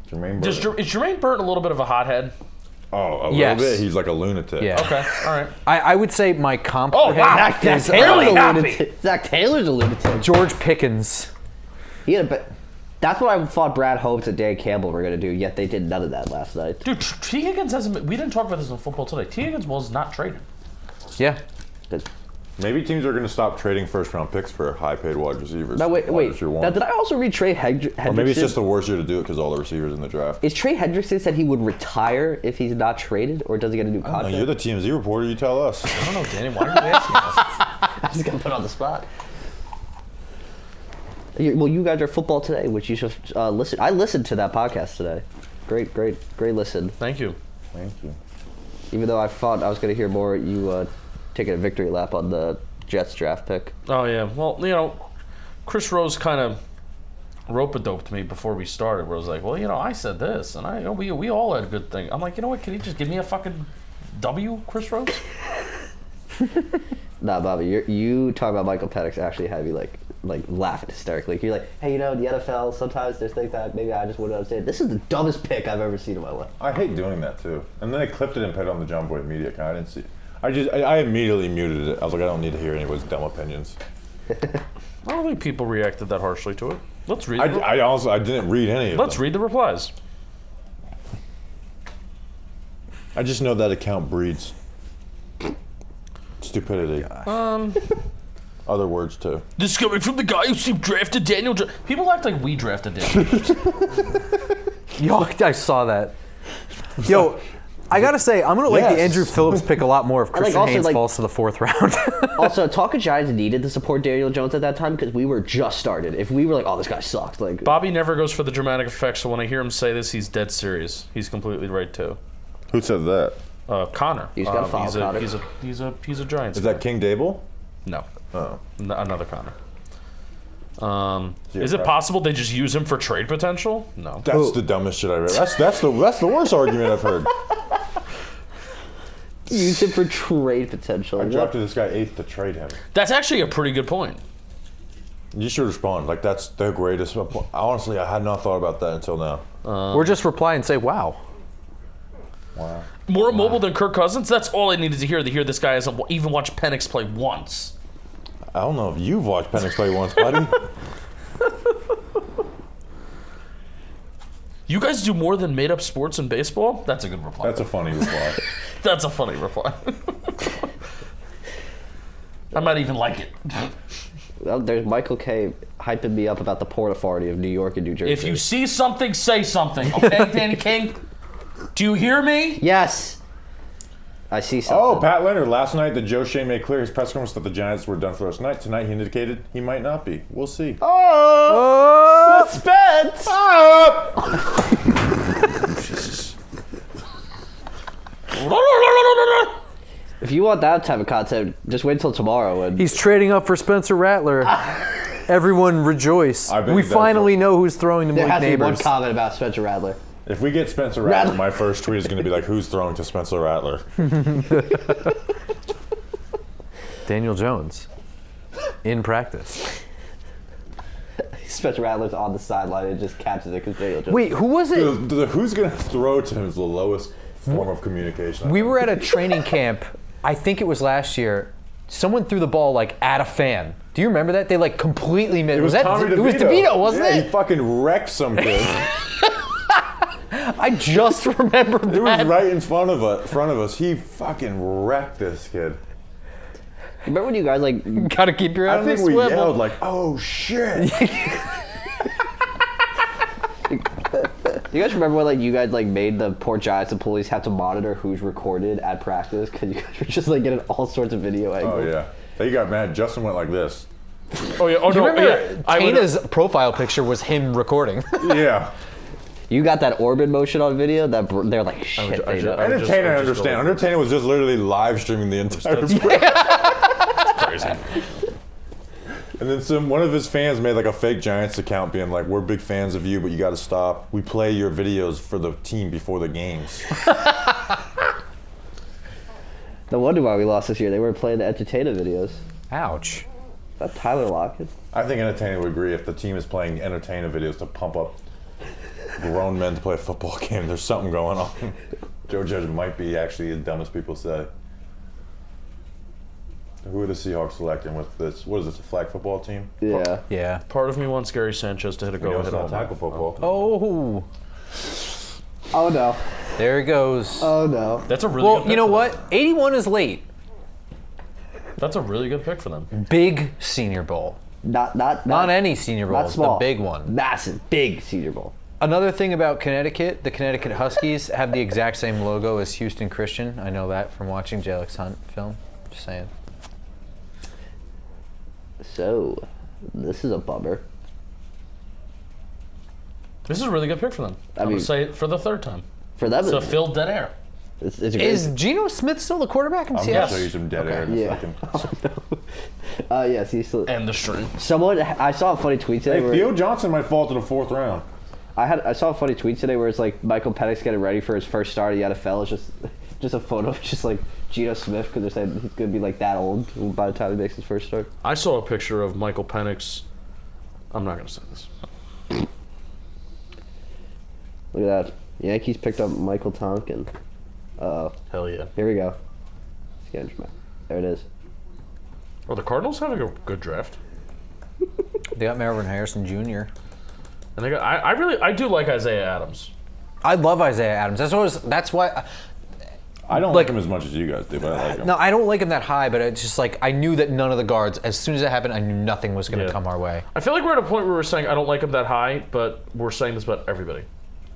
Jermaine Is Burton. Jermaine Burton a little bit of a hothead? Oh, a Yes. little bit. He's like a lunatic. Yeah. Okay, all right. I would say my comp Oh, for him wow. Zach is Taylor's a happy. lunatic. Zach Taylor's a lunatic. George Pickens. He had a bit. That's what I thought Brad Hopes and Dan Campbell were going to do, yet they did none of that last night. Dude, T. Higgins hasn't been, we didn't talk about this in football today. T. Higgins was not traded. Yeah. Maybe teams are going to stop trading first-round picks for high-paid wide receivers. No, wait. Wide receiver one. Now, did I also read Trey Hendrickson? Or maybe it's just the worst year to do it because all the receivers in the draft. Is Trey Hendrickson said he would retire if he's not traded, or does he get a new I don't contract? know, you're the TMZ reporter. You tell us. I don't know, Danny. Why are you asking us? I'm just gonna put it on the spot. Well, you guys are Football Today, which you should listen. I listened to that podcast today. Great listen. Thank you. Thank you. Even though I thought I was going to hear more you taking a victory lap on the Jets draft pick. Oh, yeah. Well, Chris Rose kind of rope-a-doped me before we started, where I was like, well, I said this, and we all had a good thing. I'm like, you know what, can you just give me a fucking W, Chris Rose? Nah, Bobby, you talking about Michael Penix actually had me like laughing hysterically. You're like, hey, the NFL, sometimes there's things that maybe I just wouldn't understand. This is the dumbest pick I've ever seen in my life. I hate doing that too. And then they clipped it and put it on the Jomboy Media account. I didn't see. I immediately muted it. I was like, I don't need to hear anyone's dumb opinions. I don't think people reacted that harshly to it. Let's read. I didn't read any of them. Let's read the replies. I just know that account breeds stupidity. Other words too. This is coming from the guy who drafted Daniel Jones. People act like we drafted Daniel Jones. Yo, I saw that. Yo, I gotta say, I'm gonna like the Andrew Phillips pick a lot more if Christian also, Haynes falls to the 4th round. Also, Talking Giants needed to support Daniel Jones at that time because we were just started. If we were like, oh, this guy sucks. Like Bobby never goes for the dramatic effect, so when I hear him say this, he's dead serious. He's completely right too. Who said that? Connor. He's got to follow Connor. He's a Giants Is fan. that King Dable? No. Oh. Another Connor. Is it possible they just use him for trade potential? No. That's the dumbest shit I've ever. That's the worst argument I've heard. Use him for trade potential. I drafted this guy 8th to trade him. That's actually a pretty good point. You should respond. Like, that's the greatest. Honestly, I had not thought about that until now. Or just reply and say, wow. Wow. More mobile than Kirk Cousins? That's all I needed to hear this guy hasn't even watched Penix play once. I don't know if you've watched Penik play once, buddy. You guys do more than made-up sports and baseball? That's a good reply. That's a funny reply. That's a funny reply. I might even like it. Well, there's Michael K. hyping me up about the Port Authority of New York and New Jersey. If you see something, say something. Okay, Danny King? Do you hear me? Yes. I see something. Oh, Pat Leonard. Last night, the Joe Shea made clear his press conference that the Giants were done for last night. Tonight, he indicated he might not be. We'll see. Oh! Suspense! Jesus. If you want that type of content, just wait till tomorrow. And He's trading up for Spencer Rattler. Everyone rejoice. I bet We that's finally know who's throwing to there Malik has to be one Neighbors. comment about Spencer Rattler. If we get Spencer Rattler, my first tweet is going to be like, who's throwing to Spencer Rattler? Daniel Jones. In practice. Spencer Rattler's on the sideline and just catches it because Daniel Jones. Wait, who was it? Who's going to throw to him is the lowest form of communication. We were at a training camp, I think it was last year. Someone threw the ball like at a fan. Do you remember that? They like completely missed. It was Tommy DeVito. It was DeVito, wasn't Yeah, it? he fucking wrecked some kid. I just remembered that. It was right in front of us. He fucking wrecked this kid. Remember when you guys like Gotta keep your eye I on the think we swivel. yelled like, "Oh shit!" Do you guys remember when like you guys like made the poor Giants and police have to monitor who's recorded at practice because you guys were just like getting all sorts of video angles? Oh yeah, they got mad. Justin went like this. Oh, yeah. Oh, Do you no. remember Yeah. Tana's profile picture was him recording? Yeah. You got that Orban motion on video? That they're like shit. They know. Entertainer, I understand. Entertainer was just literally live streaming the entire. Crazy. And then one of his fans made like a fake Giants account being like, "We're big fans of you, but you got to stop. We play your videos for the team before the games." No wonder why we lost this year. They weren't playing the entertainer videos. Ouch. Is that Tyler Lockett? I think Entertainer would agree if the team is playing Entertainer videos to pump up grown men to play a football game. There's something going on. Joe Judge might be actually as dumb as people say. Who are the Seahawks selecting with this? What is this, a flag football team? Yeah. Yeah. Part of me wants Gary Sanchez to hit a You know, it's go-ahead not on that. tackle football. Oh. Oh no. There it goes. Oh no. That's a really Well, good you pick know for what? them. 81 is late. That's a really good pick for them. Big Senior Bowl. Not any Senior Bowl. Not small. The big one. Massive, big Senior Bowl. Another thing about Connecticut, the Connecticut Huskies have the exact same logo as Houston Christian. I know that from watching J.Alex Hunt film. Just saying. So, this is a bummer. This is a really good pick for them. I'm going mean- to say it for the third time. For them, So fill dead air. it's a great. Is Geno Smith still the quarterback in I'm going Seattle? to show you some dead air in a Yeah. second. Yes, he's still. And the string. Someone, I saw a funny tweet today. Hey, where Theo Johnson might fall to the 4th round. I saw a funny tweet today where it's like Michael Penix getting ready for his first start at the NFL. It's just a photo of just like Geno Smith because they're saying he's gonna be like that old by the time he makes his first start. I saw a picture of Michael Penix. I'm not going to say this. Look at that. Yankees picked up Michael Tonkin. Hell yeah. Here we go. It's getting dramatic. There it is. Well, the Cardinals having a good draft. They got Marvin Harrison Jr. And they got, I do like Isaiah Adams. I love Isaiah Adams. That's why. I don't like him as much as you guys do, but I like him. No, I don't like him that high, but it's just like I knew that none of the guards. As soon as it happened, I knew nothing was going to Yeah. come our way. I feel like we're at a point where we're saying I don't like him that high, but we're saying this about everybody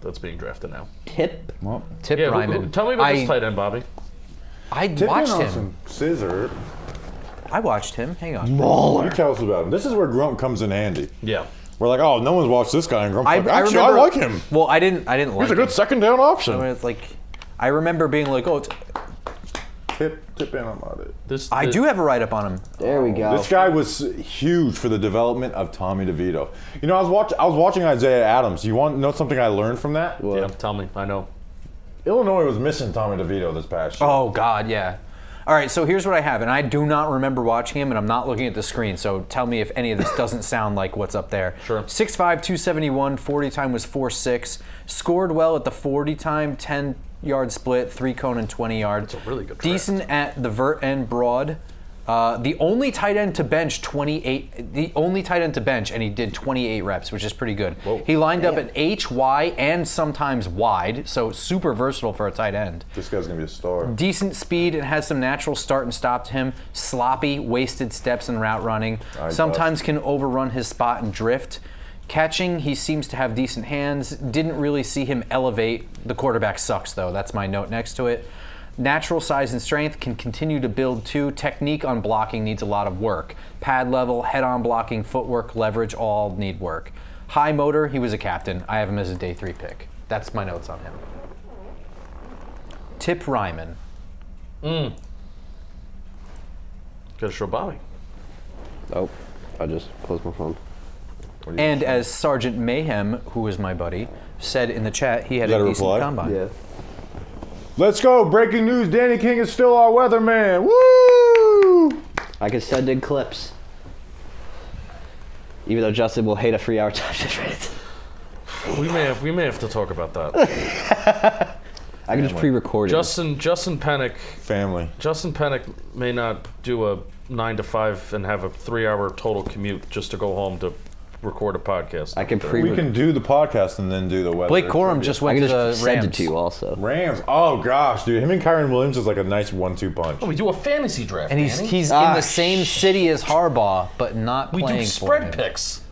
that's being drafted now. Tip. Well, Tip Yeah, Ryman. tell me about this tight end, Bobby. I Tipping watched on him. some scissor. I watched him. Hang on. You tell us about him. This is where Grump comes in handy. Yeah. We're like, oh, no one's watched this guy, and Grump's like, I actually, remember, I like him. Well, I didn't like He's a him. good second down I option. mean, it's like, I remember being like, oh, Tip in on it. I do have a write up on him. There we go. This guy was huge for the development of Tommy DeVito. You know, I was watching Isaiah Adams. You want to know something I learned from that? Yeah, tell me. I know. Illinois was missing Tommy DeVito this past year. Oh, God, yeah. All right, so here's what I have, and I do not remember watching him, and I'm not looking at the screen, so tell me if any of this doesn't sound like what's up there. Sure. 6'5", 271, 40 time was 4.6. Scored well at the 40 time, 10-yard split, 3-cone and 20-yard. That's a really good draft. Decent at the vert and broad. The only tight end to bench 28. The only tight end to bench, and he did 28 reps, which is pretty good. Whoa. He lined up at H, Y, and sometimes wide, so super versatile for a tight end. This guy's going to be a star. Decent speed and has some natural start and stop to him. Sloppy, wasted steps and route running. Sometimes can overrun his spot and drift. Catching, he seems to have decent hands. Didn't really see him elevate. The quarterback sucks, though. That's my note next to it. Natural size and strength, can continue to build too. Technique on blocking needs a lot of work. Pad level, head-on blocking, footwork, leverage, all need work. High motor, he was a captain. I have him as a day 3 pick. That's my notes on him. Tip Ryman. Gotta show Bobby. Oh, I just closed my phone. And as Sergeant Mayhem, who is my buddy, said in the chat, he had Is that a a decent reply? combine. Yeah. Let's go. Breaking news. Danny King is still our weatherman. Woo! I can send in clips. Even though Justin will hate a 3-hour time difference. We may have to talk about that. I can just pre-record it. Justin Penik. Family. Justin Penik may not do a 9 to 5 and have a 3-hour total commute just to go home to record a podcast. I can We can do the podcast and then do the weather. Blake Corum just I went can to the just send Rams. it to you also. Rams. Oh gosh, dude. Him and Kyron Williams is like a nice 1-2 punch. Oh, we do a fantasy draft, And he's Danny. in the same city as Harbaugh, but not We playing do for spread him. picks.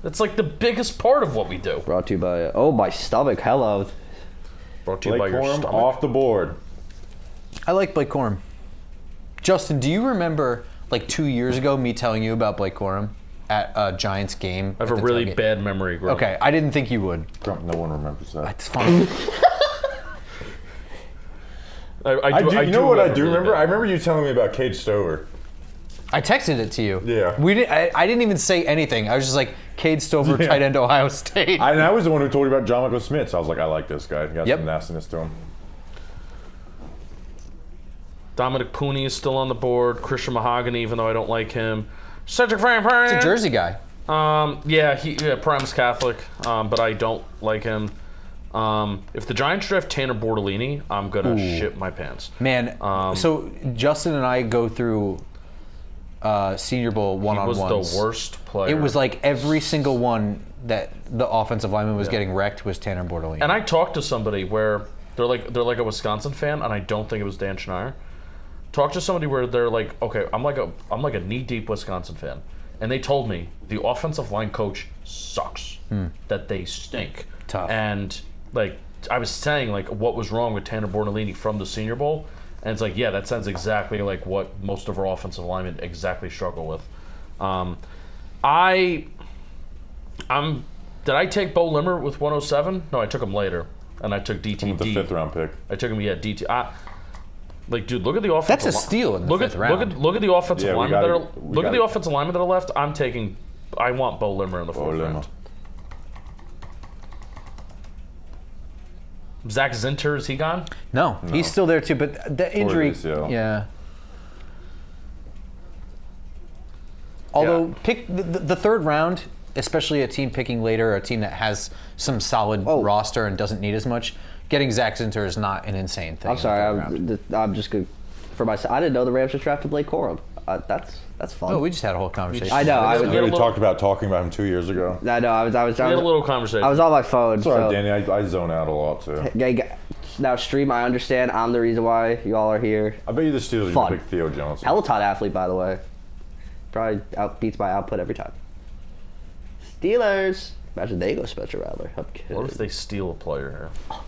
That's like the biggest part of what we do. Brought to you by, my stomach. Hello. Brought to you Blake by your Corum stomach. off the board. I like Blake Corum. Justin, do you remember like 2 years ago me telling you about Blake Corum at a Giants game? I have a really bad memory, Grump. Okay, I didn't think you would. Grump, no one remembers that. It's fine. I do you know what I have a do really remember? bad- I remember you telling me about Cade Stover. I texted it to you. Yeah. I didn't even say anything. I was just like, Cade Stover, Yeah. tight end, Ohio State. And I was the one who told you about John Michael Smith. So I was like, I like this guy. He got Yep. some nastiness to him. Dominic Pooney is still on the board. Christian Mahogany, even though I don't like him. Cedric Van Pern. It's a Jersey guy. Yeah, Prime's Catholic, but I don't like him. If the Giants draft Tanner Bortolini, I'm gonna shit my pants. Man, so Justin and I go through Senior Bowl He one-on-ones. was the worst player. It was like every single one that the offensive lineman was getting wrecked was Tanner Bortolini. And I talked to somebody where they're like a Wisconsin fan, and I don't think it was Dan Schneider. Talked to somebody where they're like, okay, I'm like a knee-deep Wisconsin fan, and they told me the offensive line coach sucks, that they stink. Tough. And like I was saying, like what was wrong with Tanner Bortolini from the Senior Bowl, and it's like, yeah, that sounds exactly like what most of our offensive linemen exactly struggle with. I'm Did I take Bo Limmer with 107? No, I took him later, and I took DTD. With the 5th round pick. I took him. DT. Like, dude, look at the offensive. That's a steal in the fifth round. Look at the offensive Yeah, linemen at the offensive linemen that are left. I want Bo Limmer in the 4th round. Zach Zinter, is he gone? No, he's still there too, but the injury. Yeah. Although pick the 3rd round, especially a team picking later, a team that has some solid roster and doesn't need as much, getting Zach Zinter is not an insane thing. I'm sorry, I'm just good for myself. I didn't know the Rams just drafted Blake Corum. That's fun. Oh, we just had a whole conversation. I know. We already talked about him 2 years ago. I know. I was. We had a little conversation. I was on my phone. It's all right, Danny. I zone out a lot too. Now, stream. I understand. I'm the reason why y'all are here. I bet you the Steelers are going to pick Theo Johnson. Peloton athlete, by the way. Probably beats my output every time. Steelers. Imagine they go Spencer Rattler. I'm kidding. What if they steal a player here?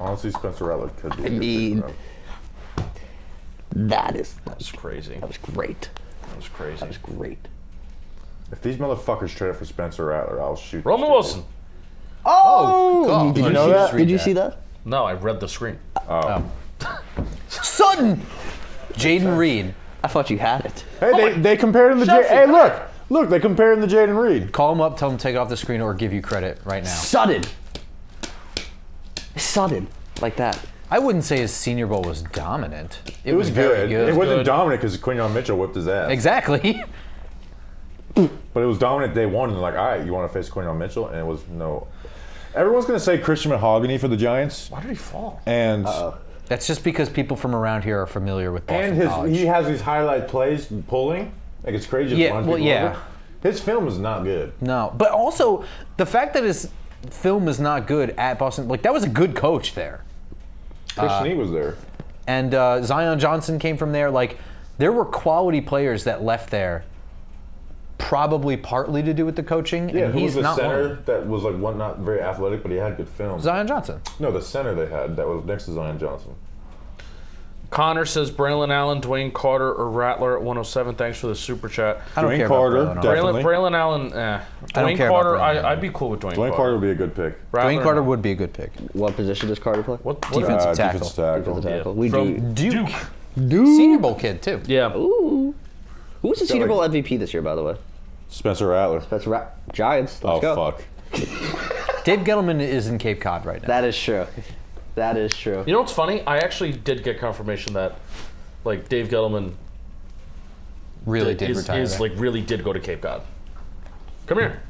Honestly, Spencer Rattler could be. I mean, that's crazy. That was great. That was crazy. That was great. If these motherfuckers trade it for Spencer Rattler, I'll shoot. Roman Wilson. Oh! God. Did you know that? Did you see that? No, I read the screen. Sutton! Jaden Reed. I thought you had it. Hey, they compared him to Jaden. Hey, look, they compared him to Jaden Reed. Call him up, tell him to take it off the screen, or give you credit right now. Sutton, like that. I wouldn't say his Senior Bowl was dominant. It was very good. It wasn't dominant because Quinyon Mitchell whipped his ass. Exactly. But it was dominant day one, and they're like, all right, you want to face Quinyon Mitchell? And it was no. Everyone's going to say Christian Mahogany for the Giants. Why did he fall? And That's just because people from around here are familiar with Boston College. he has these highlight plays pulling. Like, it's crazy. Yeah, well, yeah. His film is not good. No, but also the fact that his film is not good at Boston, like that was a good coach there. Chris Snead was there. And Zion Johnson came from there. Like, there were quality players that left there, probably partly to do with the coaching. Yeah, and who he's was the not center one. that was like not very athletic, but he had good film? Zion Johnson. No, the center they had that was next to Zion Johnson. Connor says Braylon Allen, Dwayne Carter, or Rattler at 107. Thanks for the super chat. I don't Dwayne care Carter, about Braylon Allen. definitely. Braylon Allen, I don't Dwayne care Carter, about Braylon Allen. I'd be cool with Dwayne Carter. Dwayne Carter would be a good pick. Rattler, Dwayne Carter no. would be a good pick. What position does Carter play? What Defensive tackle. Defensive tackle. Defensive tackle. Yeah. We From do. Duke. Senior Bowl kid, too. Yeah. Ooh. Who was the Senior Bowl MVP this year, by the way? Spencer Rattler. That's Giants. Let's go. Fuck. Dave Gettleman is in Cape Cod right now. That is true. That is true. You know what's funny? I actually did get confirmation that, like, Dave Gettleman really did retire there. really did go to Cape Cod. Come here.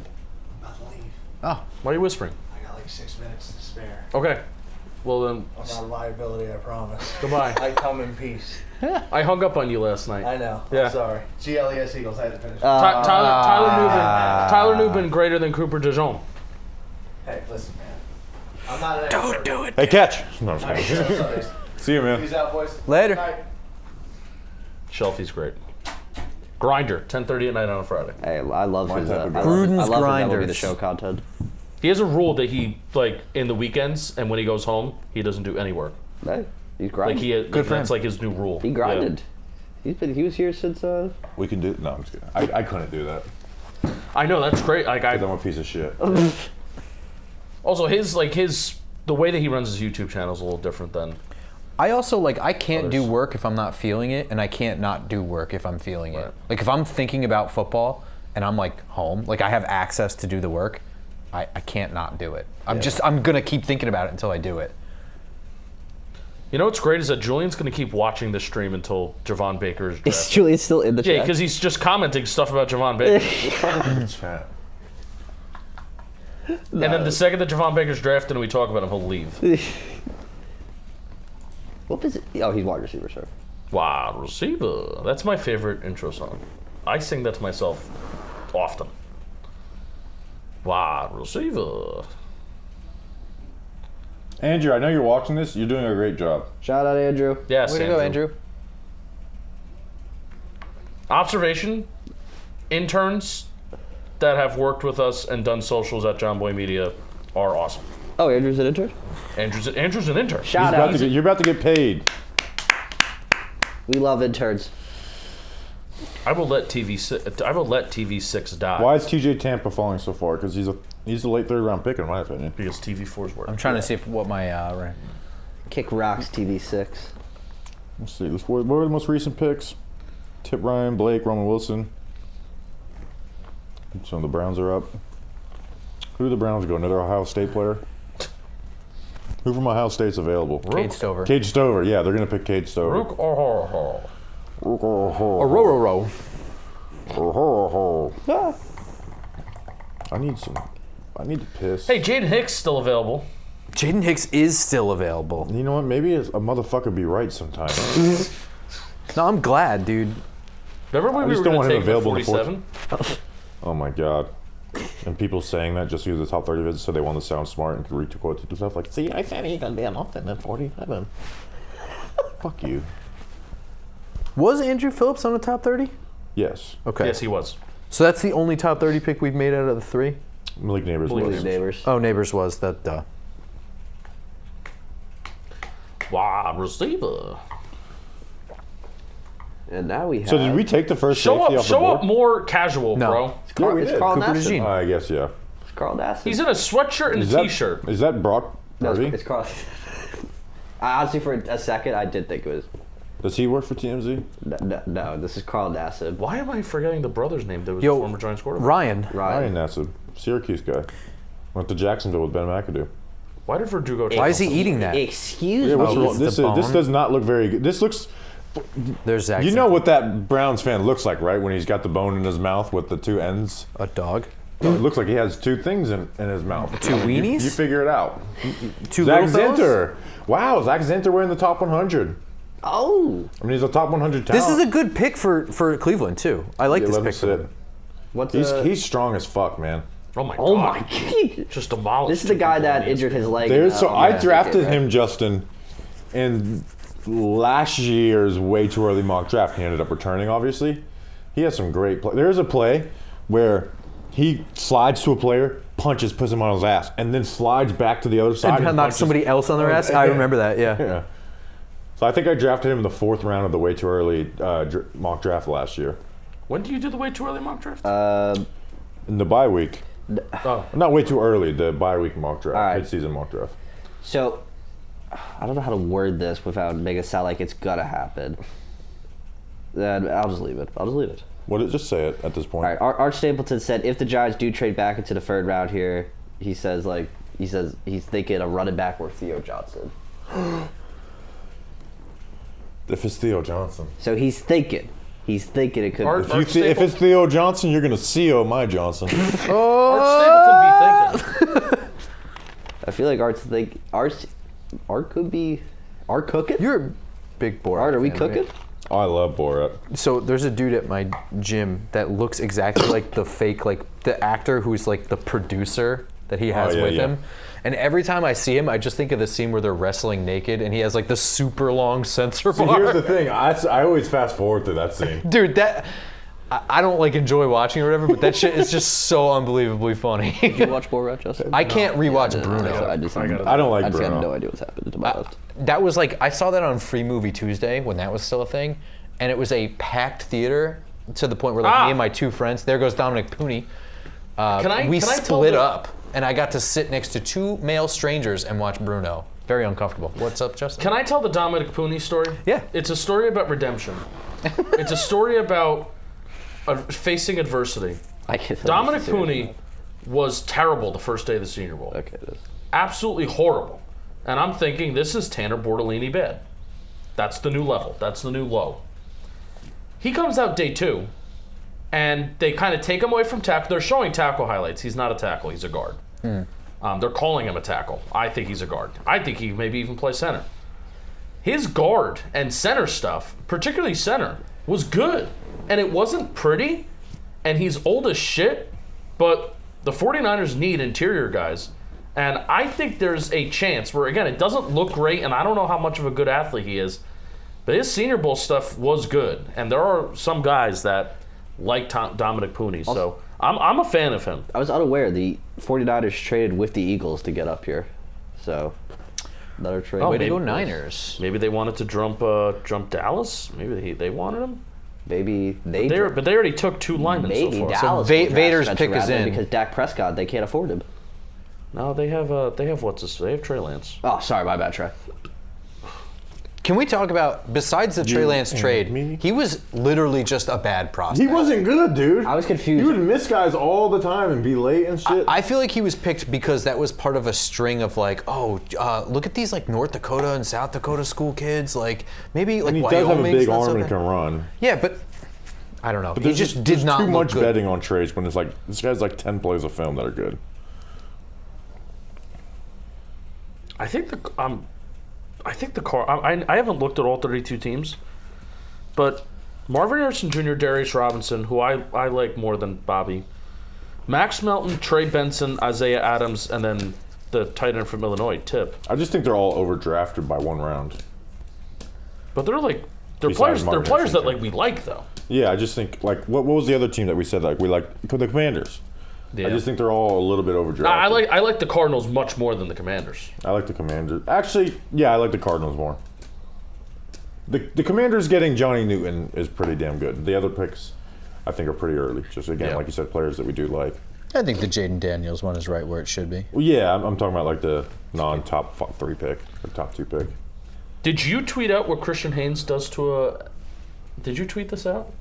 I'm about to leave. Oh, Why are you whispering? I got like 6 minutes to spare. Okay. Well then, I'm not a liability, I promise. goodbye. I come in peace. I hung up on you last night. I know. Yeah. I'm sorry. GLES Eagles, I had to finish. Tyler Nubin greater than Cooper DeJong. Hey, listen, man. I'm not an expert. don't do it. Hey, catch. No, I'm just All right, kidding. Sundays. See you, man. Peace out, boys. Later. Good night. Shelfie's great. Grinder, 10:30 at night on a Friday. Hey, I love his. type of I guy. love his Gruden's MLB Grinders. The Show content. He has a rule that he, like, in the weekends and when he goes home, he doesn't do any work. Hey, he's Like, grinding. Good for that's him. like his new rule. He grinded. He was here since. We can do. No, I'm just kidding. I couldn't do that. Yeah. I know, that's great. Like, 'Cause I'm a piece of shit. also, the way that he runs his YouTube channel is a little different than. I also, like, I can't do Others. work if I'm not feeling it, and I can't not do work if I'm feeling Right. it. Like, if I'm thinking about football and I'm, like, home, like, I have access to do the work, I can't not do it. I'm going to keep thinking about it until I do it. You know what's great is that Julian's going to keep watching this stream until Javon Baker is Is drafted. Julian still in the Yeah, chat? because he's just commenting stuff about Javon Baker. Chat. And then the second that Javon Baker's drafted and we talk about him, he'll leave. What is it? Oh, he's wide receiver, sir. Wide receiver. That's my favorite intro song. I sing that to myself often. Wide receiver. Andrew, I know you're watching this. You're doing a great job. Shout out, Andrew. Yes, Way to go, Andrew. Observation, interns that have worked with us and done socials at Jomboy Media are awesome. Oh, Andrew's an intern? Andrew's an intern. Shout out. You're about to get paid. We love interns. I will let TV6 die. Why is TJ Tampa falling so far? Because he's a He's a late 3rd round pick in my opinion. Because TV4's worth. I'm trying to see what my Kick rocks TV6. Let's see. What were the most recent picks? Tip Ryan, Blake, Roman Wilson. Some of the Browns are up. Who do the Browns go? Another Ohio State player? Who from Ohio State's available? Cade Stover. Cade Stover. Yeah, they're going to pick Cade Stover. Rook or Ro. I need to piss. Hey, Jaden Hicks still available. Jaden Hicks is still available. You know what? Maybe a motherfucker be right sometimes. No, I'm glad, dude. Remember when I we just were don't going want to him take him available at in the 47? Oh my god. And people saying that just because the top 30 visits, so they want to sound smart and retweet and stuff like, see, I said he's going to be an often at 47. Fuck you. Was Andrew Phillips on the top 30? Yes. Okay. Yes, he was. So that's the only top 30 pick we've made out of the 3? Malik Neighbors. Malik Neighbors. Oh, Neighbors was that. Wide receiver. And now we have. So did we take the first Show safety up, off the board? more casual, No. bro. Carl, we it's did. Carl Cooper Nassib. DeJean. I guess, yeah. It's Carl Nassib. He's in a sweatshirt and a t-shirt. Is that Brock No, Purdy? it's Carl. I honestly, for a second, I did think it was. Does he work for TMZ? No, this is Carl Nassib. Why am I forgetting the brother's name that was Yo, the former Giants quarterback? Ryan. Ryan Nassib. Syracuse guy. Went to Jacksonville with Ben McAdoo. Why did Verdugo Why is he eating that? Excuse Yeah, me. what's wrong? it's This the this bone. does not look very good. This looks... There's Zach. You know what that Browns fan looks like, right? When he's got the bone in his mouth with the 2 ends. A dog? It looks like he has 2 things in his mouth. 2 weenies? You figure it out. 2 Zach little fellas? Zinter. Wow, Zach Zinter we're in the top 100. Oh. I mean, he's a top 100 talent. This is a good pick for Cleveland, too. I like Yeah, this let me pick for them. sit. What's He's strong as fuck, man. Oh my Oh god. my god. Just demolished. This is the guy that injured his leg. I yeah. drafted him, Justin, in last year's way too early mock draft. He ended up returning, obviously. He has some great play. There is a play where he slides to a player, punches, puts him on his ass, and then slides back to the other side And knock punches. somebody else on their ass? I remember that, yeah. Yeah. So I think I drafted him in the 4th round of the way too early mock draft last year. When do you do the way too early mock draft? In the bye week. Oh. Not way too early, the bye week mock draft, All right. mid-season mock draft. So, I don't know how to word this without making it sound like it's gonna happen. Then I'll just leave it. Just say it at this point. All right. Art Stapleton said if the Giants do trade back into the 3rd round here, he says he's thinking of running back or Theo Johnson. If it's Theo Johnson. So he's thinking it could. Art- be. If it's Theo Johnson, you're gonna CO my Johnson. Art Stapleton be thinking. I feel like Art could be. Art cooking? You're a big Borat Art, are we fan, cooking? right? Oh, I love Borat. So there's a dude at my gym that looks exactly like the fake, like the actor who's like the producer that he has yeah, with yeah. him. And every time I see him, I just think of the scene where they're wrestling naked and he has like the super long censor See, bar. here's the thing. I always fast forward to that scene. Dude, that I don't like enjoy watching or whatever, but that shit is just so unbelievably funny. Did you watch Borat, Justin? I can't rewatch I Bruno. just I don't like I just Bruno. have no idea what's happening to my left. That was like I saw that on Free Movie Tuesday when that was still a thing, and it was a packed theater to the point where like me and my 2 friends, there goes Dominic Pooney. We can I tell split the- up, and I got to sit next to 2 male strangers and watch Bruno. Very uncomfortable. What's up, Justin? Can I tell the Dominic Pooney story? Yeah. It's a story about redemption. It's a story about facing adversity. Dominic Pooney was terrible the first day of the Senior Bowl. Okay. it is. Absolutely horrible. And I'm thinking, this is Tanner Bortolini bad. That's the new level. That's the new low. He comes out day 2, and they kind of take him away from tackle. They're showing tackle highlights. He's not a tackle. He's a guard. They're calling him a tackle. I think he's a guard. I think he maybe even plays center. His guard and center stuff, particularly center, was good. And it wasn't pretty, and he's old as shit, but the 49ers need interior guys. And I think there's a chance where, again, it doesn't look great, and I don't know how much of a good athlete he is, but his Senior Bowl stuff was good. And there are some guys that like Dominic Pooney, so I'm a fan of him. I was unaware the 49ers traded with the Eagles to get up here. So, another trade. Way to maybe- go Niners. Maybe they wanted to jump Dallas. Maybe they wanted him. Maybe But they already took 2 linemen maybe so far. Dallas. Va- will draft Vader's Spencer pick is Rattler in. because Dak Prescott, they can't afford him. No, they have what's this? They have Trey Lance. Oh, sorry, my bad, Trey. Can we talk about, besides the Trey Lance trade, he was literally just a bad prospect. He wasn't good, dude. I was confused. He would miss guys all the time and be late and shit. I feel like he was picked because that was part of a string of like, look at these like North Dakota and South Dakota school kids, like maybe like and he Wyoming's does have a big not so arm and bad. can run. Yeah, but I don't know. But He just did not too look much good. betting on trades when it's like this guy's like 10 plays of film that are good. I think the car. I haven't looked at all 32 teams, but Marvin Harrison Jr., Darius Robinson, who I like more than Bobby, Max Melton, Trey Benson, Isaiah Adams, and then the tight end from Illinois, Tip. I just think they're all overdrafted by 1 round. But they're Besides players. They're Marvin players that Harrison like we like though. Yeah, I just think like what was the other team that we said like we like the Commanders. Yeah. I just think they're all a little bit overdrafted. I like the Cardinals much more than the Commanders. I like the Commanders. Actually, yeah, I like the Cardinals more. The Commanders getting Johnny Newton is pretty damn good. The other picks, I think, are pretty early. Just again, like you said, players that we do like. I think the Jaden Daniels one is right where it should be. Well, yeah, I'm talking about like the non-top 3 pick, or top 2 pick. Did you tweet out what Christian Haynes does to a? Did you tweet this out?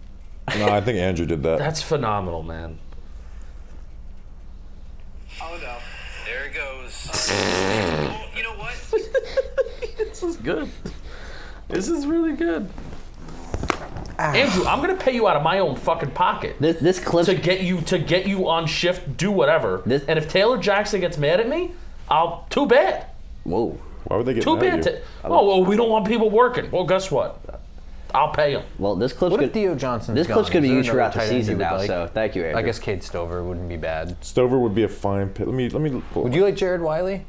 No, I think Andrew did that. That's phenomenal, man. Oh no. There it goes. Well, you know what? This is good. This is really good. Andrew, I'm gonna pay you out of my own fucking pocket This clip to get you on shift, do whatever. And if Taylor Jackson gets mad at me, I'll too bad. Whoa. Why would they get Too mad bad. at you? Well, we don't want people working. Well, guess what? I'll pay them. Well, this clip's What good. if Theo Johnson's This gone? clip's gonna Is be there used another throughout the tight end you season would now. like? So thank you, Andrew. I guess Cade Stover wouldn't be bad. Stover would be a fine pick. Let me. Would you like Jared Wiley?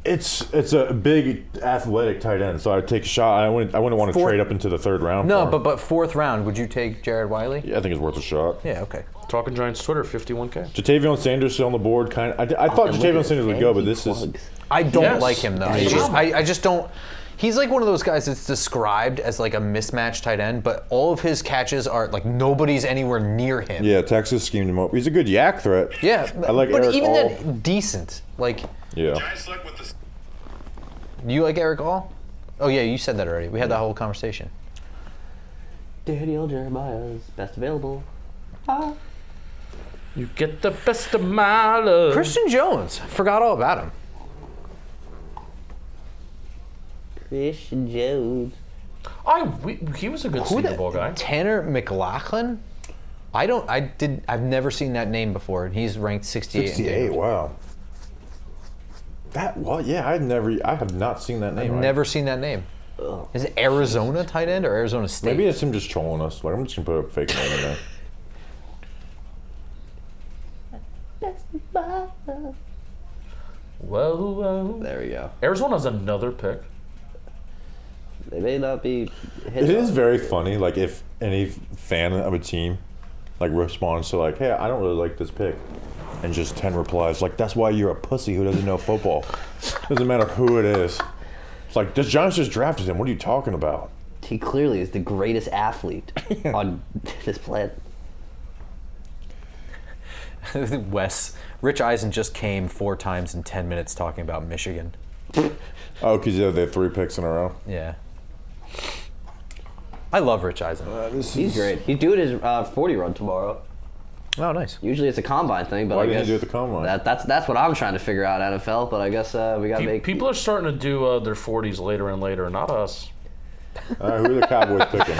It's a big athletic tight end, so I'd take a shot. I wouldn't want to trade up into the 3rd round. No, for him. but 4th round, would you take Jared Wiley? Yeah, I think it's worth a shot. Yeah, okay. Talking Giants Twitter, 51K. Jatavion Sanders still on the board. I thought Jatavion Sanders would go, but this is. I don't Yes. like him though. I just don't. He's like one of those guys that's described as like a mismatched tight end, but all of his catches are like nobody's anywhere near him. Yeah, Texas schemed him up. He's a good yak threat. Yeah, I like but Eric even All. then, decent. Like, Yeah. do you like Eric All? Oh yeah, you said that already. We had that whole conversation. Daniel Jeremiah's best available. You get the best of my love. Christian Jones, forgot all about him. Christian Jones. He was a good Senior Bowl guy. Tanner McLaughlin? I've never seen that name before, and he's ranked 68. 68. Wow. That what? Yeah, I have not seen that name. I've never seen that name. Is it Arizona tight end or Arizona State? Maybe it's him just trolling us. Like I'm just gonna put a fake name in there. Whoa. There we go. Arizona's another pick. They may not be. It is very funny. Like if any fan of a team, like responds to like, "Hey, I don't really like this pick," and just 10 replies like, "That's why you're a pussy who doesn't know football." Doesn't matter who it is. It's like this Giants just drafted him. What are you talking about? He clearly is the greatest athlete on this planet. Rich Eisen just came 4 times in 10 minutes talking about Michigan. Oh, because they have 3 picks in a row. Yeah. I love Rich Eisen. He's great. He's doing his 40 run tomorrow. Oh, nice. Usually it's a combine thing, but Why I didn't guess he do it at the combine? that's what I'm trying to figure out NFL. But I guess we got to make People are starting to do their 40s later and later, not us. All right, who are the Cowboys picking?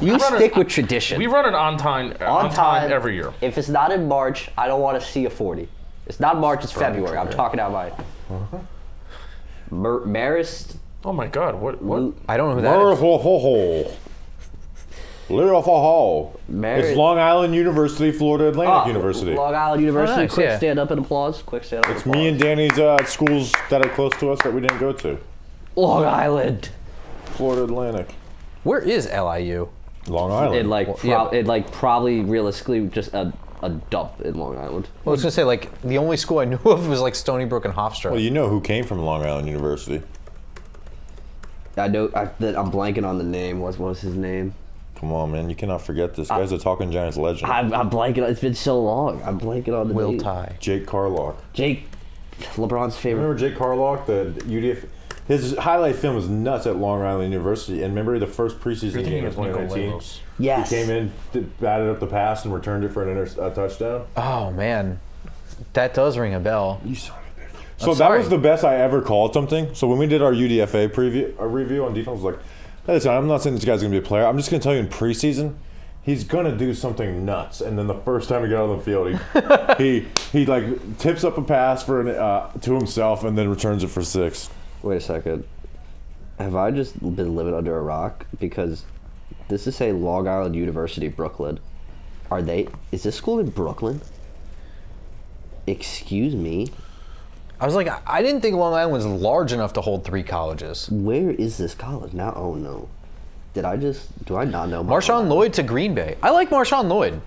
You stick with tradition. We run it on time every year. If it's not in March, I don't want to see a 40. It's not March, it's February. I'm talking out my. Marist. Oh my God! What? I don't know who that is. It's Long Island University, Florida Atlantic University. Long Island University. nice, Quick yeah. stand up and applause. Quick stand up. It's me and Danny's schools that are close to us that we didn't go to. Long Island. Florida Atlantic. Where is LIU? Long Island. It probably realistically just a dump in Long Island. Well, I was gonna say like the only school I knew of was like Stony Brook and Hofstra. Well, you know who came from Long Island University. I know that I'm blanking on the name. What was his name? Come on, man. You cannot forget this. Guy's a Talking Giants legend. I'm blanking. It's been so long. I'm blanking on the Will name. Ty. Jake Carlock. Jake, LeBron's favorite. Remember Jake Carlock, the UDF? His highlight film was nuts at Long Island University. And remember the first preseason game in 2019? Yes. He came in, batted up the pass, and returned it for a touchdown. Oh man, that does ring a bell. You saw it. So that was the best I ever called something. So when we did our UDFA review on defense, I was like, listen, I'm not saying this guy's going to be a player. I'm just going to tell you in preseason, he's going to do something nuts. And then the first time he got on the field, he like tips up a pass for to himself and then returns it for 6. Wait a second. Have I just been living under a rock? Because this is say Long Island University, Brooklyn. Is this school in Brooklyn? Excuse me? I was like, I didn't think Long Island was large enough to hold 3 colleges. Where is this college now? Oh no. Do I not know? Marshawn Lloyd to Green Bay. I like Marshawn Lloyd.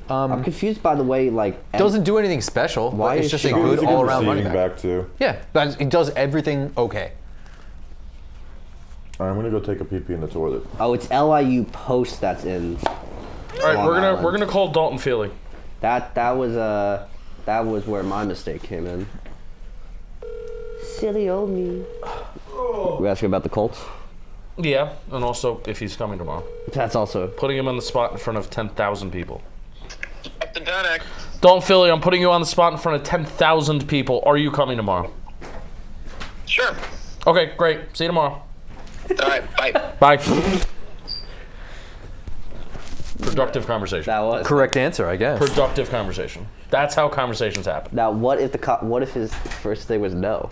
I'm confused by the way, like... Doesn't do anything special. Why But it's is just a Sean- good He's a all-around running receiving back. too. Yeah, but he does everything okay. All right, I'm going to go take a pee-pee in the toilet. Oh, it's LIU Post that's in... All right, we're gonna call Dalton Feely. That was where my mistake came in. Silly old me. We're asking about the Colts? Yeah, and also if he's coming tomorrow. That's also... Putting him on the spot in front of 10,000 people. Captain Penik. Dalton Feely, I'm putting you on the spot in front of 10,000 people. Are you coming tomorrow? Sure. Okay, great. See you tomorrow. All right, bye. Bye. Productive conversation. That was... Correct answer, I guess. Productive conversation. That's how conversations happen. Now, what if his first thing was no?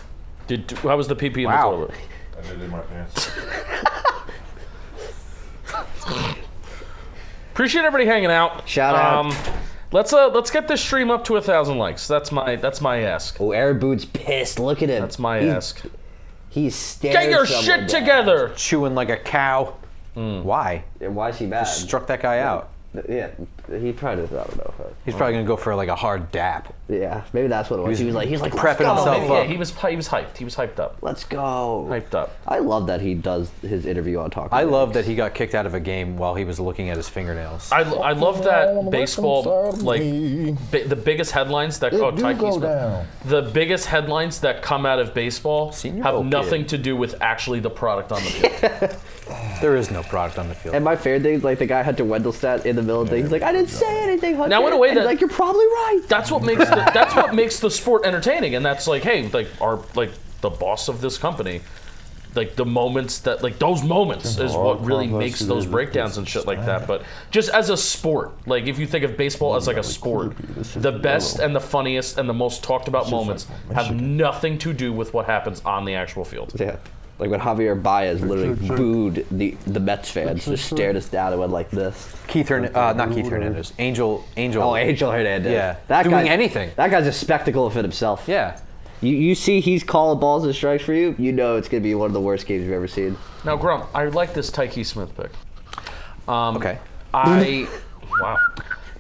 How was the PP in the toilet? I did in my pants. Appreciate everybody hanging out. Shout out. Let's get this stream up to 1,000 likes. That's my ask. Oh, Air Boot's pissed. Look at him. That's my ask. He's staring Get your someone shit down. together. Chewing like a cow. Why? And why is he mad? Struck that guy out. Yeah, he probably doesn't. I don't know. He's probably gonna go for like a hard dap. Yeah, maybe that's what it was. He was like prepping let's go. himself Yeah, up. he was hyped. He was hyped up. Let's go. Hyped up. I love that he does his interview on Talk. I love that he got kicked out of a game while he was looking at his fingernails. I love that baseball, like the biggest headlines that the biggest headlines that come out of baseball Senior have bowl nothing kid. to do with actually the product on the field. There is no product on the field. And my favorite thing is like the guy Hunter Wendelstedt in the middle of things. He's like, I didn't say anything, Hunter. Now, in a way And that- like you're probably right. That's what makes the sport entertaining, and that's like, hey, like the boss of this company, like the moments that like those moments is what really makes those breakdowns and shit like that. But just as a sport, like if you think of baseball as like a sport, the best and the funniest and the most talked about moments have nothing to do with what happens on the actual field. Yeah. Like when Javier Baez literally booed the Mets fans, just stared us down and went like this. Not Keith Hernandez. Angel. Oh, Angel Hernandez. Yeah. That Doing guy, anything. That guy's a spectacle in himself. Yeah. You see he's calling balls and strikes for you, you know it's going to be one of the worst games you've ever seen. Now, Grump, I like this Tyke Smith pick. Okay. Wow.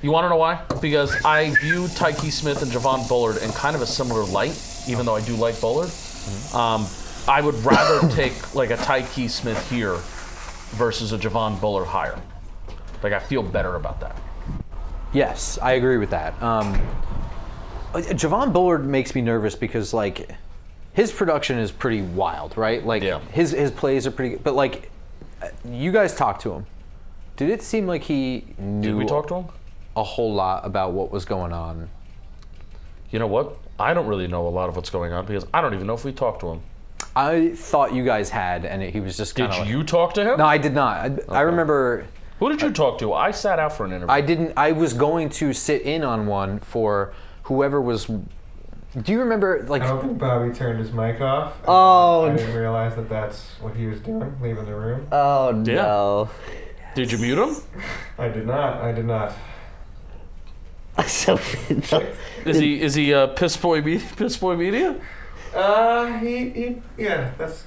You want to know why? Because I view Tyke Smith and Javon Bullard in kind of a similar light, even though I do like Bullard. I would rather take like a Tyke Smith here versus a Javon Bullard higher. Like I feel better about that. Yes, I agree with that. Javon Bullard makes me nervous because like his production is pretty wild, right? Like Yeah. his plays are pretty good. But like you guys talked to him. Did it seem like he knew Did we talk to him? a whole lot about what was going on? You know what? I don't really know a lot of what's going on because I don't even know if we talked to him. I thought you guys had, and he was just kind Did of. you talk to him? No, I did not. I remember. Who did you talk to? I sat out for an interview. I didn't. I was going to sit in on one for whoever was. Do you remember like? I don't think Bobby turned his mic off. Oh, I didn't realize that that's what he was doing, leaving the room. Oh, no. Did you mute him? I did not. So, Is he Piss Boy Media? Yeah, that's...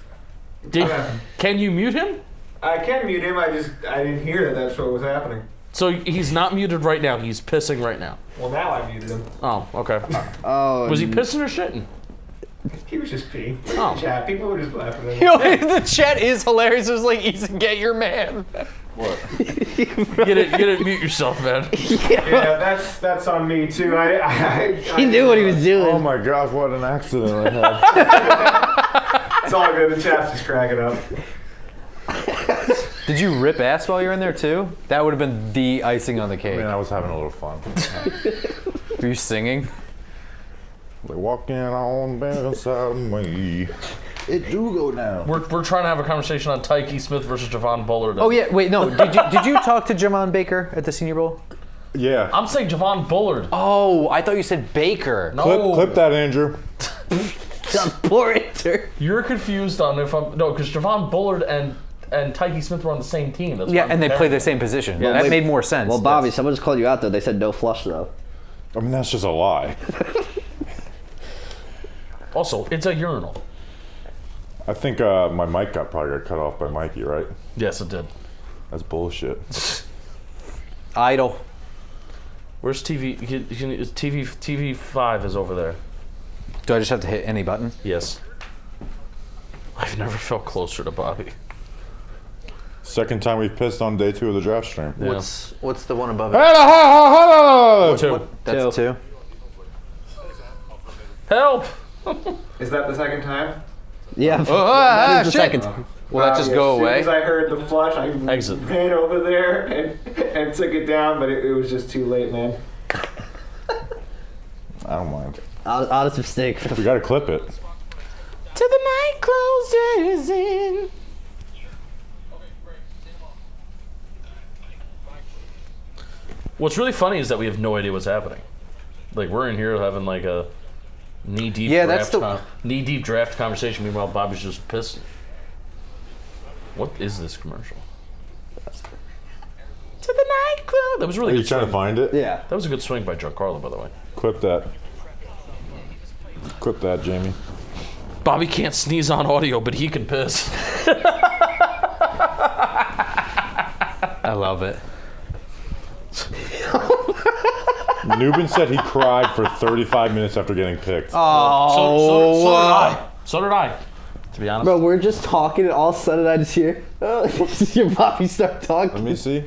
Can you mute him? I can mute him, I didn't hear that's what was happening. So he's not muted right now. He's pissing right now. Well, now I muted him. Oh, okay. oh, Was he pissing or shitting? He was just peeing. Oh. Chat, people were just laughing at him. The chat is hilarious. It was like, Ethan, get your man. Get it, mute yourself, man. Yeah, that's on me too. He knew what he was doing. Oh my gosh, what an accident I had. It's all good. The chat's just cracking up. Did you rip ass while you were in there too? That would have been the icing on the cake. Man, I was having a little fun. Were you singing? They walking on beside me. It do go down. We're trying to have a conversation on Tyke Smith versus Javon Bullard. Oh yeah, wait, no. Did you talk to Javon Baker at the Senior Bowl? Yeah. I'm saying Javon Bullard. Oh, I thought you said Baker. No. Clip that, Andrew. Poor answer. You're confused on if I'm because Javon Bullard and Tyke Smith were on the same team. That's Yeah, why I'm and they play comparing the them. same position. Well, That wait. made more sense. Well, Bobby, someone just called you out though. They said no flush though. I mean, that's just a lie. Also, it's a urinal. I think my mic probably got cut off by Mikey, right? Yes, it did. That's bullshit. Idle. Where's TV? TV 5 is over there. Do I just have to hit any button? Yes. I've never felt closer to Bobby. Second time we've pissed on day 2 of the draft stream. Yeah. What's the one above it? Two. That's two. Help! Is that the second time? Yeah. that is the second time. Will that just go away? As soon as I heard the flush, I Exit. ran over there and took it down, but it was just too late, man. I don't mind. Honest mistake. We gotta clip it. Till the night closes in. What's really funny is that we have no idea what's happening. Like we're in here having like a knee-deep Yeah, draft that's the- knee-deep draft conversation. Meanwhile, Bobby's just pissed. What is this commercial? To the night club. That was really Are you good. trying to Swing. find it? Yeah. That was a good swing by Giancarlo, by the way. Clip that. Clip that, Jamie. Bobby can't sneeze on audio, but he can piss. I love it. Nubin said he cried for 35 minutes after getting picked. Oh, So did I. So did I. To be honest. Bro, we're just talking and all of a sudden I just hear, your Bobby start talking. Let me see.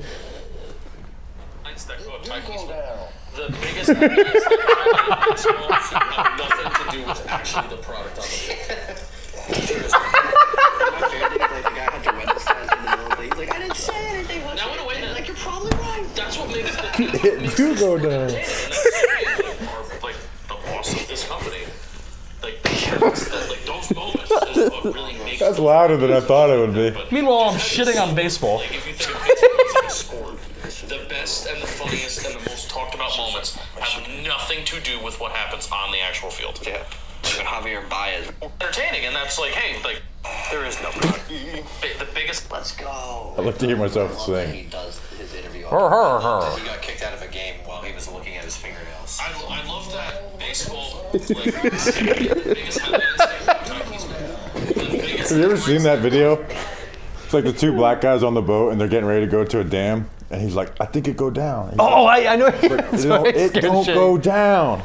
The biggest evidence that have nothing to do with actually the product on the field. My favorite thing is like the guy had to wet his hands in the middle of the. He's like, I didn't say anything. Now, in a way, Like, you're probably right. that's what makes It do go down. like the boss of this company. Like, like those moments is what really makes That's louder than I thought it would be. Meanwhile, I'm shitting on baseball. Like, if you think of baseball as a sport, the best and the funniest and the most talked about moments have nothing to do with what happens on the actual field. Yeah. Like Javier Baez. Entertaining, and that's like, hey, like, there is no product. The biggest. Let's go. I like to hear myself sing. He does his interview. Her, her, her. He got kicked out of a game while he was looking at his fingernails. I love that baseball. Like, the biggest highlights. Have you ever seen that video? It's like the two black guys on the boat and they're getting ready to go to a dam. And he's like, I think it go down. He's Oh, I know. like, it don't go down.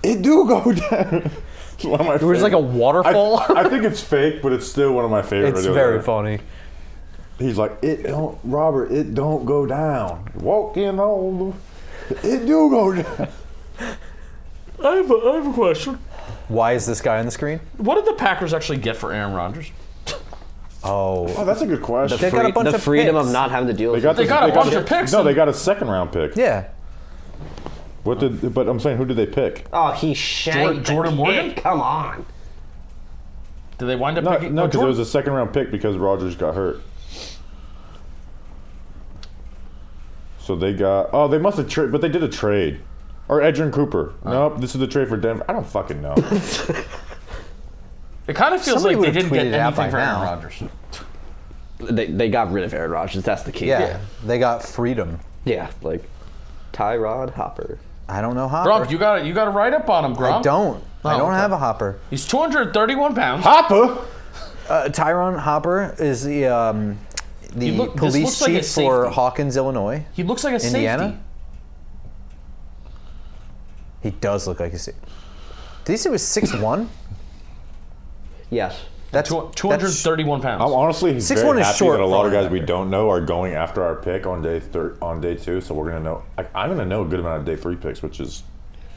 It do go down. It's one of my It was like a waterfall. I think it's fake, but it's still one of my favorite It's videos very ever. funny. He's like, it don't, Robert, it don't go down. Walking on the, it do go down. I have a question. Why is this guy on the screen? What did the Packers actually get for Aaron Rodgers? Oh, that's a good question. They got a bunch the of freedom picks. of not having to deal with got a bunch of picks No, and- they got a second round pick. Yeah. But I'm saying, who did they pick? Oh, he shanked Jordan the Morgan? kid. Come on. Did they wind up No, picking? because it Jordan- was a second round pick because Rodgers got hurt. So they got. Oh, they must have traded, but they did a trade. Or Edgerrin Cooper. Nope, this is the trade for Denver. I don't fucking know. It kind of feels Somebody like they would've didn't get tweeted it out anything by for Aaron now. Rodgers. They got rid of Aaron Rodgers. That's the key. Yeah. They got freedom. Yeah, like Tyrod Hopper. I don't know Hopper. Grump, you got a write up on him, Grump. I don't. I don't okay. have a Hopper. He's 231 pounds. Hopper. Tyron Hopper is the This police looks like a chief for safety. Hawkins, Illinois. He looks like a Indiana? safety. He does look like a safety. Did he say he was 6'1"? Yes. That's 231 pounds. I'm honestly 6'1" very is happy short that a lot of for guys we linebacker. don't know are going after our pick on day 2. So we're gonna know. I'm gonna know a good amount of day 3 picks, which is.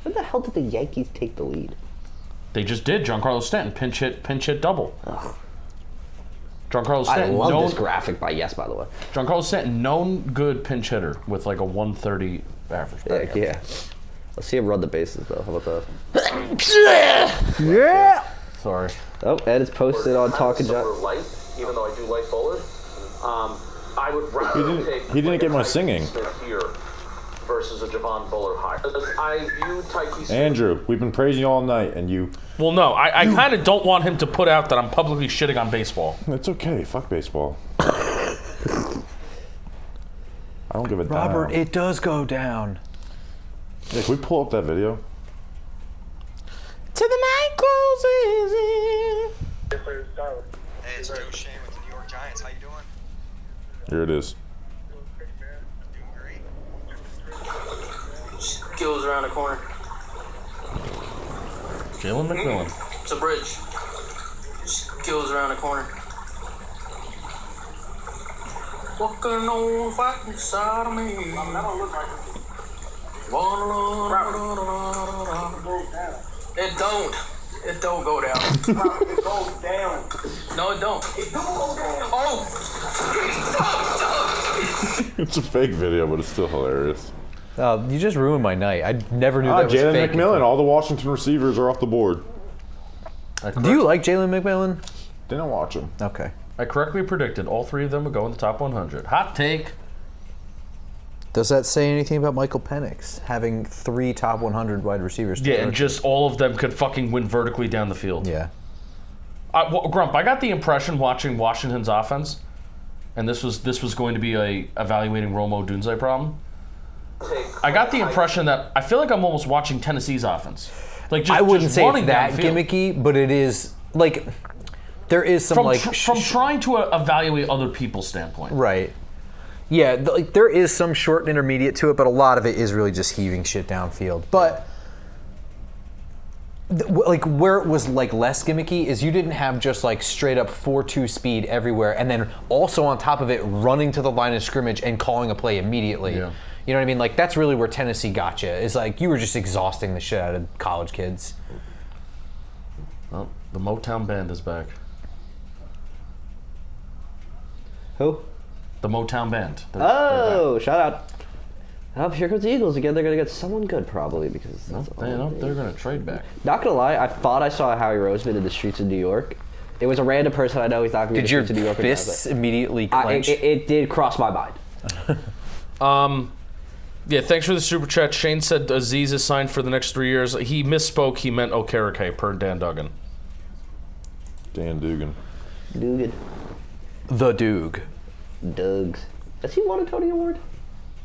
When the hell did the Yankees take the lead? They just did. Giancarlo Stanton pinch hit double. Giancarlo I Stanton. love this graphic by Yes, by the way. Giancarlo Stanton, known good pinch hitter with like a 130 average. Heck yeah. Let's see him run the bases though. How about that? Yeah. Sorry. Oh, and it's posted on Talking Giants. Light, even though I do like bowlers. I would rather take. He didn't get much singing. Smith here versus a Javon Bullard high. I view Tyke Smith. Andrew, we've been praising you all night, and you. Well, no, I kind of don't want him to put out that I'm publicly shitting on baseball. It's okay. Fuck baseball. I don't give a damn. Robert, it does go down. Yeah, can we pull up that video? Till the night closes in. Hey, it's Joe Shane with the New York Giants. How you doing? Here it is. Doing great. Skills around the corner. Jalen McMillan. It's a bridge. Skills around the corner. Walking on fighting side of me. That don't look like it. It don't go down. It goes down. No, it don't. It don't go down. Oh! It's a fake video, but it's still hilarious. You just ruined my night. I never knew that was Jalen fake. McMillan. All the Washington receivers are off the board. Do you like Jalen McMillan? Didn't watch him. Okay. I correctly predicted all 3 of them would go in the top 100. Hot take. Does that say anything about Michael Penix having 3 top 100 wide receivers? Yeah, and just all of them could fucking win vertically down the field. Yeah. Grump, I got the impression watching Washington's offense, and this was going to be a evaluating Romo Dunze problem. I got the impression that I feel like I'm almost watching Tennessee's offense. Like just, I wouldn't just say running it's that downfield. gimmicky, but it is like there is some from trying to evaluate other people's standpoint. Right. Yeah, like there is some short and intermediate to it, but a lot of it is really just heaving shit downfield. But like where it was like less gimmicky is you didn't have just like straight up 4-2 speed everywhere, and then also on top of it running to the line of scrimmage and calling a play immediately. Yeah. You know what I mean? Like that's really where Tennessee got you. Is like you were just exhausting the shit out of college kids. Well, the Motown Band is back. Who? The Motown Band. Oh, shout out. Oh, here comes the Eagles again. They're going to get someone good probably because they're going to trade back. Not going to lie, I thought I saw Howie Roseman in the streets of New York. It was a random person I know. He's not going to be in the streets of New York. Did your fists immediately clench? It did cross my mind. Yeah, thanks for the super chat. Shane said Aziz is signed for the next 3 years. He misspoke. He meant Okereke per Dan Duggan. Dan Dugan. Dugan. The Doog. Dougs. Has he won a Tony Award?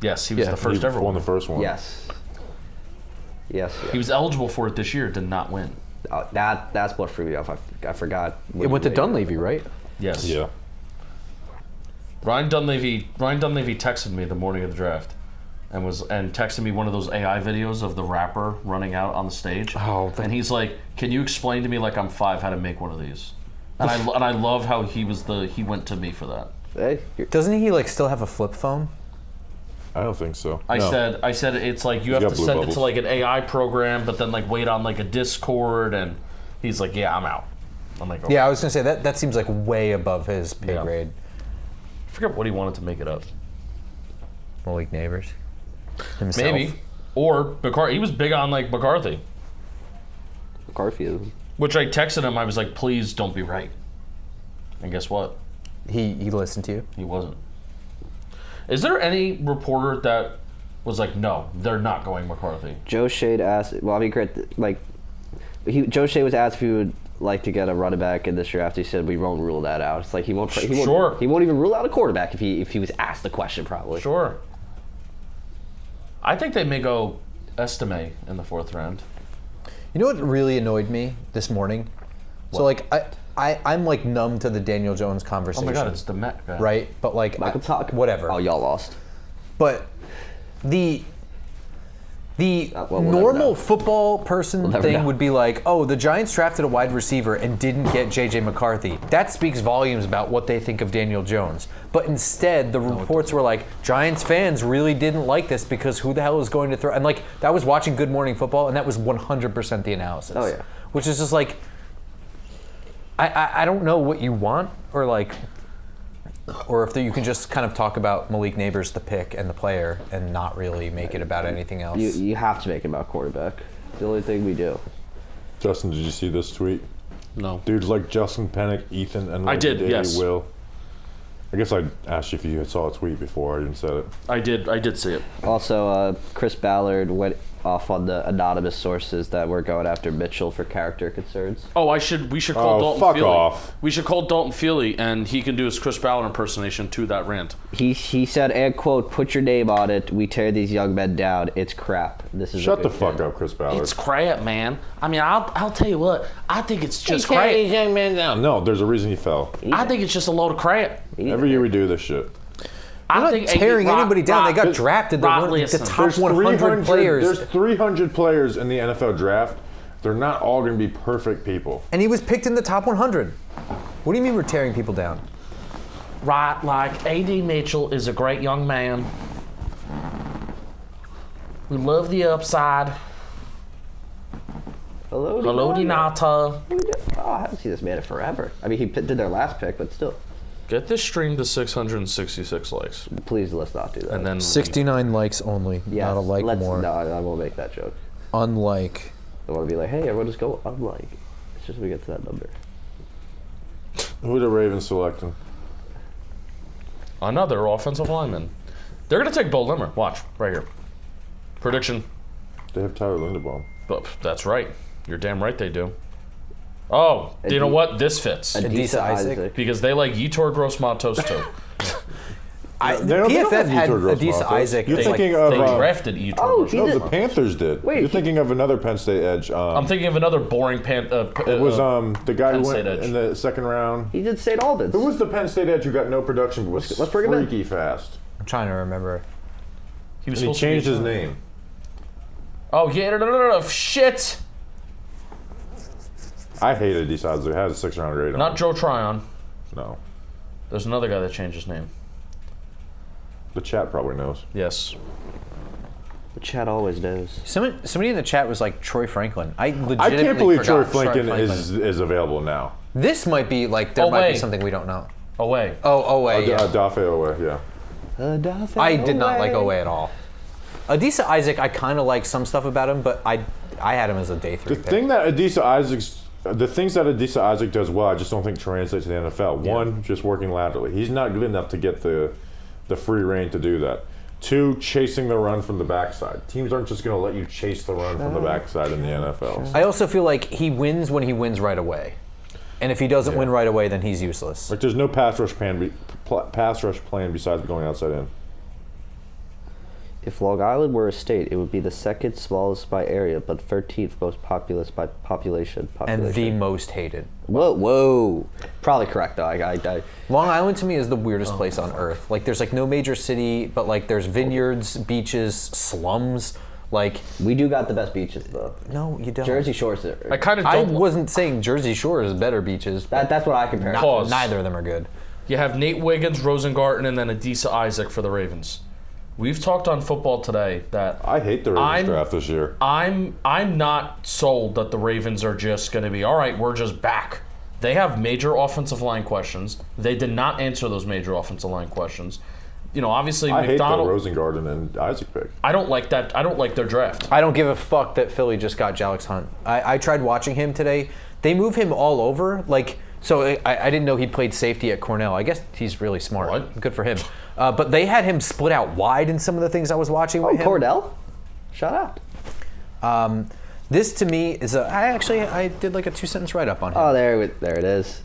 Yes, he was the first He ever won one. the first one. Yes. Yes. He was eligible for it this year, did not win. Oh, that's what threw me off. I forgot. It went to Dunleavy, right? Yes. Yeah. Ryan Dunleavy texted me the morning of the draft and texted me one of those AI videos of the rapper running out on the stage. And he's like, "Can you explain to me like I'm 5 how to make one of these?" And I love how he went to me for that. Hey, Doesn't he like still have a flip phone? I don't think so. I said it's like you have got to blue send it bubbles. to like an AI program, but then like wait on like a Discord, and he's like, "Yeah, I'm out." I'm like, okay. Yeah, I was gonna say that seems like way above his pay grade. I forget what he wanted to make it up. Malik Neighbors. Himself. Maybe. Or McCarthy. He was big on like McCarthy. McCarthy. Which I texted him, I was like, please don't be right. And guess what? He listened to you? He wasn't. Is there any reporter that was like, no, they're not going McCarthy? Joe Shade asked, well, I mean, great, like, Joe Shade was asked if he would like to get a running back in this draft. He said we won't rule that out. It's like he won't even rule out a quarterback if he was asked the question, probably. Sure. I think they may go Estime in the 4th round. You know what really annoyed me this morning? What? So like I'm like numb to the Daniel Jones conversation. Oh my God, it's the Met guy. Right? But like Michael Tuck. whatever. Oh, y'all lost. But The well, we'll normal never know. football person We'll never thing know. would be like, oh, the Giants drafted a wide receiver and didn't get J.J. McCarthy. That speaks volumes about what they think of Daniel Jones. But instead, the reports were like, Giants fans really didn't like this because who the hell is going to throw? And like, that was watching Good Morning Football, and that was 100% the analysis. Oh, yeah. Which is just like, I don't know what you want, or like, or if you can just kind of talk about Malik Neighbors, the pick, and the player, and not really make it about anything else. You have to make it about quarterback. It's the only thing we do. Justin, did you see this tweet? No. Dudes like Justin Penik, Ethan, and I did, Daily yes. Will. I guess I asked you if you saw a tweet before. I didn't say it. I did see it. Also, Chris Ballard went off on the anonymous sources that we're going after Mitchell for character concerns. Oh, we should call Dalton fuck Feely. off. We should call Dalton Feely, and he can do his Chris Ballard impersonation to that rant. He said, and quote, put your name on it. We tear these young men down. It's crap. This is Shut the fuck up, Chris Ballard. It's crap, man. I mean, I'll tell you what. I think it's just Tear crap. these young men down. No, there's a reason he fell. I think it's just a load of crap. Every year we do this shit. I'm not tearing anybody down. They got drafted. They're one of the top 100 players. There's 300 players in the NFL draft. They're not all going to be perfect people. And he was picked in the top 100. What do you mean we're tearing people down? Right, like A.D. Mitchell is a great young man. We love the upside. Hello, Dinata. Oh, I haven't seen this man in forever. I mean, he did their last pick, but still. Get this stream to 666 likes. Please, let's not do that. And then 69 likes only, Yes, not a like more. No, I won't make that joke. Unlike. I want to be like, hey, everyone just go unlike. It's just we get to that number. Who are the Ravens selecting? Another offensive lineman. They're going to take Bo Limmer. Watch, right here. Prediction. They have Tyler Linderbaum. But that's right. You're damn right they do. Oh, you know what? This fits. Adisa Isaac. Because they like Yetur Gross-Matos too. PFF had Adisa Isaac. You're They thinking of... They drafted Yetur no, the Panthers did. Wait, You're thinking of another Penn State edge. I'm thinking of another boring It was the guy Penn who went State edge. in the second round. He did St. Albans. Who was the Penn State edge who got no production but was Let's bring him in. freaky fast? I'm trying to remember. He was And he supposed to be- changed his name. Oh, yeah, no. Shit. I hated Adisa Isaac. It has a 6 round grade on Not him. Joe Tryon. No. There's another guy that changed his name. The chat probably knows. Yes. The chat always knows. Somebody in the chat was like Troy Franklin. I legitimately I can't believe Troy forgot Franklin is available now. This might be like there might be something we don't know. Away. Oh, yeah. Dafe Owe, yeah. I did not like Owe at all. Adisa Isaac, I kind of like some stuff about him, but I had him as a day 3 The pick. thing that the things that Adisa Isaac does well, I just don't think translates to the NFL. Yeah. One, just working laterally. He's not good enough to get the free reign to do that. 2, chasing the run from the backside. Teams aren't just going to let you chase the run from the backside in the NFL. I also feel like he wins when he wins right away. And if he doesn't win right away, then he's useless. Like there's no pass rush plan besides going outside in. If Long Island were a state, it would be the second smallest by area, but 13th most populous by population. And the most hated. Whoa. Probably correct, though. I Long Island to me is the weirdest place on earth. Like there's like no major city, but like there's vineyards, beaches, slums. Like we do got the best beaches, though. No, you don't. Jersey Shore's are. I kind of I don't. wasn't saying Jersey Shore is better beaches. That's what I compare. Pause. Neither of them are good. You have Nate Wiggins, Rosengarten, and then Adisa Isaac for the Ravens. We've talked on football today that I hate the Ravens draft this year. I'm not sold that the Ravens are just going to be, all right, we're just back. They have major offensive line questions. They did not answer those major offensive line questions. You know, obviously I McDonald. hate the Rosengarten and Isaac pick. I don't like that. I don't like their draft. I don't give a fuck that Philly just got Jalix Hunt. I tried watching him today. They move him all over. Like, so I didn't know he played safety at Cornell. I guess he's really smart. What? Good for him. But they had him split out wide in some of the things I was watching with him. Cornell? Shout out. This to me is I did like a 2-sentence write-up on him. Oh, there it is.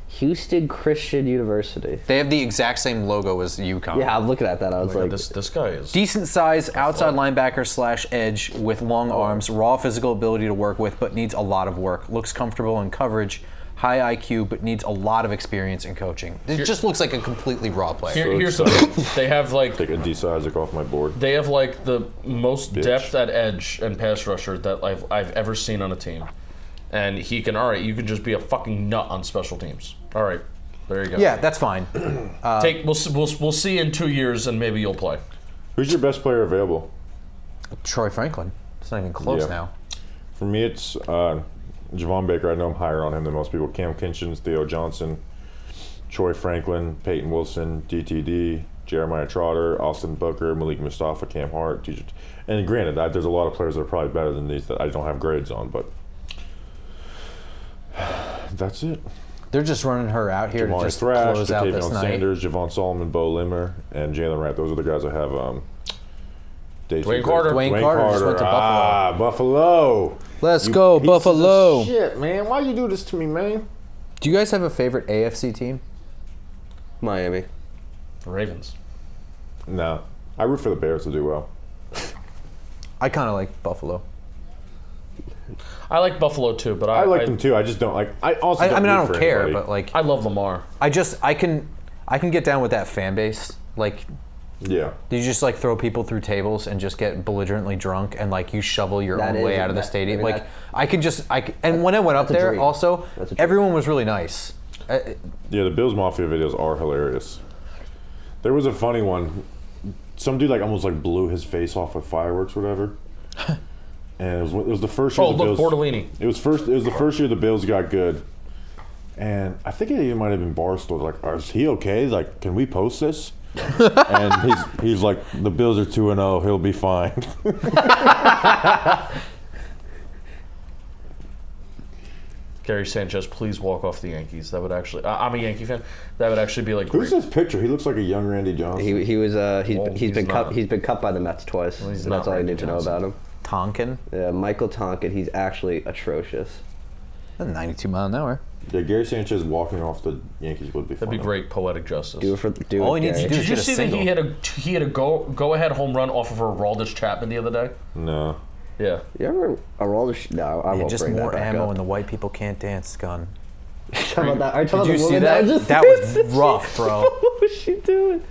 Houston Christian University. They have the exact same logo as UConn. Yeah, I'm looking at that. I was like, this guy is Decent size, outside linebacker / edge with long arms, raw physical ability to work with, but needs a lot of work. Looks comfortable in coverage, high IQ, but needs a lot of experience in coaching. It just looks like a completely raw player. Here's the thing. They have like Take a D Isaac off my board. they have like the most depth at edge and pass rusher that I've ever seen on a team. And he can, all right, you can just be a fucking nut on special teams. All right, there you go. Yeah, that's fine. We'll see in 2 years, and maybe you'll play. Who's your best player available? Troy Franklin. It's not even close Yeah. now. For me, it's Javon Baker. I know I'm higher on him than most people. Cam Kinchins, Theo Johnson, Troy Franklin, Peyton Wilson, DTD, Jeremiah Trotter, Austin Booker, Malik Mustafa, Cam Hart. And granted, there's a lot of players that are probably better than these that I don't have grades on, but that's it. They're just running her out here to Jamari just Thrash, close out this Ja'Tavion night. Sanders, Javon Solomon, Bo Limmer, and Jalen Wright. Those are the guys I have. Dwayne Carter. Dwayne Carter just went to Buffalo. Ah, Buffalo. Let's You go, pieces of Buffalo. Shit, man. Why you do this to me, man? Do you guys have a favorite AFC team? Miami. Ravens. No. I root for the Bears to do well. I kind of like Buffalo. I like Buffalo too, but I like them too. I just don't like. I also. I don't mean, I root don't for care, anybody. but like, I love Lamar. I can get down with that fan base. Like, Yeah. you just like throw people through tables and just get belligerently drunk and like you shovel your That own way is- out of the that- stadium. I mean, Like, and when I went up that's a there, dream. also That's a dream. everyone was really nice. Yeah, the Bills Mafia videos are hilarious. There was a funny one. Some dude like almost like blew his face off with fireworks or whatever. And it was the first year Oh, the look, Bills. Bortolini. It was the first year the Bills got good. And I think it even might have been Barstool. Like, is he okay? Like, can we post this? And he's like, the Bills are 2-0. He'll be fine. Gary Sanchez, please walk off the Yankees. That would actually. I'm a Yankee fan. That would actually be like. Who's Great. this picture? He looks like a young Randy Johnson. He was he's he's been not. cut he's been cut by the Mets twice. he's So not that's all you Randy need to know Johnson. about him. Tonkin, Yeah, Michael Tonkin. He's actually atrocious. 92 mile an hour. Yeah, Gary Sanchez walking off the Yankees would be fun. That'd be great poetic justice. all he needs to do is Did you get a see that single. he had a go ahead home run off of a Aroldis Chapman the other day? No. Yeah. You ever No, I Man, won't just bring more that back ammo up. and the white people can't dance gun. How about that? Are you talking Did you about the see woman that? just That was rough, bro. What was she doing?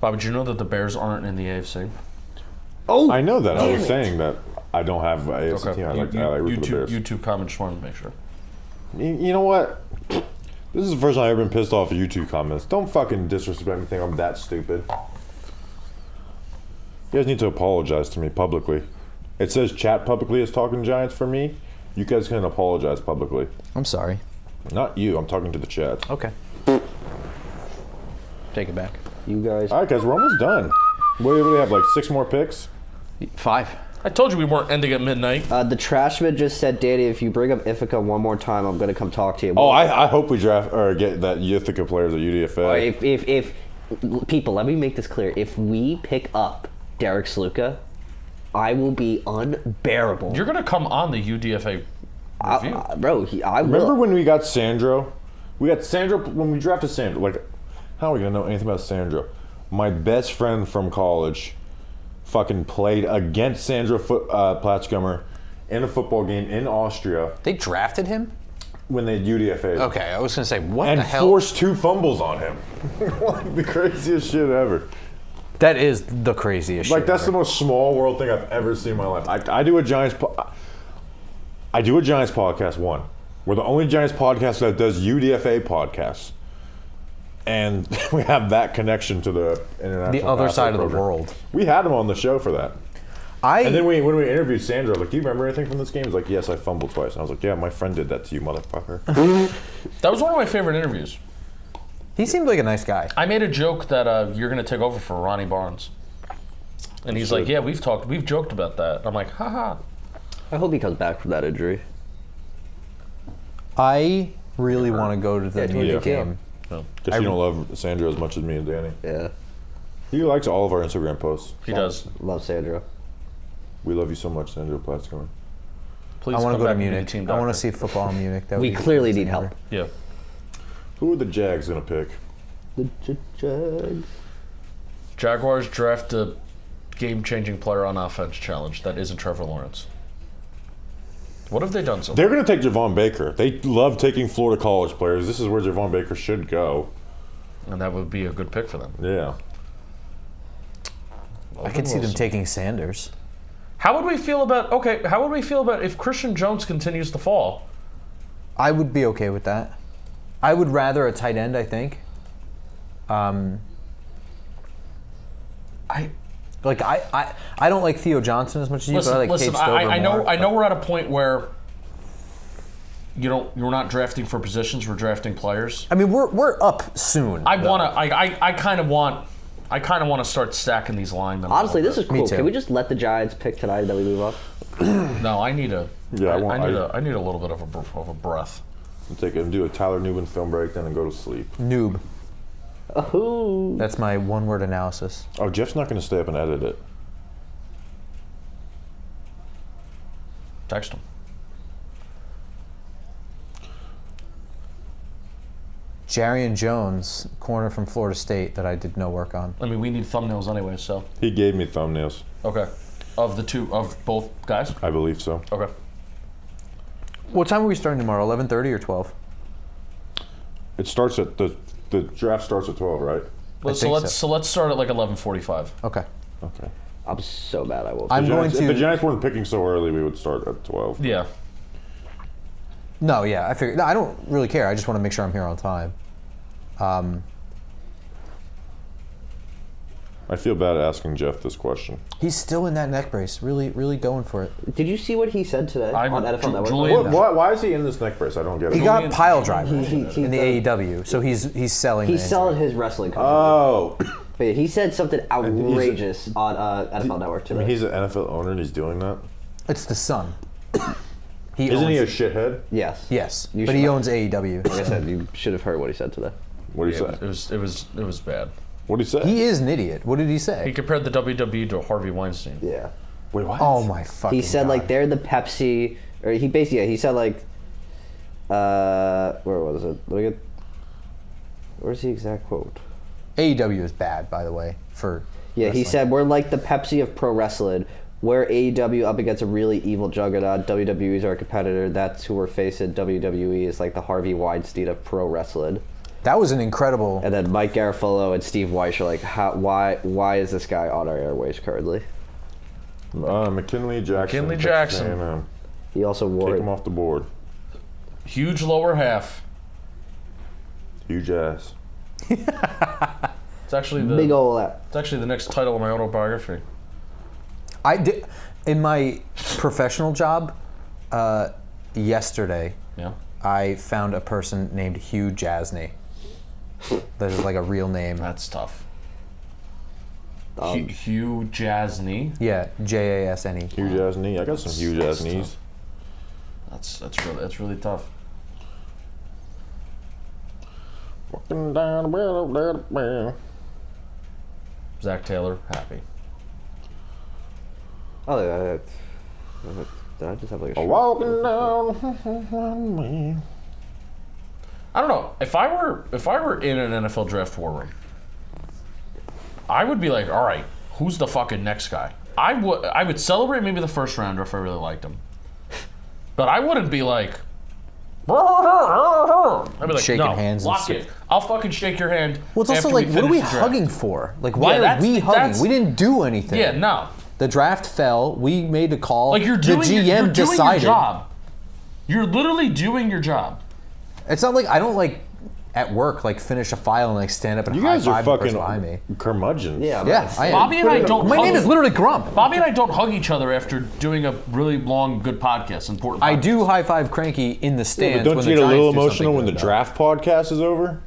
Bob, did you know that the Bears aren't in the AFC? Oh, I know that. I was damn it. saying that I don't have AFC team. I like root for the Bears. YouTube comment, just wanted to make sure. You know what? This is the first time I've ever been pissed off at YouTube comments. Don't fucking disrespect me, think I'm that stupid. You guys need to apologize to me publicly. It says chat publicly is talking Giants for me. You guys can apologize publicly. I'm sorry. Not you. I'm talking to the chat. Okay. Take it back. You guys. All right, guys, we're almost done. What do we have? Like 6 more picks? 5. I told you we weren't ending at midnight. The Trashman just said, Danny, if you bring up Ithaca one more time, I'm gonna come talk to you. Oh, I hope we draft or get that Ithaca players at UDFA. If people, let me make this clear. If we pick up Derek Sluka, I will be unbearable. You're gonna come on the UDFA review. Bro, I will. Remember when we got Sandro? We got Sandro when we drafted Sandro. Like, how are we gonna know anything about Sandro? My best friend from college fucking played against Sandro Platzgummer in a football game in Austria They drafted him? when they UDFA. Okay, I was going to say, what And the hell? forced 2 fumbles on him. Like the craziest shit ever. That is the craziest Like shit that's ever. the most small world thing I've ever seen in my life. I do a Giants podcast. One, we're the only Giants podcast that does UDFA podcasts, and we have that connection to the international. The other pathway side of the program. world. We had him on the show for that. And then when we interviewed Sandro, like, do you remember anything from this game? He's like, yes, I fumbled twice. And I was like, yeah, my friend did that to you, motherfucker. That was one of my favorite interviews. He seemed like a nice guy. I made a joke that you're gonna take over for Ronnie Barnes, and he's like, "Yeah, we've joked about that." I'm like, "Haha." I hope he comes back from that injury. I really want to go to the Munich Yeah. game. Because you don't love Sandro as much as me and Danny. Yeah, He likes all of our Instagram posts. He does. love Sandro. We love you so much, Sandro Platzgummer. Please I want come to go to back and be the Munich. team I want doctor. to see football in Munich. That would We be the clearly coolest need thing help. ever. Yeah. Who are the Jags gonna pick? The Jags. Jaguars draft a game-changing player on offense challenge that isn't Trevor Lawrence. What have they done so far? They're going to take Javon Baker. They love taking Florida college players. This is where Javon Baker should go. And that would be a good pick for them. Yeah. I could see them taking Sanders. How would we feel about if Christian Jones continues to fall? I would be okay with that. I would rather a tight end, I think. I don't like Theo Johnson as much as you, but I like Cade Stover I know more. I know we're at a point where you're not drafting for positions, we're drafting players. I mean, we're up soon. I kind of want to start stacking these linemen. Honestly, this is Me cool. too. Can we just let the Giants pick tonight and then we move up? No, I need a Yeah, I need a little bit of a breath. Do a Tyler Nubin film breakdown and go to sleep. Noob. Oh. That's my one-word analysis. Oh, Jeff's not going to stay up and edit it. Text him. Jarian Jones, corner from Florida State that I did no work on. I mean, we need thumbnails anyway, so. He gave me thumbnails. Okay. Of both guys? I believe so. Okay. What time are we starting tomorrow? 11:30 or 12? It starts at the draft starts at 12, right? So let's start at like 11:45. Okay. Okay. I'm so mad I will. If the Giants weren't picking so early, we would start at 12. Yeah. No, yeah, I figured. No, I don't really care. I just want to make sure I'm here on time. I feel bad asking Jeff this question. He's still in that neck brace, really, really going for it. Did you see what he said today on NFL Network? Julian- Why is he in this neck brace? I don't get it. He got pile driver he in the AEW, so he's selling. He's the selling his wrestling company. Oh. But he said something outrageous on NFL Network I today. mean, he's an NFL owner and he's doing that? It's the son. Isn't he a shithead? Yes. Yes, You but should- he owns AEW. Like I said, you should have heard what he said today. What did he Yeah, say? it was bad. What did he say? He is an idiot. What did he He say? compared the WWE to Harvey Weinstein. Yeah. Wait, what? Oh my fucking He said God. like they're the Pepsi, or he basically he said like, where was it? Let me get. Where's the exact quote? AEW is bad, by the way. For Yeah, he wrestling. said we're like the Pepsi of pro wrestling. We're AEW up against a really evil juggernaut. WWE is our competitor. That's who we're facing. WWE is like the Harvey Weinstein of pro wrestling. That was an incredible. And then Mike Garafolo and Steve Weiss are like, why is this guy on our airways currently? McKinley Jackson. McKinley Jackson. And, He also wore take it. him off the board. Huge lower half. Huge ass. It's actually Big ol' It's actually the next title of my autobiography. I did in my professional job yesterday. Yeah. I found a person named Hugh Jasney. That is like a real name. That's tough. Hugh Jasney. Yeah, Jasne. Huge ass knee. I got some huge ass knees. That's really tough. Walking down the road. Zach Taylor, happy. Oh, did I just have like a shirt? Walking down. I don't know. If I were in an NFL draft war room, I would be like, all right, who's the fucking next guy? I would celebrate maybe the first rounder if I really liked him, but I wouldn't be like. I'd be like, Shaking no, hands and lock stuff. it. I'll fucking shake your hand. Well, it's also after we like, what are we finish the draft. hugging for? Like, why Yeah, are we hugging? that's- We didn't do anything. Yeah, no. The draft fell. We made a call. Like you're doing, the GM you're doing decided. your job. You're literally doing your job. It's not like I don't like at work like finish a file and like stand up and You high guys are five the person fucking behind me. curmudgeons. Yeah, Yeah, I am. Bobby and I don't. My hug, name is literally Grump. Bobby and I don't hug each other after doing a really long, good podcast. Important. I podcast. do high five Cranky in the Yeah, stands. but don't when you the get a little Giants do emotional something when the good, draft podcast is over?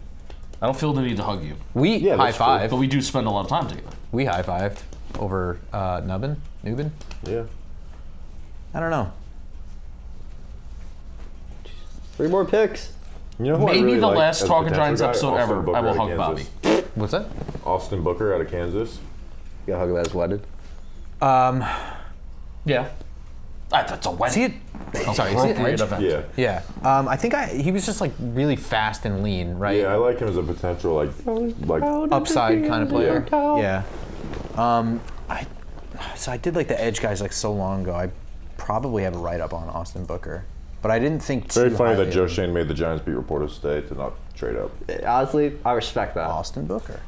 I don't feel the need to hug you, We Yeah, high that's true. five. but we do spend a lot of time together. We high fived over Nubin. Yeah. I don't know. 3 more picks. You know who I Maybe really the like last as a Talking potential Giants guy? episode Austin ever. Booker I will out of hug Bobby. Kansas. What's that? Austin Booker out of Kansas. You gotta hug him at his wedding. Yeah, that's a wedding. See it? Sorry, is it Appropriate Edge? event. Yeah. Yeah. I think he was just like really fast and lean, right? Yeah, I like him as a potential like Upside kind of player. Yeah. Yeah. So I did like the edge guys like so long ago. I probably have a write-up on Austin Booker. But I didn't think It's very too funny highly that Joe of him. Shane made the Giants beat reporters today to not trade up. Honestly, I respect that. Austin Booker.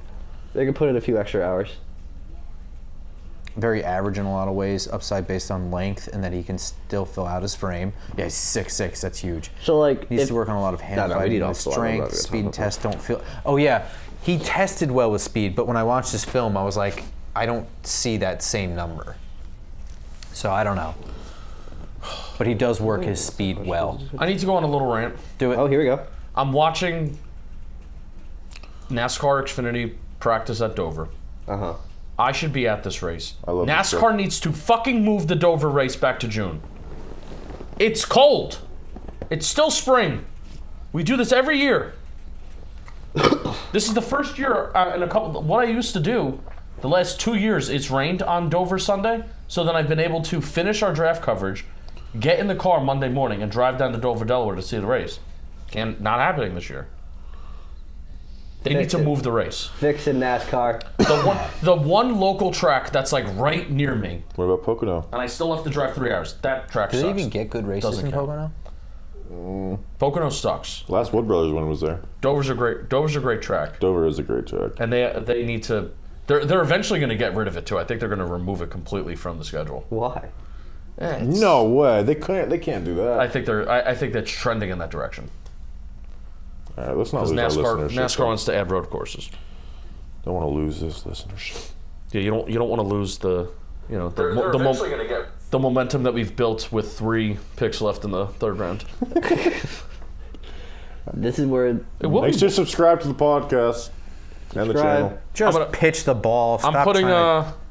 They could put in a few extra hours. Very average in a lot of ways, upside based on length, and that he can still fill out his frame. Yeah, he's 6'6", that's huge. So, like, Needs to work on a lot of hand we fighting, need with also a lot of strength, other speed stuff. test, don't feel... Oh, yeah, he tested well with speed, but when I watched his film, I was like, I don't see that same number. So, I don't know. But he does work his speed well. I need to go on a little rant. Do it. Oh, here we go. I'm watching NASCAR Xfinity practice at Dover. Uh-huh. I should be at this race. I love this NASCAR stuff. needs to fucking move the Dover race back to June. It's cold. It's still spring. We do this every year. This is the first year in a couple. What I used to do, the last 2 years, it's rained on Dover Sunday. So then I've been able to finish our draft coverage, get in the car Monday morning, and drive down to Dover, Delaware to see the race. Not happening this year. They need to move the race. Fixing NASCAR. The one local track that's like right near me, What about Pocono? and I still have to drive 3 hours. That track Do sucks. they even get good races Doesn't in count. Pocono? Pocono sucks. Last Wood Brothers one was there. Dover's a great track, Dover is a great track. and they need to. They're eventually going to get rid of it too. I think they're going to remove it completely from the schedule. Why? No way. They can't do that. I think that's trending in that direction. All right, let's not Because lose our NASCAR listenership. wants to add road courses. Don't want to lose this listenership. Yeah, you don't want to lose the the momentum that we've built with 3 picks left in the third round. This is where It will Make be sure to subscribe to the podcast and the channel. Just I'm gonna- pitch the ball. Stop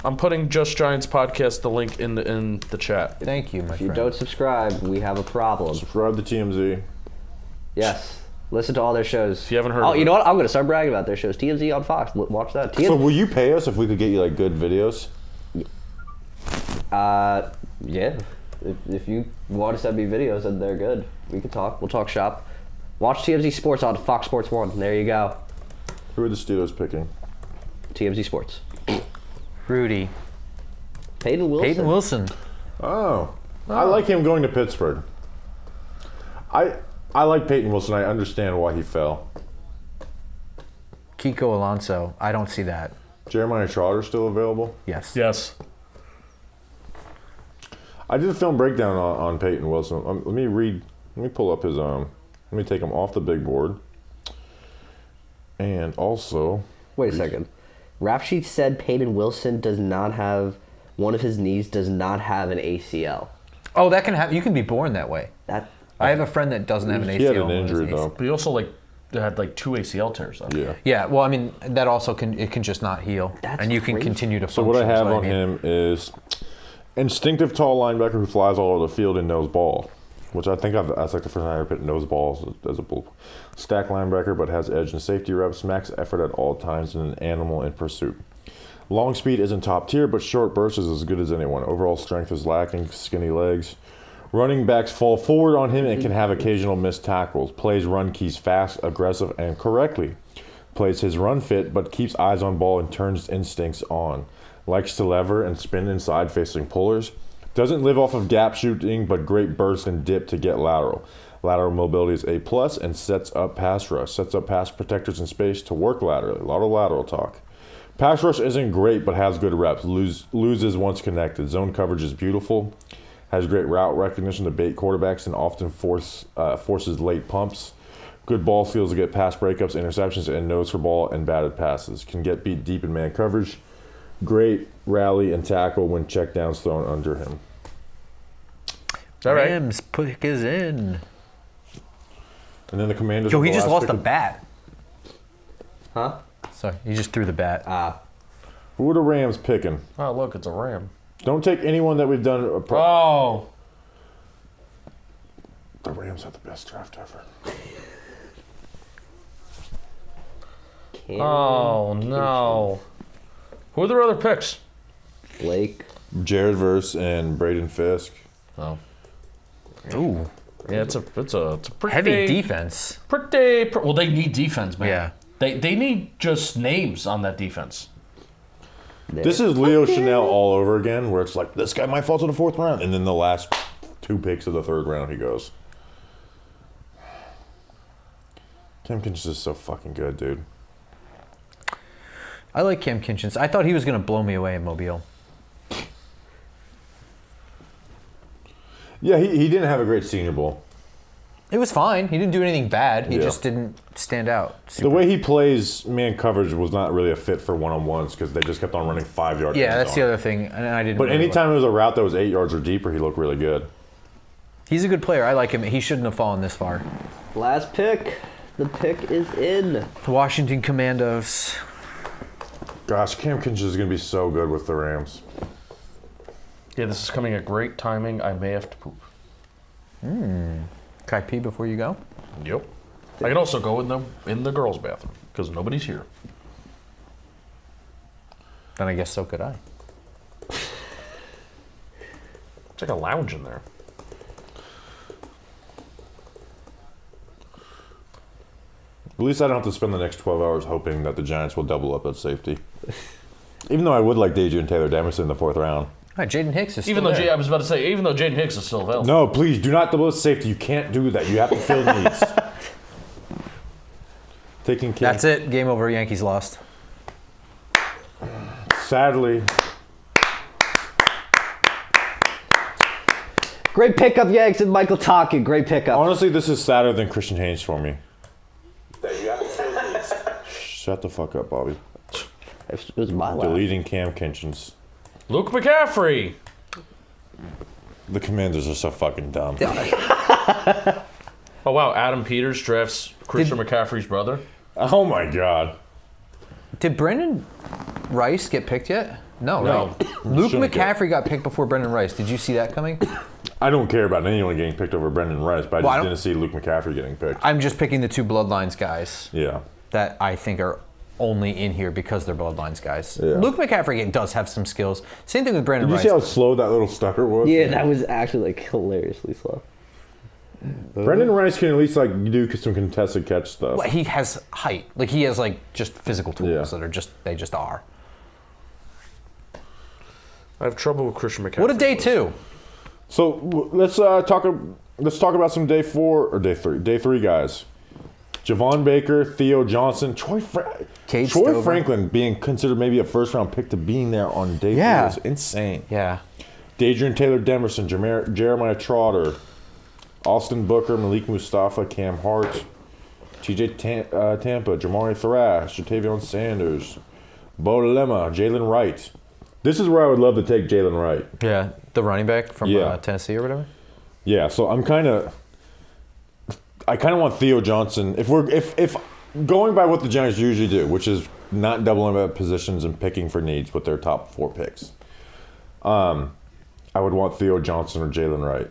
I'm putting Just Giants podcast the link in the chat. Thank you, my if you friend. don't subscribe, we have a problem. Subscribe to TMZ. Yes. Listen to all their shows. If you haven't heard Oh, of you it. know what? I'm going to start bragging about their shows. TMZ on Fox. Watch that. So will you pay us if we could get you like good videos? Yeah. If you want to send me videos and they're good, we can talk. We'll talk shop. Watch TMZ Sports on Fox Sports 1. There you go. Who are the Steelers picking? TMZ Sports. Rudy. Peyton Wilson. Peyton Wilson. Oh. I like him going to Pittsburgh. I like Peyton Wilson. I understand why he fell. Kiko Alonso. I don't see that. Jeremiah Trotter still available? Yes. Yes. I did a film breakdown on Peyton Wilson. Let me pull up his let me take him off the big board. And also, Wait a second. Rap Sheet said Peyton Wilson does not have, one of his knees does not have an ACL. Oh, that can happen. You can be born that way. That I have a friend that doesn't have an ACL. he had an on his injury knees. though. But he also had 2 ACL tears though. Yeah. Yeah, well, I mean, that also can just not heal, That's and you can crazy. continue to So function. what I have is on mean. him is instinctive tall linebacker who flies all over the field and knows ball, which I think that's like the first time I ever put knows ball as a bull. Stack linebacker but has edge and safety reps, max effort at all times, and an animal in pursuit. Long speed isn't top tier, but short burst is as good as anyone. Overall strength is lacking, skinny legs. Running backs fall forward on him and can have occasional missed tackles. Plays run keys fast, aggressive, and correctly. Plays his run fit, but keeps eyes on ball and turns instincts on. Likes to lever and spin inside facing pullers. Doesn't live off of gap shooting, but great burst and dip to get lateral. Lateral mobility is A+, and sets up pass rush. Sets up pass protectors in space to work laterally. A lot of lateral talk. Pass rush isn't great, but has good reps. Loses once connected. Zone coverage is beautiful. Has great route recognition to bait quarterbacks and often forces late pumps. Good ball skills to get pass breakups, interceptions, and nose for ball and batted passes. Can get beat deep in man coverage. Great rally and tackle when check downs thrown under him. All right. Rams pick is in. And then the Commanders. Yo, with he the just last lost pick a bat. Huh? Sorry, he just threw the bat. Who are the Rams picking? Oh, look, it's a ram. Don't take anyone that we've done. Oh. The Rams have the best draft ever. Oh, no. Who are their other picks? Blake. Jared Verse and Braden Fisk. Oh. Ooh, Yeah, it's a pretty heavy defense. Well, they need defense, man. Yeah. They need just names on that defense. This is Leo Chanel all over again, where it's like, this guy might fall to the 4th round. And then the last 2 picks of the 3rd round, he goes. Cam Kinchens is so fucking good, dude. I like Cam Kinchens. I thought he was going to blow me away in Mobile. Yeah, he didn't have a great Senior Bowl. It was fine. He didn't do anything bad. He Yeah. just didn't stand out. The way he plays man coverage was not really a fit for one-on-ones because they just kept on running 5-yard. Yeah, that's the other thing. And I didn't. But really anytime it was a route that was 8 yards or deeper, he looked really good. He's a good player. I like him. He shouldn't have fallen this far. Last pick. The pick is in. The Washington Commandos. Gosh, Cam Kinchens is going to be so good with the Rams. Yeah, this is coming at great timing. I may have to poop. Can I pee before you go? Yep. I can also go in the girls' bathroom because nobody's here. Then I guess so could I. It's like a lounge in there. At least I don't have to spend the next 12 hours hoping that the Giants will double up at safety. Even though I would like Deju and Taylor Demerson in the 4th round. All right, Jaden Hicks is Even still though there. I was about to say, even though Jaden Hicks is still available. No, please do not double at safety. You can't do that. You have to fill needs. Taking Cam. That's it. Game over. Yankees lost. Sadly. Great pickup, Yanks, and Michael Tockett. Great pickup. Honestly, this is sadder than Christian Haynes for me. Shut the fuck up, Bobby. It was my last. Deleting Cam Kinchens. Luke McCaffrey. The Commanders are so fucking dumb. Oh, wow. Adam Peters drafts Christian McCaffrey's brother. Oh, my God. Did Brendan Rice get picked yet? No, No. right? Luke Shouldn't McCaffrey got picked before Brendan Rice. Did you see that coming? I don't care about anyone getting picked over Brendan Rice, but Well, I I just don't- didn't see Luke McCaffrey getting picked. I'm just picking the 2 Bloodlines guys Yeah. that I think are only in here because they're Bloodlines guys. Yeah. Luke McCaffrey does have some skills. Same thing with Brendan Did you Rice. see how slow that little stutter was? Yeah, that was actually like hilariously slow. Brendan Rice can at least like do some contested catch stuff. Well, he has height. Like he has like just physical tools Yeah. that are they just are. I have trouble with Christian McCaffrey. What a day 2. So let's talk about some day 4 or day 3. Day 3 guys. Javon Baker, Theo Johnson, Cade Troy Stover. Franklin being considered maybe a first-round pick to being there on day 3 Yeah. is insane. Yeah. Dadrian Taylor Demerson, Jeremiah Trotter, Austin Booker, Malik Mustafa, Cam Hart, TJ Tampa, Jamari Thrash, Jatavion Sanders, Bo Lemma, Jalen Wright. This is where I would love to take Jalen Wright. Yeah, the running back from Yeah. Tennessee or whatever. Yeah, so I kind of want Theo Johnson. If going by what the Giants usually do, which is not doubling up positions and picking for needs with their top 4 picks, I would want Theo Johnson or Jalen Wright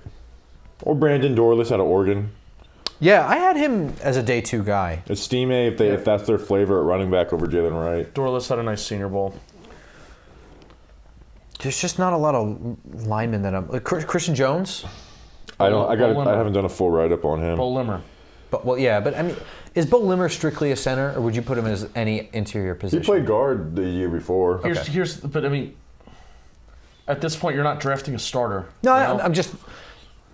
or Brandon Dorless out of Oregon. Yeah, I had him as a day 2 guy. Estime if that's their flavor at running back over Jalen Wright. Dorless had a nice Senior Bowl. There's just not a lot of linemen that I'm like Christian Jones. I Bo Limmer. haven't done a full write up on him. Bo Limmer. But but I mean, is Bo Limmer strictly a center, or would you put him as any interior He position? played guard the year before. But I mean, at this point, you're not drafting a starter. No, you know? I'm just.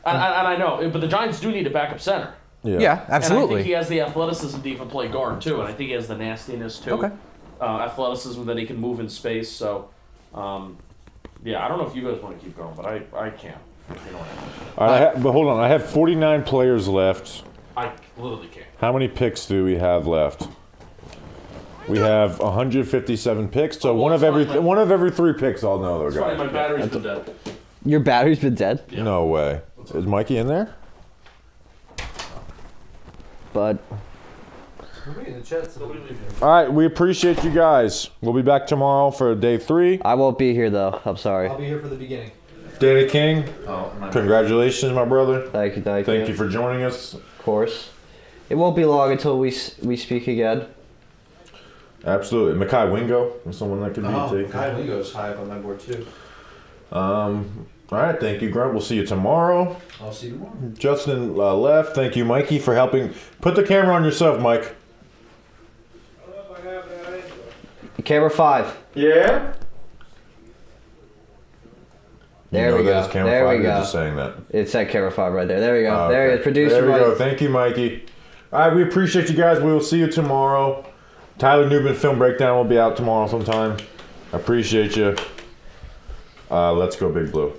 And I know, but the Giants do need a backup center. Yeah, And I absolutely. think he has the athleticism to even play guard too, and I think he has the nastiness too. Okay. Athleticism that he can move in space. So, yeah, I don't know if you guys want to keep going, but I can't. You know what I mean? All right, but hold on. I have 49 players left. I literally can't. How many picks do we have left? We have 157 picks, so one of every 3 picks I'll know, though, It's funny, my guys. battery's been dead. Your battery's been dead? Yeah. No way. Is Mikey in there? But All right, we appreciate you guys. We'll be back tomorrow for day 3. I won't be here, though. I'm sorry. I'll be here for the beginning. Danny King, Oh, my congratulations, my brother. Thank you. Thank you for joining us. Of course. It won't be long until we speak again. Absolutely. Makai Wingo is someone that could be taken. Kai Wingo's high up on my board too. All right, thank you, Grump. We'll see you tomorrow. I'll see you tomorrow. Justin left. Thank you, Mikey, for helping. Put the camera on yourself, Mike. Camera 5. Yeah? There you know we that go. is camera There 5, we you're go. just saying that. It said camera 5 right there. There we go. Oh, There okay. it is. Producer There we Mike. go. Thank you, Mikey. All right, we appreciate you guys. We will see you tomorrow. Tyler Nubin film breakdown will be out tomorrow sometime. I appreciate you. Let's go Big Blue.